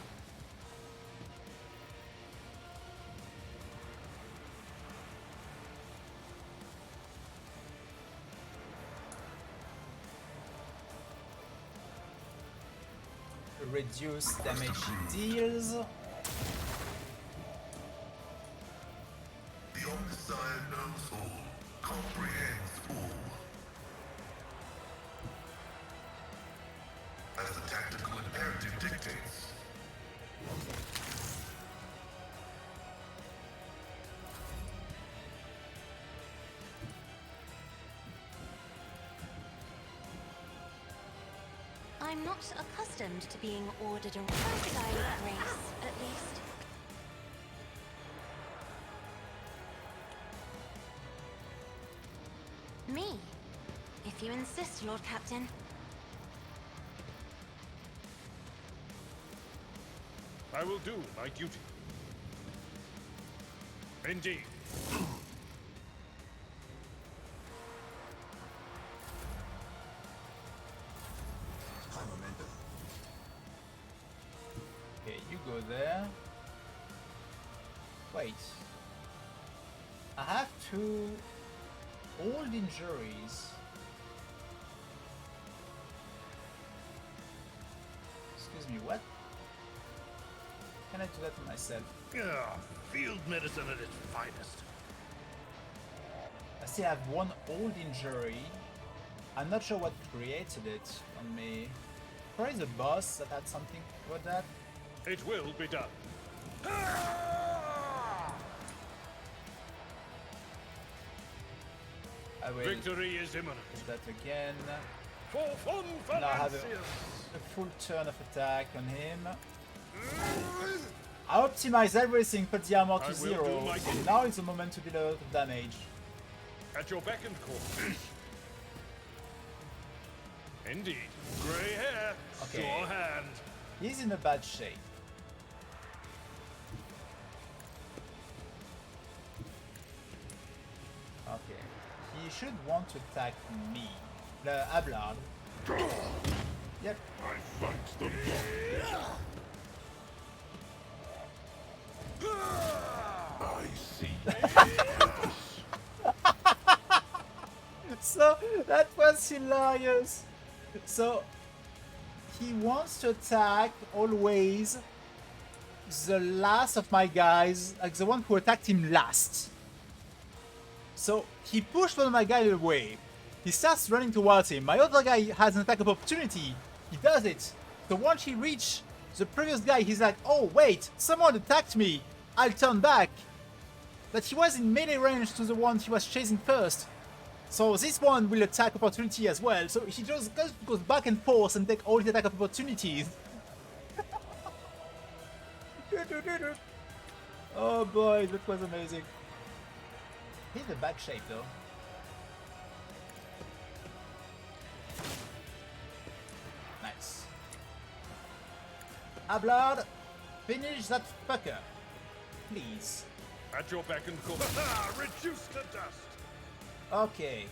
Reduce damage deals. The Omnissiah knows all, comprehends all. As the tactical dictates. I'm not accustomed to being ordered around. First guy with grace, at least. Me, if you insist, Lord Captain. I will do my duty. Indeed. High momentum. Okay, you go there. Wait. I have two old injuries. Excuse me, what? Can I do that to myself? Ah, field medicine at its finest. I still have one old injury. I'm not sure what created it on me. Probably the boss that had something with that. It will be done. I will Victory is imminent. do that again. For fun, Now I have Valencius. a full turn of attack on him. I optimize everything, put the armor I to will 0. do my duty. Now is the moment to deal a lot of damage. At your beck and call. Indeed. Grey hair, Okay. sure hand. He's in a bad shape. Okay. He should want to attack me. The Ablard. Yep. I fight them. I see. So that was hilarious. So he wants to attack always the last of my guys, like the one who attacked him last. So he pushed one of my guys away. He starts running towards him. My other guy has an attack of opportunity. He does it. So once he reached the previous guy, he's like, oh wait, someone attacked me. I'll turn back. But he was in melee range to the one he was chasing first. So this one will attack opportunity as well. So he just goes back and forth and take all the attack of opportunities. Oh boy, that was amazing. He's in bad shape though. Nice. Ablard, finish that fucker. Please. At your beck and call. Reduce to dust. Okay.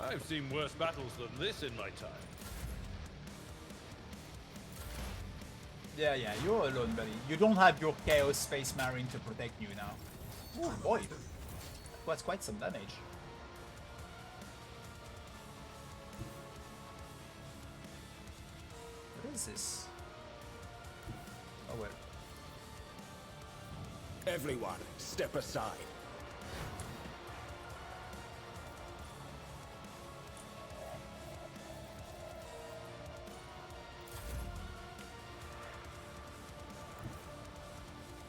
I've seen worse battles than this in my time. Yeah, you're alone, buddy. You don't have your Chaos Space Marine to protect you now. Oh boy. That was quite some damage. What is this? Oh well. Everyone, step aside.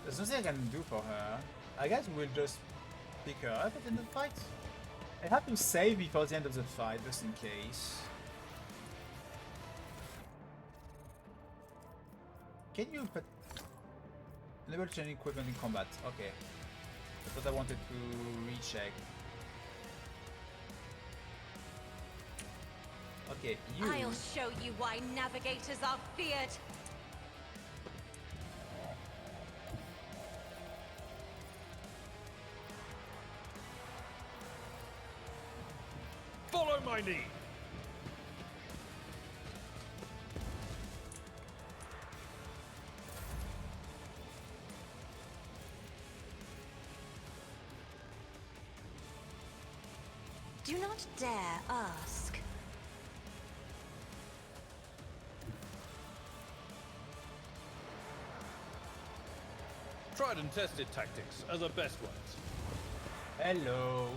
There's nothing I can do for her. I guess we'll just pick her up at the end of the fight. I have to save before the end of the fight, just in case. Can you put... Enable changing equipment in combat. Okay. That's what I wanted to recheck. Okay, you... I'll show you why navigators are feared. Follow my lead. Do not dare ask. Tried and tested tactics are the best ones. Hello.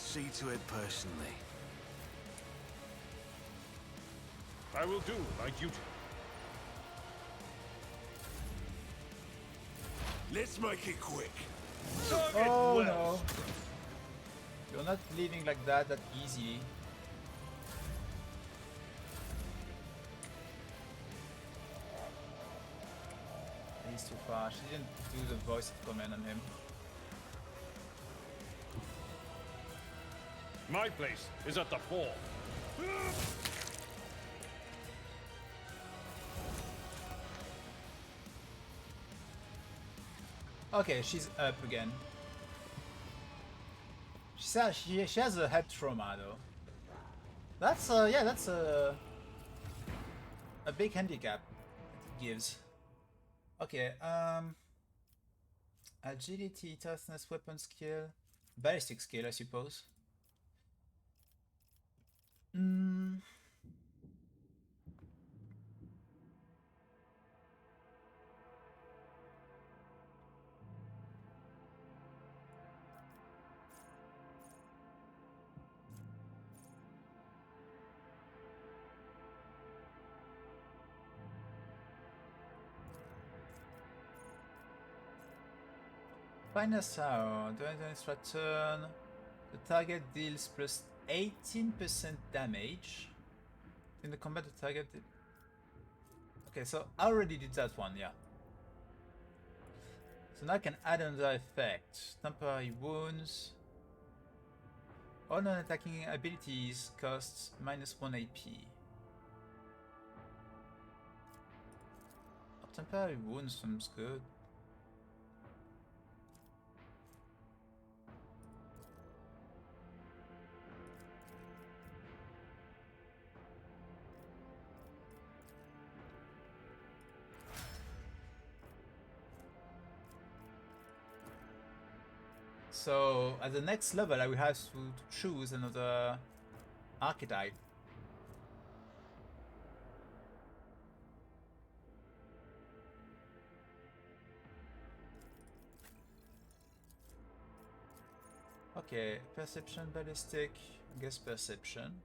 see to it personally. I will do my duty. Let's make it quick. Target Oh well. no. You're not leaving like that easy. He's too far. She didn't do the voice of command on him. My place is at the fore. Okay, she's up again. She has a head trauma though. That's yeah, that's a big handicap it gives. Okay, agility, toughness, weapon skill, ballistic skill, I suppose. Finest hour, during the extra turn, the target deals plus 18% damage. In the combat, the target. Okay, so I already did that one, yeah. So now I can add another effect. Temporary wounds. All non-attacking abilities costs -1 AP. Oh, temporary wounds sounds good. So at the next level I will have to choose another archetype. Okay, perception, ballistic, I guess perception.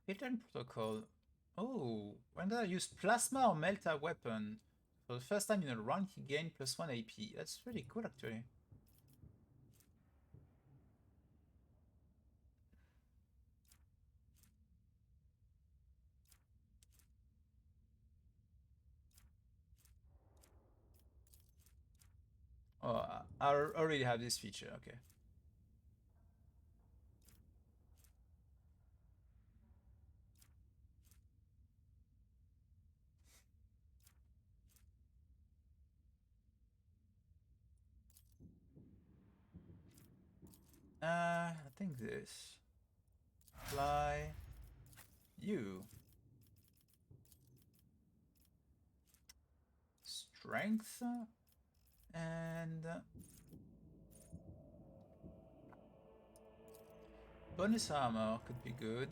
Hidden protocol. Oh, when I use plasma or melta weapon for the first time in a round, he gained +1 AP. That's really cool, actually. Oh, I already have this feature. Okay. I think this. Fly. You. Strength. And... bonus armor could be good.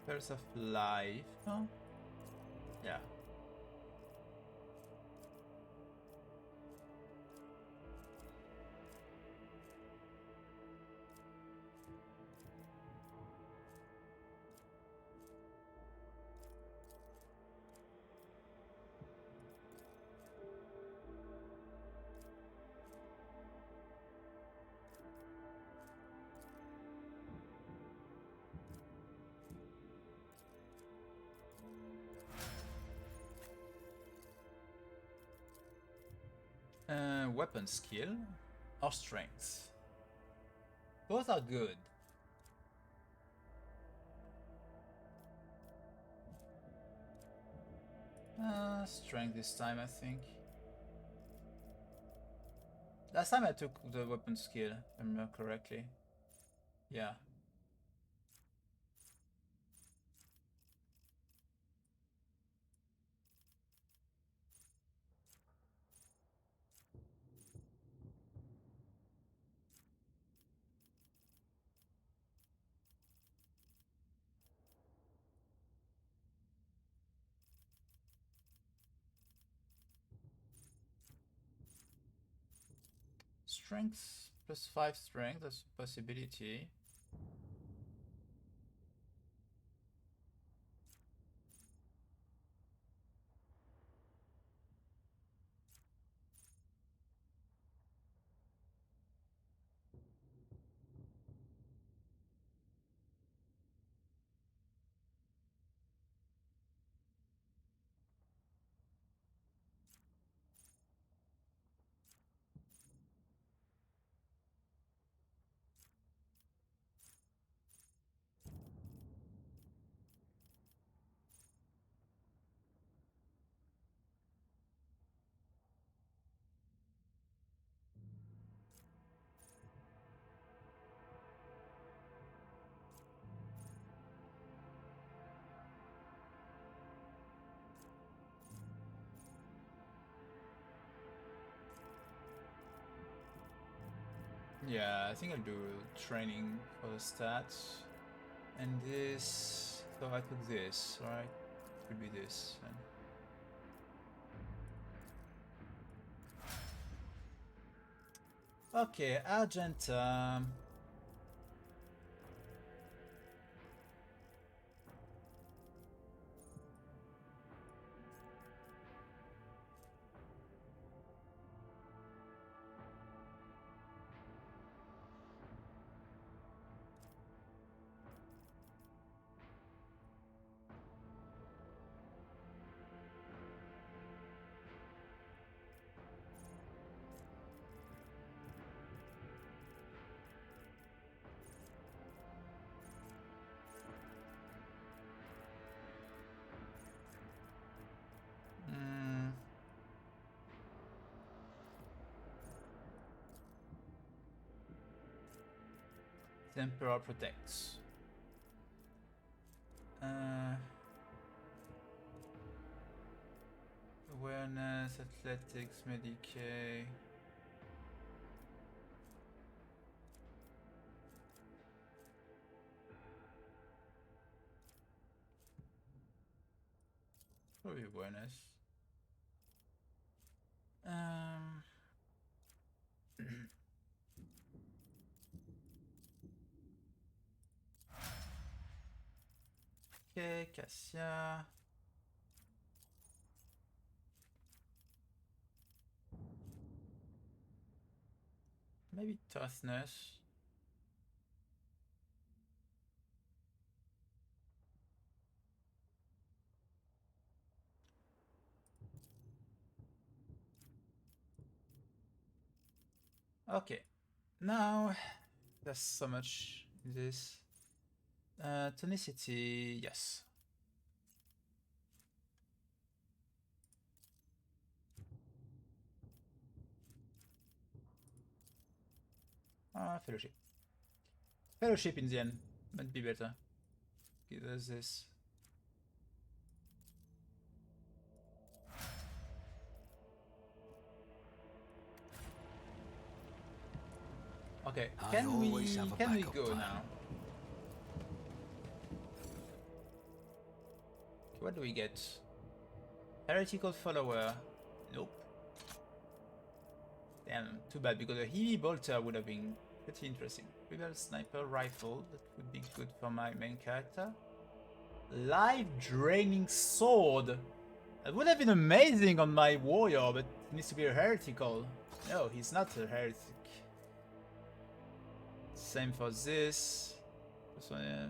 Pulse of life. Huh? Yeah. Weapon skill. or strength? Both are good. Strength this time, I think. Last time I took the weapon skill, if I remember correctly. Yeah. Strength plus 5 strength, that's a possibility. Yeah, I think I'll do training for the stats. And this, so I took this, right? It could be this. Then. Okay, Argenta. Temporal protects. Awareness, athletics, Medicaid. Probably awareness. Okay, Cassia. Maybe toughness. Okay, now there's so much in this. Tonicity, yes. Fellowship. Fellowship in the end might be better. Give us this. Okay, can we go now? What do we get? Heretical follower. Nope. Damn, too bad, because a heavy bolter would have been pretty interesting. Rebel sniper rifle, that would be good for my main character. Life draining sword. That would have been amazing on my warrior, but it needs to be a heretical. No, he's not a heretic. Same for this. This one, yeah.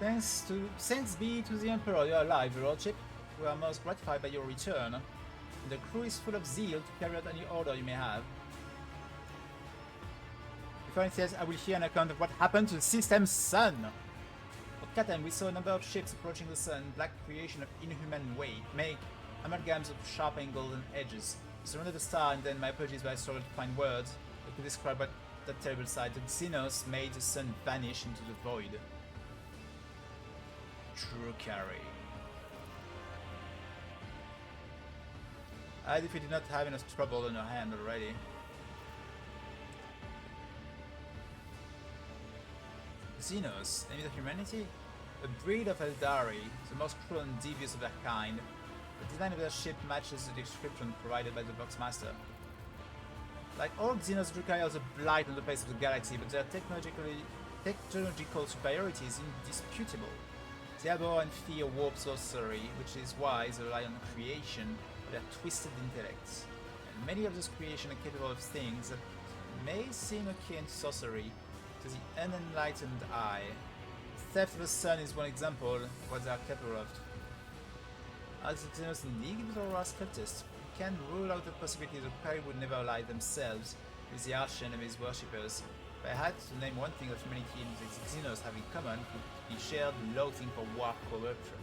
Thanks be to the Emperor, you are alive, your lordship. We are most gratified by your return. The crew is full of zeal to carry out any order you may have. Before it says, I will hear an account of what happened to the system's sun. At Catan, we saw a number of ships approaching the sun, black creation of inhuman weight, make amalgams of sharp angles and edges. Surrounded the star, and then my apologies, but I struggled to find words that could describe what that terrible sight. The Xenos made the sun vanish into the void. True carry. As if we did not have enough trouble on our hand already. Xenos, enemies of humanity? A breed of Eldari, the most cruel and devious of their kind. The design of their ship matches the description provided by the Boxmaster. Like all Xenos, Drukhari are a blight on the face of the galaxy, but their technological superiority is indisputable. They abhor and fear warp sorcery, which is why they rely on the creation of their twisted intellects. And many of those creations are capable of things that may seem akin to sorcery to the unenlightened eye. The theft of the sun is one example of what they are capable of. As the Xenos in league with our cultists, we can rule out the possibility that Perry would never ally themselves with the arch-enemy's worshippers. If I had to name one thing that humanity and the Xenos have in common, it would be shared loathing for war corruption.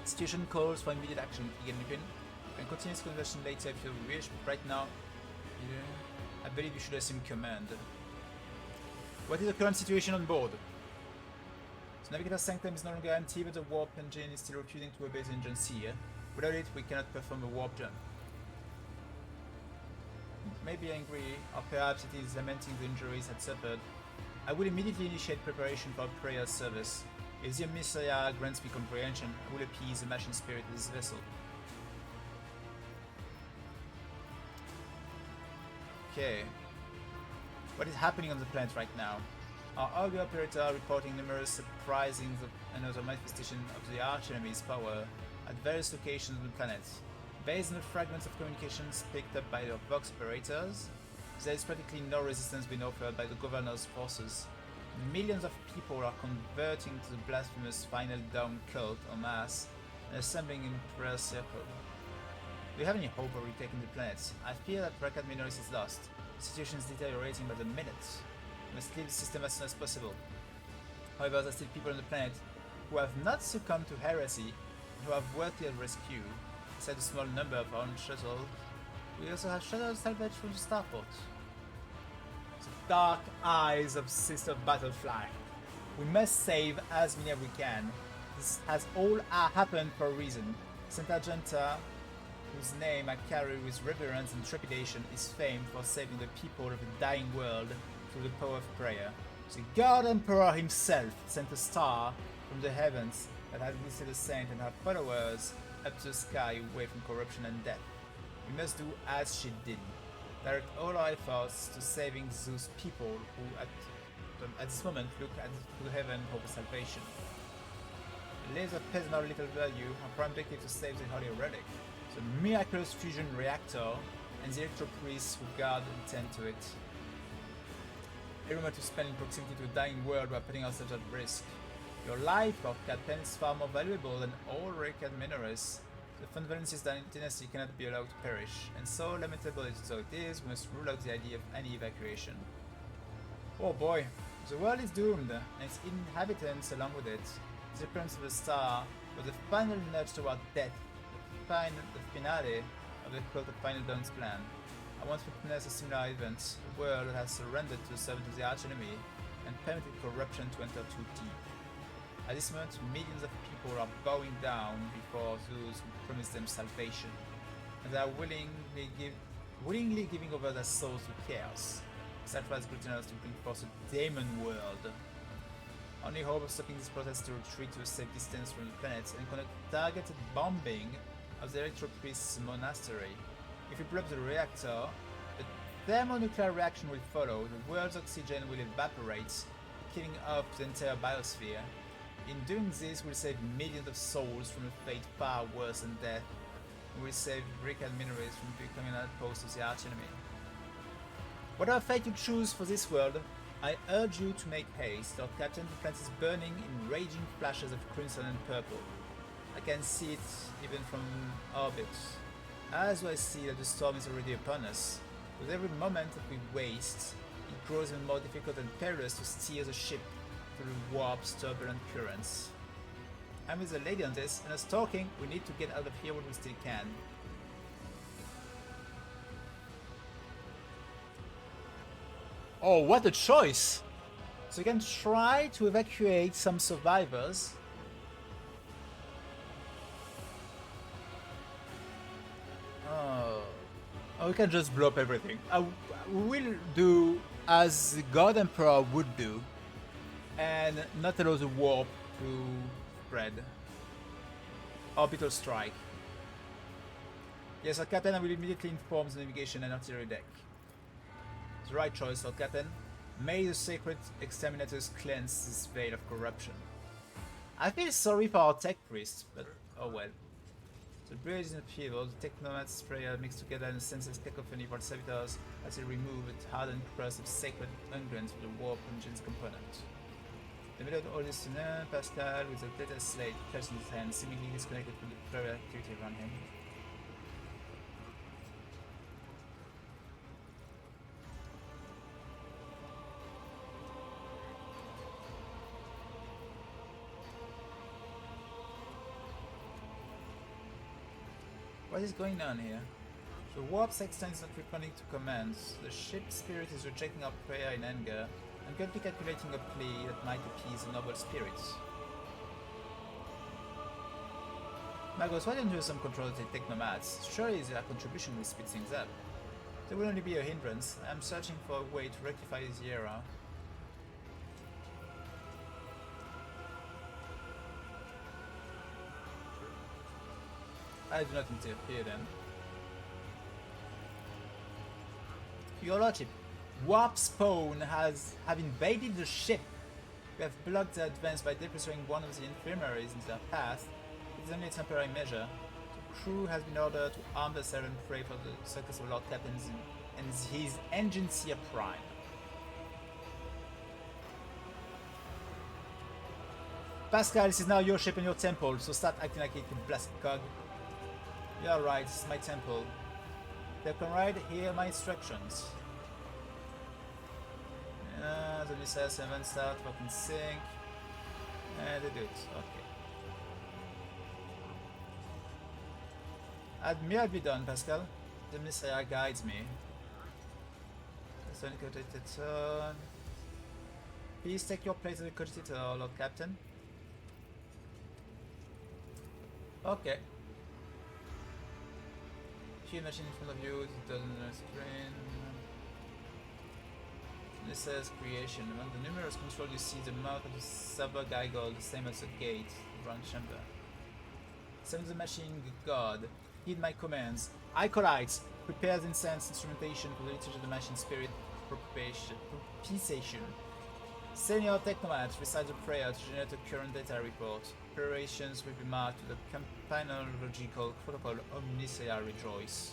The situation calls for immediate action, Egan Lupin. We can continue this conversation later if you wish, but right now, I believe you should assume command. What is the current situation on board? The Navigator's Sanctum is no longer empty, but the warp engine is still refusing to obey the engine C. Without it, we cannot perform a warp jump. It may be angry, or perhaps it is lamenting the injuries it had suffered. I will immediately initiate preparation for a prayer service. If the Messiah grants me comprehension, I will appease the machine spirit of this vessel. Okay. What is happening on the planet right now? Our audio operator are reporting numerous surprising and other manifestations of the arch-enemy's power at various locations on the planet. Based on the fragments of communications picked up by our Vox operators, there is practically no resistance being offered by the governor's forces. Millions of people are converting to the blasphemous Final Dawn cult en masse and assembling in prayer circle. Do you have any hope of retaking the planet? I fear that Rakad Minoris is lost. The situation is deteriorating by the minute. We must leave the system as soon as possible. However, there are still people on the planet who have not succumbed to heresy and who have worthy of rescue. Besides a small number of our own shuttle, we also have shuttles salvaged from the starport. The dark eyes of Sister Battlefly. We must save as many as we can. This has all happened for a reason. Saint Argenta, whose name I carry with reverence and trepidation, is famed for saving the people of the dying world through the power of prayer. The God Emperor himself sent a star from the heavens that had lifted the saint and her followers up to the sky away from corruption and death. We must do as she did. Direct all our efforts to saving those people who at this moment look to heaven for salvation. The laser plays no little value, our prime objective to save the holy relic, the miraculous fusion reactor, and the electro priests who guard and tend to it. Every moment we spend in proximity to a dying world, we are putting ourselves at risk. Your life, Lord Captain, is far more valuable than all Rakad Minoris. The Funvalensis dynasty cannot be allowed to perish, and so lamentable as it is, we must rule out the idea of any evacuation. Oh boy, the world is doomed, and its inhabitants along with it. The appearance of the star was the final nudge toward death, the finale of the cult of Final Dawn's plan. I once witnessed a similar event. The world has surrendered to the servant of the arch-enemy and permitted corruption to enter too deep. At this moment, millions of people are bowing down before those who promise them salvation, and they are willingly giving over their souls to chaos. Sacrifice gluttonous to bring forth a demon world. Only hope of stopping this process to retreat to a safe distance from the planet and conduct targeted bombing of the Electro Priest's monastery. If we blow up the reactor, a thermonuclear reaction will follow, the world's oxygen will evaporate, killing off the entire biosphere. In doing this, we'll save millions of souls from a fate far worse than death, and we'll save Rakad Minoris from becoming an outpost of the arch-enemy. Whatever fate you choose for this world, I urge you to make haste. Our captain, the planet is burning in raging flashes of crimson and purple. I can see it even from orbit. As I see that the storm is already upon us. With every moment that we waste, it grows even more difficult and perilous to steer the ship through warp's turbulent currents. I'm with the lady on this, and as talking, we need to get out of here when we still can. Oh, what a choice! So you can try to evacuate some survivors. Oh, we can just blow up everything. We will do as the God Emperor would do, and not allow the warp to spread. Orbital strike. Yes, our captain, I will immediately inform the navigation and artillery deck. The right choice, Lord Captain. May the sacred exterminators cleanse this veil of corruption. I feel sorry for our tech priest, but oh well. The bridge is in upheaval, the technomat's prayer mixed together in a senseless cacophony for servitors as they remove a hardened crust of sacred unguents from the warp engine's component. The middle of all this, Pascal, with a data slate clutched in his hand, seemingly disconnected from the prayer activity around him. What is going on here? The warp sextant is not responding to commands. The ship's spirit is rejecting our prayer in anger and currently calculating a plea that might appease the noble spirits. Magos, why don't you have some control of the technomats? Surely their contribution will speed things up. There will only be a hindrance. I am searching for a way to rectify this error. I do not interfere then. Your Lordship, Warp Spawn have invaded the ship. We have blocked their advance by depressuring one of the infirmaries in their path. It is only a temporary measure. The crew has been ordered to arm the silent prey for the success of Lord Captain and his Engineer Prime. Pascal, this is now your ship and your temple, so start acting like it, you blasted cog. You are right, this is my temple. Captain Ride, hear my instructions. The missile 7 start fucking sync. And they do it, okay. Admirably done, Pascal. The missile guides me. Please take your place as the cogitator, Lord Captain. Okay. Shield machine in front of you, it doesn't screen. This says creation. Among the numerous controls you see the mouth of the Saber Giggle, the same as the gate, round chamber. Summon the machine god. Heed my commands. Acolytes, prepare the incense instrumentation for the liturgy of the machine spirit propitiation. Senior Technomats recite the prayer to generate a current data report. Preparations will be marked with the campanological protocol Omniscia Rejoice.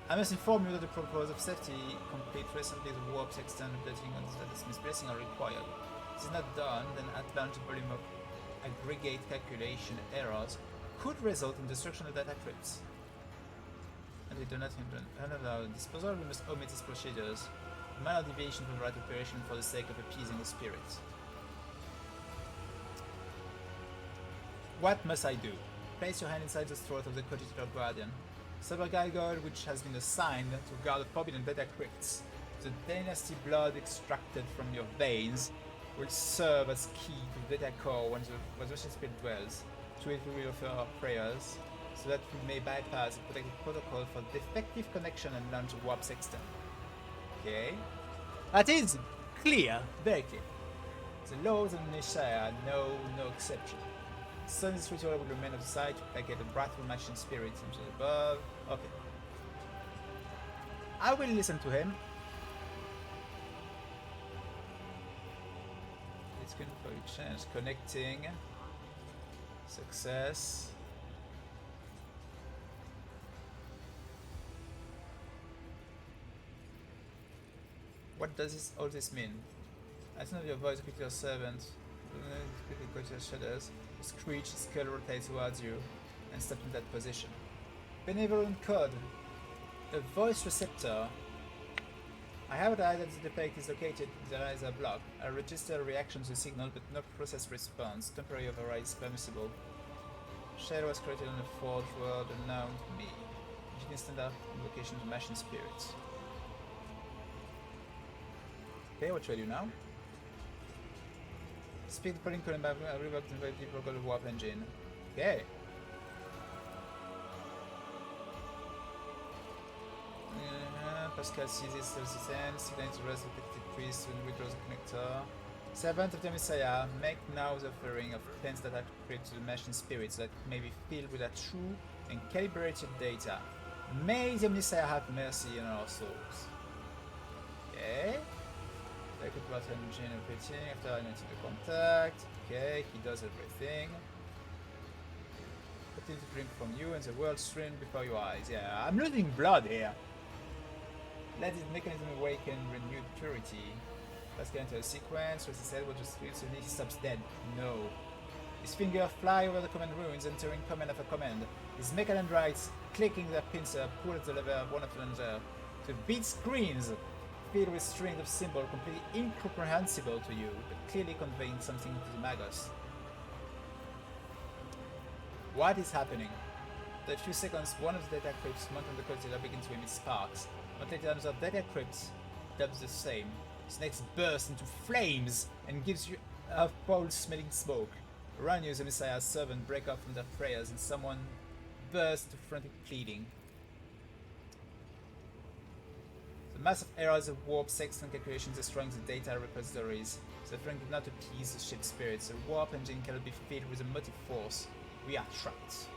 I must inform you that the protocols of safety complete recently the warp sextant updating on the status misplacing are required. If this is not done, then at launch the volume of aggregate calculation errors could result in destruction of data crypts. And we do not allow disposal, we must omit these procedures. Minor deviation from the right operation for the sake of appeasing the spirits. What must I do? Place your hand inside the throat of the cogitator guardian. Saber Giggle, which has been assigned to guard the forbidden data crypts. The dynasty blood extracted from your veins will serve as key to the data core when the Russian spirit dwells. To it we will offer our prayers, so that we may bypass the protected protocol for defective connection and launch a warp sextant. Okay. That is clear, very clear. The laws of Nishaya know no exception. So this ritual will remain outside to placate the wrathful machine spirits into the above. Okay. I will listen to him. It's good for exchange. Connecting. Success. What does all this mean? I don't know your voice, quick your servant. Quickly go to your shadows. You screech, his skull rotates towards you, and stop in that position. Benevolent code. A voice receptor. I have the idea that the defect is located in the laser block. I register a reaction to the signal, but no process response. Temporary override is permissible. Shell was created on a forge world unknown to me. You can stand up invocation to machine spirits. Okay, what should I do now? Speed the polling column, I revoked and very deep local warp engine. Okay. Pascal sees this as his end, signates the rest of the priest and withdraws the connector. Servant of the Messiah, make now the offering of plans that are created to the machine spirits that may be filled with a true and calibrated data. May the Messiah have mercy on our souls. Okay. Take a part engine operating after identifying the contact. Okay, he does everything. Continue to drink from you and the world stream before your eyes. Yeah, I'm losing blood here. Let this mechanism awaken renewed purity. Let's get into a sequence where his head will just feel suddenly he stops dead. No. His fingers fly over the command ruins, entering command after command. His mechanics clicking their pincer, pull at the lever of one after another. The beat screens, filled with strings of symbols completely incomprehensible to you, but clearly conveying something to the Magos. What is happening? After a few seconds, one of the data crypts mounted on the container begins to emit sparks. But later another data crypt does the same. Its next bursts into flames and gives you a foul-smelling smoke. Around you, the Messiah's servant break off from their prayers and someone bursts into frantic pleading. The massive errors of warp, sex, and calculations destroying the data repositories. The threat did not appease the ship's spirits. The warp engine cannot be filled with a motive force. We are trapped.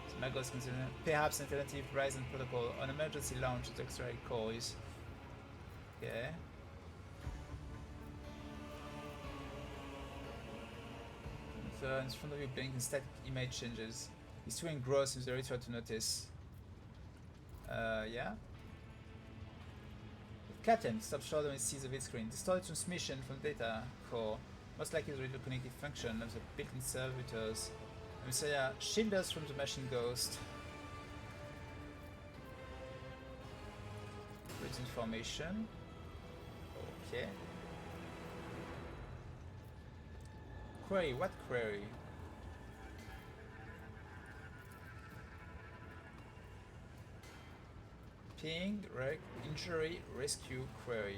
The Magos consider perhaps an alternative Ryzen protocol on emergency launch of the auxiliary cores. Okay. So in front of you, blinking static image changes. He's too engrossed in the ritual to notice. Yeah. Captain, stop short when it sees the vidscreen. Distorted transmission from data core. Most likely the radio connective function of the built-in servitors. The Messiah, shield us from the machine ghost. With information. Okay. Query, what query? Ping, wreck, injury, rescue, query.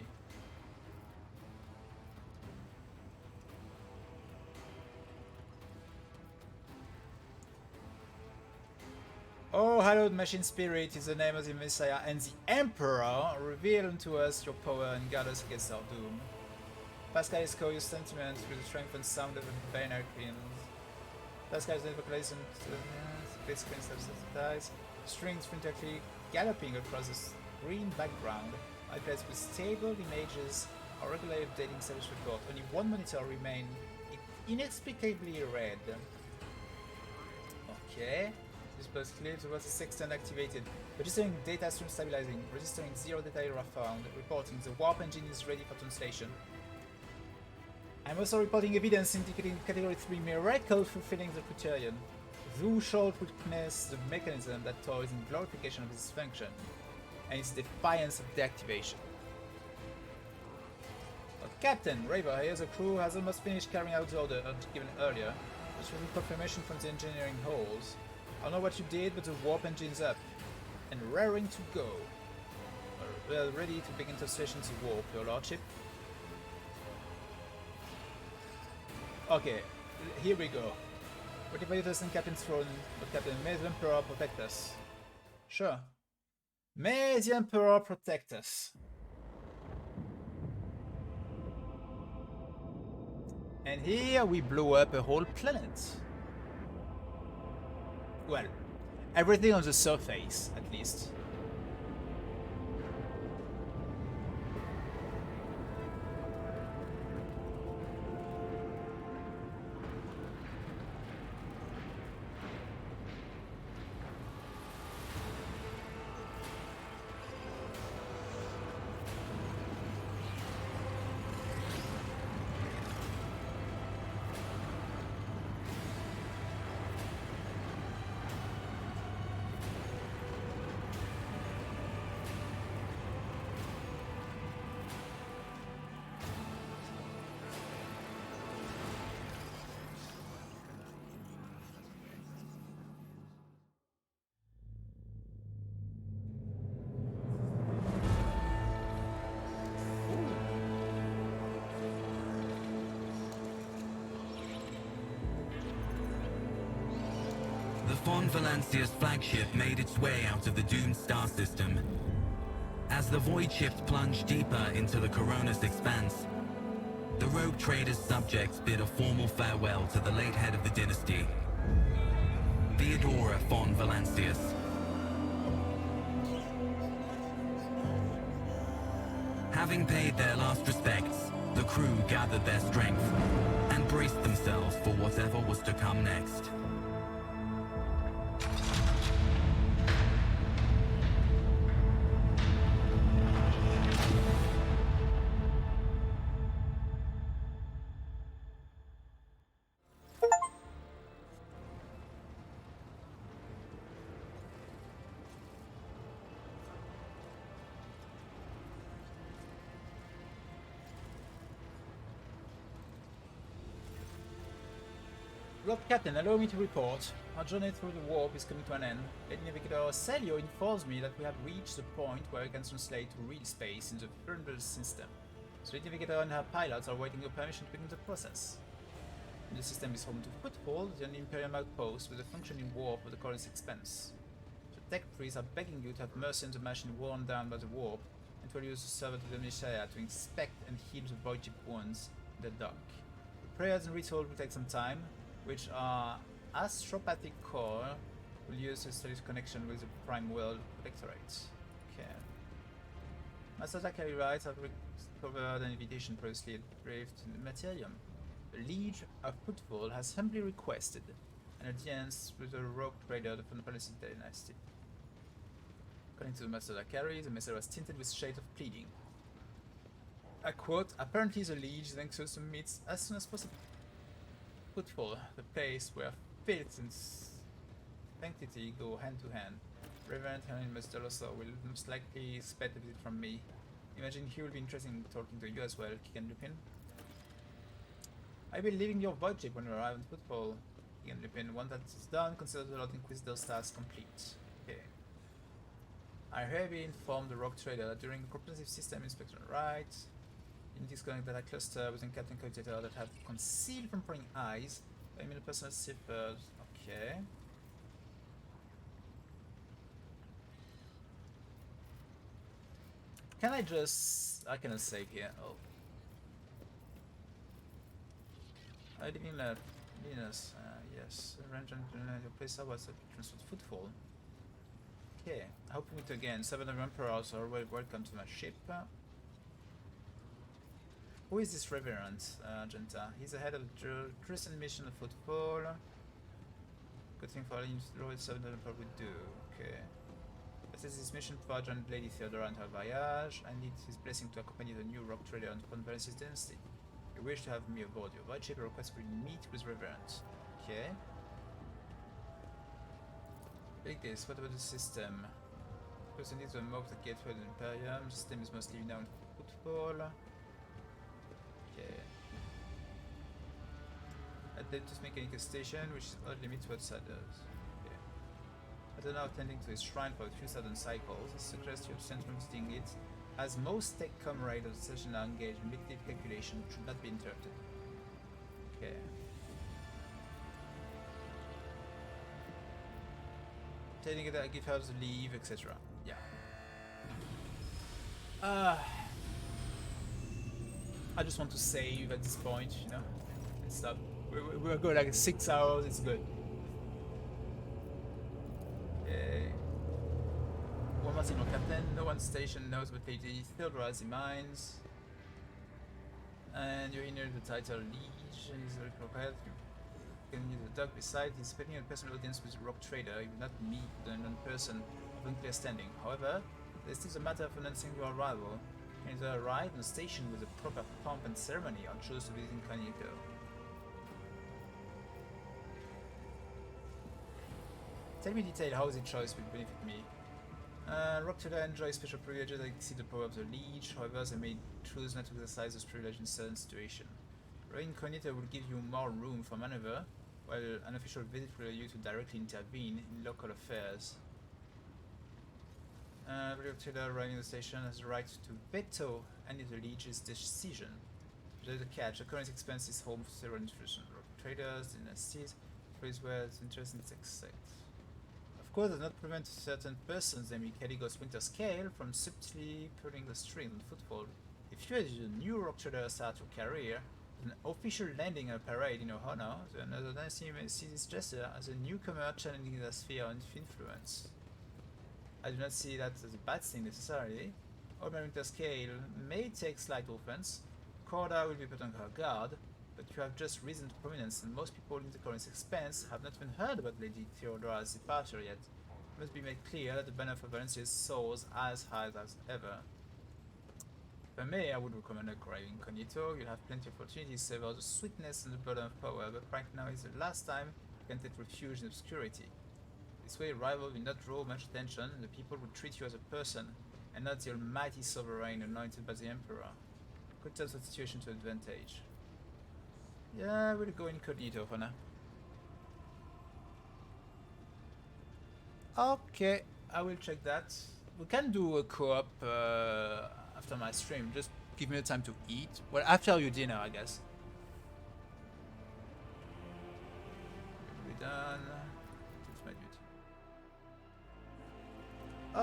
Oh, hallowed machine spirit is the name of the Messiah and the Emperor. Reveal unto us your power and guard us against our doom. Pascal is call your sentiments with the strength and sound of a banner cleans. Pascal is the vocalization to the split screen subsidized. Strings frantically galloping across the green background. iPads with stable images are regularly updating service report. Only one monitor remains inexplicably red. Okay. This bus clips was a sextant activated. Registering data stream stabilizing. Registering 0 data error found. Reporting the warp engine is ready for translation. I'm also reporting evidence indicating category 3 miracle fulfilling the criterion. Thou shalt witness the mechanism that toils in glorification of this function and its defiance of deactivation. Captain, Raver, here the crew has almost finished carrying out the order given earlier. Just with confirmation from the engineering halls. I don't know what you did, but the warp engine's up and raring to go. We're ready to begin translation to warp, your lordship. Okay, here we go. Whatever you listen, Captain's throne, but Captain, may the Emperor protect us. Sure. May the Emperor protect us. And here we blow up a whole planet. Well, everything on the surface, at least. Von Valencia's flagship made its way out of the doomed star system. As the void shift plunged deeper into the Corona's expanse, the rogue trader's subjects bid a formal farewell to the late head of the dynasty, Theodora von Valancius. Having paid their last respects, the crew gathered their strength and braced themselves for whatever was to come next. Lord Captain, allow me to report. Our journey through the warp is coming to an end. Lady Navigator Celio informs me that we have reached the point where we can translate to real space in the Thunderbolt system. So Lady Navigator and her pilots are waiting for permission to begin the process. The system is home to Foothold, the only Imperium outpost with a functioning warp at the colony's expense. The tech priests are begging you to have mercy on the machine worn down by the warp and to use the server to the Messiah to inspect and heal the void ship wounds in the dock. The prayers and ritual will take some time, which are astropathic core will use to establish connection with the Prime World Protectorate. Okay. Master Zachary writes, I've recovered an invitation previously engraved in the Materium. The Liege of Footfall has humbly requested an audience with the rogue trader of the Fantasy Dynasty. According to the Master Zachary, the message was tinted with shades of pleading. I quote, apparently the Liege is anxious to meet as soon as possible. Footfall, the place where filth and sanctity go hand to hand. Reverend Henry Mustalosa will most likely expect a visit from me. Imagine he will be interested in talking to you as well, Kigan Lupin. I will be leaving your void ship when we arrive in Footfall, Kigan Lupin. Once that is done, consider the Lord Inquisitor's task complete. Okay. I have been informed the rogue trader that during the comprehensive system inspection, right? In disconnect data cluster within Captain Cogitator that have concealed from prying eyes. I mean, personal zippers. Okay. Can I just... I cannot save here. Oh. I live in Venus. Yes. Range and your place was a transferred Footfall. Okay. I hope we meet again. 7 of Emperors are welcome to my ship. Who is this Reverend, Genta? He's the head of the Christian mission of Footfall. Good thing for him, Lord 7 would do. Okay. This is his mission for John Lady Theodora and her voyage. I need his blessing to accompany the new rock trader on Converse's dynasty. You wish to have me aboard your void ship, request will meet with Reverend. Okay. Like this, what about the system? Person needs to unlock the gateway of the Imperium. The system is mostly now in Footfall. Okay. At the Mechanical Station, which is odd limit to outsiders. Okay. After now attending to his shrine for a few thousand cycles, I suggest you abstain from visiting it, as most tech comrades of the session are engaged in meditative calculation which should not be interrupted. Okay. Telling it that I give her the leave, etc. Yeah. I just want to save at this point, you know, and stop. We're good, like 6 hours, it's good. Okay. One more thing, Captain. No one station knows what Lady Theodora has in minds. And you inherit the title Liege, and he's required. You can use the dog beside. He's expecting a personal audience with a rock trader. You will not meet the unknown person of unclear standing. However, there's still a matter of announcing your arrival. You can either arrive on the station with a proper pomp and ceremony or choose to visit incognito. Tell me in detail how the choice will benefit me. Rock trader enjoys special privileges that exceed the power of the Liege. However, they may choose not to exercise those privileges in certain situations. Incognito will give you more room for maneuver, while an official visit will allow you to directly intervene in local affairs. Rock trader arriving at the station has the right to veto any of the Liege's decision. There's a catch. The current expense is home for several institutions. Rock traders, dynasties, place where it's interesting sex. course does not prevent certain persons, namely Caligos Winterscale, from subtly pulling the string on footfall. If you as a new rock trader start your career, an official landing and parade in your honor, the another dynasty may see this gesture as a newcomer challenging their sphere of influence. I do not see that as a bad thing necessarily. Old Man Winterscale may take slight offense, Corda will be put on her guard, but you have just risen to prominence and most people in the Coron's expense have not even heard about Lady Theodora's departure yet. It must be made clear that the banner for Valencia soars as high as ever. If I may, I would recommend a grave incognito. You'll have plenty of opportunities to savor the sweetness and the burden of power, but right now is the last time you can take refuge in obscurity. This way, rival will not draw much attention, and the people will treat you as a person, and not the almighty sovereign anointed by the Emperor. Could turn the situation to advantage. Yeah, we'll go incognito for now. Okay, I will check that. We can do a co-op after my stream. Just give me the time to eat. Well, after your dinner, I guess. We're done. That's my duty.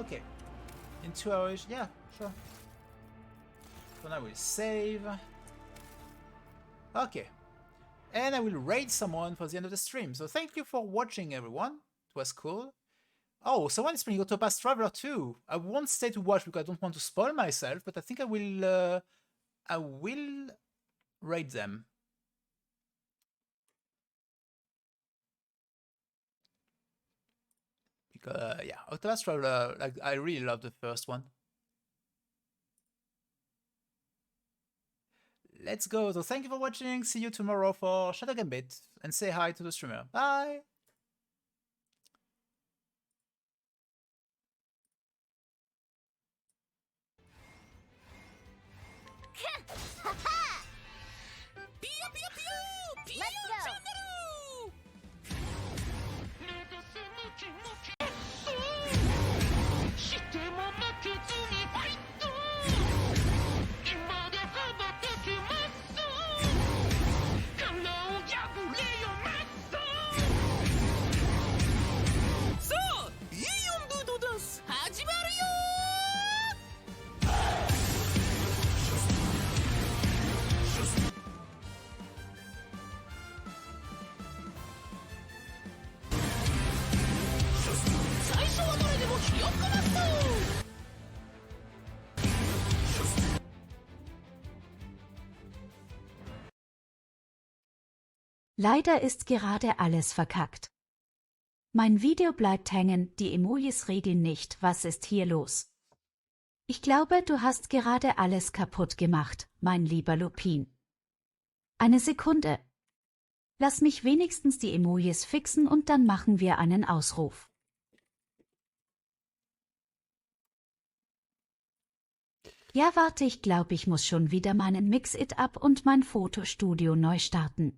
Okay. In 2 hours, yeah, sure. For now, we'll save. Okay. And I will raid someone for the end of the stream. So thank you for watching, everyone. It was cool. Oh, someone is playing Octopath Traveler 2. I won't stay to watch because I don't want to spoil myself, but I think I will raid them. Because yeah, Octopath Traveler, like, I really love the first one. Let's go. So thank you for watching. See you tomorrow for Shadow Gambit, and say hi to the streamer. Bye. Leider ist gerade alles verkackt. Mein Video bleibt hängen, die Emojis reden nicht, was ist hier los? Ich glaube, du hast gerade alles kaputt gemacht, mein lieber Lupin. Eine Sekunde. Lass mich wenigstens die Emojis fixen und dann machen wir einen Ausruf. Ja, warte, ich glaube, ich muss schon wieder meinen Mix-It-Up und mein Fotostudio neu starten.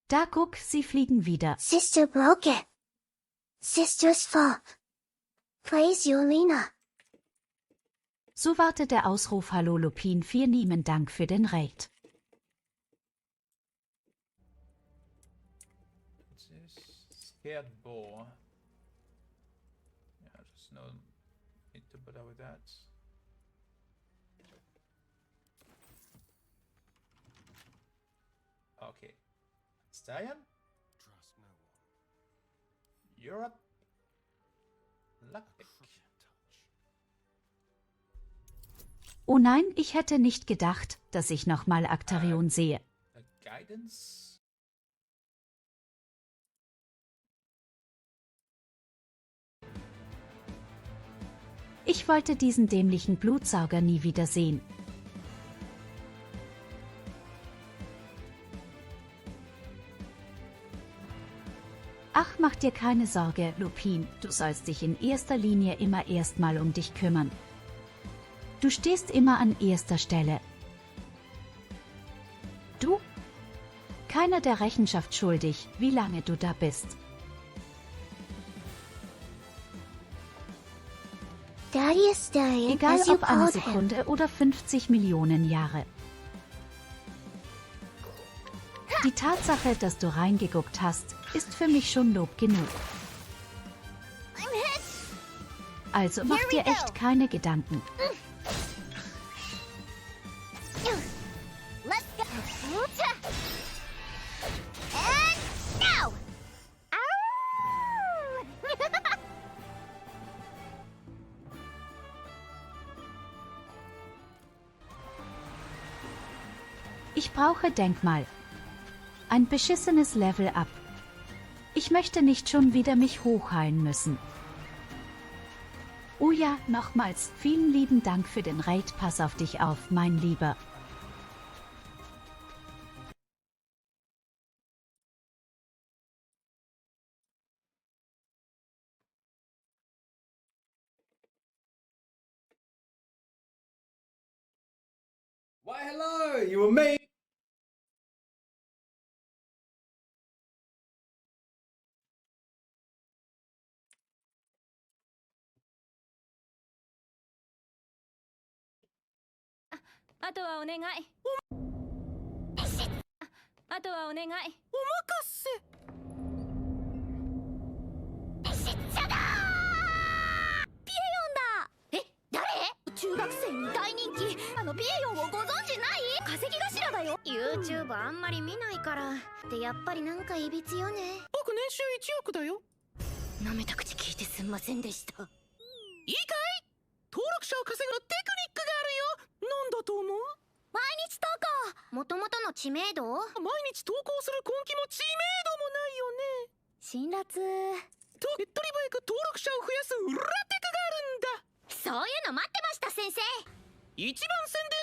Da guck, sie fliegen wieder. Sister broke it. Sister's fault. Praise Yolina. So wartet der Ausruf Hallo Lupin, vielen Dank für den Raid. Scared boar. Yeah, just no need to bother with that. Okay. Stallion? Trust no one. Europe. Luckpick. Oh nein, ich hätte nicht gedacht, dass ich nochmal Actarion sehe. Guidance. Ich wollte diesen dämlichen Blutsauger nie wieder sehen. Ach, mach dir keine Sorge, Lupin, du sollst dich in erster Linie immer erstmal um dich kümmern. Du stehst immer an erster Stelle. Du? Keiner der Rechenschaft schuldig, wie lange du da bist. Daddy is dying, Egal as you ob eine called him. Sekunde oder 50 Millionen Jahre. Die Tatsache, dass du reingeguckt hast, ist für mich schon Lob genug. Also mach dir echt keine Gedanken. Let's go. And now. Ich brauche Denkmal. Ein beschissenes Level up. Ich möchte nicht schon wieder mich hochheilen müssen. Oh ja, nochmals, vielen lieben Dank für den Raid. Pass auf dich auf, mein Lieber. Why hello, you were made.あとはお願い。あとはお願い。お任せ。ピエヨンだ。え、誰？中学生に大人気。ピエヨンをご存知ない？稼ぎ頭だよ。YouTube あんまり見ないから。でやっぱりなんかいびつよね。僕年収1億だよ。舐めた口聞いてすんませんでした。いいかい？登録者を稼ぐテクニックがあるよ。なんだと思う？毎日投稿。もともとの知名度？毎日投稿する根気も知名度もないよね。辛辣。手っ取り早く登録者を増やす裏テクがあるんだ。そういうの待ってました先生。一番宣伝